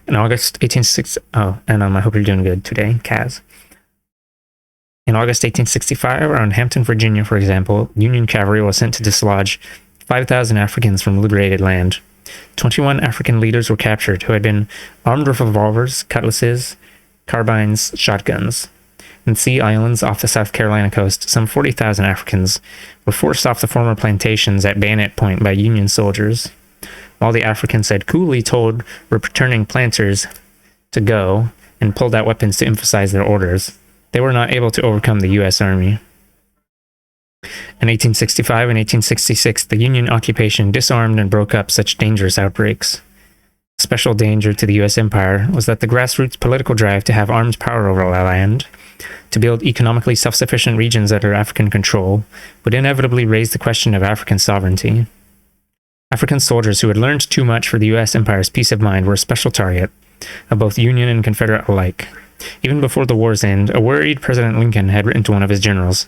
In August 1860. Oh, and I hope you're doing good today, Kaz. In August 1865, around Hampton, Virginia, for example, Union cavalry was sent to dislodge 5,000 Africans from liberated land. 21 African leaders were captured who had been armed with revolvers, cutlasses, carbines, shotguns. In Sea Islands off the South Carolina coast, some 40,000 Africans were forced off the former plantations at bayonet point by Union soldiers, while the Africans had coolly told returning planters to go and pulled out weapons to emphasize their orders. They were not able to overcome the U.S. Army. In 1865 and 1866, the Union occupation disarmed and broke up such dangerous outbreaks. Special danger to the U.S. empire was that the grassroots political drive to have armed power over land, to build economically self-sufficient regions under African control, would inevitably raise the question of African sovereignty. African soldiers who had learned too much for the U.S. empire's peace of mind were a special target of both Union and Confederate alike. Even before the war's end, a worried President Lincoln had written to one of his generals,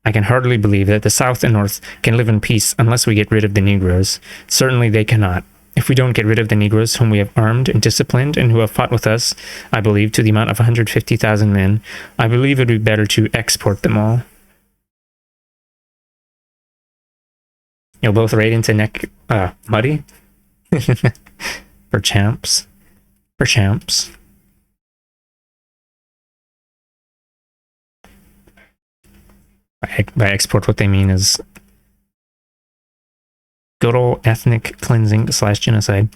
"I can hardly believe that the South and North can live in peace unless we get rid of the Negroes. Certainly they cannot. If we don't get rid of the Negroes whom we have armed and disciplined and who have fought with us, I believe, to the amount of 150,000 men, I believe it would be better to export them all." You'll both raid into Muddy? Perchamps. By export, what they mean is good old ethnic cleansing / genocide.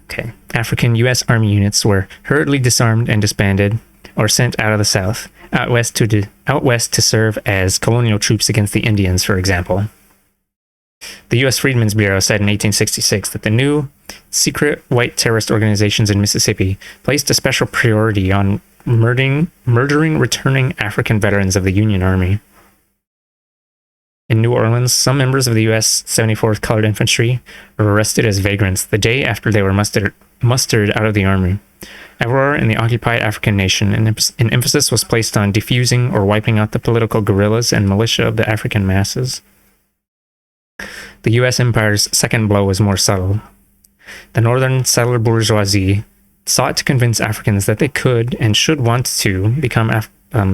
Okay. African U.S. Army units were hurriedly disarmed and disbanded, or sent out of the South, out west to serve as colonial troops against the Indians, for example. The U.S. Freedmen's Bureau said in 1866 that the new secret white terrorist organizations in Mississippi placed a special priority on murdering returning African veterans of the Union Army. In New Orleans, some members of the U.S. 74th Colored Infantry were arrested as vagrants the day after they were mustered out of the Army. Everywhere in the occupied African nation, an emphasis was placed on defusing or wiping out the political guerrillas and militia of the African masses. The U.S. Empire's second blow was more subtle. The northern settler bourgeoisie sought to convince Africans that they could and should want to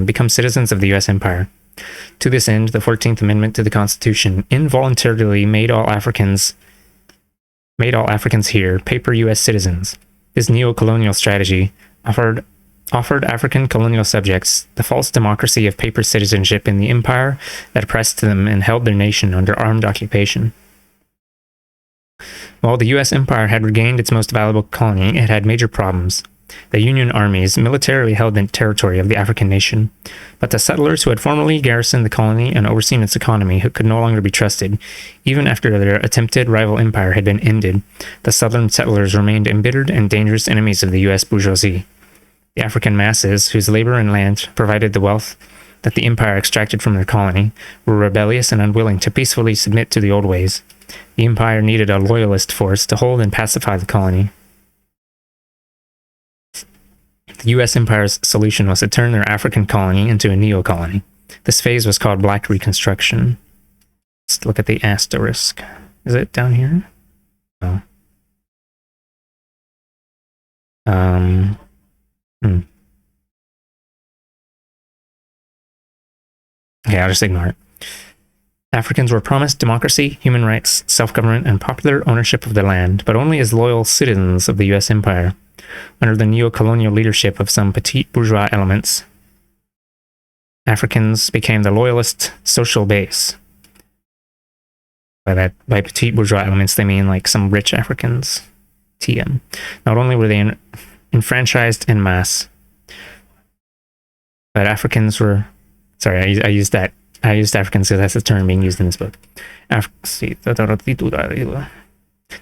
become citizens of the U.S. Empire. To this end, the 14th Amendment to the Constitution involuntarily made all Africans here paper U.S. citizens. This neo-colonial strategy offered African colonial subjects the false democracy of paper citizenship in the empire that oppressed them and held their nation under armed occupation. While the U.S. empire had regained its most valuable colony, it had major problems. The Union armies militarily held the territory of the African nation, but the settlers who had formerly garrisoned the colony and overseen its economy could no longer be trusted. Even after their attempted rival empire had been ended, the southern settlers remained embittered and dangerous enemies of the U.S. bourgeoisie. The African masses, whose labor and land provided the wealth that the empire extracted from their colony, were rebellious and unwilling to peacefully submit to the old ways. The empire needed a loyalist force to hold and pacify the colony. The U.S. empire's solution was to turn their African colony into a neo-colony. This phase was called Black Reconstruction. Let's look at the asterisk. Is it down here? No. Okay, I'll just ignore it. Africans were promised democracy, human rights, self-government, and popular ownership of the land, but only as loyal citizens of the U.S. empire. Under the neo-colonial leadership of some petit bourgeois elements, Africans became the loyalist social base. By petit bourgeois elements, they mean like some rich Africans. TM. Not only were they enfranchised en masse, but Africans were... Sorry, I used Africans because that's the term being used in this book. Not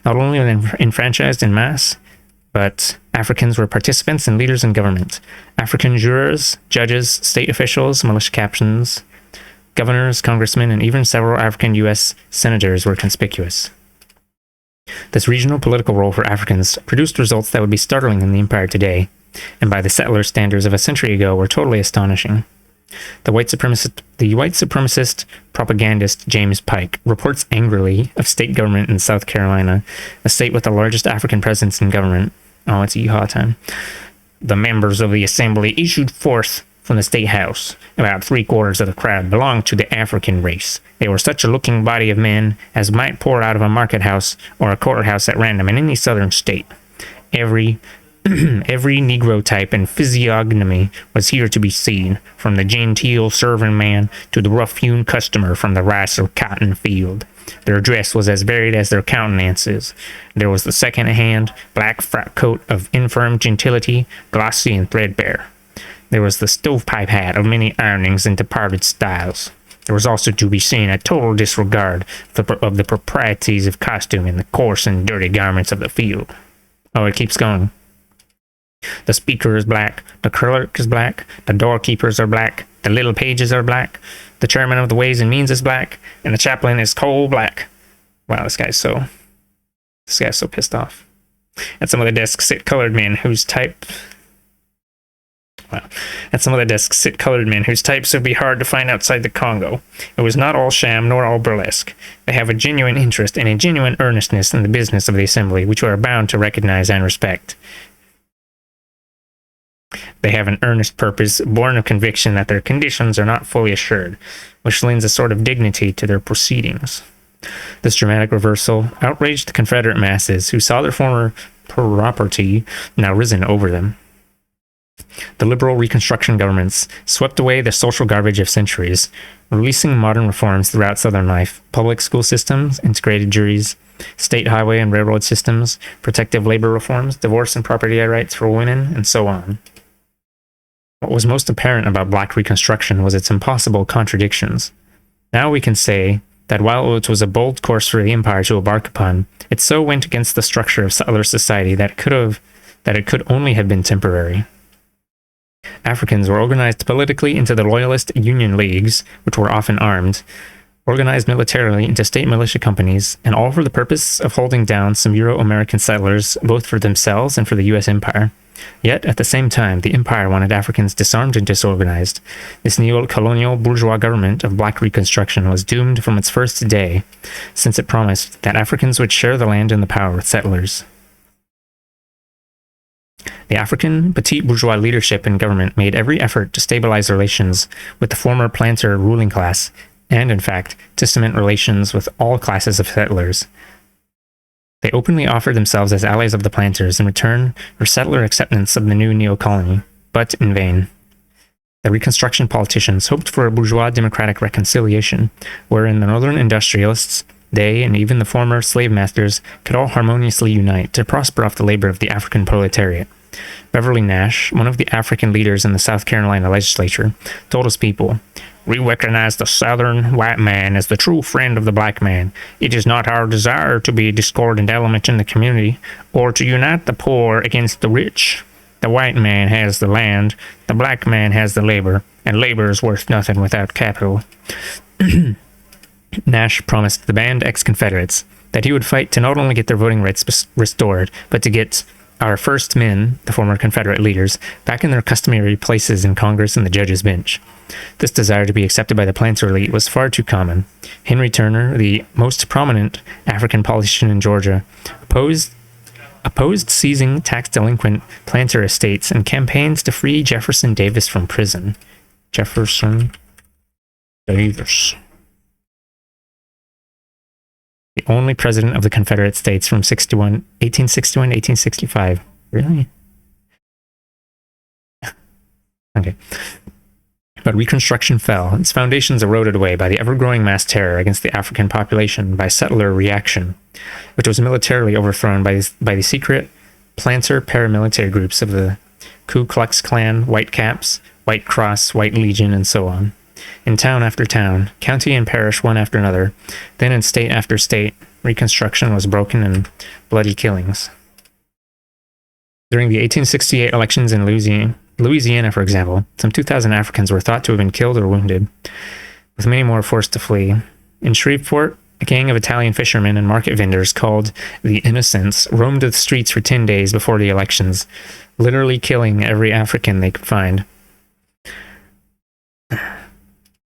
only were they enfranchised en masse, but Africans were participants and leaders in government. African jurors, judges, state officials, militia captains, governors, congressmen, and even several African U.S. senators were conspicuous. This regional political role for Africans produced results that would be startling in the empire today, and by the settler standards of a century ago were totally astonishing. The white supremacist propagandist James Pike reports angrily of state government in South Carolina, a state with the largest African presence in government. Oh, it's yeehaw time. The members of the assembly issued forth from the state house. About 3/4 of the crowd belonged to the African race. They were such a looking body of men as might pour out of a market house or a courthouse at random in any southern state. Every Negro type and physiognomy was here to be seen, from the genteel serving man to the rough-hewn customer from the rice or cotton field. Their dress was as varied as their countenances. There was the second-hand black frock coat of infirm gentility, glossy and threadbare. There was the stovepipe hat of many ironings and departed styles. There was also to be seen a total disregard of the proprieties of costume in the coarse and dirty garments of the field. Oh, it keeps going. The speaker is black, the clerk is black, the doorkeepers are black, the little pages are black, the chairman of the Ways and Means is black, and the chaplain is coal black. Wow, this guy's so pissed off. At some of the desks sit colored men whose types would be hard to find outside the Congo. It was not all sham nor all burlesque. They have a genuine interest and a genuine earnestness in the business of the assembly, which we are bound to recognize and respect. They have an earnest purpose, born of conviction that their conditions are not fully assured, which lends a sort of dignity to their proceedings. This dramatic reversal outraged the Confederate masses, who saw their former property now risen over them. The liberal Reconstruction governments swept away the social garbage of centuries, releasing modern reforms throughout Southern life: public school systems, integrated juries, state highway and railroad systems, protective labor reforms, divorce and property rights for women, and so on. What was most apparent about Black Reconstruction was its impossible contradictions. Now we can say that while it was a bold course for the empire to embark upon, it so went against the structure of settler society that it could only have been temporary. Africans were organized politically into the Loyalist Union Leagues, which were often armed, organized militarily into state militia companies, and all for the purpose of holding down some Euro-American settlers, both for themselves and for the U.S. empire. Yet, at the same time, the empire wanted Africans disarmed and disorganized. This neo-colonial bourgeois government of Black Reconstruction was doomed from its first day, since it promised that Africans would share the land and the power with settlers. The African petit bourgeois leadership and government made every effort to stabilize relations with the former planter ruling class, and, in fact, to cement relations with all classes of settlers. They openly offered themselves as allies of the planters in return for settler acceptance of the new neo-colony, but in vain. The Reconstruction politicians hoped for a bourgeois democratic reconciliation, wherein the northern industrialists, they, and even the former slave masters could all harmoniously unite to prosper off the labor of the African proletariat. Beverly Nash, one of the African leaders in the South Carolina legislature, told his people, "We recognize the Southern white man as the true friend of the black man. It is not our desire to be a discordant element in the community or to unite the poor against the rich. The white man has the land, the black man has the labor, and labor is worth nothing without capital." Nash promised the banned ex-Confederates that he would fight to not only get their voting rights restored, but to get our first men, the former Confederate leaders, back in their customary places in Congress and the judge's bench. This desire to be accepted by the planter elite was far too common. Henry Turner, the most prominent African politician in Georgia, opposed seizing tax-delinquent planter estates and campaigns to free Jefferson Davis from prison. Jefferson Davis. The only president of the Confederate States from 1861 to 1865. Really? Okay. But Reconstruction fell. Its foundations eroded away by the ever-growing mass terror against the African population by settler reaction, which was militarily overthrown by the secret planter paramilitary groups of the Ku Klux Klan, White Caps, White Cross, White Legion, and so on. In town after town, county and parish one after another, then in state after state, Reconstruction was broken in bloody killings. During the 1868 elections in Louisiana, for example, some 2,000 Africans were thought to have been killed or wounded, with many more forced to flee. In Shreveport, a gang of Italian fishermen and market vendors called the Innocents roamed the streets for 10 days before the elections, literally killing every African they could find.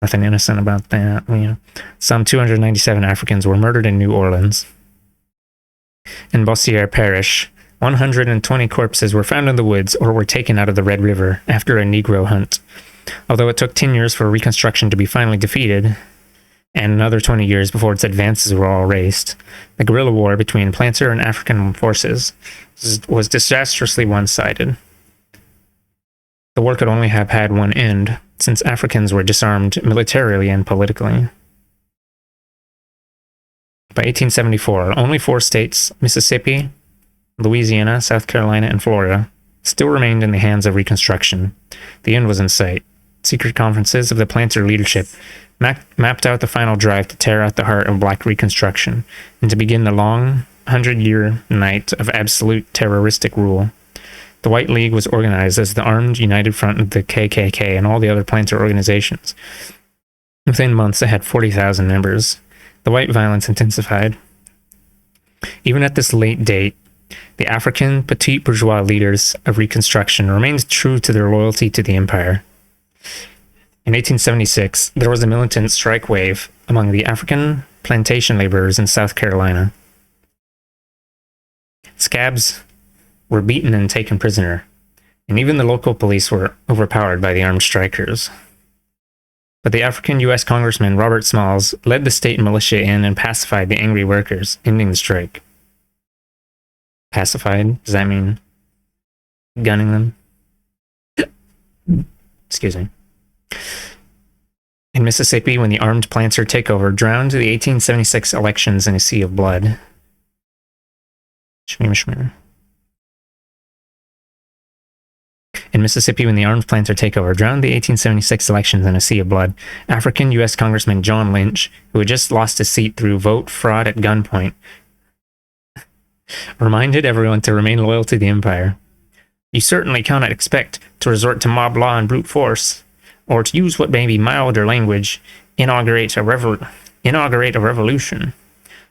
Nothing innocent about that. Some 297 Africans were murdered in New Orleans. In Bossier Parish, 120 corpses were found in the woods or were taken out of the Red River after a Negro hunt. Although it took 10 years for Reconstruction to be finally defeated, and another 20 years before its advances were all erased, the guerrilla war between planter and African forces was disastrously one-sided. The war could only have had one end, since Africans were disarmed militarily and politically. By 1874, only 4 states, Mississippi, Louisiana, South Carolina, and Florida, still remained in the hands of Reconstruction. The end was in sight. Secret conferences of the planter leadership mapped out the final drive to tear out the heart of Black Reconstruction and to begin the long 100-year night of absolute terroristic rule. The White League was organized as the armed united front of the KKK and all the other planter organizations. Within months, it had 40,000 members. The white violence intensified. Even at this late date, the African petit bourgeois leaders of Reconstruction remained true to their loyalty to the empire. In 1876, there was a militant strike wave among the African plantation laborers in South Carolina. Scabs were beaten and taken prisoner, and even the local police were overpowered by the armed strikers. But the African U.S. Congressman Robert Smalls led the state militia in and pacified the angry workers, ending the strike. Pacified? Does that mean gunning them? Excuse me. In Mississippi, when the armed planter takeover drowned the 1876 elections in a sea of blood. In Mississippi, when the armed planter takeover drowned the 1876 elections in a sea of blood, African U.S. Congressman John Lynch, who had just lost his seat through vote fraud at gunpoint, reminded everyone to remain loyal to the empire. "You certainly cannot expect to resort to mob law and brute force, or to use what may be milder language, inaugurate a revolution.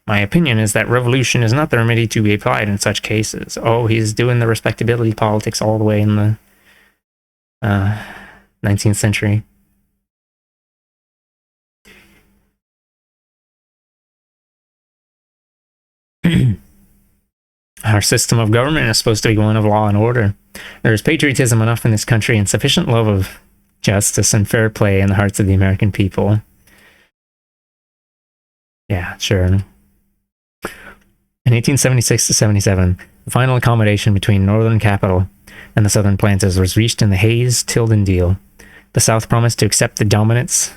My opinion is that revolution is not the remedy to be applied in such cases." Oh, he's doing the respectability politics all the way in the 19th century. Our system of government is supposed to be one of law and order. There is patriotism enough in this country and sufficient love of justice and fair play in the hearts of the American people. Yeah, sure. In 1876 to 77, the final accommodation between Northern capital and the Southern planters was reached in the Hayes-Tilden deal. The South promised to accept the dominance of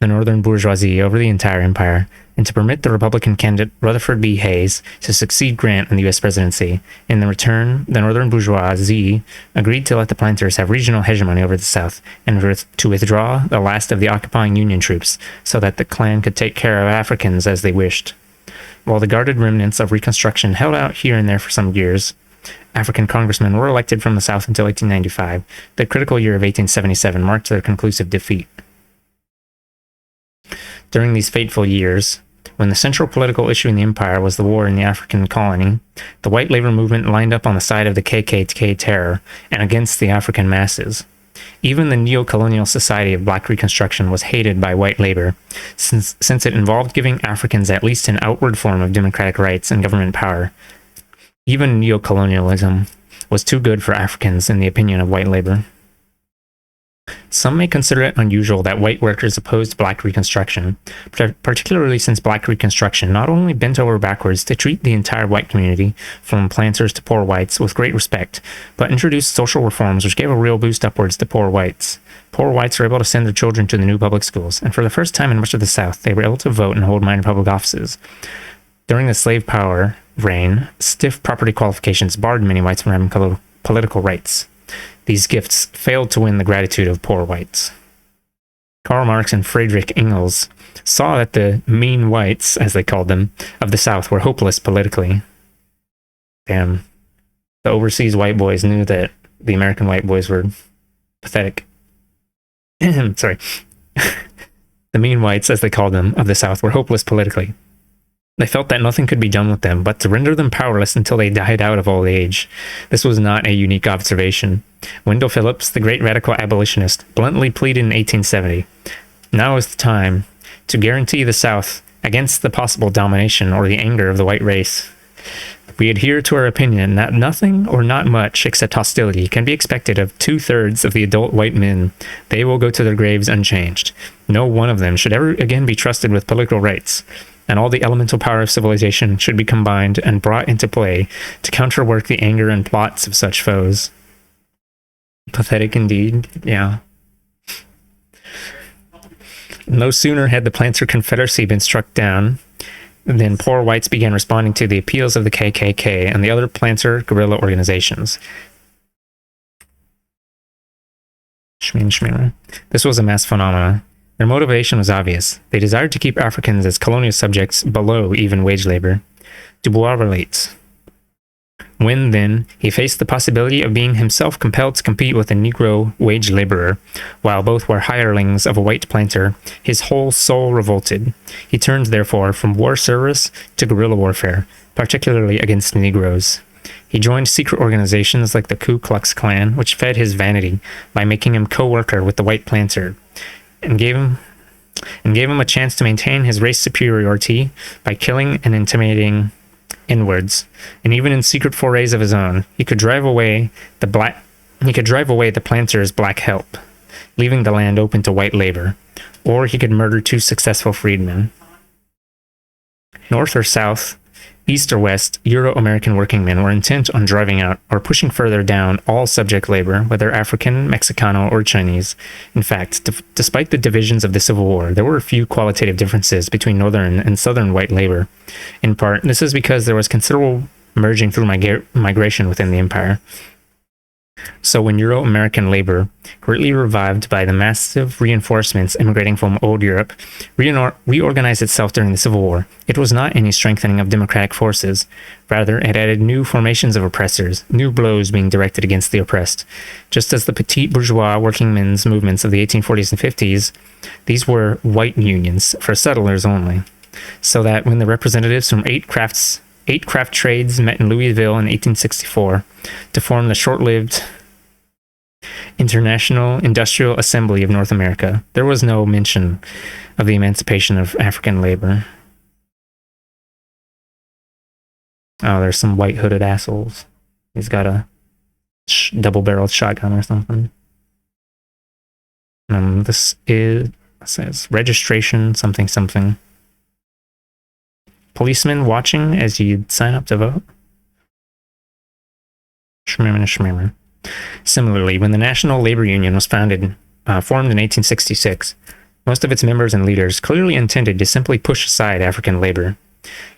the Northern bourgeoisie over the entire empire, and to permit the Republican candidate Rutherford B. Hayes to succeed Grant in the U.S. presidency. In the return, the northern bourgeoisie agreed to let the planters have regional hegemony over the South and to withdraw the last of the occupying Union troops so that the Klan could take care of Africans as they wished. While the guarded remnants of Reconstruction held out here and there for some years, African congressmen were elected from the South until 1895. The critical year of 1877 marked their conclusive defeat. During these fateful years, when the central political issue in the empire was the war in the African colony, the white labor movement lined up on the side of the KKK terror and against the African masses. Even the neo-colonial Society of Black Reconstruction was hated by white labor, since it involved giving Africans at least an outward form of democratic rights and government power. Even neo-colonialism was too good for Africans in the opinion of white labor. Some may consider it unusual that white workers opposed Black Reconstruction, particularly since Black Reconstruction not only bent over backwards to treat the entire white community, from planters to poor whites, with great respect, but introduced social reforms which gave a real boost upwards to poor whites. Poor whites were able to send their children to the new public schools, and for the first time in much of the South, they were able to vote and hold minor public offices. During the slave power reign, stiff property qualifications barred many whites from having political rights. These gifts failed to win the gratitude of poor whites. Karl Marx and Friedrich Engels saw that the mean whites, as they called them, of the South were hopeless politically. Damn. The overseas white boys knew that the American white boys were pathetic. Sorry. The mean whites, as they called them, of the South were hopeless politically. They felt that nothing could be done with them but to render them powerless until they died out of old age. This was not a unique observation. Wendell Phillips, the great radical abolitionist, bluntly pleaded in 1870, "Now is the time to guarantee the South against the possible domination or the anger of the white race. We adhere to our opinion that nothing or not much except hostility can be expected of 2/3 of the adult white men. They will go to their graves unchanged. No one of them should ever again be trusted with political rights, and all the elemental power of civilization should be combined and brought into play to counterwork the anger and plots of such foes." Pathetic indeed, yeah. No sooner had the Planter Confederacy been struck down than poor whites began responding to the appeals of the KKK and the other planter guerrilla organizations. This was a mass phenomenon. Their motivation was obvious. They desired to keep Africans as colonial subjects below even wage labor. Du Bois relates, when, then, he faced the possibility of being himself compelled to compete with a Negro wage laborer, while both were hirelings of a white planter, his whole soul revolted. He turned, therefore, from war service to guerrilla warfare, particularly against Negroes. He joined secret organizations like the Ku Klux Klan, which fed his vanity by making him co-worker with the white planter, and gave him a chance to maintain his race superiority by killing and intimidating inwards. And even in secret forays of his own, he could drive away the planters' black help, leaving the land open to white labor, or he could murder 2 successful freedmen. North or south, east or west, Euro-American working men were intent on driving out or pushing further down all subject labor, whether African, Mexicano, or Chinese. In fact, despite the divisions of the Civil War, there were a few qualitative differences between northern and southern white labor. In part, this is because there was considerable merging through migration within the empire. So when Euro-American labor, greatly revived by the massive reinforcements immigrating from old Europe, reorganized itself during the Civil War, it was not any strengthening of democratic forces. Rather, it added new formations of oppressors, new blows being directed against the oppressed. Just as the petit bourgeois working men's movements of the 1840s and 50s, these were white unions for settlers only. So that when the representatives from 8 craft trades met in Louisville in 1864 to form the short-lived International Industrial Assembly of North America, there was no mention of the emancipation of African labor. Oh, there's some white hooded assholes. He's got a double-barreled shotgun or something. This says registration something something. Policemen watching as you sign up to vote. Shmimmer. Similarly, when the National Labor Union was formed in 1866, Most of its members and leaders clearly intended to simply push aside African labor.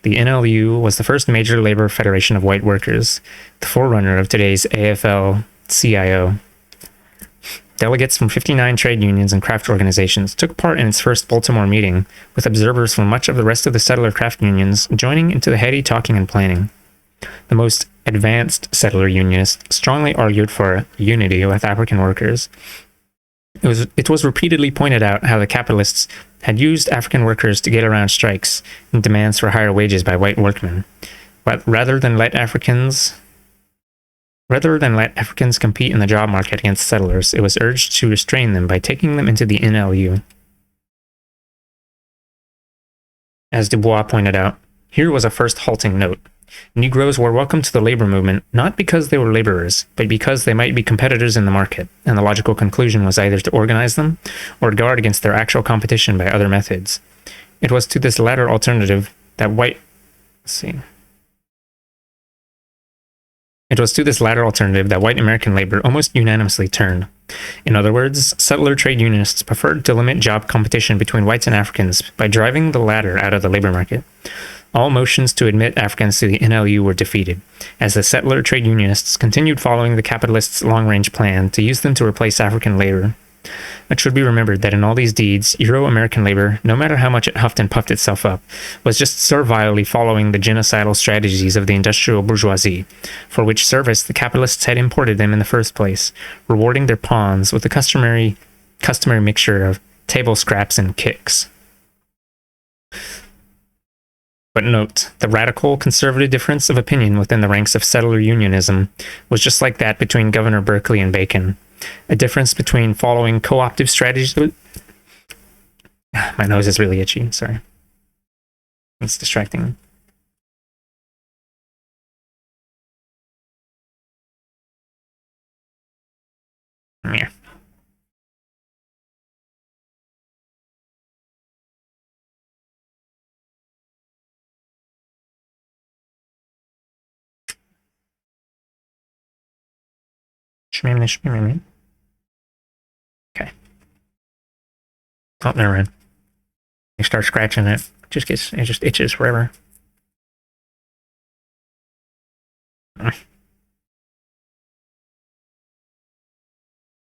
The NLU was the first major labor federation of white workers, the forerunner of today's AFL-CIO. Delegates from 59 trade unions and craft organizations took part in its first Baltimore meeting, with observers from much of the rest of the settler craft unions joining into the heady talking and planning. The most advanced settler unionists strongly argued for unity with African workers. It was repeatedly pointed out how the capitalists had used African workers to get around strikes and demands for higher wages by white workmen. But rather than let Africans compete in the job market against settlers, it was urged to restrain them by taking them into the NLU. As Du Bois pointed out, here was a first halting note. Negroes were welcome to the labor movement not because they were laborers, but because they might be competitors in the market, and the logical conclusion was either to organize them or guard against their actual competition by other methods. It was to this latter alternative that white American labor almost unanimously turned. In other words, settler trade unionists preferred to limit job competition between whites and Africans by driving the latter out of the labor market. All motions to admit Africans to the NLU were defeated, as the settler trade unionists continued following the capitalists' long-range plan to use them to replace African labor. It should be remembered that in all these deeds, Euro-American labor, no matter how much it huffed and puffed itself up, was just servilely following the genocidal strategies of the industrial bourgeoisie, for which service the capitalists had imported them in the first place, rewarding their pawns with the customary mixture of table scraps and kicks. But note, the radical conservative difference of opinion within the ranks of settler unionism was just like that between Governor Berkeley and Bacon. A difference between following co-optive strategies. My nose is really itchy, sorry. It's distracting. Yeah. Okay. Oh, never mind. You start scratching it. It just itches forever.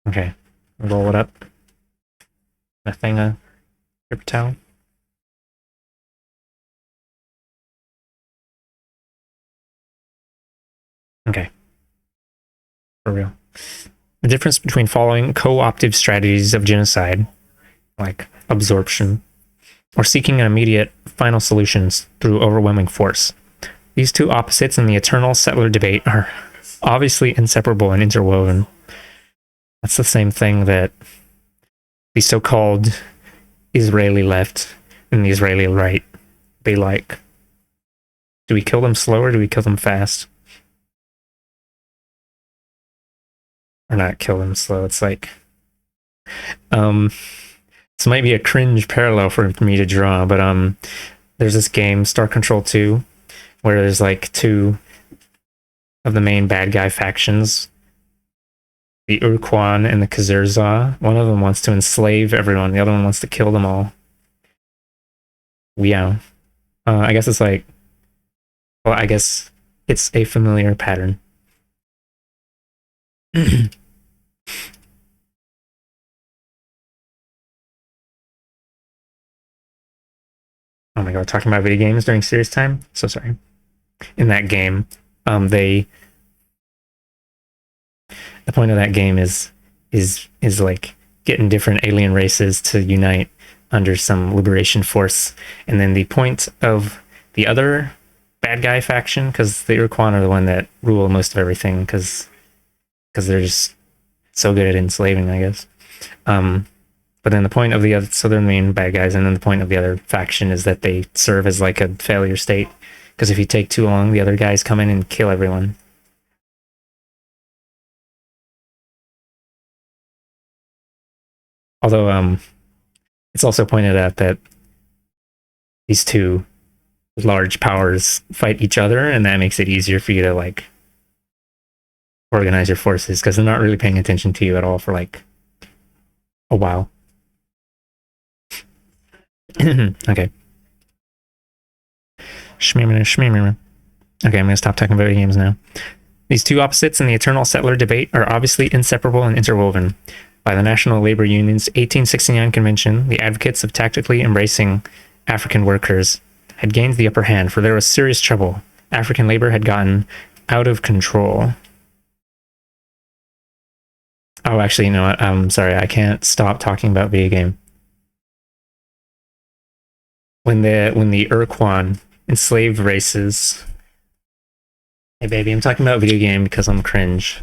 Okay. Roll it up. A thing of paper towel. Okay. For real. The difference between following co-optive strategies of genocide, like absorption, or seeking an immediate final solutions through overwhelming force. These two opposites in the eternal settler debate are obviously inseparable and interwoven. That's the same thing that the so-called Israeli left and the Israeli right, they like. Do we kill them slow or do we kill them fast? Or not kill them slow. It's like, this might be a cringe parallel for me to draw, but there's this game, Star Control 2, where there's like two of the main bad guy factions, the Urquan and the Kazurza. One of them wants to enslave everyone, the other one wants to kill them all. Yeah. I guess it's like, well, I guess it's a familiar pattern. Oh my god, talking about video games during serious time? So sorry. In that game, the point of that game is like getting different alien races to unite under some liberation force, and then the point of the other bad guy faction, because the Urquan are the one that rule most of everything, because they're just so good at enslaving, I guess. But then the point of the other, so they're the main bad guys, and then the point of the other faction is that they serve as like a failure state, because if you take too long, the other guys come in and kill everyone. Although, it's also pointed out that these two large powers fight each other, and that makes it easier for you to like organize your forces, because they're not really paying attention to you at all for like a while. Okay. Shmeemina. Okay, I'm going to stop talking about video games now. These two opposites in the eternal settler debate are obviously inseparable and interwoven. By the National Labor Union's 1869 convention, the advocates of tactically embracing African workers had gained the upper hand, for there was serious trouble. African labor had gotten out of control. Oh, actually, you know what? I'm sorry, I can't stop talking about video game. When the Urquan enslaved races. Hey baby, I'm talking about video game because I'm cringe.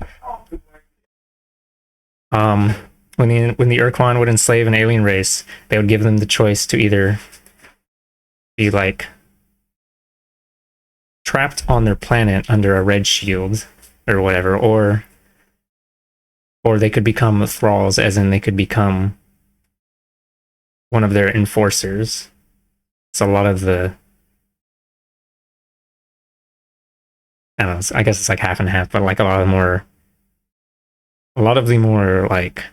When the Urquan would enslave an alien race, they would give them the choice to either be like trapped on their planet under a red shield or whatever, or they could become thralls, as in they could become one of their enforcers. So a lot of the, I don't know, I guess it's like half and half, but like a lot of the more like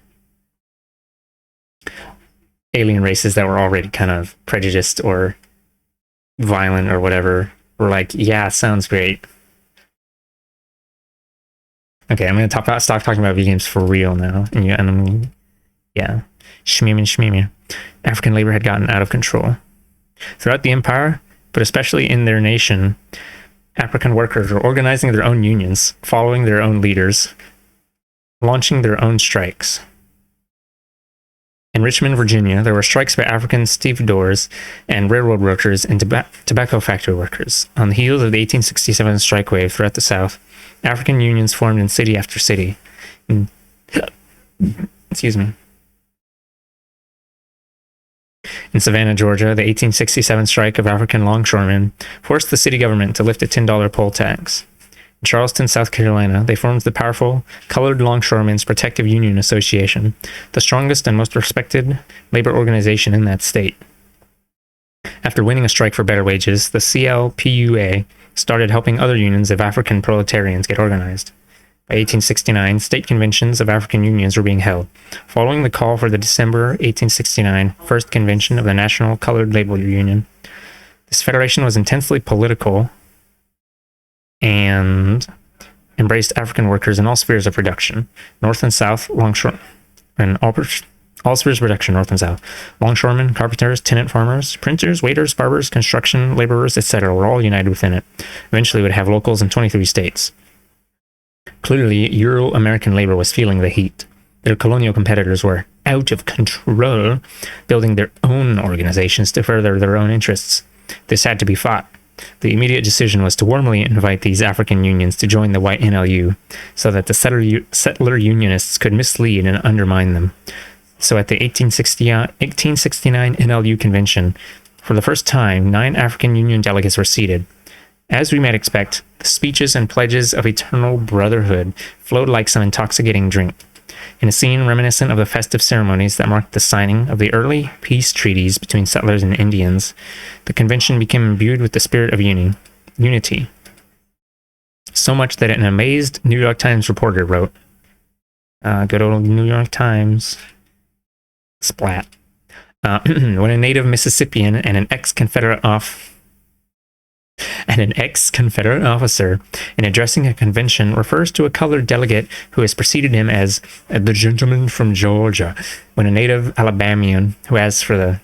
alien races that were already kind of prejudiced or violent or whatever were like, yeah, sounds great. Okay, I'm gonna stop talking about video games for real now. Yeah, shmeemia. African labor had gotten out of control. Throughout the empire, but especially in their nation, African workers were organizing their own unions, following their own leaders, launching their own strikes. In Richmond, Virginia, there were strikes by African stevedores and railroad workers and tobacco factory workers. On the heels of the 1867 strike wave throughout the South, African unions formed in city after city. Excuse me. In Savannah, Georgia, the 1867 strike of African longshoremen forced the city government to lift a $10 poll tax. In Charleston, South Carolina, they formed the powerful Colored Longshoremen's Protective Union Association, the strongest and most respected labor organization in that state. After winning a strike for better wages, the CLPUA started helping other unions of African proletarians get organized. By 1869, state conventions of African unions were being held, following the call for the December 1869 First Convention of the National Colored Labor Union. This federation was intensely political and embraced African workers in all spheres of production, North and South, longshore, and all spheres of production, North and South. Longshoremen, carpenters, tenant farmers, printers, waiters, barbers, construction laborers, etc. were all united within it. Eventually, it would have locals in 23 states. Clearly, Euro-American labor was feeling the heat. Their colonial competitors were out of control, building their own organizations to further their own interests. This had to be fought. The immediate decision was to warmly invite these African unions to join the white NLU, so that the settler unionists could mislead and undermine them. So at the 1869 NLU convention, for the first time, 9 African Union delegates were seated. As we might expect, the speeches and pledges of eternal brotherhood flowed like some intoxicating drink. In a scene reminiscent of the festive ceremonies that marked the signing of the early peace treaties between settlers and Indians, the convention became imbued with the spirit of unity. So much that an amazed New York Times reporter wrote, good old New York Times, splat, when a native Mississippian and an ex-Confederate officer, in addressing a convention, refers to a colored delegate who has preceded him as the gentleman from Georgia, when a native Alabamian who has for the...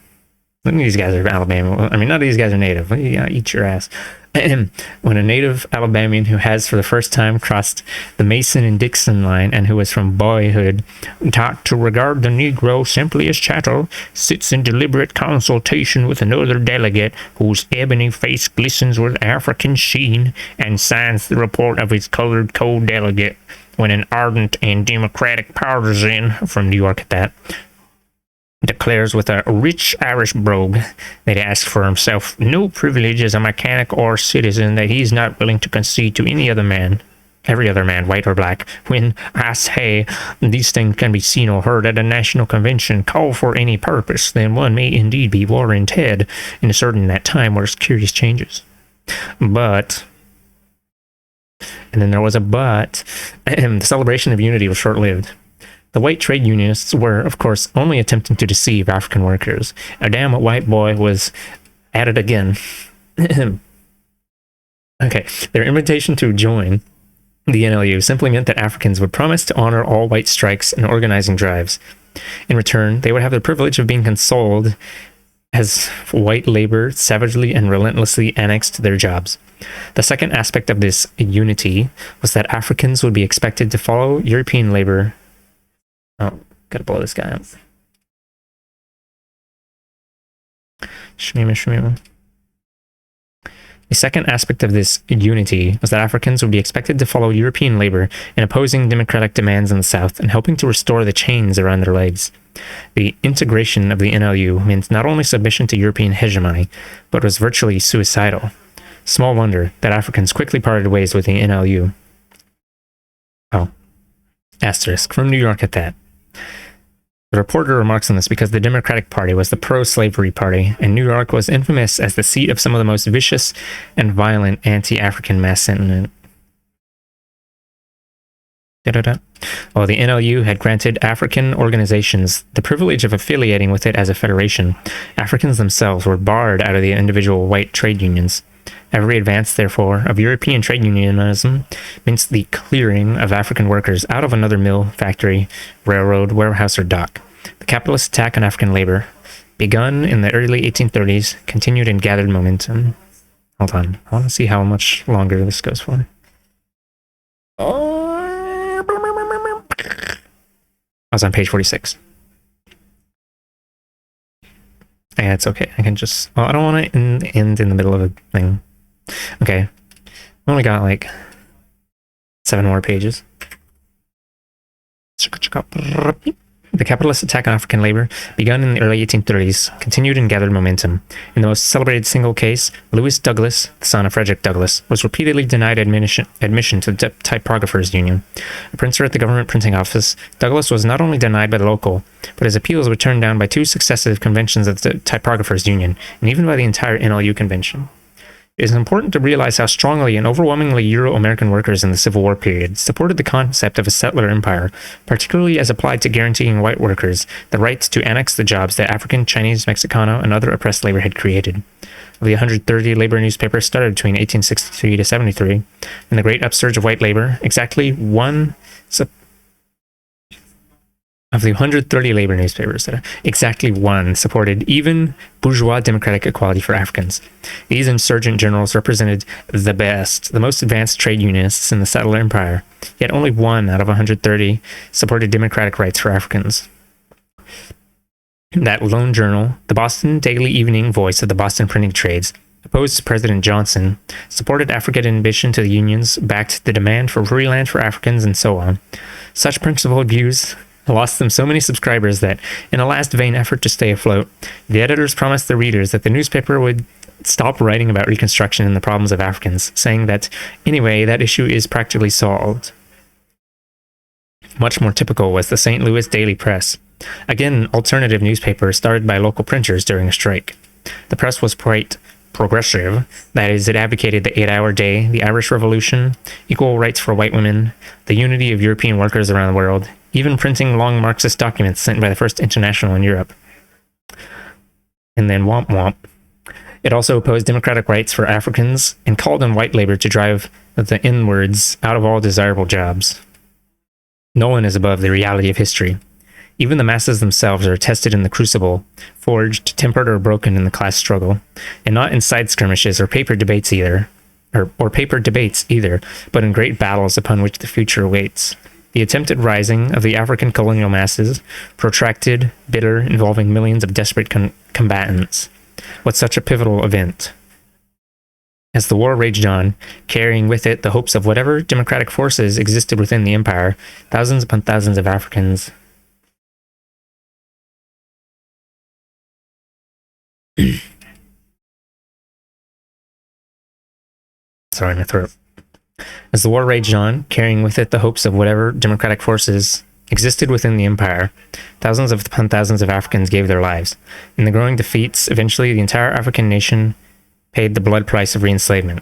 These guys are Alabama. I mean, none of these guys are native. Eat your ass. When a native Alabamian who has for the first time crossed the Mason and Dixon line and who was from boyhood taught to regard the Negro simply as chattel, sits in deliberate consultation with another delegate whose ebony face glistens with African sheen and signs the report of his colored co-delegate, when an ardent and democratic partisan from New York at that declares with a rich Irish brogue that he asks for himself no privilege as a mechanic or citizen that he is not willing to concede to every other man, white or black, when, I say, these things can be seen or heard at a national convention called for any purpose, then one may indeed be warranted in asserting that time where curious changes. But... And then there was a but. The celebration of unity was short-lived. The white trade unionists were, of course, only attempting to deceive African workers. A damn white boy was at it again. Okay, their invitation to join the NLU simply meant that Africans would promise to honor all white strikes and organizing drives. In return, they would have the privilege of being consoled as white labor savagely and relentlessly annexed their jobs. The second aspect of this unity was that Africans would be expected to follow European labor. Oh, gotta blow this guy up. Shmima. The second aspect of this unity was that Africans would be expected to follow European labor in opposing democratic demands in the South and helping to restore the chains around their legs. The integration of the NLU meant not only submission to European hegemony, but was virtually suicidal. Small wonder that Africans quickly parted ways with the NLU. Oh. Asterisk. From New York at that. The reporter remarks on this because the Democratic Party was the pro-slavery party, and New York was infamous as the seat of some of the most vicious and violent anti-African mass sentiment. While the NLU had granted African organizations the privilege of affiliating with it as a federation, Africans themselves were barred out of the individual white trade unions. Every advance, therefore, of European trade unionism meant the clearing of African workers out of another mill, factory, railroad, warehouse, or dock. The capitalist attack on African labor, begun in the early 1830s, continued and gathered momentum. Hold on, I want to see how much longer this goes for. I was on page 46. Yeah, it's okay. I can just... Well, I don't want to end in the middle of a thing. Okay. I only got like 7 more pages. The capitalist attack on African labor, begun in the early 1830s, continued and gathered momentum. In the most celebrated single case, Lewis Douglas, the son of Frederick Douglass, was repeatedly denied admission to the Typographers Union. A printer at the government printing office, Douglass was not only denied by the local, but his appeals were turned down by 2 successive conventions of the Typographers Union, and even by the entire NLU convention. It is important to realize how strongly and overwhelmingly Euro-American workers in the Civil War period supported the concept of a settler empire, particularly as applied to guaranteeing white workers the right to annex the jobs that African, Chinese, Mexicano, and other oppressed labor had created. Of the 130 labor newspapers started between 1863 to 73, and the great upsurge of white labor, exactly one... Of the 130 labor newspapers, exactly one supported even bourgeois democratic equality for Africans. These insurgent journals represented the best, the most advanced trade unionists in the settler empire, yet only one out of 130 supported democratic rights for Africans. That lone journal, the Boston Daily Evening Voice of the Boston Printing Trades, opposed to President Johnson, supported African ambition to the unions, backed the demand for free land for Africans, and so on. Such principled views lost them so many subscribers that, in a last vain effort to stay afloat, the editors promised their readers that the newspaper would stop writing about Reconstruction and the problems of Africans, saying that, anyway, that issue is practically solved. Much more typical was the St. Louis Daily Press, again an alternative newspaper started by local printers during a strike. The press was quite progressive, that is, it advocated the 8-hour day, the Irish Revolution, equal rights for white women, the unity of European workers around the world, even printing long Marxist documents sent by the First International in Europe. And then womp womp. It also opposed democratic rights for Africans and called on white labor to drive the inwards out of all desirable jobs. No one is above the reality of history. Even the masses themselves are tested in the crucible, forged, tempered, or broken in the class struggle, and not in side skirmishes or paper debates either, but in great battles upon which the future waits. The attempted rising of the African colonial masses, protracted, bitter, involving millions of desperate combatants, was such a pivotal event. As the war raged on, carrying with it the hopes of whatever democratic forces existed within the empire, thousands upon thousands of Africans Sorry, my throat. As the war raged on, carrying with it the hopes of whatever democratic forces existed within the empire, thousands upon thousands of Africans gave their lives. In the growing defeats, eventually the entire African nation paid the blood price of re-enslavement.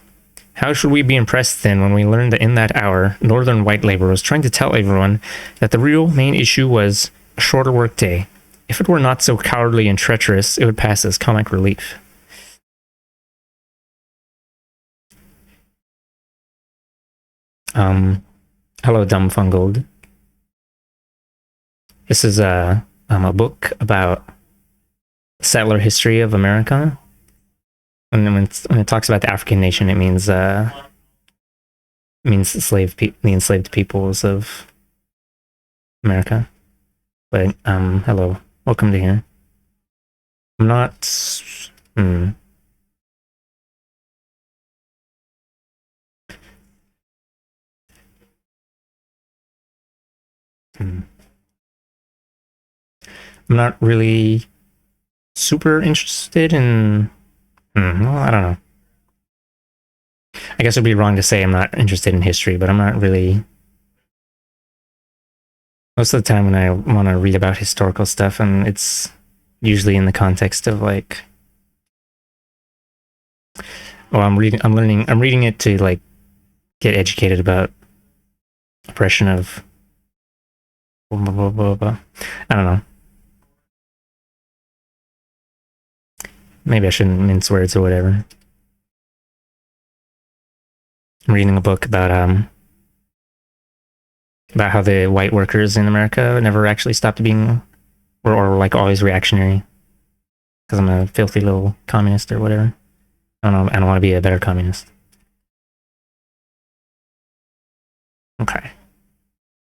How should we be impressed then when we learn that in that hour, northern white labor was trying to tell everyone that the real main issue was a shorter work day? If it were not so cowardly and treacherous, it would pass as comic relief. Hello, Dumbfungled. This is a book about settler history of America. And when it talks about the African nation, it means the enslaved peoples of America. But hello, welcome to here. I'm not. I'm not really super interested in. Well, I don't know. I guess it'd be wrong to say I'm not interested in history, but I'm not really. Most of the time when I want to read about historical stuff, and it's usually in the context of like, well, I'm reading it to like get educated about oppression of blah, blah, blah, blah. I don't know. Maybe I shouldn't mince words or whatever. I'm reading a book about how the white workers in America never actually stopped being, or like always reactionary. Because I'm a filthy little communist or whatever. I don't know. I don't want to be a better communist. Okay.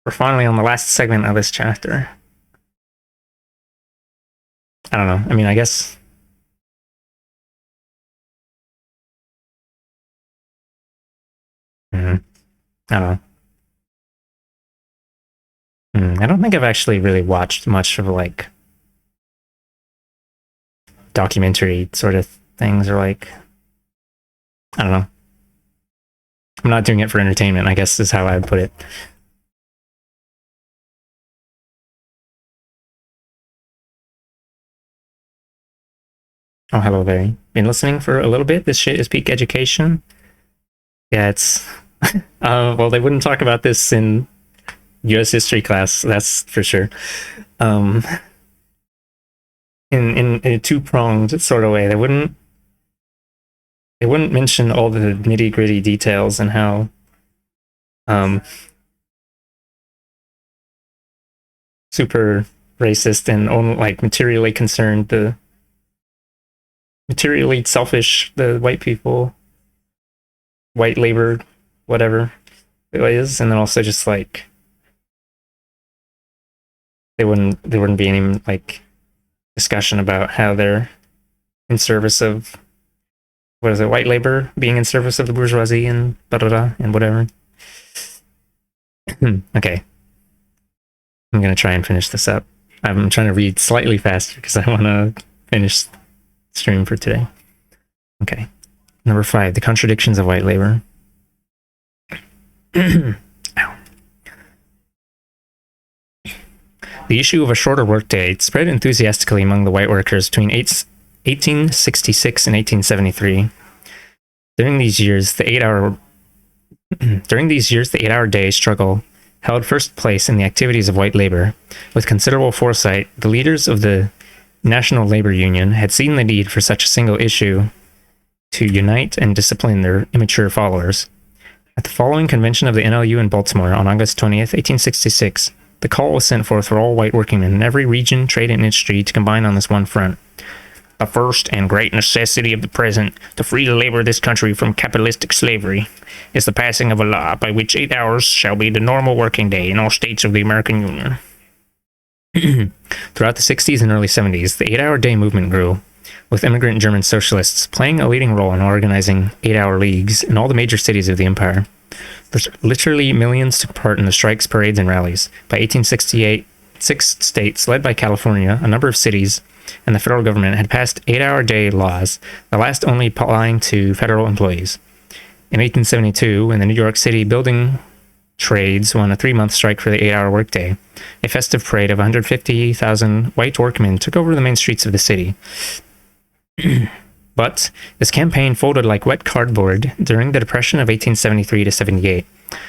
We're finally on the last segment of this chapter. I don't know. I mean, I guess. I don't know. I don't think I've actually really watched much of like documentary sort of things, or like, I don't know. I'm not doing it for entertainment, I guess is how I would put it. Oh, hello there. Been listening for a little bit. This shit is peak education. Yeah, it's well, they wouldn't talk about this in US history class, that's for sure. In a two-pronged sort of way, they wouldn't mention all the nitty-gritty details and how super racist and only like materially concerned, the materially selfish the white people, white labor, whatever it is, and then also just like there wouldn't be any like discussion about how they're in service of, what is it, white labor being in service of the bourgeoisie and and whatever. Okay, I'm gonna try and finish this up. I'm trying to read slightly faster because I want to finish the stream for today. Okay, number 5, the contradictions of white labor. Ow. The issue of a shorter workday spread enthusiastically among the white workers between 1866 and 1873. During these years, the 8-hour day struggle held first place in the activities of white labor. With considerable foresight, the leaders of the National Labor Union had seen the need for such a single issue to unite and discipline their immature followers. At the following convention of the NLU in Baltimore on August 20th, 1866, the call was sent forth for all white workingmen in every region, trade, and industry to combine on this one front. The first and great necessity of the present, to free the labor of this country from capitalistic slavery, is the passing of a law by which 8 hours shall be the normal working day in all states of the American Union. Throughout the 60s and early 70s, the 8-hour day movement grew, with immigrant German socialists playing a leading role in organizing 8-hour leagues in all the major cities of the empire. Literally millions took part in the strikes, parades, and rallies. By 1868, 6 states, led by California, a number of cities, and the federal government had passed 8-hour day laws, the last only applying to federal employees. In 1872, when the New York City building trades won a 3-month strike for the 8-hour workday, a festive parade of 150,000 white workmen took over the main streets of the city. But this campaign folded like wet cardboard during the Depression of 1873 to 78,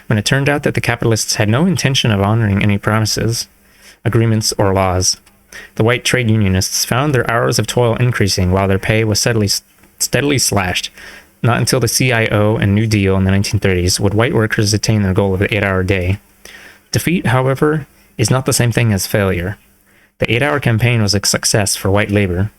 when it turned out that the capitalists had no intention of honoring any promises, agreements, or laws. The white trade unionists found their hours of toil increasing while their pay was steadily slashed. Not until the CIO and New Deal in the 1930s would white workers attain their goal of the 8-hour day. Defeat, however, is not the same thing as failure. The 8-hour campaign was a success for white labor.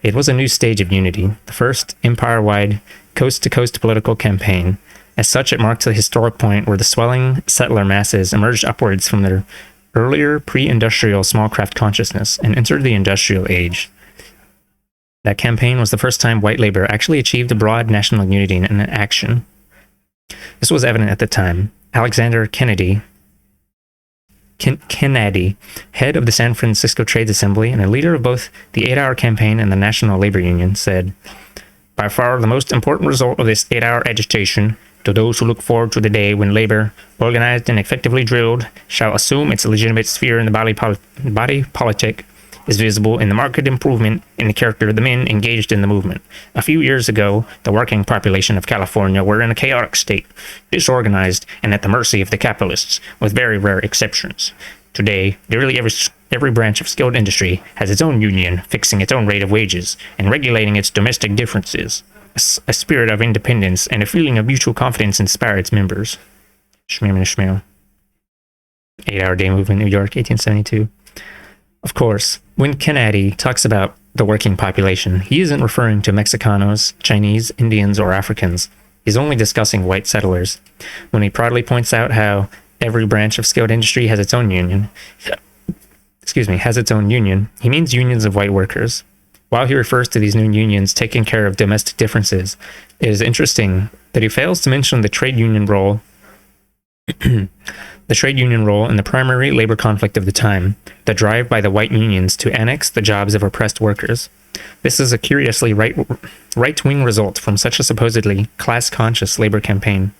It was a new stage of unity, the first empire-wide, coast-to-coast political campaign. As such, it marked the historic point where the swelling settler masses emerged upwards from their earlier pre-industrial small craft consciousness and entered the industrial age. That campaign was the first time white labor actually achieved a broad national unity in action. This was evident at the time. Alexander Kennedy, head of the San Francisco Trades Assembly and a leader of both the 8-hour campaign and the National Labor Union, said, "By far the most important result of this 8-hour agitation, to those who look forward to the day when labor, organized and effectively drilled, shall assume its legitimate sphere in the body politic, is visible in the marked improvement in the character of the men engaged in the movement. A few years ago, the working population of California were in a chaotic state, disorganized and at the mercy of the capitalists, with very rare exceptions. Today, nearly every branch of skilled industry has its own union, fixing its own rate of wages and regulating its domestic differences. A spirit of independence and a feeling of mutual confidence inspire its members." Shmear. 8-hour day movement, New York, 1872. Of course, when Kennedy talks about the working population, he isn't referring to Mexicanos, Chinese, Indians, or Africans. He's only discussing white settlers. When he proudly points out how every branch of skilled industry has its own union, he means unions of white workers. While he refers to these new unions taking care of domestic differences, it is interesting that he fails to mention the trade union role in the primary labor conflict of the time, the drive by the white unions to annex the jobs of oppressed workers. This is a curiously right-wing result from such a supposedly class-conscious labor campaign.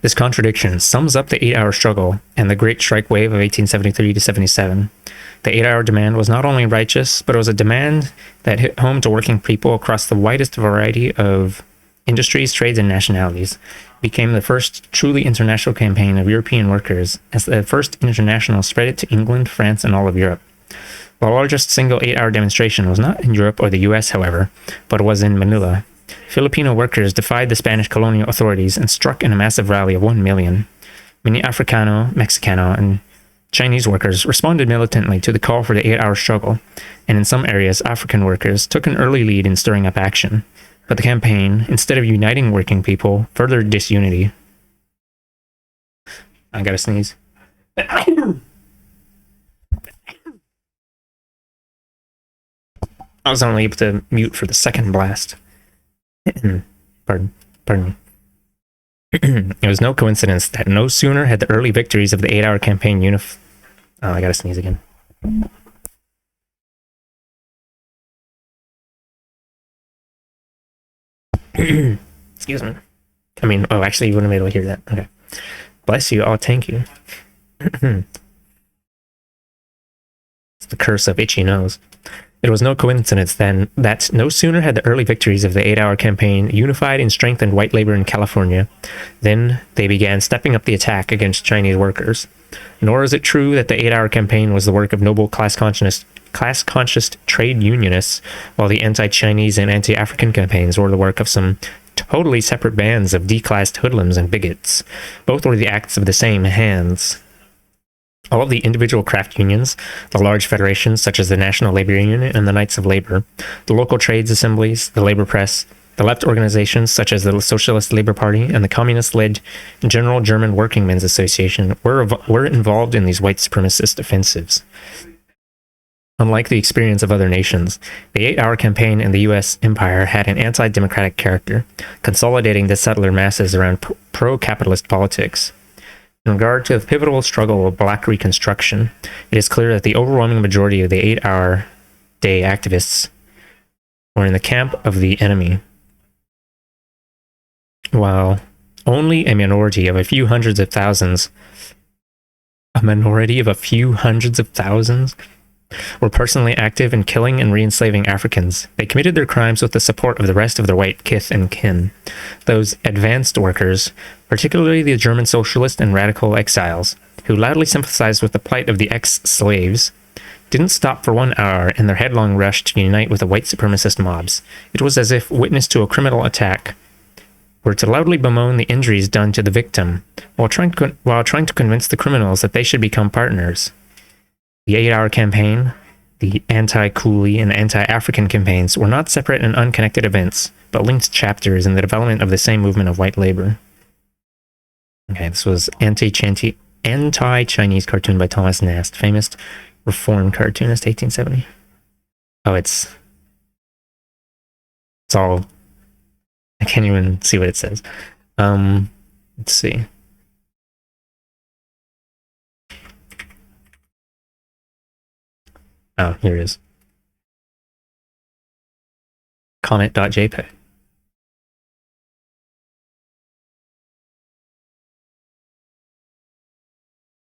This contradiction sums up the 8-hour struggle and the Great Strike Wave of 1873 to 77. The 8-hour demand was not only righteous, but it was a demand that hit home to working people across the widest variety of industries, trades, and nationalities. It became the first truly international campaign of European workers, as the first international spread it to England, France, and all of Europe. The largest single 8-hour demonstration was not in Europe or the US, however, but it was in Manila. Filipino workers defied the Spanish colonial authorities and struck in a massive rally of 1 million. Many Africano, Mexicano, and Chinese workers responded militantly to the call for the 8-hour struggle, and in some areas, African workers took an early lead in stirring up action. But the campaign, instead of uniting working people, furthered disunity. I gotta sneeze. I was only able to mute for the second blast. Pardon me. It was no coincidence that no sooner had the early victories of the 8-hour campaign I gotta sneeze again. Excuse me. Actually, you wouldn't be able to hear that. Okay. Bless you. Oh, thank you. It's the curse of itchy nose. It was no coincidence, then, that no sooner had the early victories of the 8-hour campaign unified and strengthened white labor in California, then they began stepping up the attack against Chinese workers. Nor is it true that the 8-hour campaign was the work of noble class-conscious trade unionists, while the anti-Chinese and anti-African campaigns were the work of some totally separate bands of declassed hoodlums and bigots. Both were the acts of the same hands. All of the individual craft unions, the large federations such as the National Labor Union and the Knights of Labor, the local trades assemblies, the labor press, the left organizations such as the Socialist Labor Party and the communist-led General German Workingmen's Association were involved in these white supremacist offensives. Unlike the experience of other nations, the 8-hour campaign in the U.S. empire had an anti-democratic character, consolidating the settler masses around pro-capitalist politics. In regard to the pivotal struggle of Black Reconstruction, it is clear that the overwhelming majority of the 8-hour day activists were in the camp of the enemy, while only a minority of a few hundreds of thousands were personally active in killing and re-enslaving Africans. They committed their crimes with the support of the rest of their white kith and kin. Those advanced workers, particularly the German socialist and radical exiles, who loudly sympathized with the plight of the ex-slaves, didn't stop for 1 hour in their headlong rush to unite with the white supremacist mobs. It was as if witness to a criminal attack were to loudly bemoan the injuries done to the victim, while trying to convince the criminals that they should become partners. The 8-hour campaign, the anti-coolie and anti-African campaigns were not separate and unconnected events, but linked chapters in the development of the same movement of white labor. Okay, this was anti-Chinese cartoon by Thomas Nast, famous reform cartoonist, 1870. Oh, it's all... I can't even see what it says. Let's see. Oh, here it is. Comment.jpg.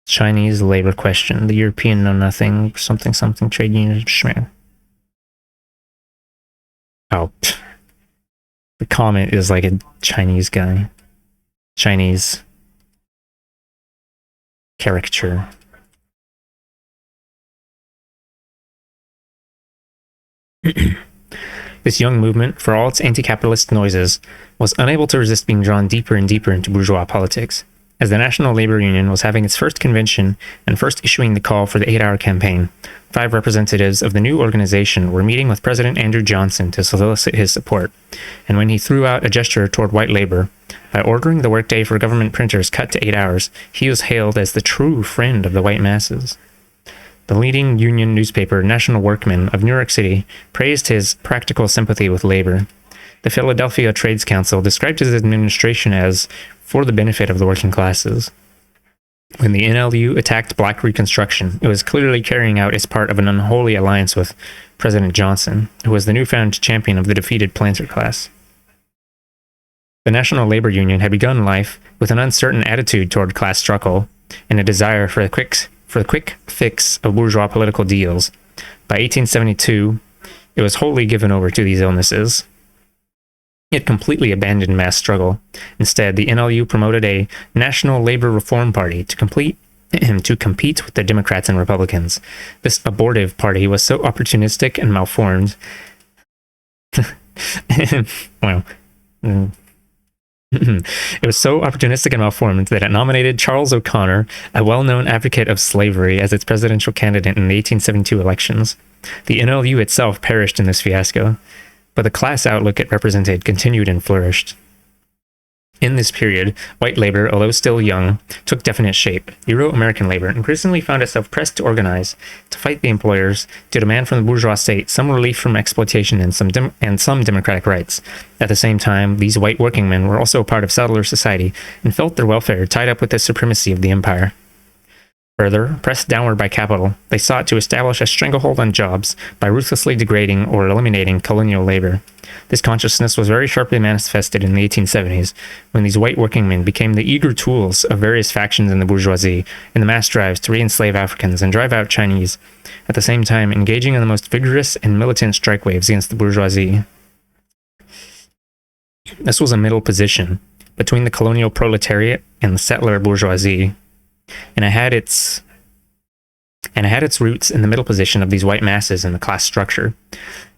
Chinese labor question. The European know nothing. Something trade union schman. Oh. The comment is like a Chinese guy. Chinese caricature. This young movement, for all its anti-capitalist noises, was unable to resist being drawn deeper and deeper into bourgeois politics. As the National Labor Union was having its first convention and first issuing the call for the 8-hour campaign, 5 representatives of the new organization were meeting with President Andrew Johnson to solicit his support, and when he threw out a gesture toward white labor, by ordering the workday for government printers cut to 8 hours, he was hailed as the true friend of the white masses. The leading union newspaper, National Workman of New York City, praised his practical sympathy with labor. The Philadelphia Trades Council described his administration as for the benefit of the working classes. When the NLU attacked Black Reconstruction, it was clearly carrying out its part of an unholy alliance with President Johnson, who was the newfound champion of the defeated planter class. The National Labor Union had begun life with an uncertain attitude toward class struggle and a desire for the quick fix of bourgeois political deals. By 1872, it was wholly given over to these illnesses. It completely abandoned mass struggle. Instead, the NLU promoted a National Labor Reform Party to compete with the Democrats and Republicans. This abortive party was so opportunistic and malformed. It was so opportunistic and malformed that it nominated Charles O'Connor, a well-known advocate of slavery, as its presidential candidate in the 1872 elections. The NLU itself perished in this fiasco, but the class outlook it represented continued and flourished. In this period, white labor, although still young, took definite shape. Euro-American labor increasingly found itself pressed to organize, to fight the employers, to demand from the bourgeois state some relief from exploitation and some democratic rights. At the same time, these white working men were also part of settler society and felt their welfare tied up with the supremacy of the empire. Further, pressed downward by capital, they sought to establish a stranglehold on jobs by ruthlessly degrading or eliminating colonial labor. This consciousness was very sharply manifested in the 1870s, when these white working men became the eager tools of various factions in the bourgeoisie in the mass drives to re-enslave Africans and drive out Chinese, at the same time engaging in the most vigorous and militant strike waves against the bourgeoisie. This was a middle position between the colonial proletariat and the settler bourgeoisie, and it had its roots in the middle position of these white masses in the class structure.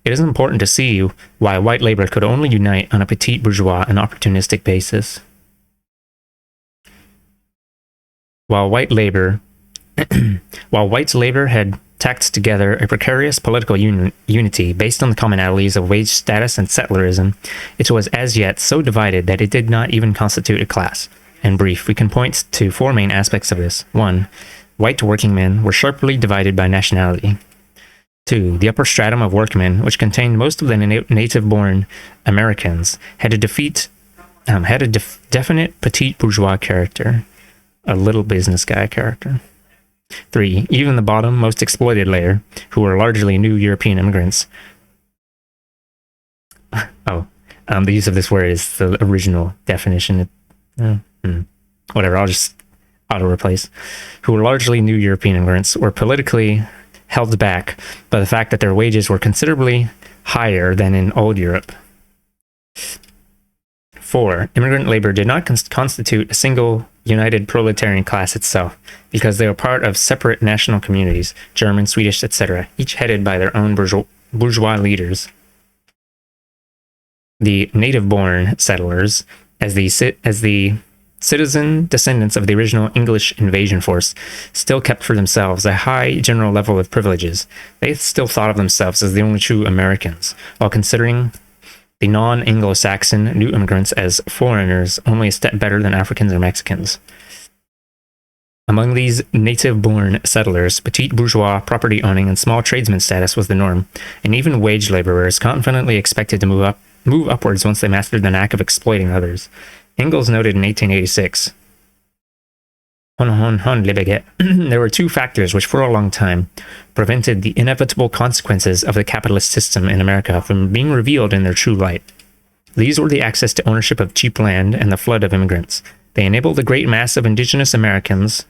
It is important to see why white labor could only unite on a petite bourgeois and opportunistic basis. While white labor had tacked together a precarious political unity based on the commonalities of wage status and settlerism, it was as yet so divided that it did not even constitute a class. In brief, we can point to 4 main aspects of this. 1. White working men were sharply divided by nationality. 2. The upper stratum of workmen, which contained most of the native-born Americans, had a definite petite bourgeois character, a little business guy character. 3. Even the bottom, most exploited layer, who were largely new European immigrants. The use of this word is the original definition. Whatever, I'll just auto-replace. Who were largely new European immigrants, were politically held back by the fact that their wages were considerably higher than in old Europe. 4. Immigrant labor did not constitute a single united proletarian class itself, because they were part of separate national communities, German, Swedish, etc., each headed by their own bourgeois leaders. The native-born settlers, as the citizen descendants of the original English invasion force, still kept for themselves a high general level of privileges. They still thought of themselves as the only true Americans, while considering the non-Anglo-Saxon new immigrants as foreigners only a step better than Africans or Mexicans. Among these native-born settlers, petite bourgeois property owning and small tradesman status was the norm, and even wage laborers confidently expected to move upwards once they mastered the knack of exploiting others. Engels noted in 1886, there were two factors which for a long time prevented the inevitable consequences of the capitalist system in America from being revealed in their true light. These were the access to ownership of cheap land and the flood of immigrants. They enabled the great mass of indigenous Americans,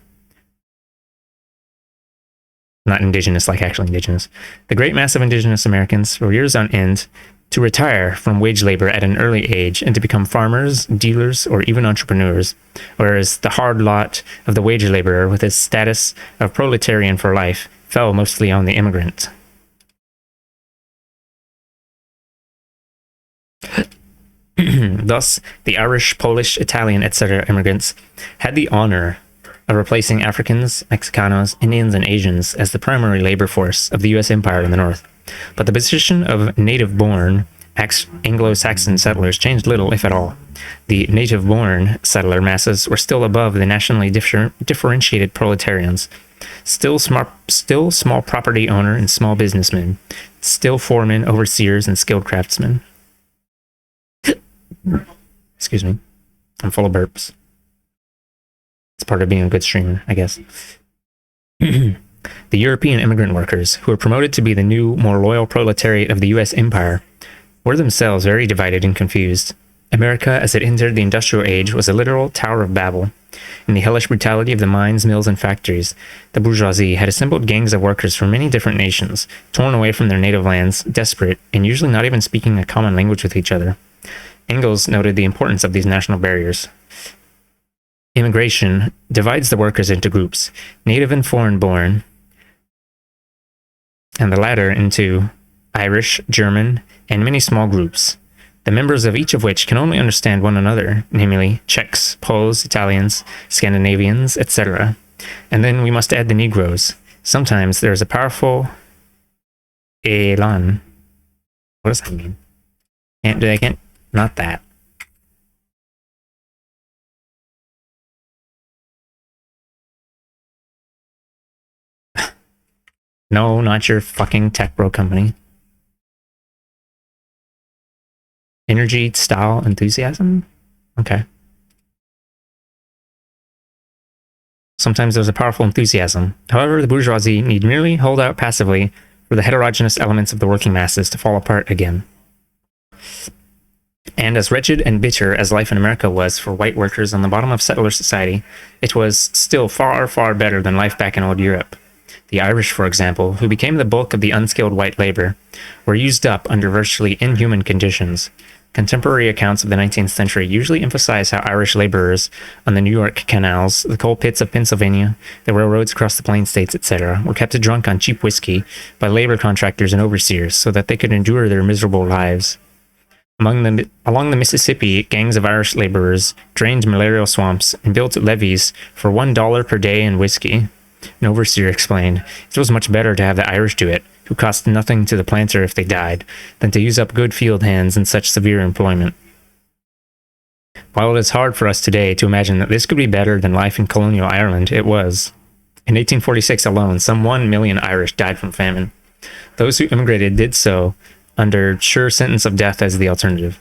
not indigenous like actually indigenous, the great mass of indigenous Americans for years on end to retire from wage labor at an early age and to become farmers, dealers, or even entrepreneurs, whereas the hard lot of the wage laborer with his status of proletarian for life fell mostly on the immigrant. Thus, the Irish, Polish, Italian, etc. immigrants had the honor of replacing Africans, Mexicanos, Indians, and Asians as the primary labor force of the U.S. Empire in the North. But the position of native-born Anglo-Saxon settlers changed little, if at all. The native-born settler masses were still above the nationally differentiated proletarians, still small property owner and small businessmen, still foremen, overseers, and skilled craftsmen. Excuse me. I'm full of burps. It's part of being a good streamer, I guess. The European immigrant workers, who were promoted to be the new, more loyal proletariat of the U.S. Empire, were themselves very divided and confused. America, as it entered the industrial age, was a literal Tower of Babel. In the hellish brutality of the mines, mills, and factories, the bourgeoisie had assembled gangs of workers from many different nations, torn away from their native lands, desperate, and usually not even speaking a common language with each other. Engels noted the importance of these national barriers. Immigration divides the workers into groups, native and foreign-born, and the latter into Irish, German, and many small groups, the members of each of which can only understand one another, namely Czechs, Poles, Italians, Scandinavians, etc. And then we must add the Negroes. Sometimes there is a powerful elan. What does that mean? Not that. No, not your fucking tech bro company. Energy, style, enthusiasm? Okay. Sometimes there's a powerful enthusiasm. However, the bourgeoisie need merely hold out passively for the heterogeneous elements of the working masses to fall apart again. And as wretched and bitter as life in America was for white workers on the bottom of settler society, it was still far, far better than life back in old Europe. The Irish, for example, who became the bulk of the unskilled white labor, were used up under virtually inhuman conditions. Contemporary accounts of the 19th century usually emphasize how Irish laborers on the New York canals, the coal pits of Pennsylvania, the railroads across the Plain States, etc., were kept drunk on cheap whiskey by labor contractors and overseers so that they could endure their miserable lives. Along the Mississippi, gangs of Irish laborers drained malarial swamps and built levees for $1 per day in whiskey. An overseer explained, it was much better to have the Irish do it, who cost nothing to the planter if they died, than to use up good field hands in such severe employment. While it is hard for us today to imagine that this could be better than life in colonial Ireland, it was. In 1846 alone, some 1 million Irish died from famine. Those who immigrated did so under sure sentence of death as the alternative.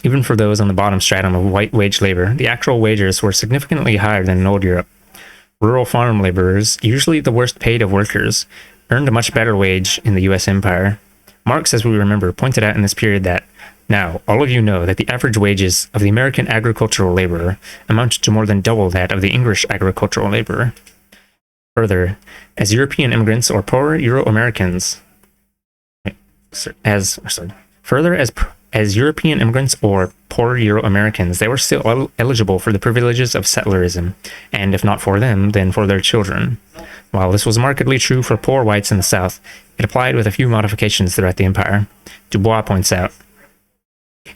Even for those on the bottom stratum of white wage labor, the actual wages were significantly higher than in old Europe. Rural farm laborers, usually the worst paid of workers, earned a much better wage in the U.S. Empire. Marx, as we remember, pointed out in this period that, now, all of you know that the average wages of the American agricultural laborer amounted to more than double that of the English agricultural laborer. Further, as European immigrants or poor Euro-Americans, as European immigrants or poor Euro-Americans, they were still eligible for the privileges of settlerism, and if not for them, then for their children. While this was markedly true for poor whites in the South, it applied with a few modifications throughout the empire. Dubois points out,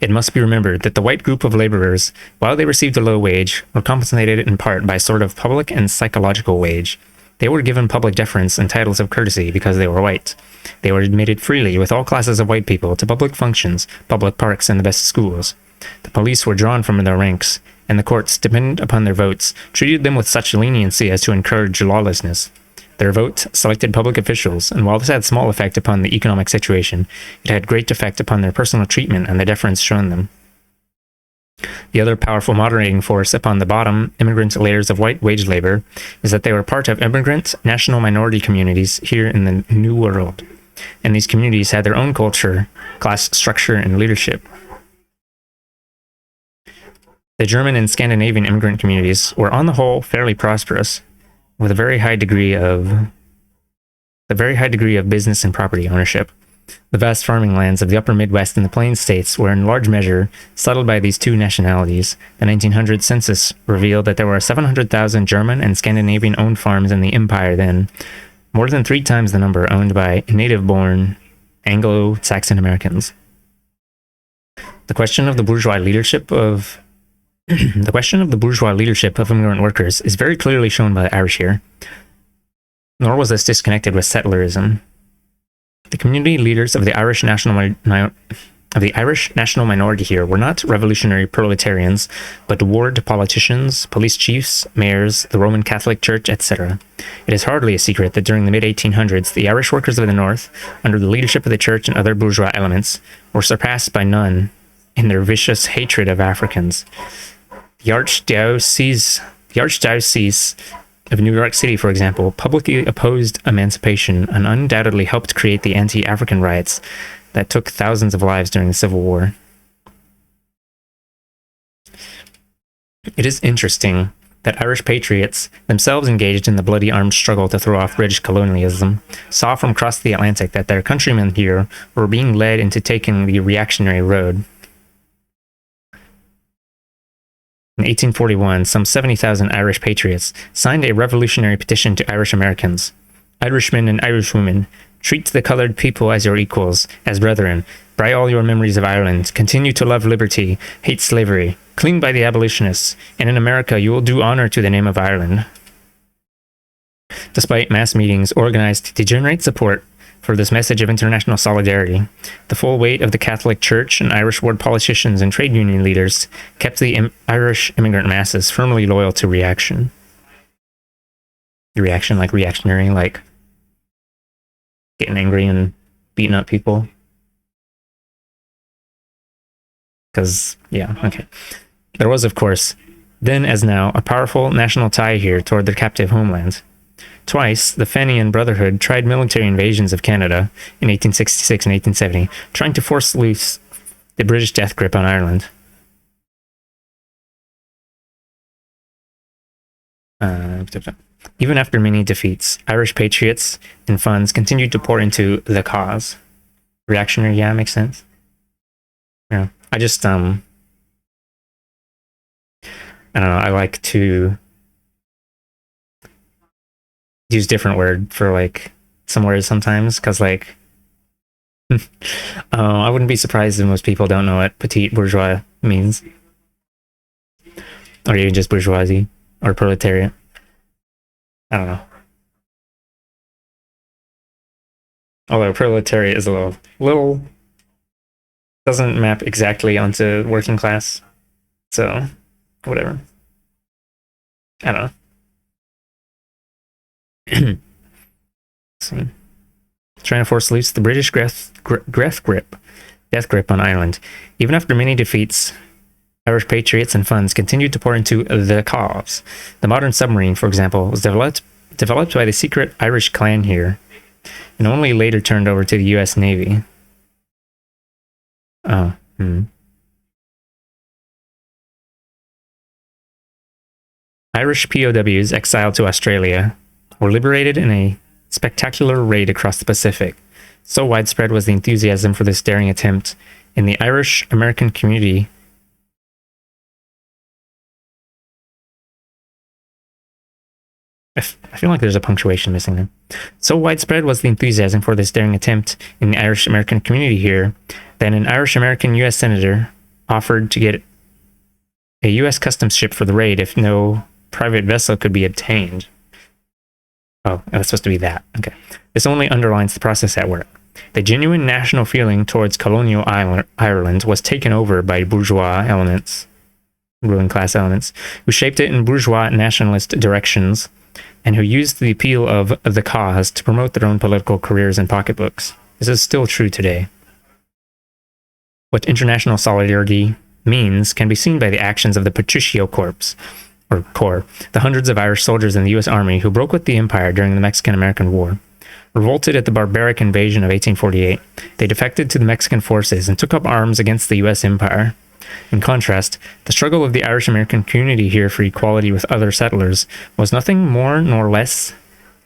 it must be remembered that the white group of laborers, while they received a low wage, were compensated in part by a sort of public and psychological wage. They were given public deference and titles of courtesy because they were white. They were admitted freely with all classes of white people to public functions, public parks, and the best schools. The police were drawn from their ranks, and the courts, dependent upon their votes, treated them with such leniency as to encourage lawlessness. Their vote selected public officials, and while this had small effect upon the economic situation, it had great effect upon their personal treatment and the deference shown them. The other powerful moderating force upon the bottom immigrant layers of white wage labor is that they were part of immigrant national minority communities here in the New World, and these communities had their own culture, class structure, and leadership. The German and Scandinavian immigrant communities were on the whole fairly prosperous, with a very high degree of business and property ownership. The vast farming lands of the upper Midwest and the Plains states were in large measure settled by these two nationalities. The 1900 census revealed that there were 700,000 German and Scandinavian-owned farms in the empire then, more than 3 times the number owned by native-born Anglo-Saxon Americans. The question of the bourgeois leadership of immigrant workers is very clearly shown by the Irish here, nor was this disconnected with settlerism. The community leaders of the Irish national minority here were not revolutionary proletarians, but ward politicians, police chiefs, mayors, the Roman Catholic Church, etc. It is hardly a secret that during the mid-1800s, the Irish workers of the North, under the leadership of the Church and other bourgeois elements, were surpassed by none in their vicious hatred of Africans. The Archdiocese of New York City, for example, publicly opposed emancipation and undoubtedly helped create the anti-African riots that took thousands of lives during the Civil War. It is interesting that Irish patriots, themselves engaged in the bloody armed struggle to throw off British colonialism, saw from across the Atlantic that their countrymen here were being led into taking the reactionary road. In 1841, some 70,000 Irish patriots signed a revolutionary petition to Irish Americans. Irishmen and Irishwomen, treat the colored people as your equals, as brethren. By all your memories of Ireland, continue to love liberty, hate slavery, cling by the abolitionists, and in America you will do honor to the name of Ireland. Despite mass meetings organized to degenerate support for this message of international solidarity, the full weight of the Catholic Church and Irish ward politicians and trade union leaders kept the Irish immigrant masses firmly loyal to reaction. Reaction, like reactionary, like getting angry and beating up people. Because, yeah, okay. There was, of course, then as now, a powerful national tie here toward their captive homeland. Twice, the Fenian Brotherhood tried military invasions of Canada in 1866 and 1870, trying to force loose the British death grip on Ireland. Even after many defeats, Irish patriots and funds continued to pour into the cause. Reactionary, yeah, makes sense. Yeah, I just, I don't know, I like to use different word for like some words sometimes, because like I wouldn't be surprised if most people don't know what petite bourgeois means, or even just bourgeoisie or proletariat. I don't know. Although proletariat is a little doesn't map exactly onto working class, so whatever. I don't know. See. Trying to force loose the British death grip on Ireland. Even after many defeats, Irish patriots and funds continued to pour into the cause. The modern submarine, for example, was developed by the secret Irish clan here, and only later turned over to the U.S. Navy. Irish POWs exiled to Australia were liberated in a spectacular raid across the Pacific. So widespread was the enthusiasm for this daring attempt in the Irish American community I feel like there's a punctuation missing there. So widespread was the enthusiasm for this daring attempt in the Irish American community here that an Irish American U.S. senator offered to get a U.S. customs ship for the raid if no private vessel could be obtained. Oh, that's supposed to be that. Okay. This only underlines the process at work. The genuine national feeling towards colonial Ireland was taken over by bourgeois elements, ruling class elements, who shaped it in bourgeois nationalist directions and who used the appeal of the cause to promote their own political careers and pocketbooks. This is still true today. What international solidarity means can be seen by the actions of the Patricio Corps, the hundreds of Irish soldiers in the U.S. Army who broke with the Empire during the Mexican-American War. Revolted at the barbaric invasion of 1848, they defected to the Mexican forces and took up arms against the U.S. Empire. In contrast, the struggle of the Irish-American community here for equality with other settlers was nothing more nor less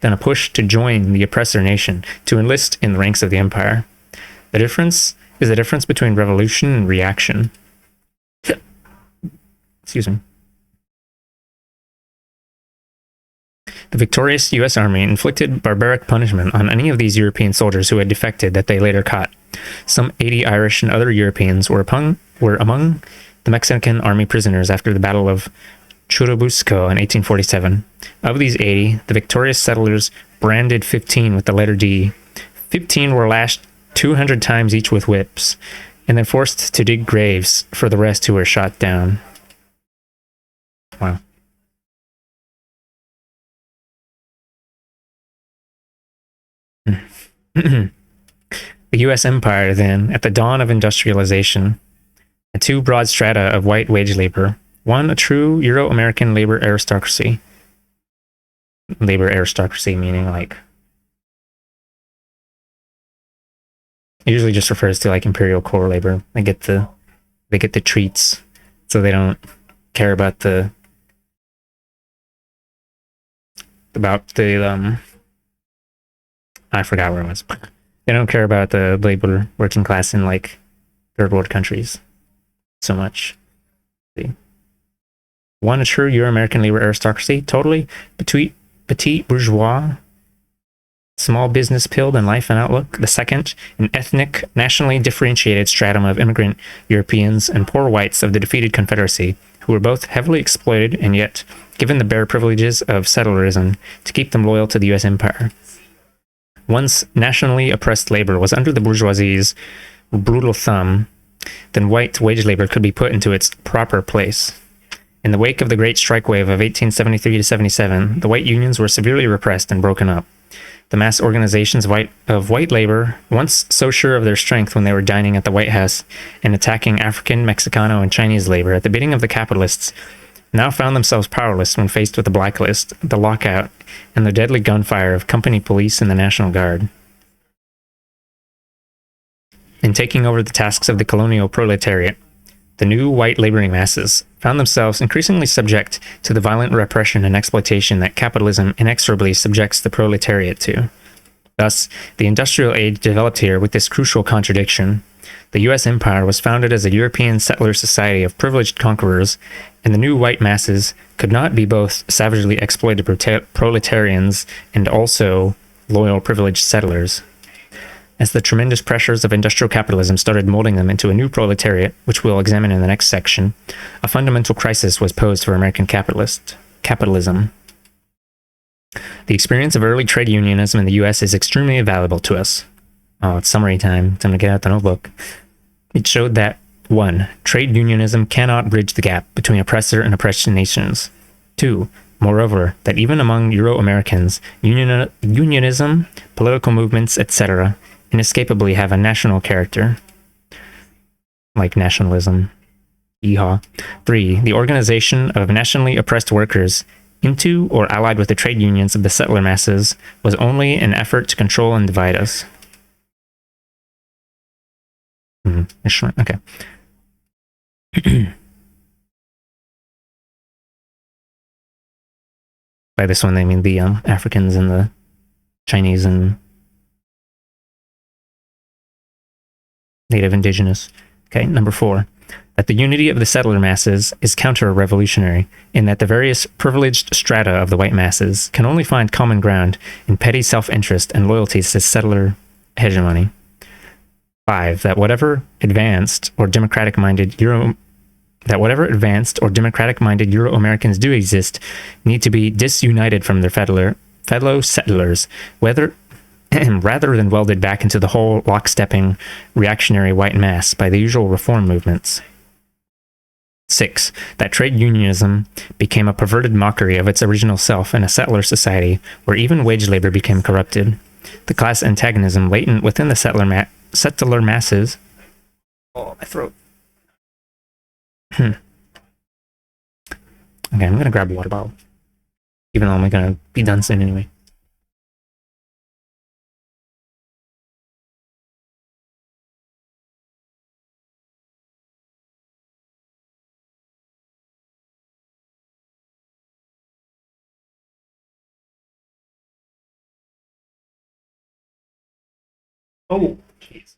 than a push to join the oppressor nation, to enlist in the ranks of the empire. The difference is the difference between revolution and reaction. Excuse me. The victorious U.S. Army inflicted barbaric punishment on any of these European soldiers who had defected that they later caught. Some 80 Irish and other Europeans were among the Mexican army prisoners after the Battle of Churubusco in 1847. Of these 80, the victorious settlers branded 15 with the letter D. 15 were lashed 200 times each with whips, and then forced to dig graves for the rest who were shot down. Wow. The U.S. Empire, then, at the dawn of industrialization, had two broad strata of white wage labor. One, a true Euro-American labor aristocracy. Labor aristocracy meaning, like, it usually just refers to, like, imperial core labor. They get the treats, so they don't care about the I forgot where it was. They don't care about the labor working class in, like, third world countries so much. See. One, a true Euro-American labor aristocracy, totally petite bourgeois, small business pilled in life and outlook. The second, an ethnic, nationally differentiated stratum of immigrant Europeans and poor whites of the defeated Confederacy, who were both heavily exploited and yet given the bare privileges of settlerism to keep them loyal to the U.S. Empire. Once nationally oppressed labor was under the bourgeoisie's brutal thumb, then white wage labor could be put into its proper place. In the wake of the Great Strike Wave of 1873 to 77, the white unions were severely repressed and broken up. The mass organizations of white labor, once so sure of their strength when they were dining at the White House and attacking African, Mexicano, and Chinese labor at the bidding of the capitalists, now found themselves powerless when faced with the blacklist, the lockout, and the deadly gunfire of company police and the National Guard. In taking over the tasks of the colonial proletariat, the new white laboring masses found themselves increasingly subject to the violent repression and exploitation that capitalism inexorably subjects the proletariat to. Thus, the industrial age developed here with this crucial contradiction. The U.S. Empire was founded as a European settler society of privileged conquerors, and the new white masses could not be both savagely exploited proletarians and also loyal privileged settlers. As the tremendous pressures of industrial capitalism started molding them into a new proletariat, which we'll examine in the next section, a fundamental crisis was posed for American capitalism. The experience of early trade unionism in the U.S. is extremely valuable to us. Oh, it's summary time. Time to get out the notebook. It showed that 1. Trade unionism cannot bridge the gap between oppressor and oppressed nations. 2. Moreover, that even among Euro-Americans, unionism, political movements, etc., inescapably have a national character, like nationalism. Yeehaw. 3. The organization of nationally oppressed workers into or allied with the trade unions of the settler masses was only an effort to control and divide us. Okay. By this one, they mean the Africans and the Chinese and native indigenous. Okay, number 4. That the unity of the settler masses is counter-revolutionary in that the various privileged strata of the white masses can only find common ground in petty self-interest and loyalties to settler hegemony. 5. That whatever advanced or democratic-minded Euro-Americans do exist need to be disunited from their fellow settlers, rather than welded back into the whole lockstepping reactionary white mass by the usual reform movements. 6. That trade unionism became a perverted mockery of its original self in a settler society where even wage labor became corrupted. The class antagonism latent within the settler masses. Oh, my throat. Okay, I'm gonna grab a water bottle. Even though I'm gonna be done soon anyway. Oh, jeez.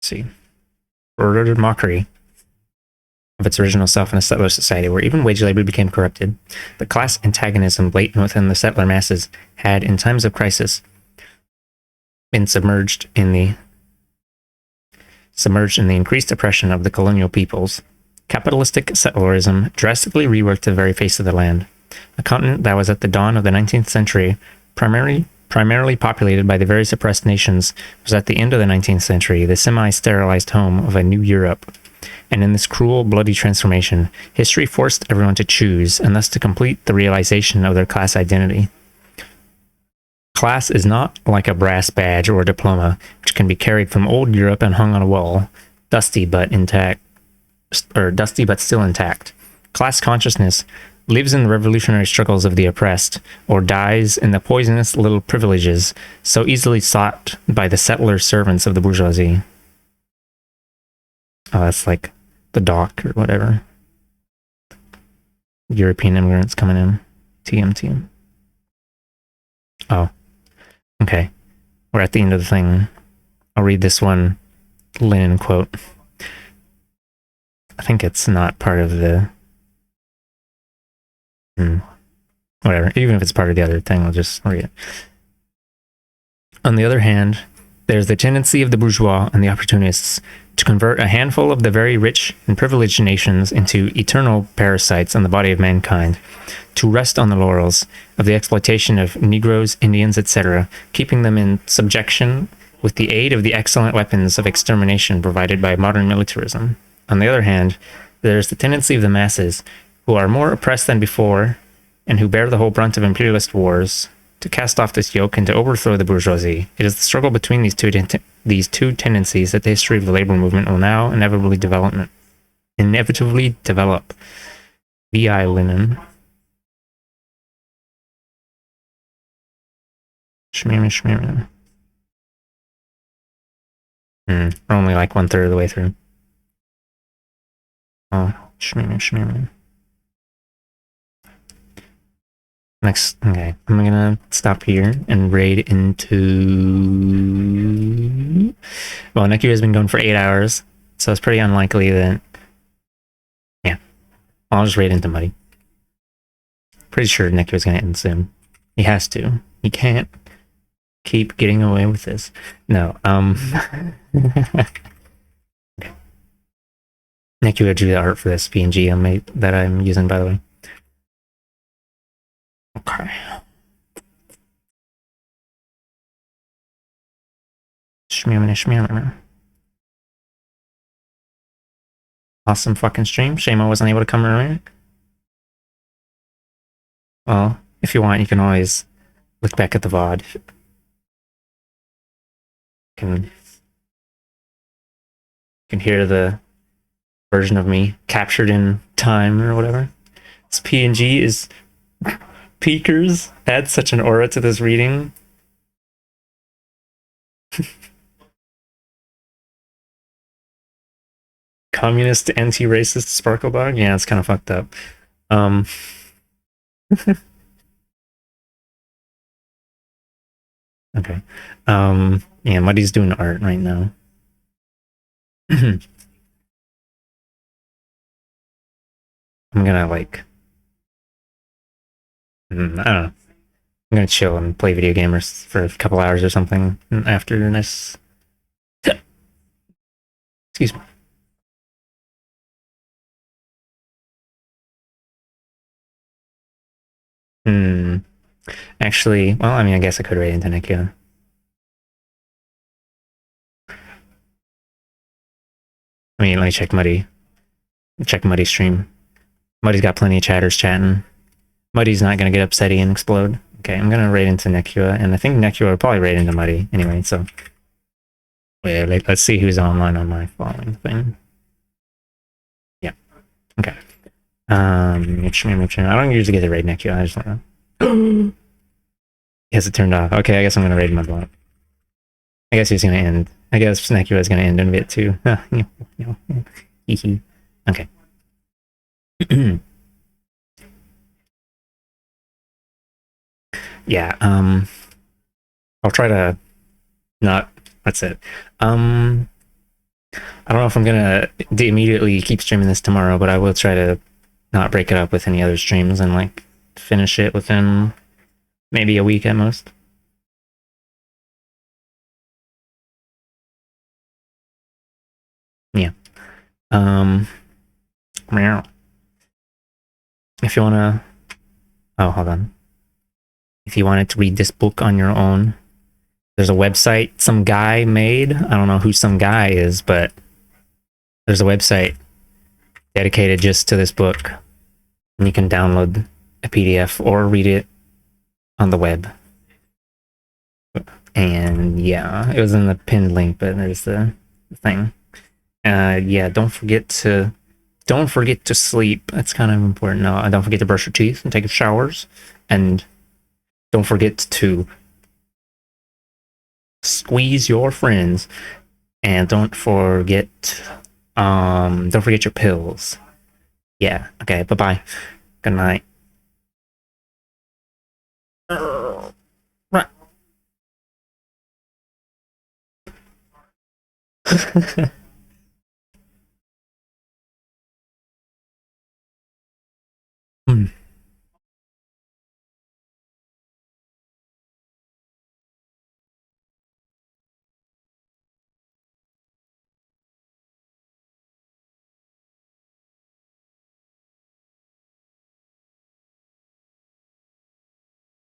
See. Perverted mockery of its original self in a settler society where even wage labor became corrupted. The class antagonism latent within the settler masses had, in times of crisis, been submerged in the increased oppression of the colonial peoples. Capitalistic settlerism drastically reworked the very face of the land. A continent that was at the dawn of the 19th century primarily populated by the various oppressed nations was at the end of the 19th century the semi-sterilized home of a new Europe. And in this cruel, bloody transformation, history forced everyone to choose, and thus to complete the realization of their class identity. Class is not like a brass badge or a diploma, which can be carried from old Europe and hung on a wall, dusty but still intact. Class consciousness lives in the revolutionary struggles of the oppressed, or dies in the poisonous little privileges so easily sought by the settler servants of the bourgeoisie. Oh, that's like the dock or whatever. European immigrants coming in. TM. Oh, okay. We're at the end of the thing. I'll read this one Lenin quote. I think it's not part of the... whatever. Even if it's part of the other thing, I'll just read it. On the other hand, there's the tendency of the bourgeois and the opportunists to convert a handful of the very rich and privileged nations into eternal parasites on the body of mankind, to rest on the laurels of the exploitation of Negroes, Indians, etc., keeping them in subjection with the aid of the excellent weapons of extermination provided by modern militarism. On the other hand, there's the tendency of the masses, who are more oppressed than before, and who bear the whole brunt of imperialist wars, to cast off this yoke and to overthrow the bourgeoisie. It is the struggle between these two tendencies that the history of the labor movement will now inevitably develop. V.I. Lenin. Shmir. We're only like 1/3 of the way through. Oh, shmir. Next, okay, I'm gonna stop here and raid into... Well, Neku has been going for 8 hours, so it's pretty unlikely that... Yeah, I'll just raid into Muddy. Pretty sure Neku is gonna end soon. He has to. He can't keep getting away with this. No, okay. Neku drew the art for this PNG that I'm using, by the way. Okay. Shmear. Awesome fucking stream. Shame I wasn't able to come earlier. Well, if you want, you can always look back at the VOD. You can hear the version of me captured in time or whatever. This PNG is peakers. Adds such an aura to this reading. Communist anti-racist sparkle dog. Yeah, it's kind of fucked up. Okay. Yeah, Muddy's doing art right now. I'm gonna like I don't know. I'm gonna chill and play video gamers for a couple hours or something after this. Excuse me. Actually, well, I mean, I guess I could raid into Nikia. I mean, let me check Muddy. Check Muddy's stream. Muddy's got plenty of chatters chatting. Muddy's not gonna get upsetty and explode. Okay, I'm gonna raid into Nekua, and I think Nekua will probably raid into Muddy anyway, so. Wait, let's see who's online on my following thing. Yeah. Okay. I don't usually get to raid Nekua, I just wanna. Yes, it turned off. Okay, I guess I'm gonna raid my bot. I guess he's gonna end. I guess Nekua is gonna end in a bit too. Okay. Yeah, I'll try to not. That's it. I don't know if I'm gonna immediately keep streaming this tomorrow, but I will try to not break it up with any other streams and like finish it within maybe a week at most. Yeah. If you wanna, oh, hold on. If you wanted to read this book on your own, there's a website some guy made. I don't know who some guy is, but there's a website dedicated just to this book. And you can download a PDF or read it on the web. And yeah, it was in the pinned link, but there's the thing. Yeah, don't forget to sleep. That's kind of important. No, don't forget to brush your teeth and take your showers, and don't forget to squeeze your friends, and don't forget your pills. Yeah. Okay. Bye bye. Good night. Right.